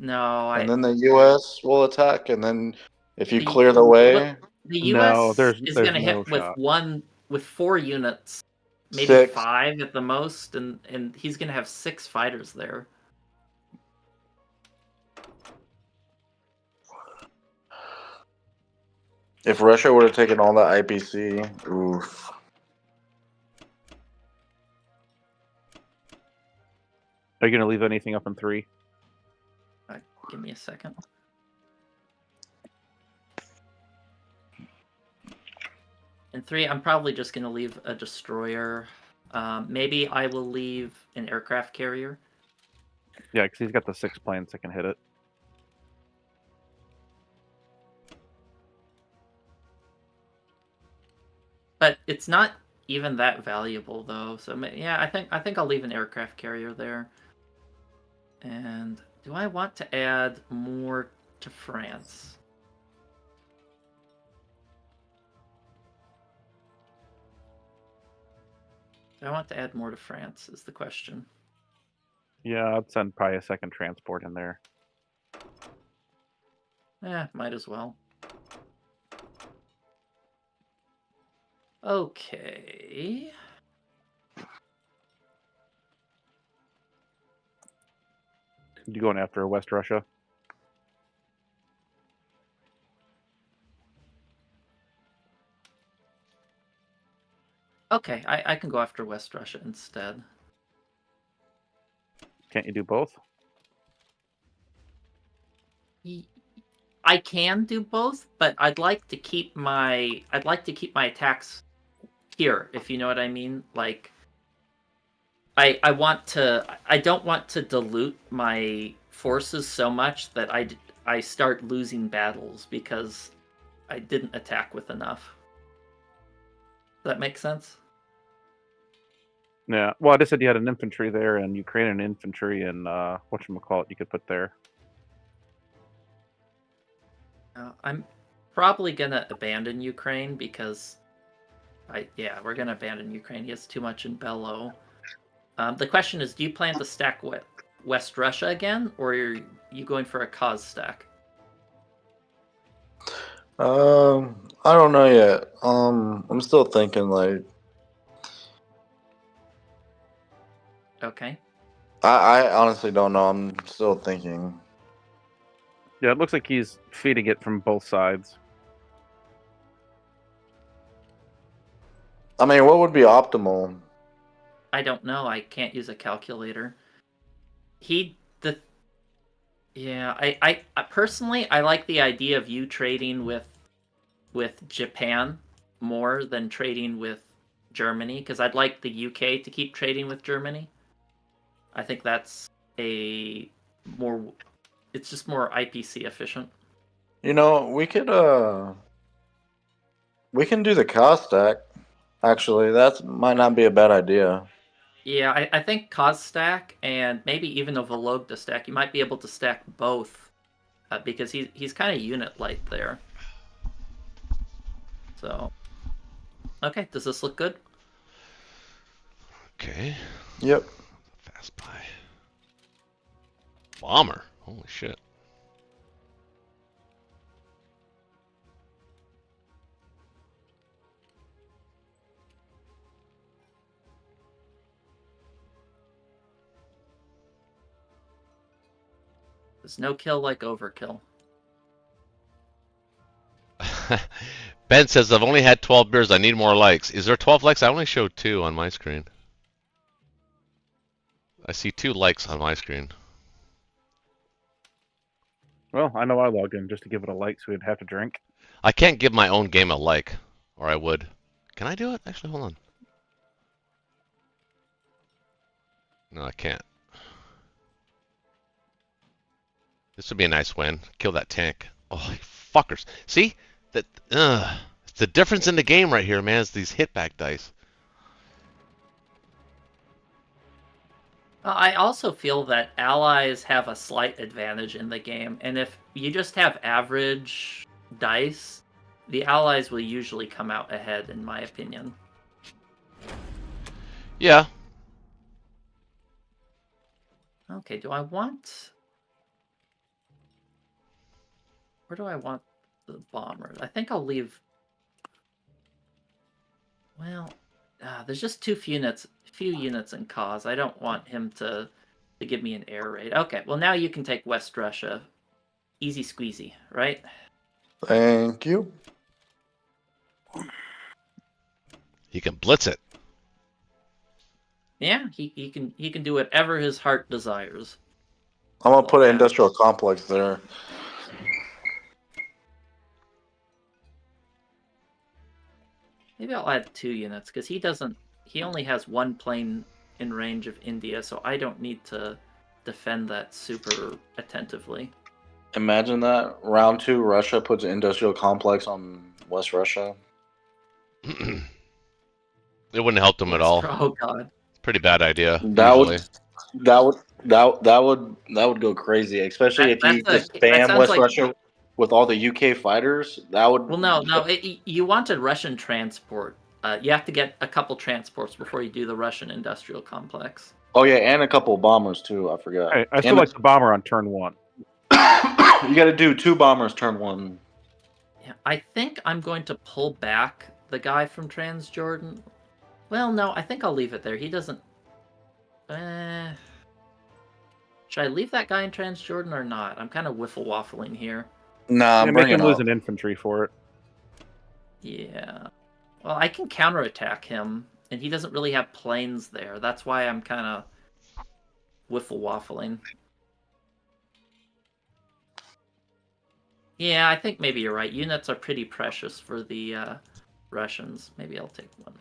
No, And then the U.S. will attack, and then if you The- clear the way, the No, U.S. there's is going to no hit shot. with 4 units, maybe 6. 5 at the most, and he's going to have 6 fighters there. If Russia would have taken all that IPC, oof. Are you going to leave anything up in 3? Give me a second. In 3, I'm probably just going to leave a destroyer. Maybe I will leave an aircraft carrier. Yeah, because he's got the 6 planes that can hit it. But it's not even that valuable, though. So yeah, I think I'll leave an aircraft carrier there. And do I want to add more to France? Do I want to add more to France is the question. Yeah, I'd send probably a second transport in there. Might as well. Okay. You going after West Russia? Okay, I can go after West Russia instead. Can't you do both? I can do both, but I'd like to keep my attacks here, if you know what I mean. Like, I don't want to dilute my forces so much that I start losing battles because I didn't attack with enough. Does that make sense? Yeah. Well, I just said you had an infantry there, and Ukrainian infantry, and whatchamacallit you could put there. I'm probably gonna abandon Ukraine because we're gonna abandon Ukraine. He has too much in Bello. The question is, do you plan to stack West Russia again, or are you going for a cause stack? I don't know yet. I'm still thinking. Like, Okay. I honestly don't know. I'm still thinking. Yeah, it looks like he's feeding it from both sides. I mean, what would be optimal? I don't know. I can't use a calculator. I personally I like the idea of you trading with Japan more than trading with Germany, because I'd like the UK to keep trading with Germany. I think that's it's just more IPC efficient. You know, we can do the cost stack. Actually, that might not be a bad idea. Yeah, I think cause stack and maybe even a Vologda stack. You might be able to stack both because he's kind of unit light there. So, okay, does this look good? Okay. Yep. Fast buy. Bomber. Holy shit. There's no kill like overkill. Ben says, I've only had 12 beers. I need more likes. Is there 12 likes? I only showed 2 on my screen. I see 2 likes on my screen. Well, I know I logged in just to give it a like so we'd have to drink. I can't give my own game a like, or I would. Can I do it? Actually, hold on. No, I can't. This would be a nice win. Kill that tank. Oh, fuckers. See? It's the difference in the game right here, man, is these hitback dice. I also feel that allies have a slight advantage in the game, and if you just have average dice, the allies will usually come out ahead, in my opinion. Yeah. Okay, do I want... Where do I want the bombers? I think I'll leave... Well, there's just few units in cause. I don't want him to give me an air raid. Okay, well now you can take West Russia. Easy squeezy, right? Thank you. He can blitz it. Yeah, he can do whatever his heart desires. I'm gonna put an Yeah. industrial complex there. Maybe I'll add 2 units because he only has 1 plane in range of India, so I don't need to defend that super attentively. Imagine that. Round 2, Russia puts an industrial complex on West Russia. It wouldn't help them at all. Oh god. Pretty bad idea. That Usually. would go crazy, especially if you just that spam sounds West like- Russia with all the UK fighters. That would. Well, no. You wanted Russian transport. You have to get a couple transports before you do the Russian industrial complex. Oh yeah, and a couple of bombers too. I forgot. Hey, I still And like the bomber on turn 1. you got to do 2 bombers turn 1. Yeah, I think I'm going to pull back the guy from Transjordan. Well, no, I think I'll leave it there. He doesn't. Should I leave that guy in Transjordan or not? I'm kind of wiffle-waffling here. Nah, Make bring him him lose up. an infantry for it. Yeah. Well, I can counterattack him, and he doesn't really have planes there. That's why I'm kind of wiffle-waffling. Yeah, I think maybe you're right. Units are pretty precious for the Russians. Maybe I'll take 1.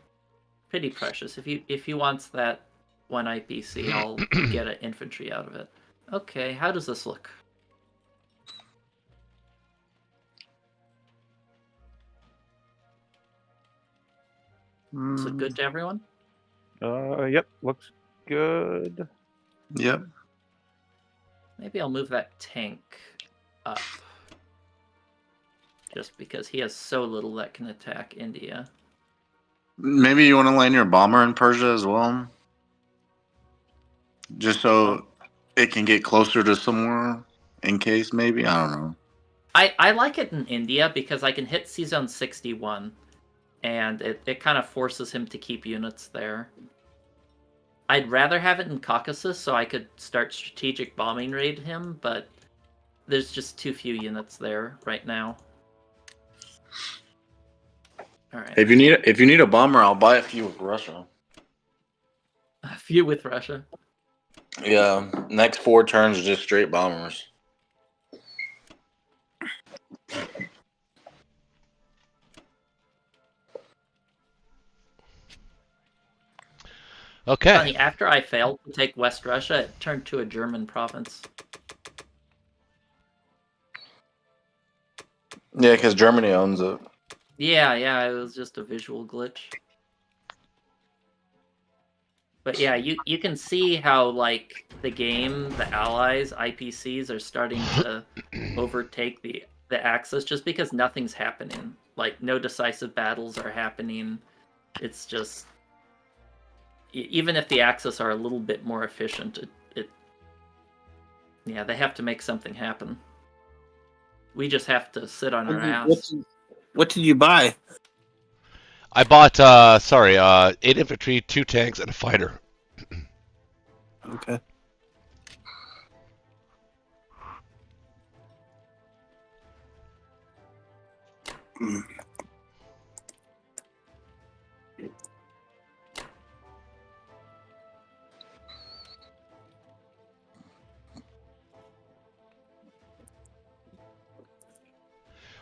Pretty precious. If he wants that 1 IPC, I'll get an infantry out of it. Okay, how does this look? Is it good to everyone? Yep, looks good. Yep. Maybe I'll move that tank up. Just because he has so little that can attack India. Maybe you want to land your bomber in Persia as well, just so it can get closer to somewhere in case. Maybe I don't know. I like it in India because I can hit C-Zone 61, and it kind of forces him to keep units there. I'd rather have it in Caucasus so I could start strategic bombing raid him, but there's just too few units there right now. All right. If you need a bomber, I'll buy a few with Russia. A few with Russia. Yeah, next 4 turns are just straight bombers. Okay. Funny, after I failed to take West Russia, it turned to a German province. Yeah, because Germany owns it. Yeah, it was just a visual glitch. But yeah, you can see how, like, the game, the Allies, IPCs are starting to overtake the Axis just because nothing's happening. Like, no decisive battles are happening. It's just... Even if the Axis are a little bit more efficient, yeah, they have to make something happen. We just have to sit on our ass. What did you buy? I bought 8 infantry, 2 tanks, and a fighter. Okay.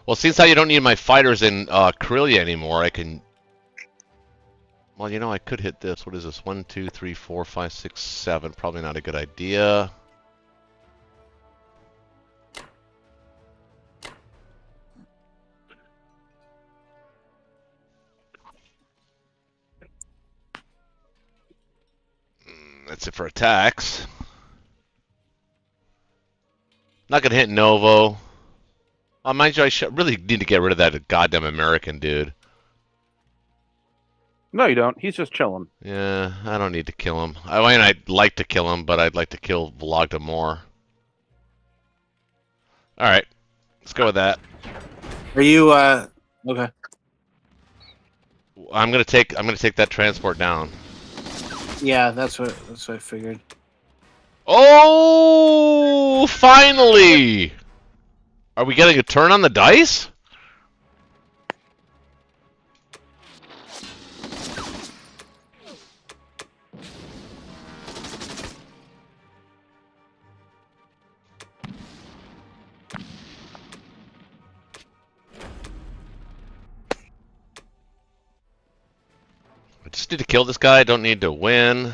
Well, since you don't need my fighters in Karelia anymore, I can... Well, you know, I could hit this. What is this? 1, 2, 3, 4, 5, 6, 7. Probably not a good idea. That's it for attacks. Not gonna hit Novo. Mind you, I really need to get rid of that goddamn American dude. No, you don't. He's just chilling. Yeah, I don't need to kill him. I mean, I'd like to kill him, but I'd like to kill Vologda more. All right, let's go with that. Are you okay? I'm gonna take that transport down. Yeah, that's what I figured. Oh, finally! Are we getting a turn on the dice? just need to kill this guy. Don't need to win.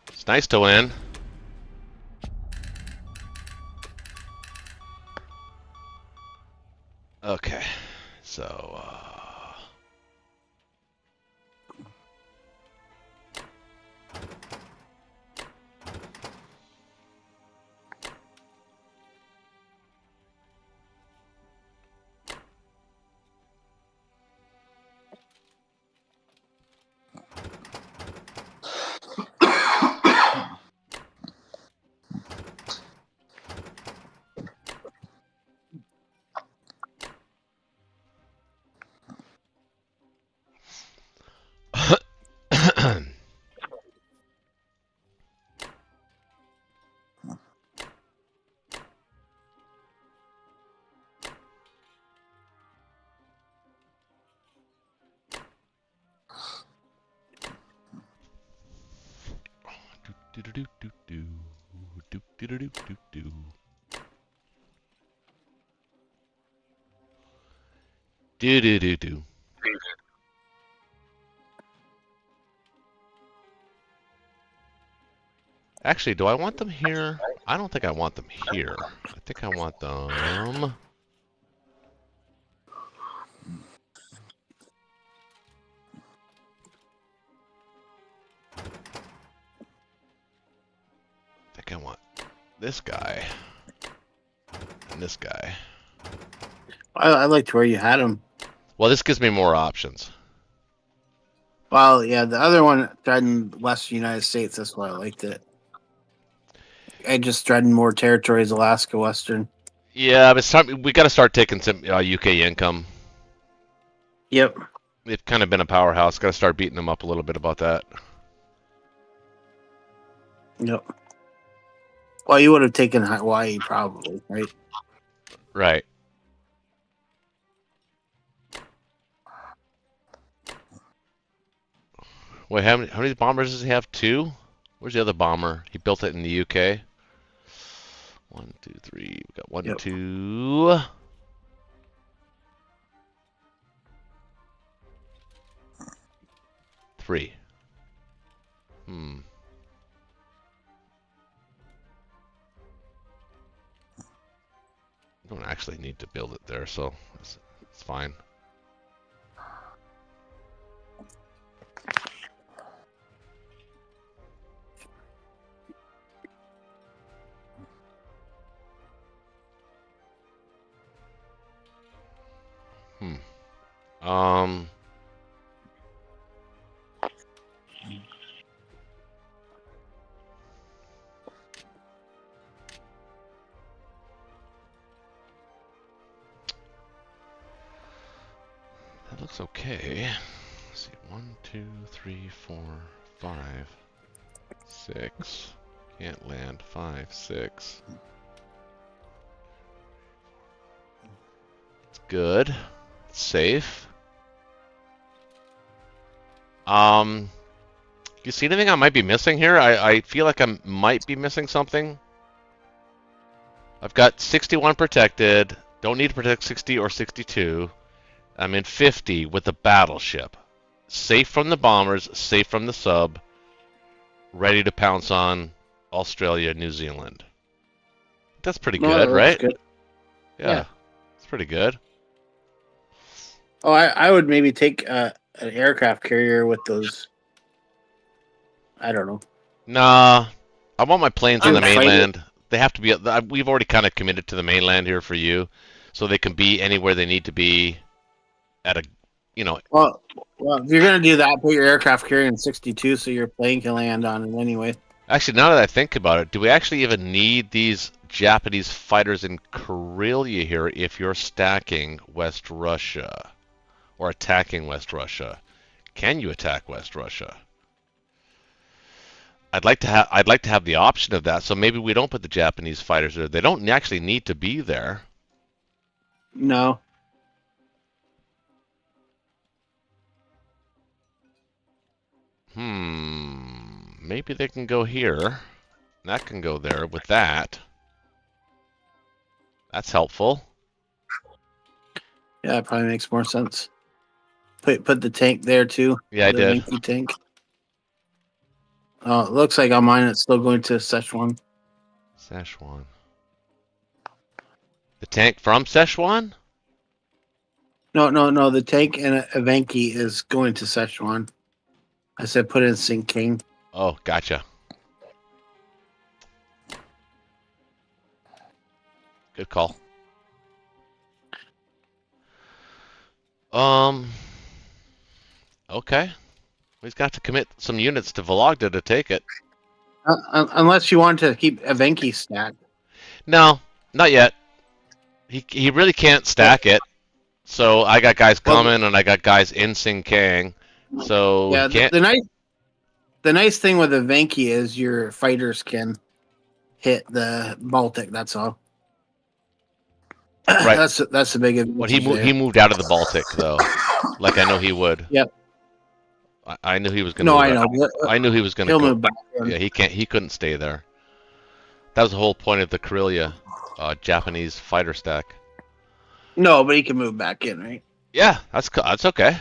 It's nice to win. Okay, so do do do do do do do do do do. Do do do do. Actually, do I want them here? I don't think I want them here. I think I want them. I think I want this guy and this guy. I liked where you had him. Well, this gives me more options. Well, yeah, the other one threatened Western United States. That's why I liked it. I just threatened more territories, Alaska, Western. Yeah, but it's time, we got to start taking some UK income. Yep. They've kind of been a powerhouse. Got to start beating them up a little bit about that. Yep. Well, you would have taken Hawaii probably, right? Right. Wait, how many bombers does he have? 2? Where's the other bomber? He built it in the UK. 1, 2, 3. We got 1, Yep. 2. Three. Don't actually need to build it there, so it's fine. Um. That looks okay. Let's see, 1, 2, 3, 4, 5, 6. Can't land. 5, 6. It's good. It's safe. You see anything I might be missing here? I feel like I might be missing something. I've got 61 protected. Don't need to protect 60 or 62. I'm in 50 with the battleship. Safe from the bombers, safe from the sub. Ready to pounce on Australia, New Zealand. That's pretty good, right? Good. Yeah. It's pretty good. Oh, I would maybe take an aircraft carrier with those. I don't know. Nah. I want my planes on the I'm fighting. mainland. They have to be. We've already kind of committed to the mainland here for you, so they can be anywhere they need to be. At a, Well, if you're gonna do that, put your aircraft carrier in 62, so your plane can land on it anyway. Actually, now that I think about it, do we actually even need these Japanese fighters in Karelia here if you're stacking West Russia or attacking West Russia? Can you attack West Russia? I'd like to have the option of that, so maybe we don't put the Japanese fighters there. They don't actually need to be there. No. Maybe they can go here. That can go there with that. That's helpful. Yeah, that probably makes more sense. Put the tank there too. Yeah, I the did. Vinky tank. Oh, it looks like on mine it's still going to Szechuan. Szechuan. The tank from Szechuan? No. The tank and Evenki is going to Szechuan. I said put it in Sing King. Oh, gotcha. Good call. Okay. We've got to commit some units to Vologda to take it. Unless you want to keep Evenki stacked. No, not yet. He really can't stack it. So I got guys coming and I got guys in Sing Kang. So Yeah, he can't. the nice thing with Evenki is your fighters can hit the Baltic. That's all. Right. That's the big advantage. But he moved out of the Baltic though, like I know he would. Yep. I knew he was gonna. No, move I out. know. I knew he was gonna He'll go. move back. Yeah, he can't. He couldn't stay there. That was the whole point of the Karelia Japanese fighter stack. No, but he can move back in, right? Yeah, that's okay.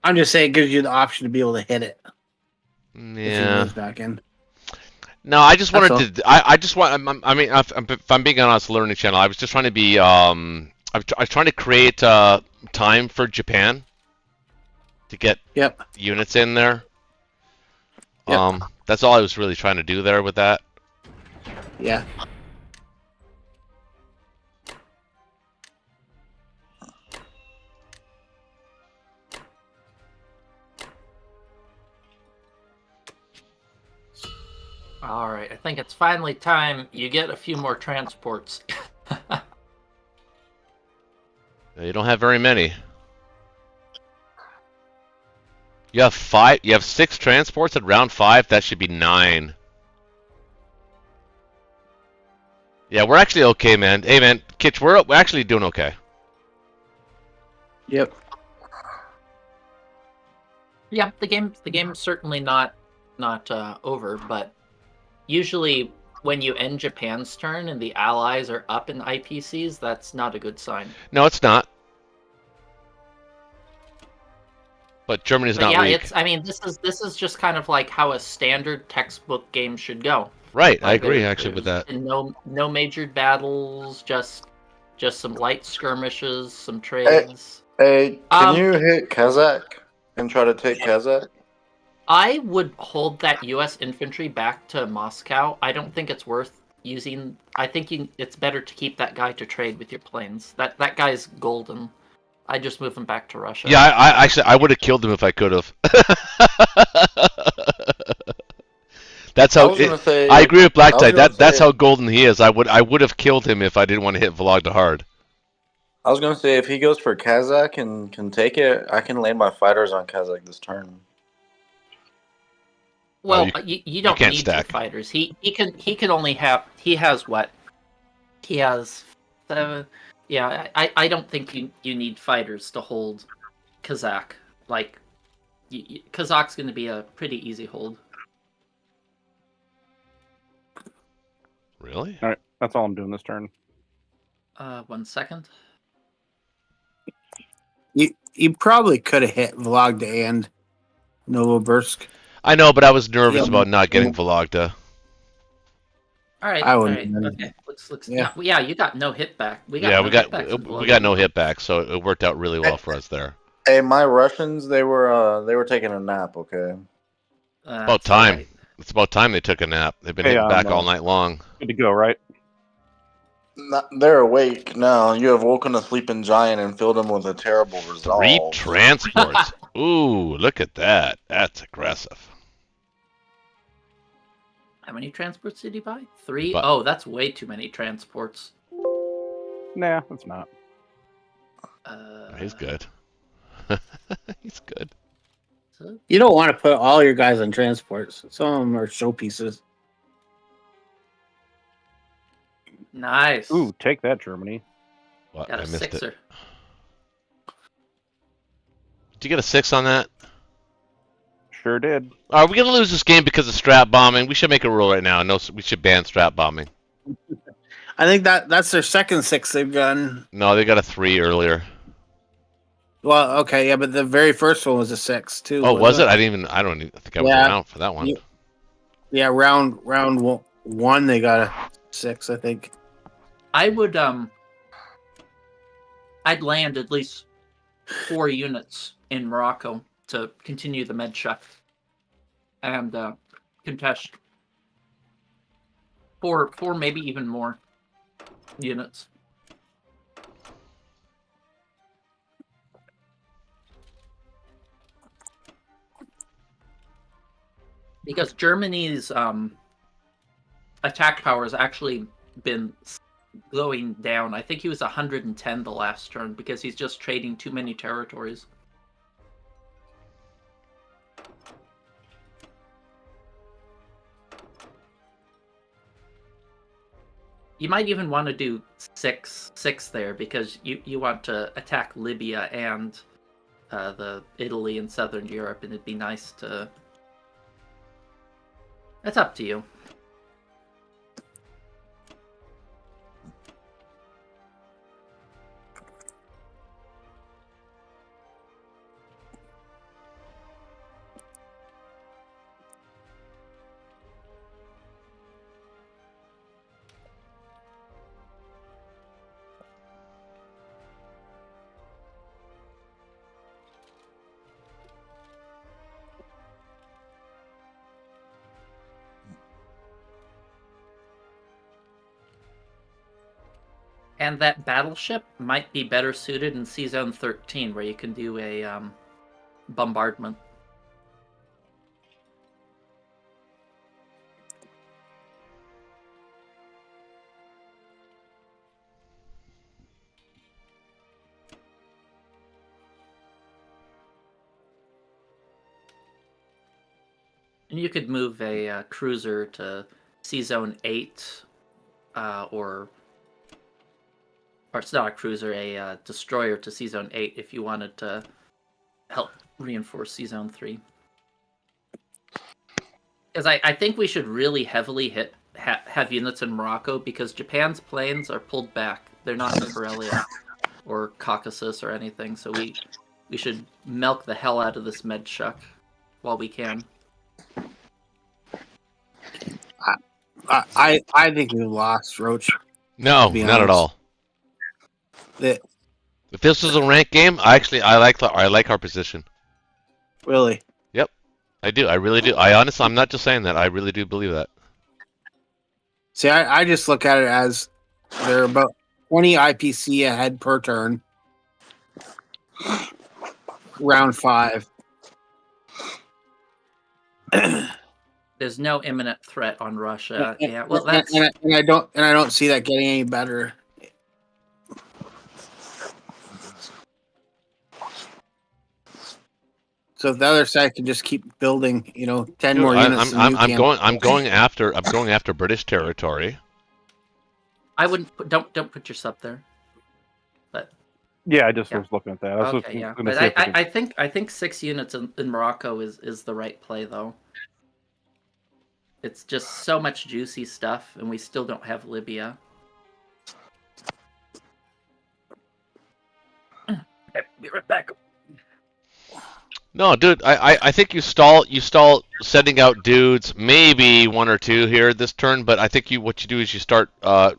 I'm just saying it gives you the option to be able to hit it. If he Yeah. moves back in. No, I just That's wanted to. I just want. I mean, if I'm being honest, learning channel. I was just trying to be. I was trying to create time for Japan to get Yep. units in there. Yep. That's all I was really trying to do there with that. Yeah. All right, I think it's finally time you get a few more transports. You don't have very many. You have 5. You have 6 transports at round 5. That should be 9. Yeah, we're actually okay, man. Hey, man, Kitch, we're actually doing okay. Yep. Yeah, the game's certainly not over, but usually when you end Japan's turn and the allies are up in IPCs, that's not a good sign. No, it's not. But Germany's But not yeah, weak. I mean, this is just kind of like how a standard textbook game should go. Right, I Like, agree there's- actually with that. there's No majored battles, just some light skirmishes, some trades. Hey, can Um, you hit Kazakh and try to take Kazakh? I would hold that U.S. infantry back to Moscow. I don't think it's worth using. I think it's better to keep that guy to trade with your planes. That guy's golden. I just move him back to Russia. Yeah, I actually I would have killed him if I could have. That's I how. was gonna say. I agree with Black I was Tide. gonna That's say- how golden he is. I would have killed him if I didn't want to hit Vologda hard. I was gonna say if he goes for Kazakh and can take it, I can land my fighters on Kazakh this turn. Well, Oh, you don't can't need stack. two fighters. He can only have. He has what? He has 7. Yeah, I don't think you need fighters to hold Kazakh. Like, Kazakh's going to be a pretty easy hold. Really? All right, that's all I'm doing this turn. 1 second. You probably could have hit Vologda and Novosibirsk. I know, but I was nervous Yeah. about not getting Vologda. All right. I all wouldn't right. even- Okay. Looks. Yeah. Yeah. You got no hit back. We got Yeah, no we got hit backs in we Vologda. got no hit back, so it worked out really well for us there. Hey, my Russians, they were taking a nap. Okay. About That's time. right. It's about time they took a nap. They've been Hey, hitting back no. all night long. Good to go, right? They're awake now. You have woken a sleeping giant and filled him with a terrible resolve. 3 transports. Ooh, look at that. That's aggressive. How many transports did you buy? 3? But- Oh, that's way too many transports. Nah, it's not. He's good. He's good. So- You don't want to put all your guys on transports. Some of them are showpieces. Nice. Ooh, take that, Germany. What? Got I a missed it. sixer. Did you get a 6 on that? Sure did. Are we gonna lose this game because of strap bombing? We should make a rule right now. No, we should ban strap bombing. I think that's their second 6 they've done. No, they got a 3 earlier. Well, okay, yeah, but the very first one was a 6 too. Oh, was wasn't it? I don't even think I was Yeah. around for that one. Yeah, round 1 they got a 6, I think. I would I'd land at least 4 units in Morocco to continue the med check and contest 4, maybe even more units. Because Germany's attack power has actually been going down. I think he was 110 the last turn because he's just trading too many territories. You might even want to do 6 there because you want to attack Libya and the Italy and Southern Europe, and it'd be nice to. That's up to you. And that battleship might be better suited in Sea Zone 13, where you can do a bombardment. And you could move a cruiser to Sea Zone 8, or it's not a cruiser, a destroyer to Sea Zone 8 if you wanted to help reinforce Sea Zone 3. Because I think we should really heavily have units in Morocco because Japan's planes are pulled back. They're not in Karelia or Caucasus or anything, so we should milk the hell out of this med chuck while we can. I think we lost, Roach. No, to be not at honest. all. If this was a ranked game, I like our position. Really? I do. I really do. I'm not just saying that. I really do believe that. See, I just look at it as they're about 20 IPC ahead per turn. Round 5. There's no imminent threat on Russia. Yeah, well, and that's I don't see that getting any better. So the other side can just keep building, 10 more units. I'm going after British territory. I wouldn't don't put your sub there. But Yeah, I just Yeah. was looking at that. I was okay, yeah. gonna But see if we could- I think 6 units in Morocco is the right play though. It's just so much juicy stuff, and we still don't have Libya. Be right back. No, dude, I think you stall sending out dudes, maybe 1 or 2 here this turn, but I think what you do is you start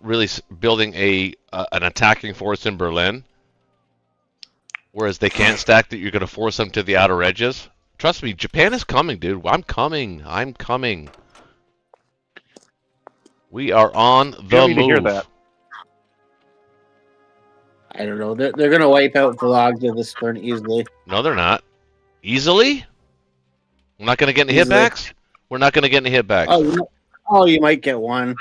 really building an attacking force in Berlin, whereas they can't stack that. You're going to force them to the outer edges. Trust me, Japan is coming, dude. I'm coming. We are on the You need to move. hear that. I don't know. They're going to wipe out Vologda this turn easily. No, they're not. Easily? We're not going to get any Easily. hitbacks? We're not going to get any hitbacks. You might get one.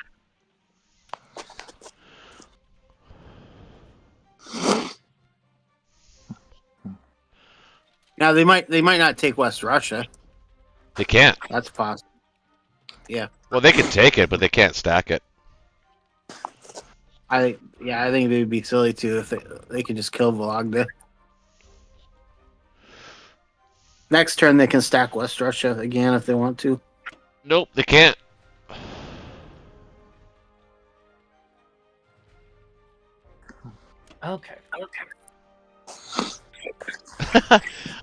Now they might not take West Russia. They can't. That's possible. Well, they can take it, but they can't stack it. I think they'd be silly too if they could just kill Vologda. Next turn they can stack West Russia again if they want to. Nope, they can't. Okay.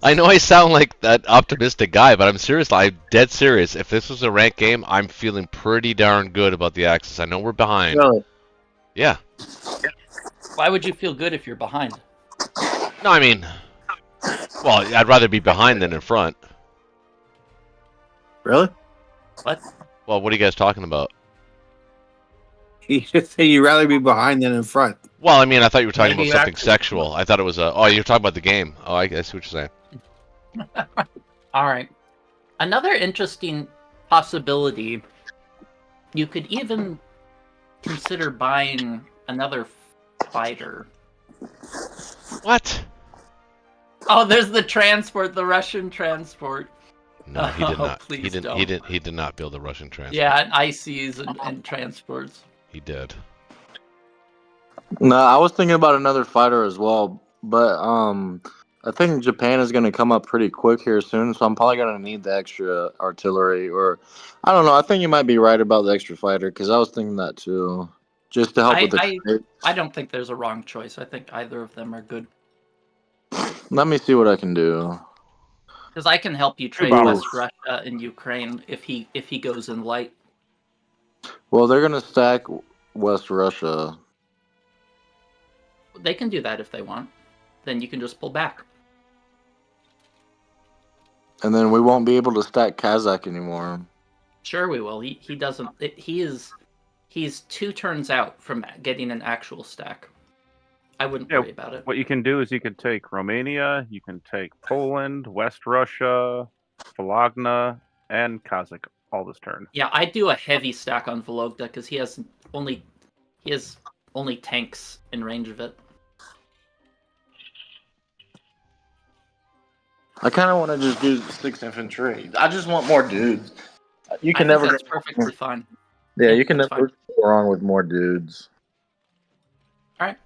I know I sound like that optimistic guy, but I'm serious. I'm dead serious. If this was a ranked game, I'm feeling pretty darn good about the Axis. I know we're behind. Really? Yeah. Why would you feel good if you're behind? No, I mean, well, I'd rather be behind than in front. Really? What? Well, what are you guys talking about? You just say you'd rather be behind than in front. Well, I mean, I thought you were talking Maybe about you something sexual. I thought it was a. Oh, you're talking about the game. Oh, I see what you're saying. All right. Another interesting possibility, you could even consider buying another fighter. What? Oh, there's the transport, the Russian transport. No, he did Oh, not. please He didn't. don't. He did not build a Russian transport. Yeah, and ICs and transports. He did. No, I was thinking about another fighter as well, but I think Japan is going to come up pretty quick here soon, so I'm probably going to need the extra artillery, or I don't know. I think you might be right about the extra fighter because I was thinking that too, just to help with the trade. I don't think there's a wrong choice. I think either of them are good. Let me see what I can do. Because I can help you trade Ooh. West Russia and Ukraine if he goes in light. Well, they're going to stack West Russia. They can do that if they want. Then you can just pull back. And then we won't be able to stack Kazakh anymore. Sure, we will. He doesn't. He's 2 turns out from getting an actual stack. I wouldn't worry about it. What you can do is you can take Romania, you can take Poland, West Russia, Vologda, and Kazakh all this turn. Yeah, I do a heavy stack on Vologda because he has only tanks in range of it. I kind of want to just do 6 infantry. I just want more dudes. You can I think never. that's perfectly fine. Yeah, Yeah, you can that's never go wrong with more dudes. All right.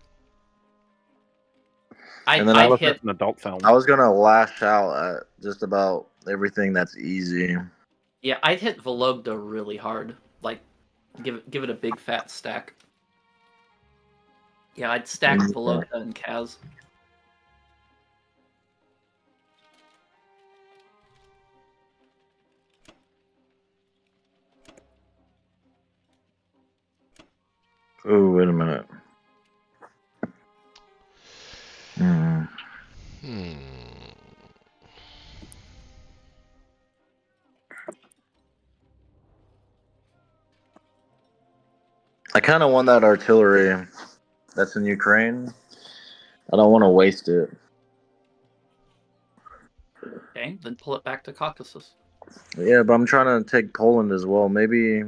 And then I hit an adult film. I was gonna lash out at just about everything that's easy. Yeah, I'd hit Vologda really hard. Like, give it a big fat stack. Yeah, I'd stack Vologda and Kaz. Ooh, wait a minute. I kind of want that artillery that's in Ukraine. I don't want to waste it. Okay, then pull it back to Caucasus. Yeah, but I'm trying to take Poland as well. Maybe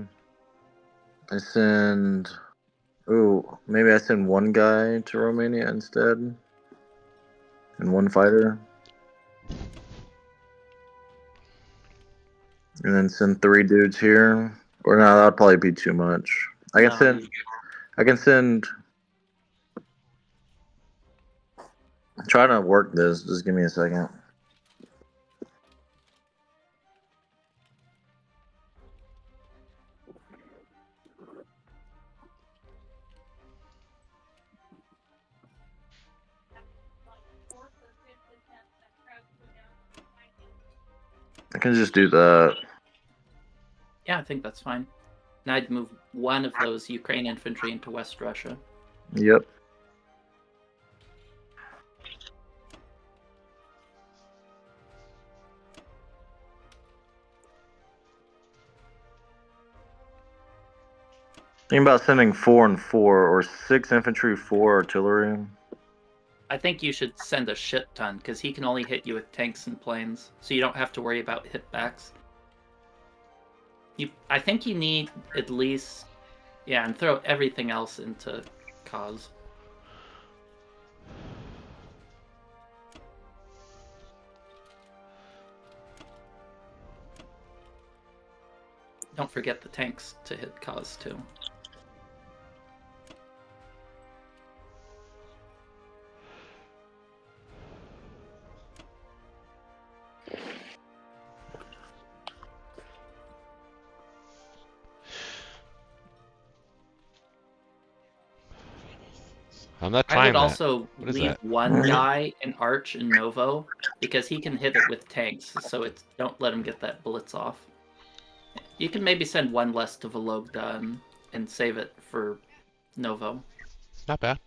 I send. Ooh, maybe I send one guy to Romania instead, and one fighter, and then send 3 dudes here. Or no, that'd probably be too much. I can send. I'm trying to work this. Just give me a second. I can just do that. Yeah, I think that's fine. Now I'd move one of those Ukraine infantry into West Russia. Yep. Think about sending 4 and 4 or 6 infantry, 4 artillery. I think you should send a shit ton because he can only hit you with tanks and planes, so you don't have to worry about hitbacks. I think you need at least, yeah, and throw everything else into Kaz. Don't forget the tanks to hit Kaz too. I'm not I trying would that. also What is leave that? one guy in Arch and Novo because he can hit it with tanks, so don't let him get that Blitz off. You can maybe send one less to Vologda and save it for Novo. Not bad.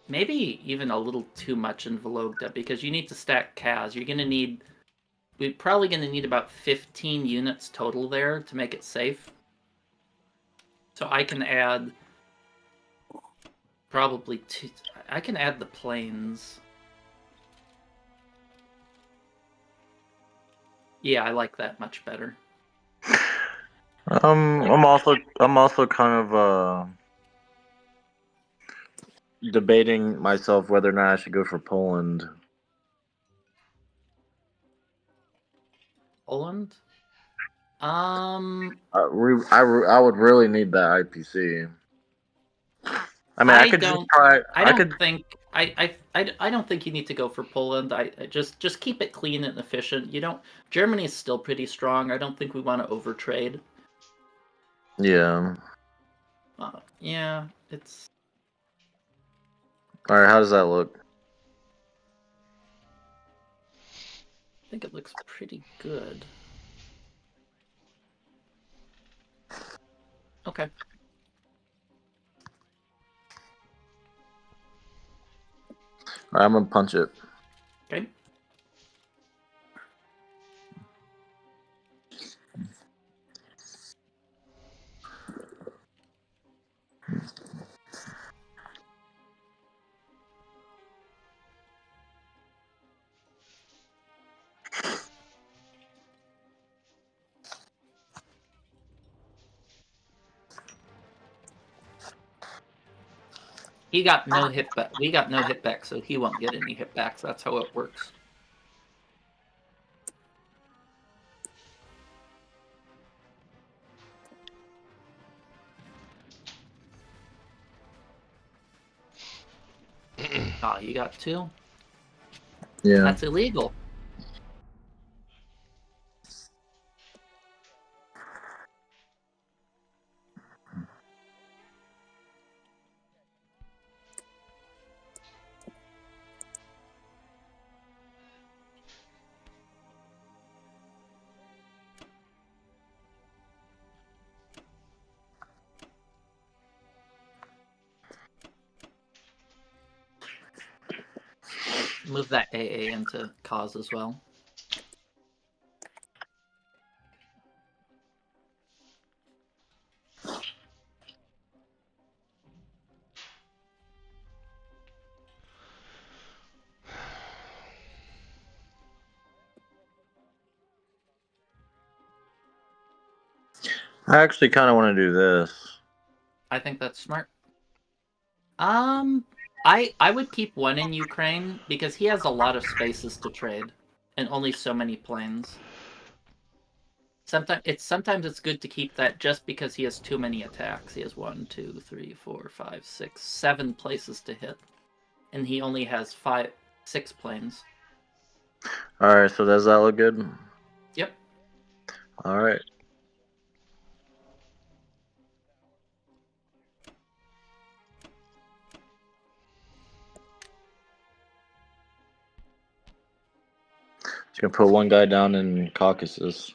Maybe even a little too much in Vologda because you need to stack Kaz. We're probably gonna need about 15 units total there to make it safe. So I can add probably two. I can add the planes. Yeah, I like that much better. I'm also kind of debating myself whether or not I should go for Poland. Poland? I would really need that IPC. I mean, I could just try. I don't think you need to go for Poland. I just keep it clean and efficient. Germany is still pretty strong. I don't think we want to overtrade. Yeah. Yeah, it's. All right. How does that look? I think it looks pretty good. Okay. All right, I'm gonna punch it. Okay. He got no hit back. We got no hit back, so he won't get any hit backs. That's how it works. You got two? Yeah. That's illegal. Move that AA into cause as well. I actually kind of want to do this. I think that's smart. I would keep one in Ukraine because he has a lot of spaces to trade and only so many planes. Sometimes it's good to keep that just because he has too many attacks. He has 1, 2, 3, 4, 5, 6, 7 places to hit, and he only has 6 planes. All right, so does that look good? Yep. All right. Just gonna put one guy down in Caucasus.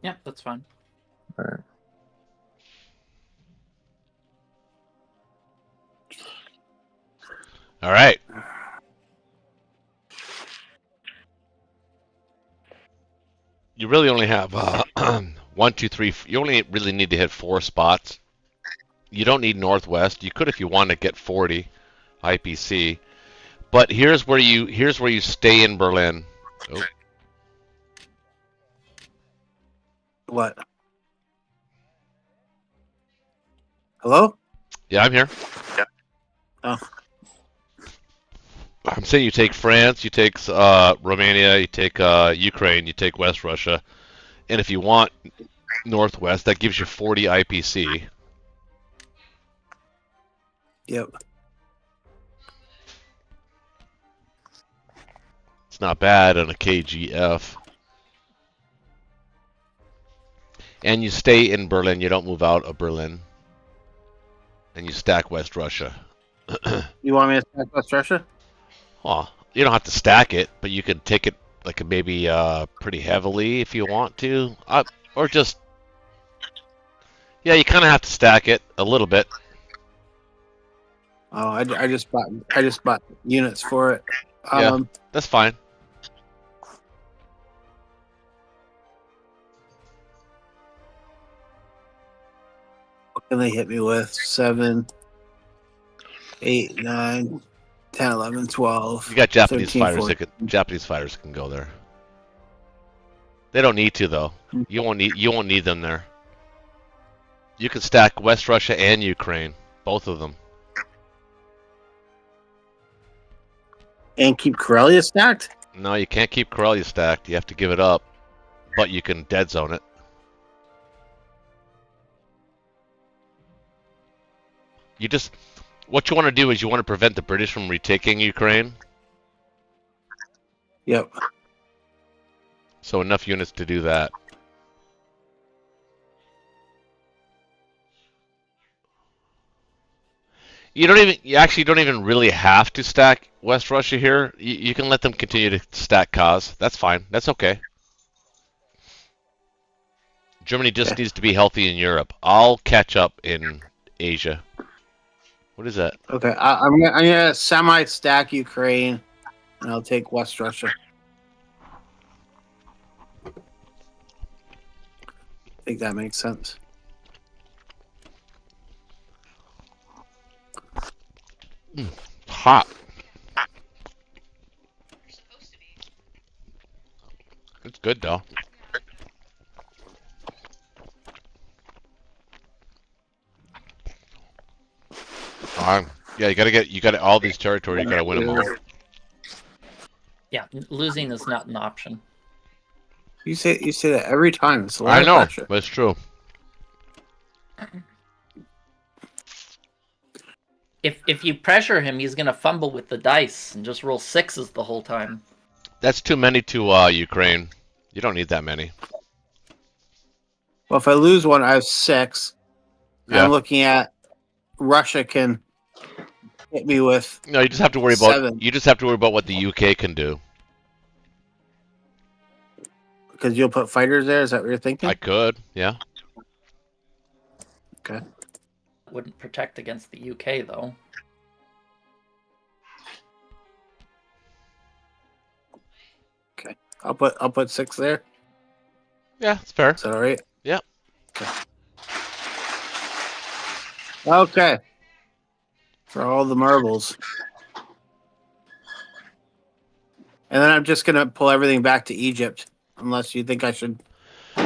Yeah, that's fine. All right. All right. You really only have 1, 2, 3. You only really need to hit 4 spots. You don't need northwest. You could if you want to get 40 IPC. But here's where you stay in Berlin. Oh. What? Hello? Yeah, I'm here. Yeah. Oh. I'm saying you take France, you take Romania, you take Ukraine, you take West Russia, and if you want Northwest, that gives you 40 IPC. Yep. It's not bad on a KGF. And you stay in Berlin, you don't move out of Berlin. and you stack West Russia. You want me to stack West Russia? Well, you don't have to stack it, but you can take it like maybe pretty heavily if you want to, or just yeah, you kind of have to stack it a little bit. Oh, I just bought units for it. Yeah. That's fine. What can they hit me with? 7, 8, 9, 10, 11, 12. You got Japanese 13, fighters 14. Japanese fighters can go there. They don't need to though. You won't need them there. You can stack West Russia and Ukraine, both of them. And keep Karelia stacked? No, you can't keep Karelia stacked. You have to give it up, but you can dead zone it. What you want to do is you want to prevent the British from retaking Ukraine. Yep. So enough units to do that. You actually don't even really have to stack West Russia here. You can let them continue to stack Kaz. That's fine. That's okay. Germany just needs to be healthy in Europe. I'll catch up in Asia. What is that? Okay, I'm gonna semi-stack Ukraine, and I'll take West Russia. I think that makes sense. Hot. It's good though. Yeah, you got all these territories. You gotta win them all. Yeah, losing is not an option. You say that every time. It's a lot I of know, pressure. but it's true. If you pressure him, he's gonna fumble with the dice and just roll sixes the whole time. That's too many to Ukraine. You don't need that many. Well, if I lose one, I have 6. Yeah. I'm looking at Russia can hit me with. No, you just have to worry about 7. you just have to worry about what the UK can do. Because you'll put fighters there. Is that what you're thinking? I could, yeah. Okay. Wouldn't protect against the UK though. Okay. I'll put 6 there. Yeah, it's fair. Is that all right? Yep. Okay. For all the marbles. And then I'm just gonna pull everything back to Egypt, unless you think I should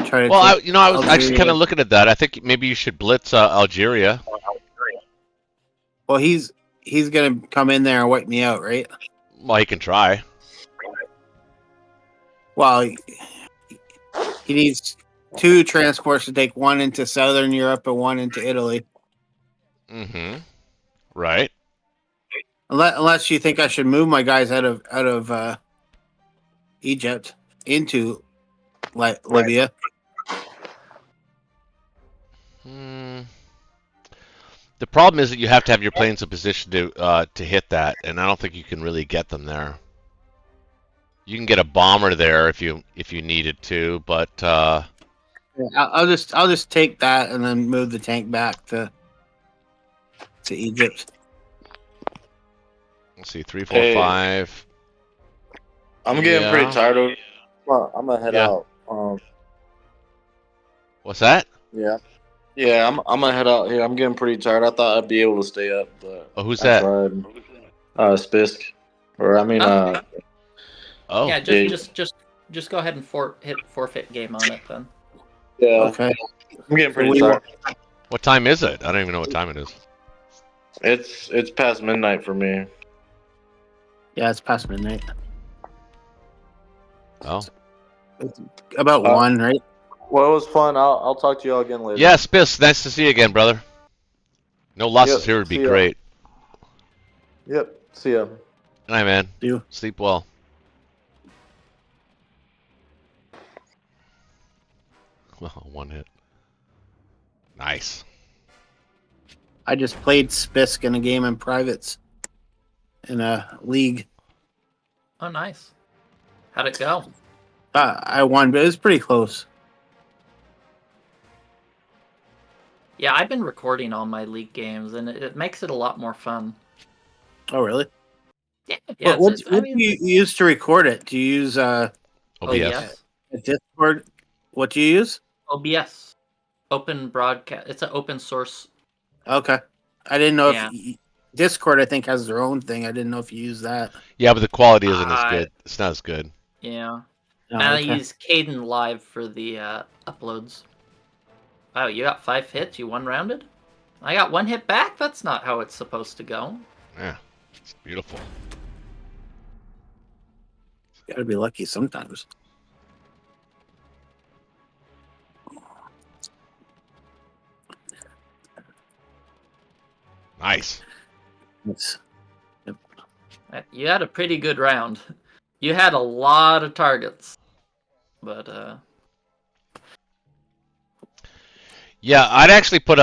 try to. Well, I was actually Algeria. kind of looking at that. I think maybe you should blitz Algeria. Well, he's gonna come in there and wipe me out, right? Well, he can try. Well, he needs 2 transports to take one into Southern Europe and one into Italy. Mm-hmm. Right. Unless you think I should move my guys out of Egypt into Libya. The problem is that you have to have your planes in position to hit that, and I don't think you can really get them there. You can get a bomber there if you needed to, but I'll just take that and then move the tank back to Egypt. let's see, 3, 4, Hey. 5. I'm getting Yeah. pretty tired of. I'm gonna head Yeah. out. What's that? Yeah. Yeah, I'm gonna head out here. I'm getting pretty tired. I thought I'd be able to stay up, but Oh, who's I that? tried. Spisk, or I mean, Oh, Yeah, yeah. just go ahead and hit forfeit game on it then. yeah. Okay. I'm getting pretty We tired. what time is it? I don't even know what time it is. It's past midnight for me. Yeah, it's past midnight. Oh, It's about 1, right? Well, it was fun. I'll talk to y'all again later. yeah, Spiss. Nice to see you again, brother. No losses Yep, here would be see ya. great. Yep. See ya. Good night, man. You. Sleep well. Well, 1 hit. Nice. I just played Spisk in a game in privates in a league. Oh, nice. How'd it go? I won, but it was pretty close. Yeah, I've been recording all my league games, and it makes it a lot more fun. Oh, really? Yeah, yeah. What do you use to record it? Do you use OBS. OBS. a Discord? What do you use? OBS, open broadcast. It's an open source. Okay, I didn't know Yeah. if Discord, I think, has their own thing. I didn't know if you use that. Yeah, but the quality isn't as good. It's not as good. Yeah. Oh, And I okay. use Caden Live for the uploads. Wow, you got 5 hits. You one rounded. I got 1 hit back. That's not how it's supposed to go. Yeah, it's beautiful. You gotta be lucky sometimes. Nice. It's, You had a pretty good round. You had a lot of targets, but Yeah, I'd actually put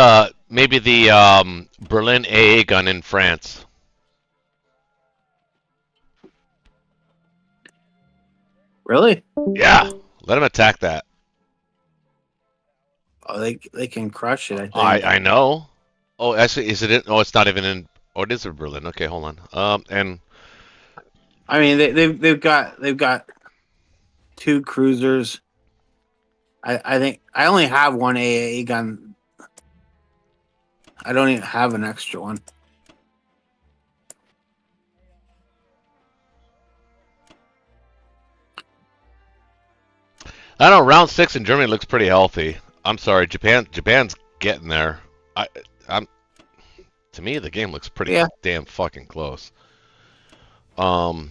maybe the Berlin AA gun in France. really? Yeah, let them attack that. Oh, they can crush it. I think. I know. Oh, actually, is it in? Oh, it's not even in. Oh, it is in Berlin. Okay, hold on. And I mean, they've got 2 cruisers. I think I only have 1 AA gun. I don't even have an extra one. I don't know. Round 6 in Germany looks pretty healthy. I'm sorry, Japan's getting there. I'm. To me, the game looks pretty damn fucking close. I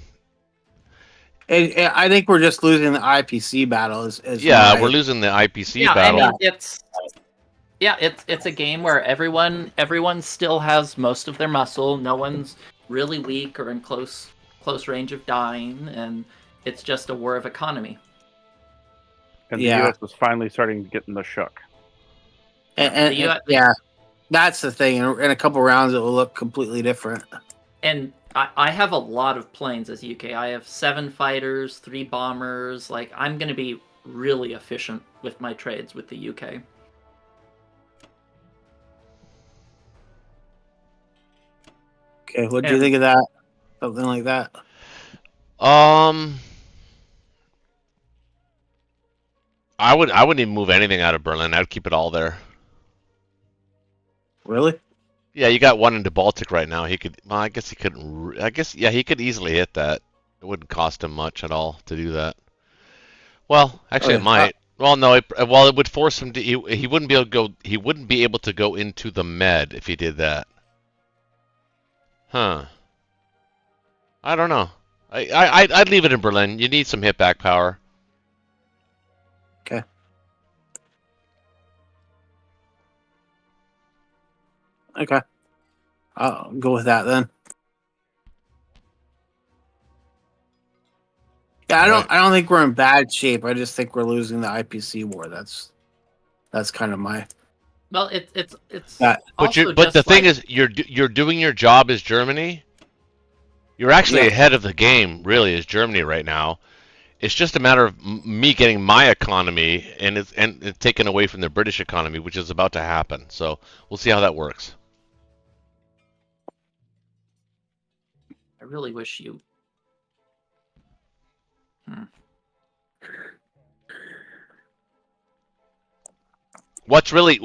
think we're just losing the IPC battle. Yeah, we're losing the IPC battle. I mean, it's a game where everyone still has most of their muscle. No one's really weak or in close range of dying, and it's just a war of economy. And the U.S. is finally starting to get in the shuck. And yeah, that's the thing. In a couple rounds, it will look completely different. And I have a lot of planes as UK. I have 7 fighters, 3 bombers. Like, I'm going to be really efficient with my trades with the UK. Okay, what do you think of that? Something like that. I wouldn't even move anything out of Berlin. I'd keep it all there. Really? Yeah, you got 1 into Baltic right now. He could. Well, I guess he couldn't. I guess he could easily hit that. It wouldn't cost him much at all to do that. Well, actually, it might. Well, no. It would force him to. He wouldn't be able to go. He wouldn't be able to go into the Med if he did that. Huh. I don't know. I'd leave it in Berlin. You need some hit back power. Okay. Okay. I'll go with that then. Yeah, I don't think we're in bad shape. I just think we're losing the IPC war. That's kind of my. Well, it's. But the thing is, you're doing your job as Germany. You're actually ahead of the game, really, as Germany right now. It's just a matter of me getting my economy and it's taken away from the British economy, which is about to happen. So we'll see how that works. I really wish you. What's really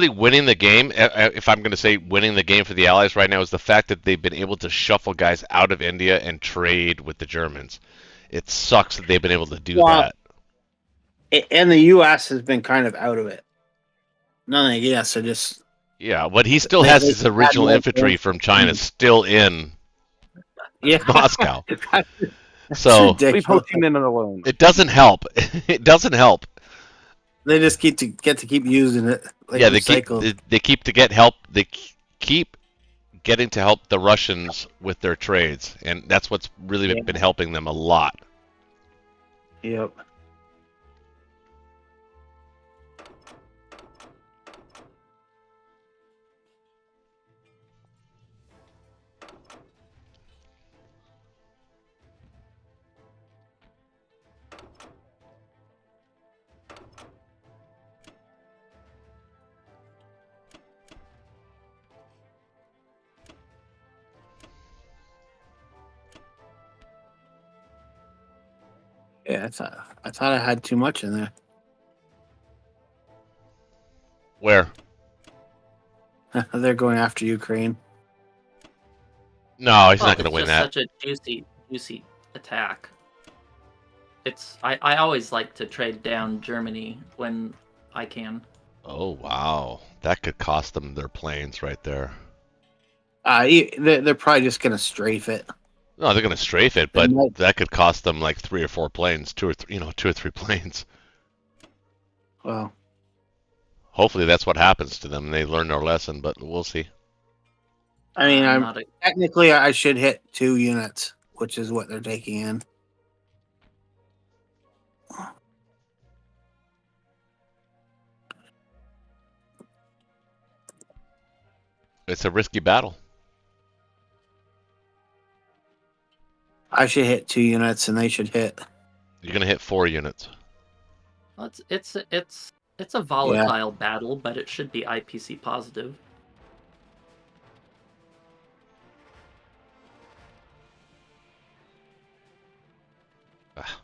winning the game, if I'm going to say winning the game for the Allies right now, is the fact that they've been able to shuffle guys out of India and trade with the Germans. It sucks that they've been able to do that. And the U.S. has been kind of out of it. No, yes, I just. Yeah, but he still has his original infantry from China still in Moscow. So leave Ho Chi Minh alone. It doesn't help. It doesn't help. They just get to keep using it. Like yeah, they keep to get help. They keep getting to help the Russians with their trades, and that's what's really been helping them a lot. Yep. Yeah, I thought I had too much in there. Where? They're going after Ukraine. No, he's Well, not going to it's win just that. such a juicy attack. I always like to trade down Germany when I can. Oh, wow. That could cost them their planes right there. They're probably just gonna strafe it. No, they're going to strafe it, They but might- that could cost them like 3 or 4 planes, 2 or 3 planes. Well, Hopefully that's what happens to them. They learn their lesson, but we'll see. I mean, I'm I'm not a, technically I should hit 2 units, which is what they're taking in. It's a risky battle. I should hit 2 units, and they should hit. You're going to hit 4 units. well, it's a volatile battle, but it should be IPC positive. Ah.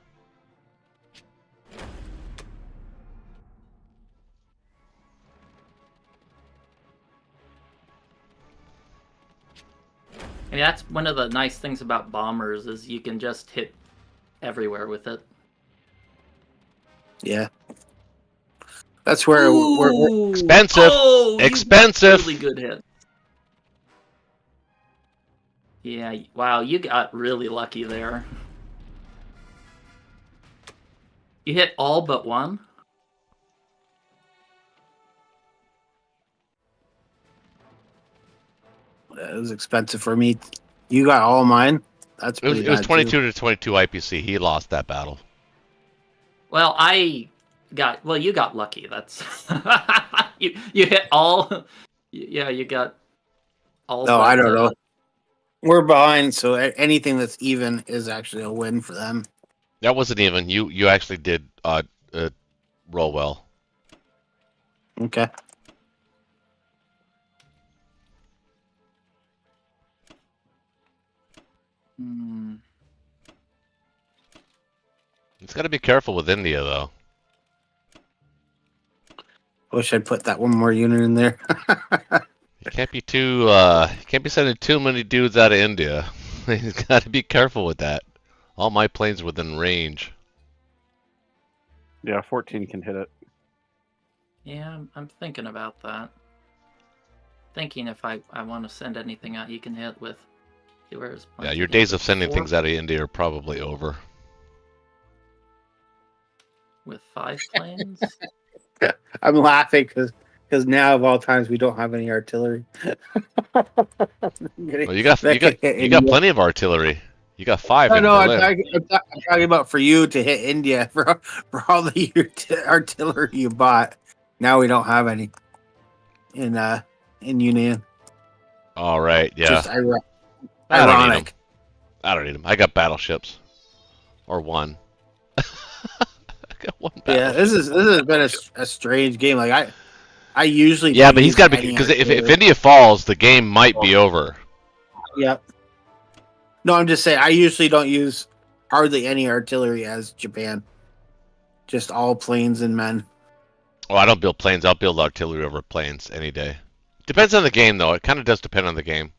I mean, that's one of the nice things about bombers is you can just hit everywhere with it. Yeah, that's where we're Ooh! Expensive! Oh, you got Expensive! really good hit. Yeah, wow, you got really lucky there. You hit all but one? it was expensive for me. You got all mine. That's It was, pretty it was bad, 22 too. to 22 IPC. He lost that battle. Well, you got lucky. That's you hit all. Yeah, you got all. No, but, I don't know. We're behind, so anything that's even is actually a win for them. That wasn't even. You actually did roll well. Okay. Hmm. It's got to be careful with India, though. Wish I'd put that one more unit in there. You can't be sending too many dudes out of India. You got to be careful with that. All my planes within range. Yeah, 14 can hit it. Yeah, I'm thinking about that. Thinking if I want to send anything out, you can hit with. See where his Yeah, planes your are days hit of sending with things out of India are probably over. with 5 planes. I'm laughing because now of all times we don't have any artillery. Well, you got plenty of artillery. You got 5 I in know. I'm Berlin. talking about for you to hit India for all the artillery you bought. Now we don't have any in Union. All right, yeah. Just I don't need 'em. ironic. I don't need them. I got battleships, or one. I got one Yeah, battleship. this has been a strange game. Like I usually Yeah, don't but he's use got to be any because if artillery. India falls, the game might be over. Yep. No, I'm just saying I usually don't use hardly any artillery as Japan. Just all planes and men. Oh, I don't build planes. I'll build artillery over planes any day. Depends on the game, though. It kind of does depend on the game.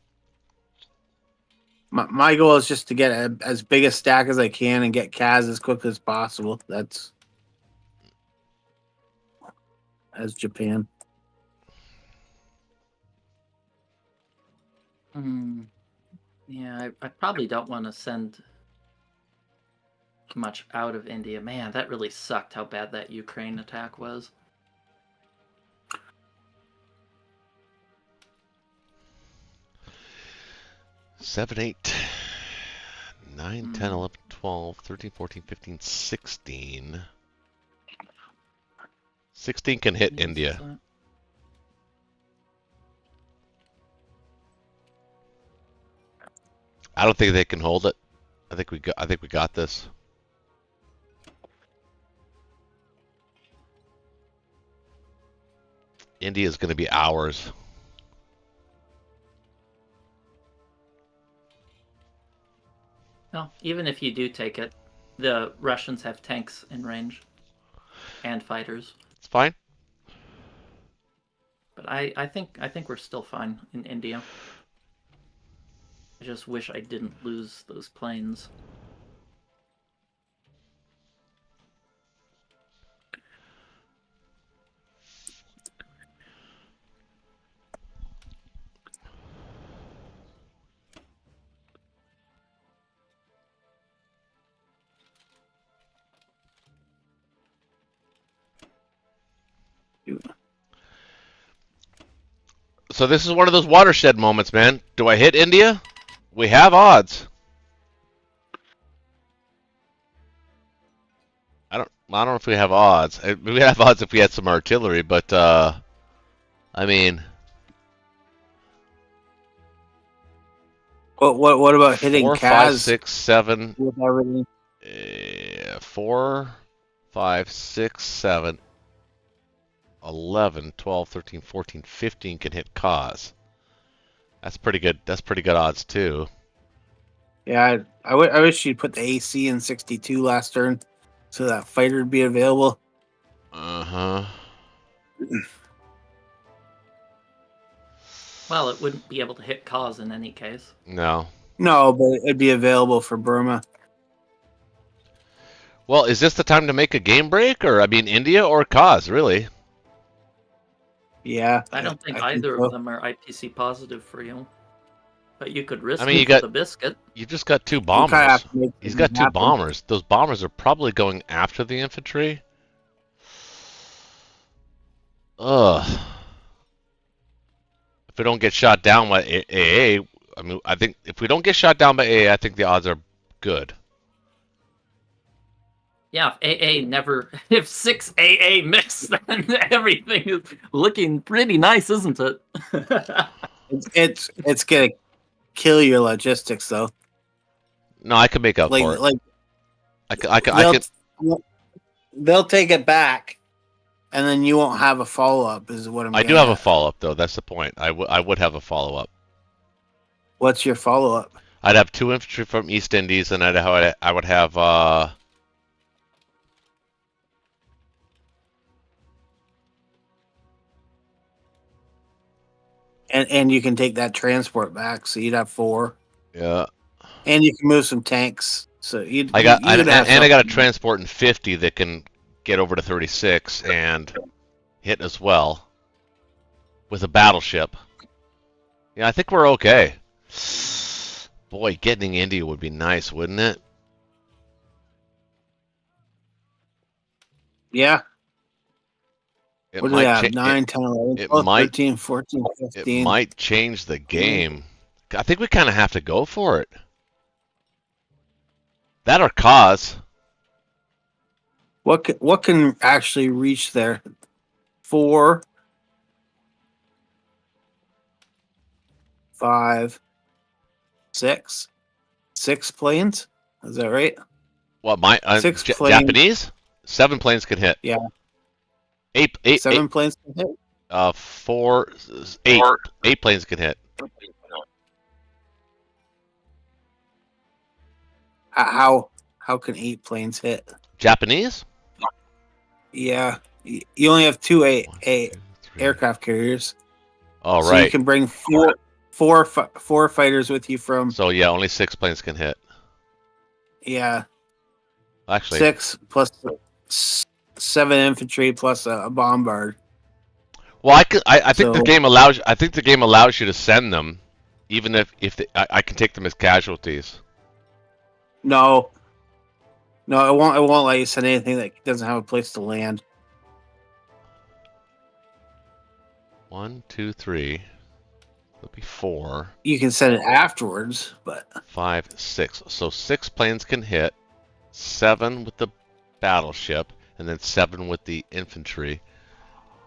My goal is just to get as big a stack as I can and get Kaz as quick as possible. That's as Japan. Hmm. Yeah, I probably don't want to send much out of India. Man, that really sucked how bad that Ukraine attack was. Seven, 8, 9, 10, 11, 12, 13, 14, 15, 16. 16 can hit India. I don't think they can hold it. I think we got this. India is going to be ours. Well, even if you do take it, the Russians have tanks in range and fighters. It's fine. But I think we're still fine in India. I just wish I didn't lose those planes. So this is one of those watershed moments, man. Do I hit India? We have odds. I don't know if we have odds. We have odds if we had some artillery, but I mean, What about hitting 4, 5, Kaz 6, 7, with everything? 4, 5, 6, 7, 11, 12, 13, 14, 15 can hit Kaz. That's pretty good. That's pretty good odds too. Yeah, I wish you'd put the AC in 62 last turn, so that fighter would be available. Uh-huh. Well, it wouldn't be able to hit Kaz in any case. No. No, but it'd be available for Burma. Well, is this the time to make a game break, or I mean, India or Kaz, really? Yeah, I don't think I either so. of them are IPC positive for you. But you could risk I mean, it you for got- the biscuit. You just got 2 You kinda bombers. have to make He's something got 2 happen. bombers. Those bombers are probably going after the infantry. Ugh. If we don't get shot down by AA, I mean, I think if we don't get shot down by AA, I think the odds are good. Yeah, if AA never, if 6 AA miss, then everything is looking pretty nice, isn't it? It's gonna kill your logistics though. No, I can make up for it. Like I can. they'll take it back, and then you won't have a follow up. Is what I'm. I do getting have a at. follow up though. That's the point. I would have a follow up. What's your follow up? I'd have 2 infantry from East Indies, and I would have And you can take that transport back, so you'd have 4. yeah. And you can move some tanks. So you'd. I got you'd have and I got a something. transport in 50 that can get over to 36 and hit as well with a battleship. Yeah, I think we're okay. Boy, getting India would be nice, wouldn't it? Yeah. It What do we might have? cha- 9, 10, 11, it 12, might- 13, 14, it 15. might change the game. I think we kind of have to go for it. That or Kaz. What can actually reach there? 4, 5, 6, 6 planes. Is that right? What my 6 planes. Japanese? 7 planes can hit. Yeah. 8 7 planes can hit. 8 planes can hit. How can 8 planes hit? Japanese? Yeah, you only have 2 1, 2, 3. aircraft carriers. Oh, So right. you can bring four fighters with you from. So yeah, only 6 planes can hit. Yeah, Actually, 6 plus 7 infantry plus a bombard. well, I think the So- game allows. I think the game allows you to send them, even if I can take them as casualties. No, it won't. It won't let you send anything that doesn't have a place to land. 1, 2, 3. That'll be 4, You can send it afterwards, but 5, 6. So 6 planes can hit, 7 with the battleship, and then 7 with the infantry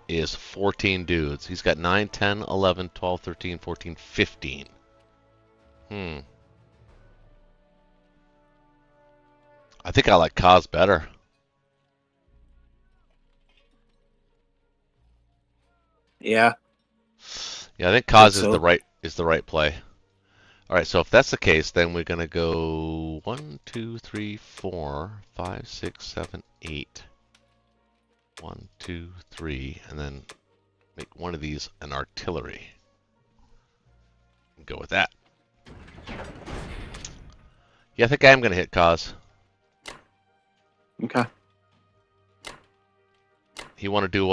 is 14 dudes. He's got 9, 10, 11, 12, 13, 14, 15. I think I like Kaz better. yeah, Yeah, I think Kaz so. is the right play. All right, so if that's the case, then we're gonna go 1, 2, 3, 4, 5, 6, 7, 8. 1, 2, 3, and then make one of these an artillery. Go with that. Yeah, I think I am gonna hit Cause. Okay. You want to do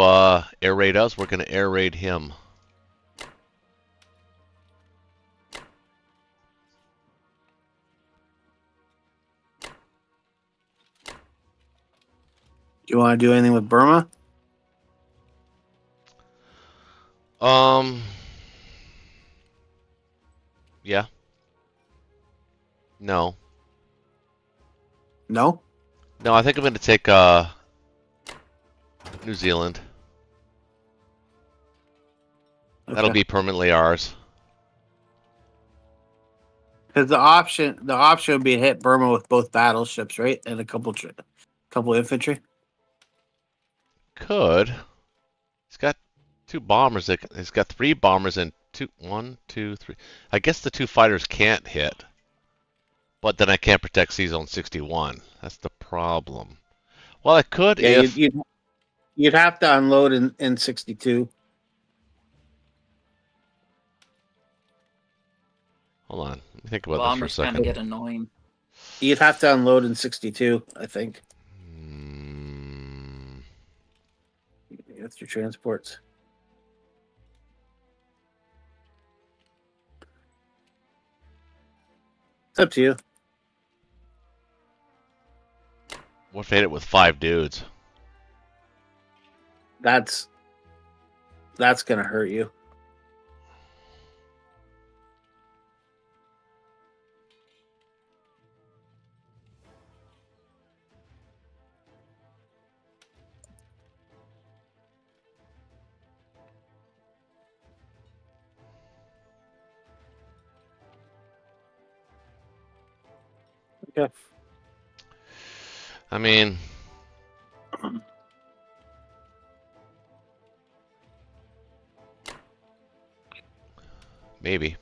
air raid us? We're gonna air raid him. Do you want to do anything with Burma? Yeah. No. No. No, I think I'm gonna take New Zealand. That'll Okay. be permanently ours. Because the option would be to hit Burma with both battleships, right, and a couple infantry. Could. He's got 2 bombers. He's got 3 bombers and 1, 2, 3. I guess the 2 fighters can't hit. But then I can't protect C-Zone 61. That's the problem. Well, I could Yeah, if... you'd have to unload in 62. Hold on. Let me think about Bombers this for a kind of second. get annoying. You'd have to unload in 62, I think. That's your transports. It's up to you. What if I hit it with 5 dudes? That's gonna hurt you. Okay. I mean... Maybe.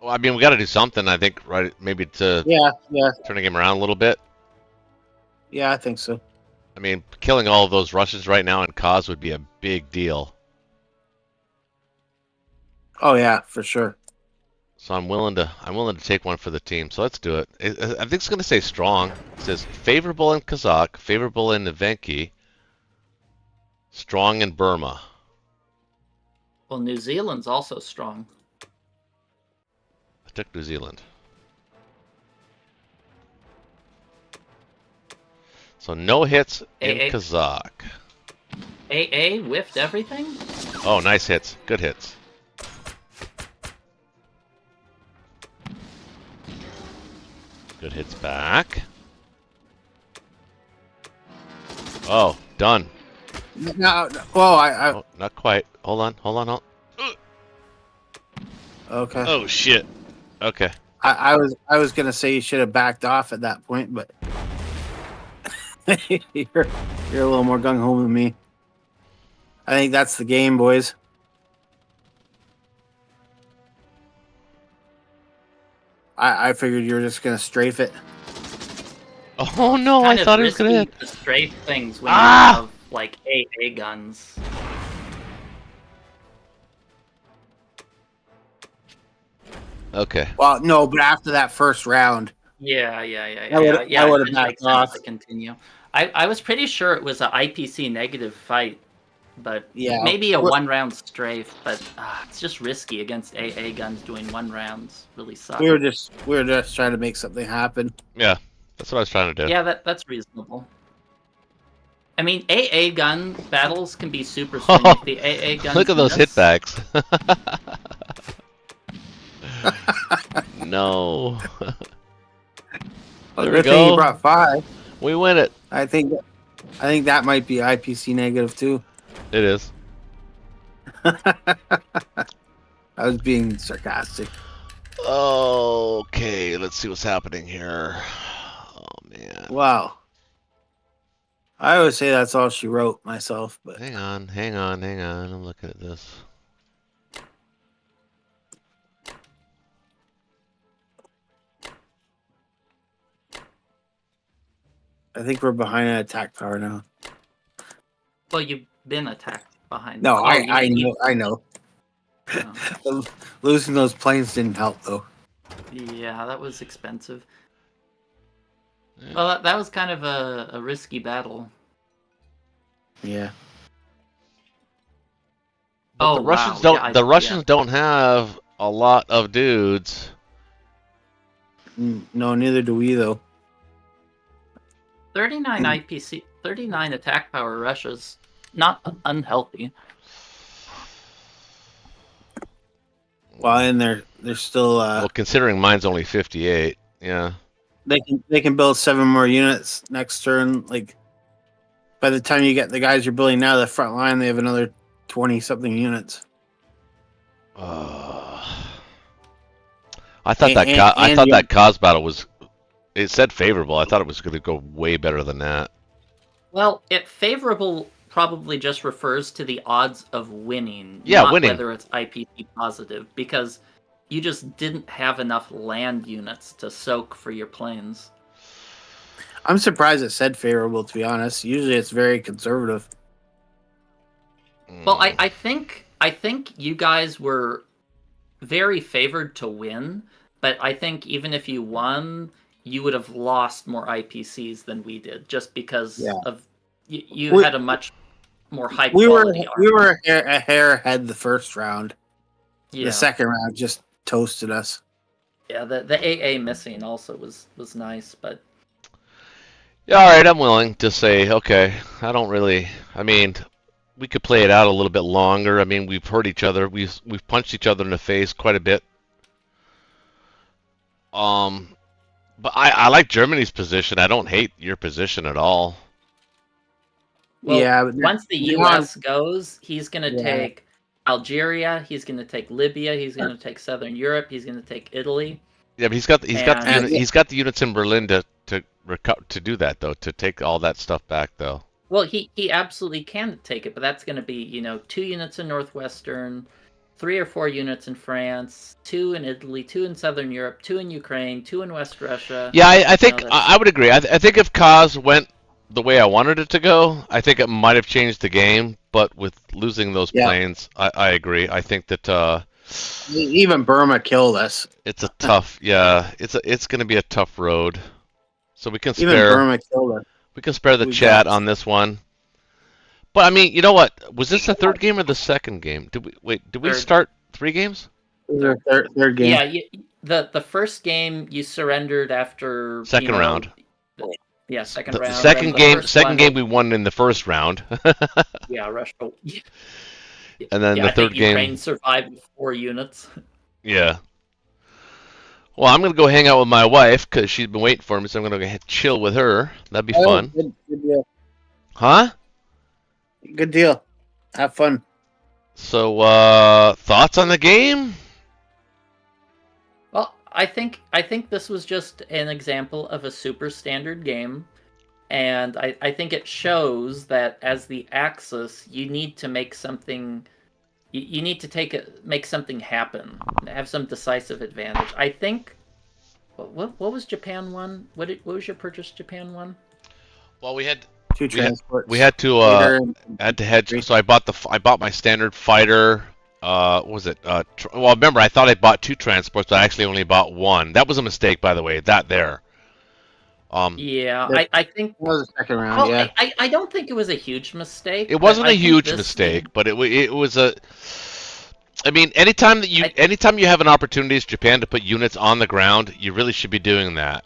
Well, I mean, we got to do something, I think, right? Maybe to Yeah. turn the game around a little bit. Yeah, I think so. I mean, killing all of those Russians right now in Kaz would be a big deal. Oh yeah, for sure. So I'm willing to take one for the team. So let's do it. I think it's going to say strong. It says favorable in Kazakh, favorable in Evenki, strong in Burma. Well, New Zealand's also strong. I took New Zealand. So no hits in AA. Kazakh. AA whiffed everything? Oh, nice hits. Good hits. Good hits back. Oh, done. No, well, Oh, not quite. Hold on. okay. Oh, shit. Okay. I was gonna say you should have backed off at that point, but you're a little more gung ho than me. I think that's the game, boys. I figured you were just gonna strafe it. Oh, no, Kind I of thought it was going to risky hit. to strafe things when Ah! you have like AA guns. Okay. Well, no, but after that first round, Yeah. I would've It just backed makes sense off. to continue. I was pretty sure it was an IPC negative fight, but Yeah. maybe a Well- 1-round strafe. But it's just risky against AA guns doing 1 rounds. Really sucks. we were just trying to make something happen. Yeah, that's what I was trying to do. Yeah, that's reasonable. I mean, AA gun battles can be super swing if the AA guns. Look at those miss. hitbacks. No. Well, There we good thing go. you brought 5. We win it. I think that might be IPC negative too. It is. I was being sarcastic. Okay, let's see what's happening here. Oh, man. Wow. I always say that's all she wrote myself, but Hang on. I'm looking at this. I think we're behind an attack power now. Well, you've been attacked behind. No, Oh, I you- know. oh. Losing those planes didn't help though. Yeah, that was expensive. Yeah. Well, that was kind of a risky battle. Yeah. But Oh, the Russians wow. don't. Yeah, The Russians don't have a lot of dudes. No, neither do we though. 39 IPC, 39 attack power Russia's not unhealthy. Well, and they're still Well, considering mine's only 58. Yeah. they can build 7 more units next turn. Like by the time you get the guys you're building now, the front line, they have another 20 something units. I thought And- that and- I and thought you- that Cos battle was. It said favorable. I thought it was going to go way better than that. Well, favorable probably just refers to the odds of winning, Yeah, not winning. whether it's IPC positive, because you just didn't have enough land units to soak for your planes. I'm surprised it said favorable, to be honest. Usually it's very conservative. Well, Mm. I think you guys were very favored to win, but I think even if you won, you would have lost more IPCs than we did, just because Yeah. of you We- had a much more high We quality were a hair ahead the first round. yeah. The second round just toasted us. Yeah, the AA missing also was nice, but Yeah, all right. I'm willing to say okay. I don't really. I mean, we could play it out a little bit longer. I mean, we've hurt each other. We've punched each other in the face quite a bit. But I like Germany's position. I don't hate your position at all. well, Yeah, but once the they're US goes, he's going to Yeah. take Algeria, he's going to take Libya, he's going to take Southern Europe, he's going to take Italy. Yeah, but he's got the And- he's got the units in Berlin to do that though, to take all that stuff back though. Well, he absolutely can take it, but that's going to be, 2 units in Northwestern, 3 or 4 units in France, 2 in Italy, 2 in Southern Europe, 2 in Ukraine, 2 in West Russia. Yeah, I think No, that's- I would agree. I think if Kaz went the way I wanted it to go, I think it might have changed the game. But with losing those Yeah. planes, I agree. I think that even Burma killed us. it's a tough. Yeah, it's going to be a tough road. So we can Even spare Burma killed us. we can spare the we chat got- on this one. But I mean, you know what? Was this the third game or the second game? Did we Third. start 3 games? This is our third game. Yeah, the first game you surrendered after Second round. Yeah, second The round. second and the game, first second one- game we won in the first round, Yeah, Russia. and then Yeah, the I think third game. Ukraine survived with 4 units. Yeah. Well, I'm gonna go hang out with my wife because she's been waiting for me, so I'm gonna go chill with her. That'd be Oh, fun, good deal. huh? Good deal. Have fun. So, thoughts on the game? Well, I think this was just an example of a super standard game, and I think it shows that as the Axis, you need to make something. You need to make something happen, have some decisive advantage. I think. What was Japan won? What was your purchase Japan won? Well, we had 2 We had- transports. we had to Leader and- had to hedge. So I bought my standard fighter. What was it? Well, remember I thought I bought 2 transports, but I actually only bought 1. That was a mistake, by the way. That there. Yeah, Yeah. I think. That was the second round, Well, yeah. I don't think it was a huge mistake. It but wasn't I a think huge this mistake, game- but it was a. I mean, anytime you have an opportunity as Japan to put units on the ground, you really should be doing that.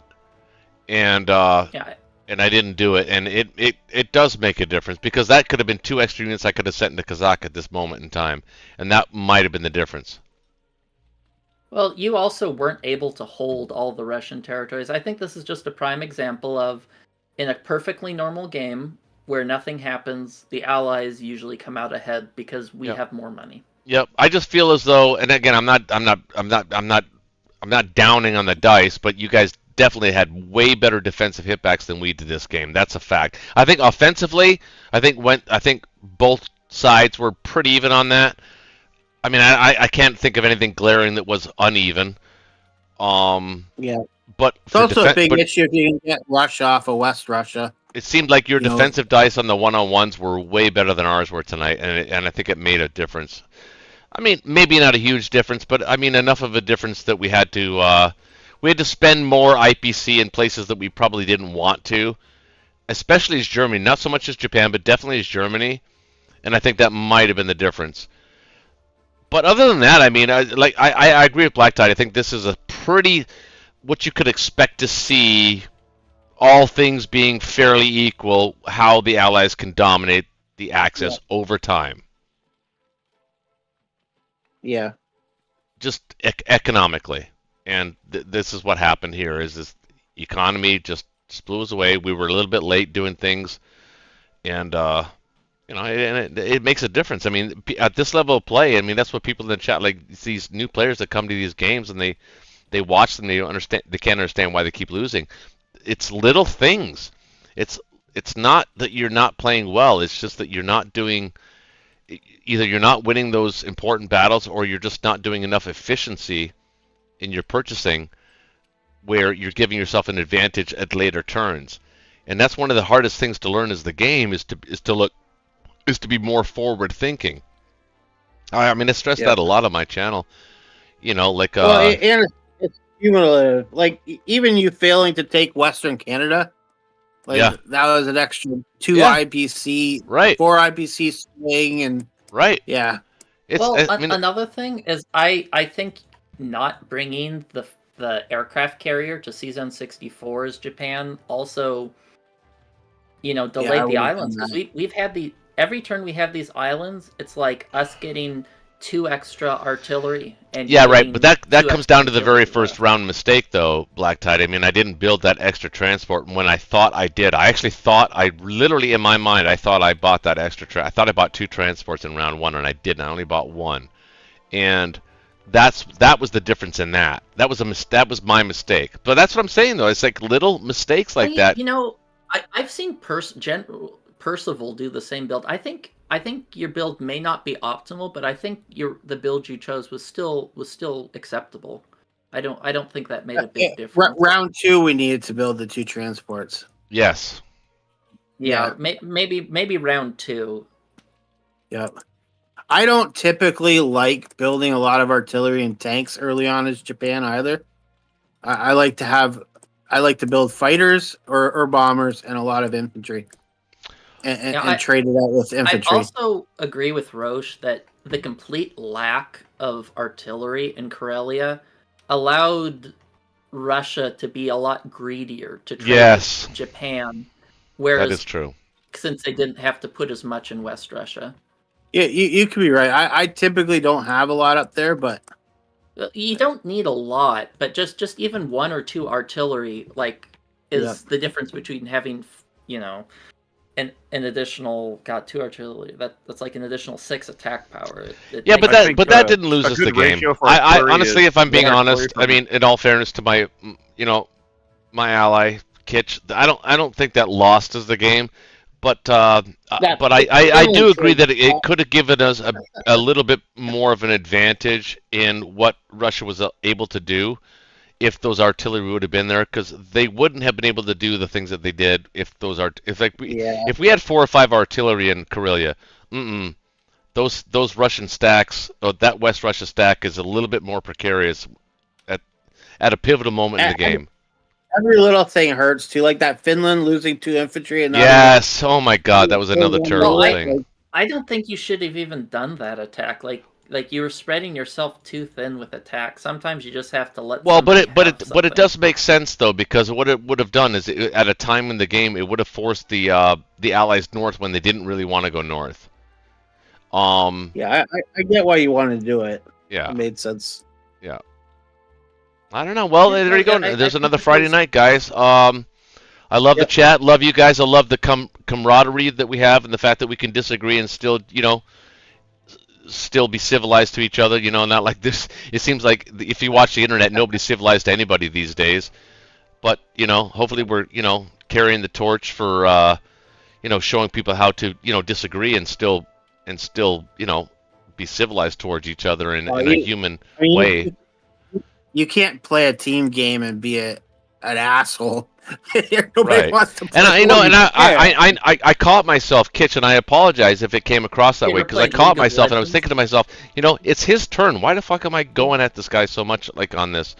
And Yeah, and I didn't do it, and it does make a difference because that could have been 2 extra units I could have sent into Kazakh at this moment in time, and that might have been the difference. well, you also weren't able to hold all the Russian territories. I think this is just a prime example of, in a perfectly normal game where nothing happens, the Allies usually come out ahead because we Yep. have more money. Yep, I just feel as though, and again, I'm not downing on the dice, but you guys definitely had way better defensive hitbacks than we did this game. That's a fact. I think offensively, I think both sides were pretty even on that. I mean, I can't think of anything glaring that was uneven. Yeah. But It's also a big issue if you can get Russia off of West Russia. it seemed like your defensive dice on the one-on-ones were way better than ours were tonight, and I think it made a difference. I mean, maybe not a huge difference, but I mean enough of a difference that we had to spend more IPC in places that we probably didn't want to, especially as Germany. Not so much as Japan, but definitely as Germany, and I think that might have been the difference. But other than that, I mean, I agree with Black Tide. I think this is a pretty what you could expect to see, all things being fairly equal, how the Allies can dominate the Axis over time. Yeah. Just economically. And this is what happened here, is this economy just blew us away. We were a little bit late doing things, and it makes a difference. I mean, at this level of play, I mean, that's what people in the chat, like these new players that come to these games and they watch them, they can't understand why they keep losing. It's little things. It's not that you're not playing well. It's just that you're not doing. Either you're not winning those important battles, or you're just not doing enough efficiency in your purchasing, where you're giving yourself an advantage at later turns. And that's one of the hardest things to learn as the game is to be more forward thinking. I mean, I stress that a lot on my channel. And it's cumulative. Like even you failing to take Western Canada, that was an extra 2 IPC, right? 4 IPC swing, and right. Yeah. Another thing is I think not bringing the aircraft carrier to Season 64's Japan also, delayed the islands, because we've had every turn we have these islands, it's like us getting 2 extra artillery. And right, but that comes down to the very first round mistake, though, Black Tide. I mean, I didn't build that extra transport when I thought I did. I actually thought, literally in my mind, I thought I bought that extra. I thought I bought 2 transports in round 1, and I didn't. I only bought 1, and that was the difference in that. That was my mistake. But that's what I'm saying, though. It's like little mistakes like that. I've seen Percival do the same build. I think your build may not be optimal, but I think the build you chose was still acceptable. I don't think that made a big difference. Round 2, we needed to build the 2 transports. Yes. Yeah, maybe round 2. Yep. I don't typically like building a lot of artillery and tanks early on as Japan either. I like to build fighters or bombers and a lot of infantry. And trade it out with infantry. I also agree with Roche that the complete lack of artillery in Karelia allowed Russia to be a lot greedier to trade with Japan. Whereas, that is true. Since they didn't have to put as much in West Russia. Yeah, you could be right. I typically don't have a lot up there, but you don't need a lot. But just even 1 or 2 artillery is the difference between having an additional 2 artillery. That's like an additional 6 attack power. That didn't lose us the game. I honestly, if I'm being honest, I mean, in all fairness to my my ally Kitch, I don't think that lost us the game. But I do agree that it could have given us a little bit more of an advantage in what Russia was able to do if those artillery would have been there, because they wouldn't have been able to do the things that they did if we had 4 or 5 artillery in Karelia. Those Russian stacks, that West Russia stack, is a little bit more precarious at a pivotal moment in the game. Every little thing hurts too, like that Finland losing 2 infantry. And yes, oh my God, that was another terrible thing. I don't think you should have even done that attack. Like you were spreading yourself too thin with attack. Sometimes you just have to let. Well, but it does make sense though, because what it would have done is at a time in the game it would have forced the Allies north when they didn't really want to go north. Yeah, I get why you wanted to do it. Yeah, it made sense. Yeah. I don't know. Well, there you go. There's another Friday night, guys. I love the chat. Love you guys. I love the camaraderie that we have, and the fact that we can disagree and still be civilized to each other. Not like this. It seems like if you watch the internet, nobody's civilized to anybody these days. but hopefully we're carrying the torch for showing people how to disagree and still be civilized towards each other in a human way. You can't play a team game and be an asshole. Nobody Right. wants to play. I caught myself, Kitch, and I apologize if it came across that way, because I caught myself and I was thinking to myself, it's his turn. Why the fuck am I going at this guy so much like on this?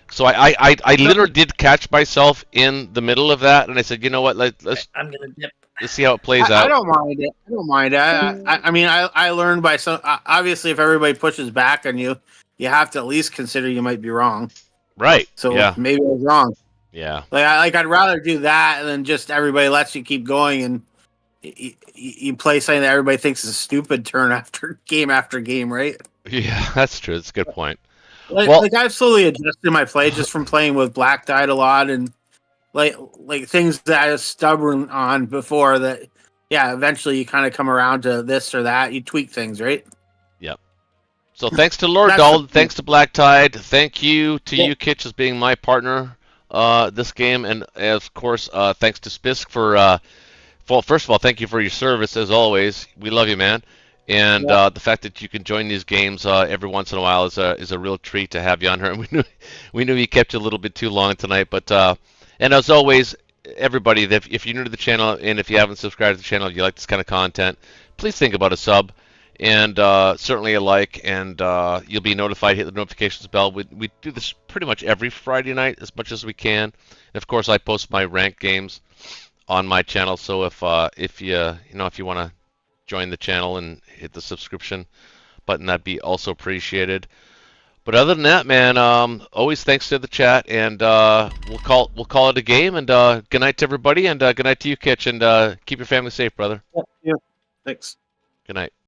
So I literally did catch myself in the middle of that, and I said, you know what, let's I'm gonna dip. let's see how it plays out. I don't mind it. I don't mind it. I mean, I learned by some. Obviously, if everybody pushes back on you, you have to at least consider you might be wrong. Right. So yeah. maybe I was wrong. Yeah. I'd rather do that than just everybody lets you keep going and you play something that everybody thinks is a stupid turn after game, right? Yeah, that's true. That's a good point. I've slowly adjusted my play just from playing with Black Tide a lot and like things that I was stubborn on before that. Yeah, eventually you kind of come around to this or that. You tweak things, right? Yep. So thanks to Lord Dald, thanks to Black Tide, thank you to you, Kitch, as being my partner this game, and of course thanks to Spisk for first of all, thank you for your service as always. We love you, man, and the fact that you can join these games every once in a while is a real treat to have you on here. And we knew we kept you a little bit too long tonight, but and as always, everybody, if you're new to the channel and if you haven't subscribed to the channel, if you like this kind of content, please think about a sub and certainly a like, and you'll be notified. Hit the notifications bell. We do this pretty much every Friday night as much as we can. And of course, I post my ranked games on my channel. So if you want to join the channel and hit the subscription button, that'd be also appreciated. But other than that, man, always thanks to the chat, and we'll call it a game. And good night to everybody, and good night to you, Kitch, and keep your family safe, brother. Yeah. Thanks. Good night.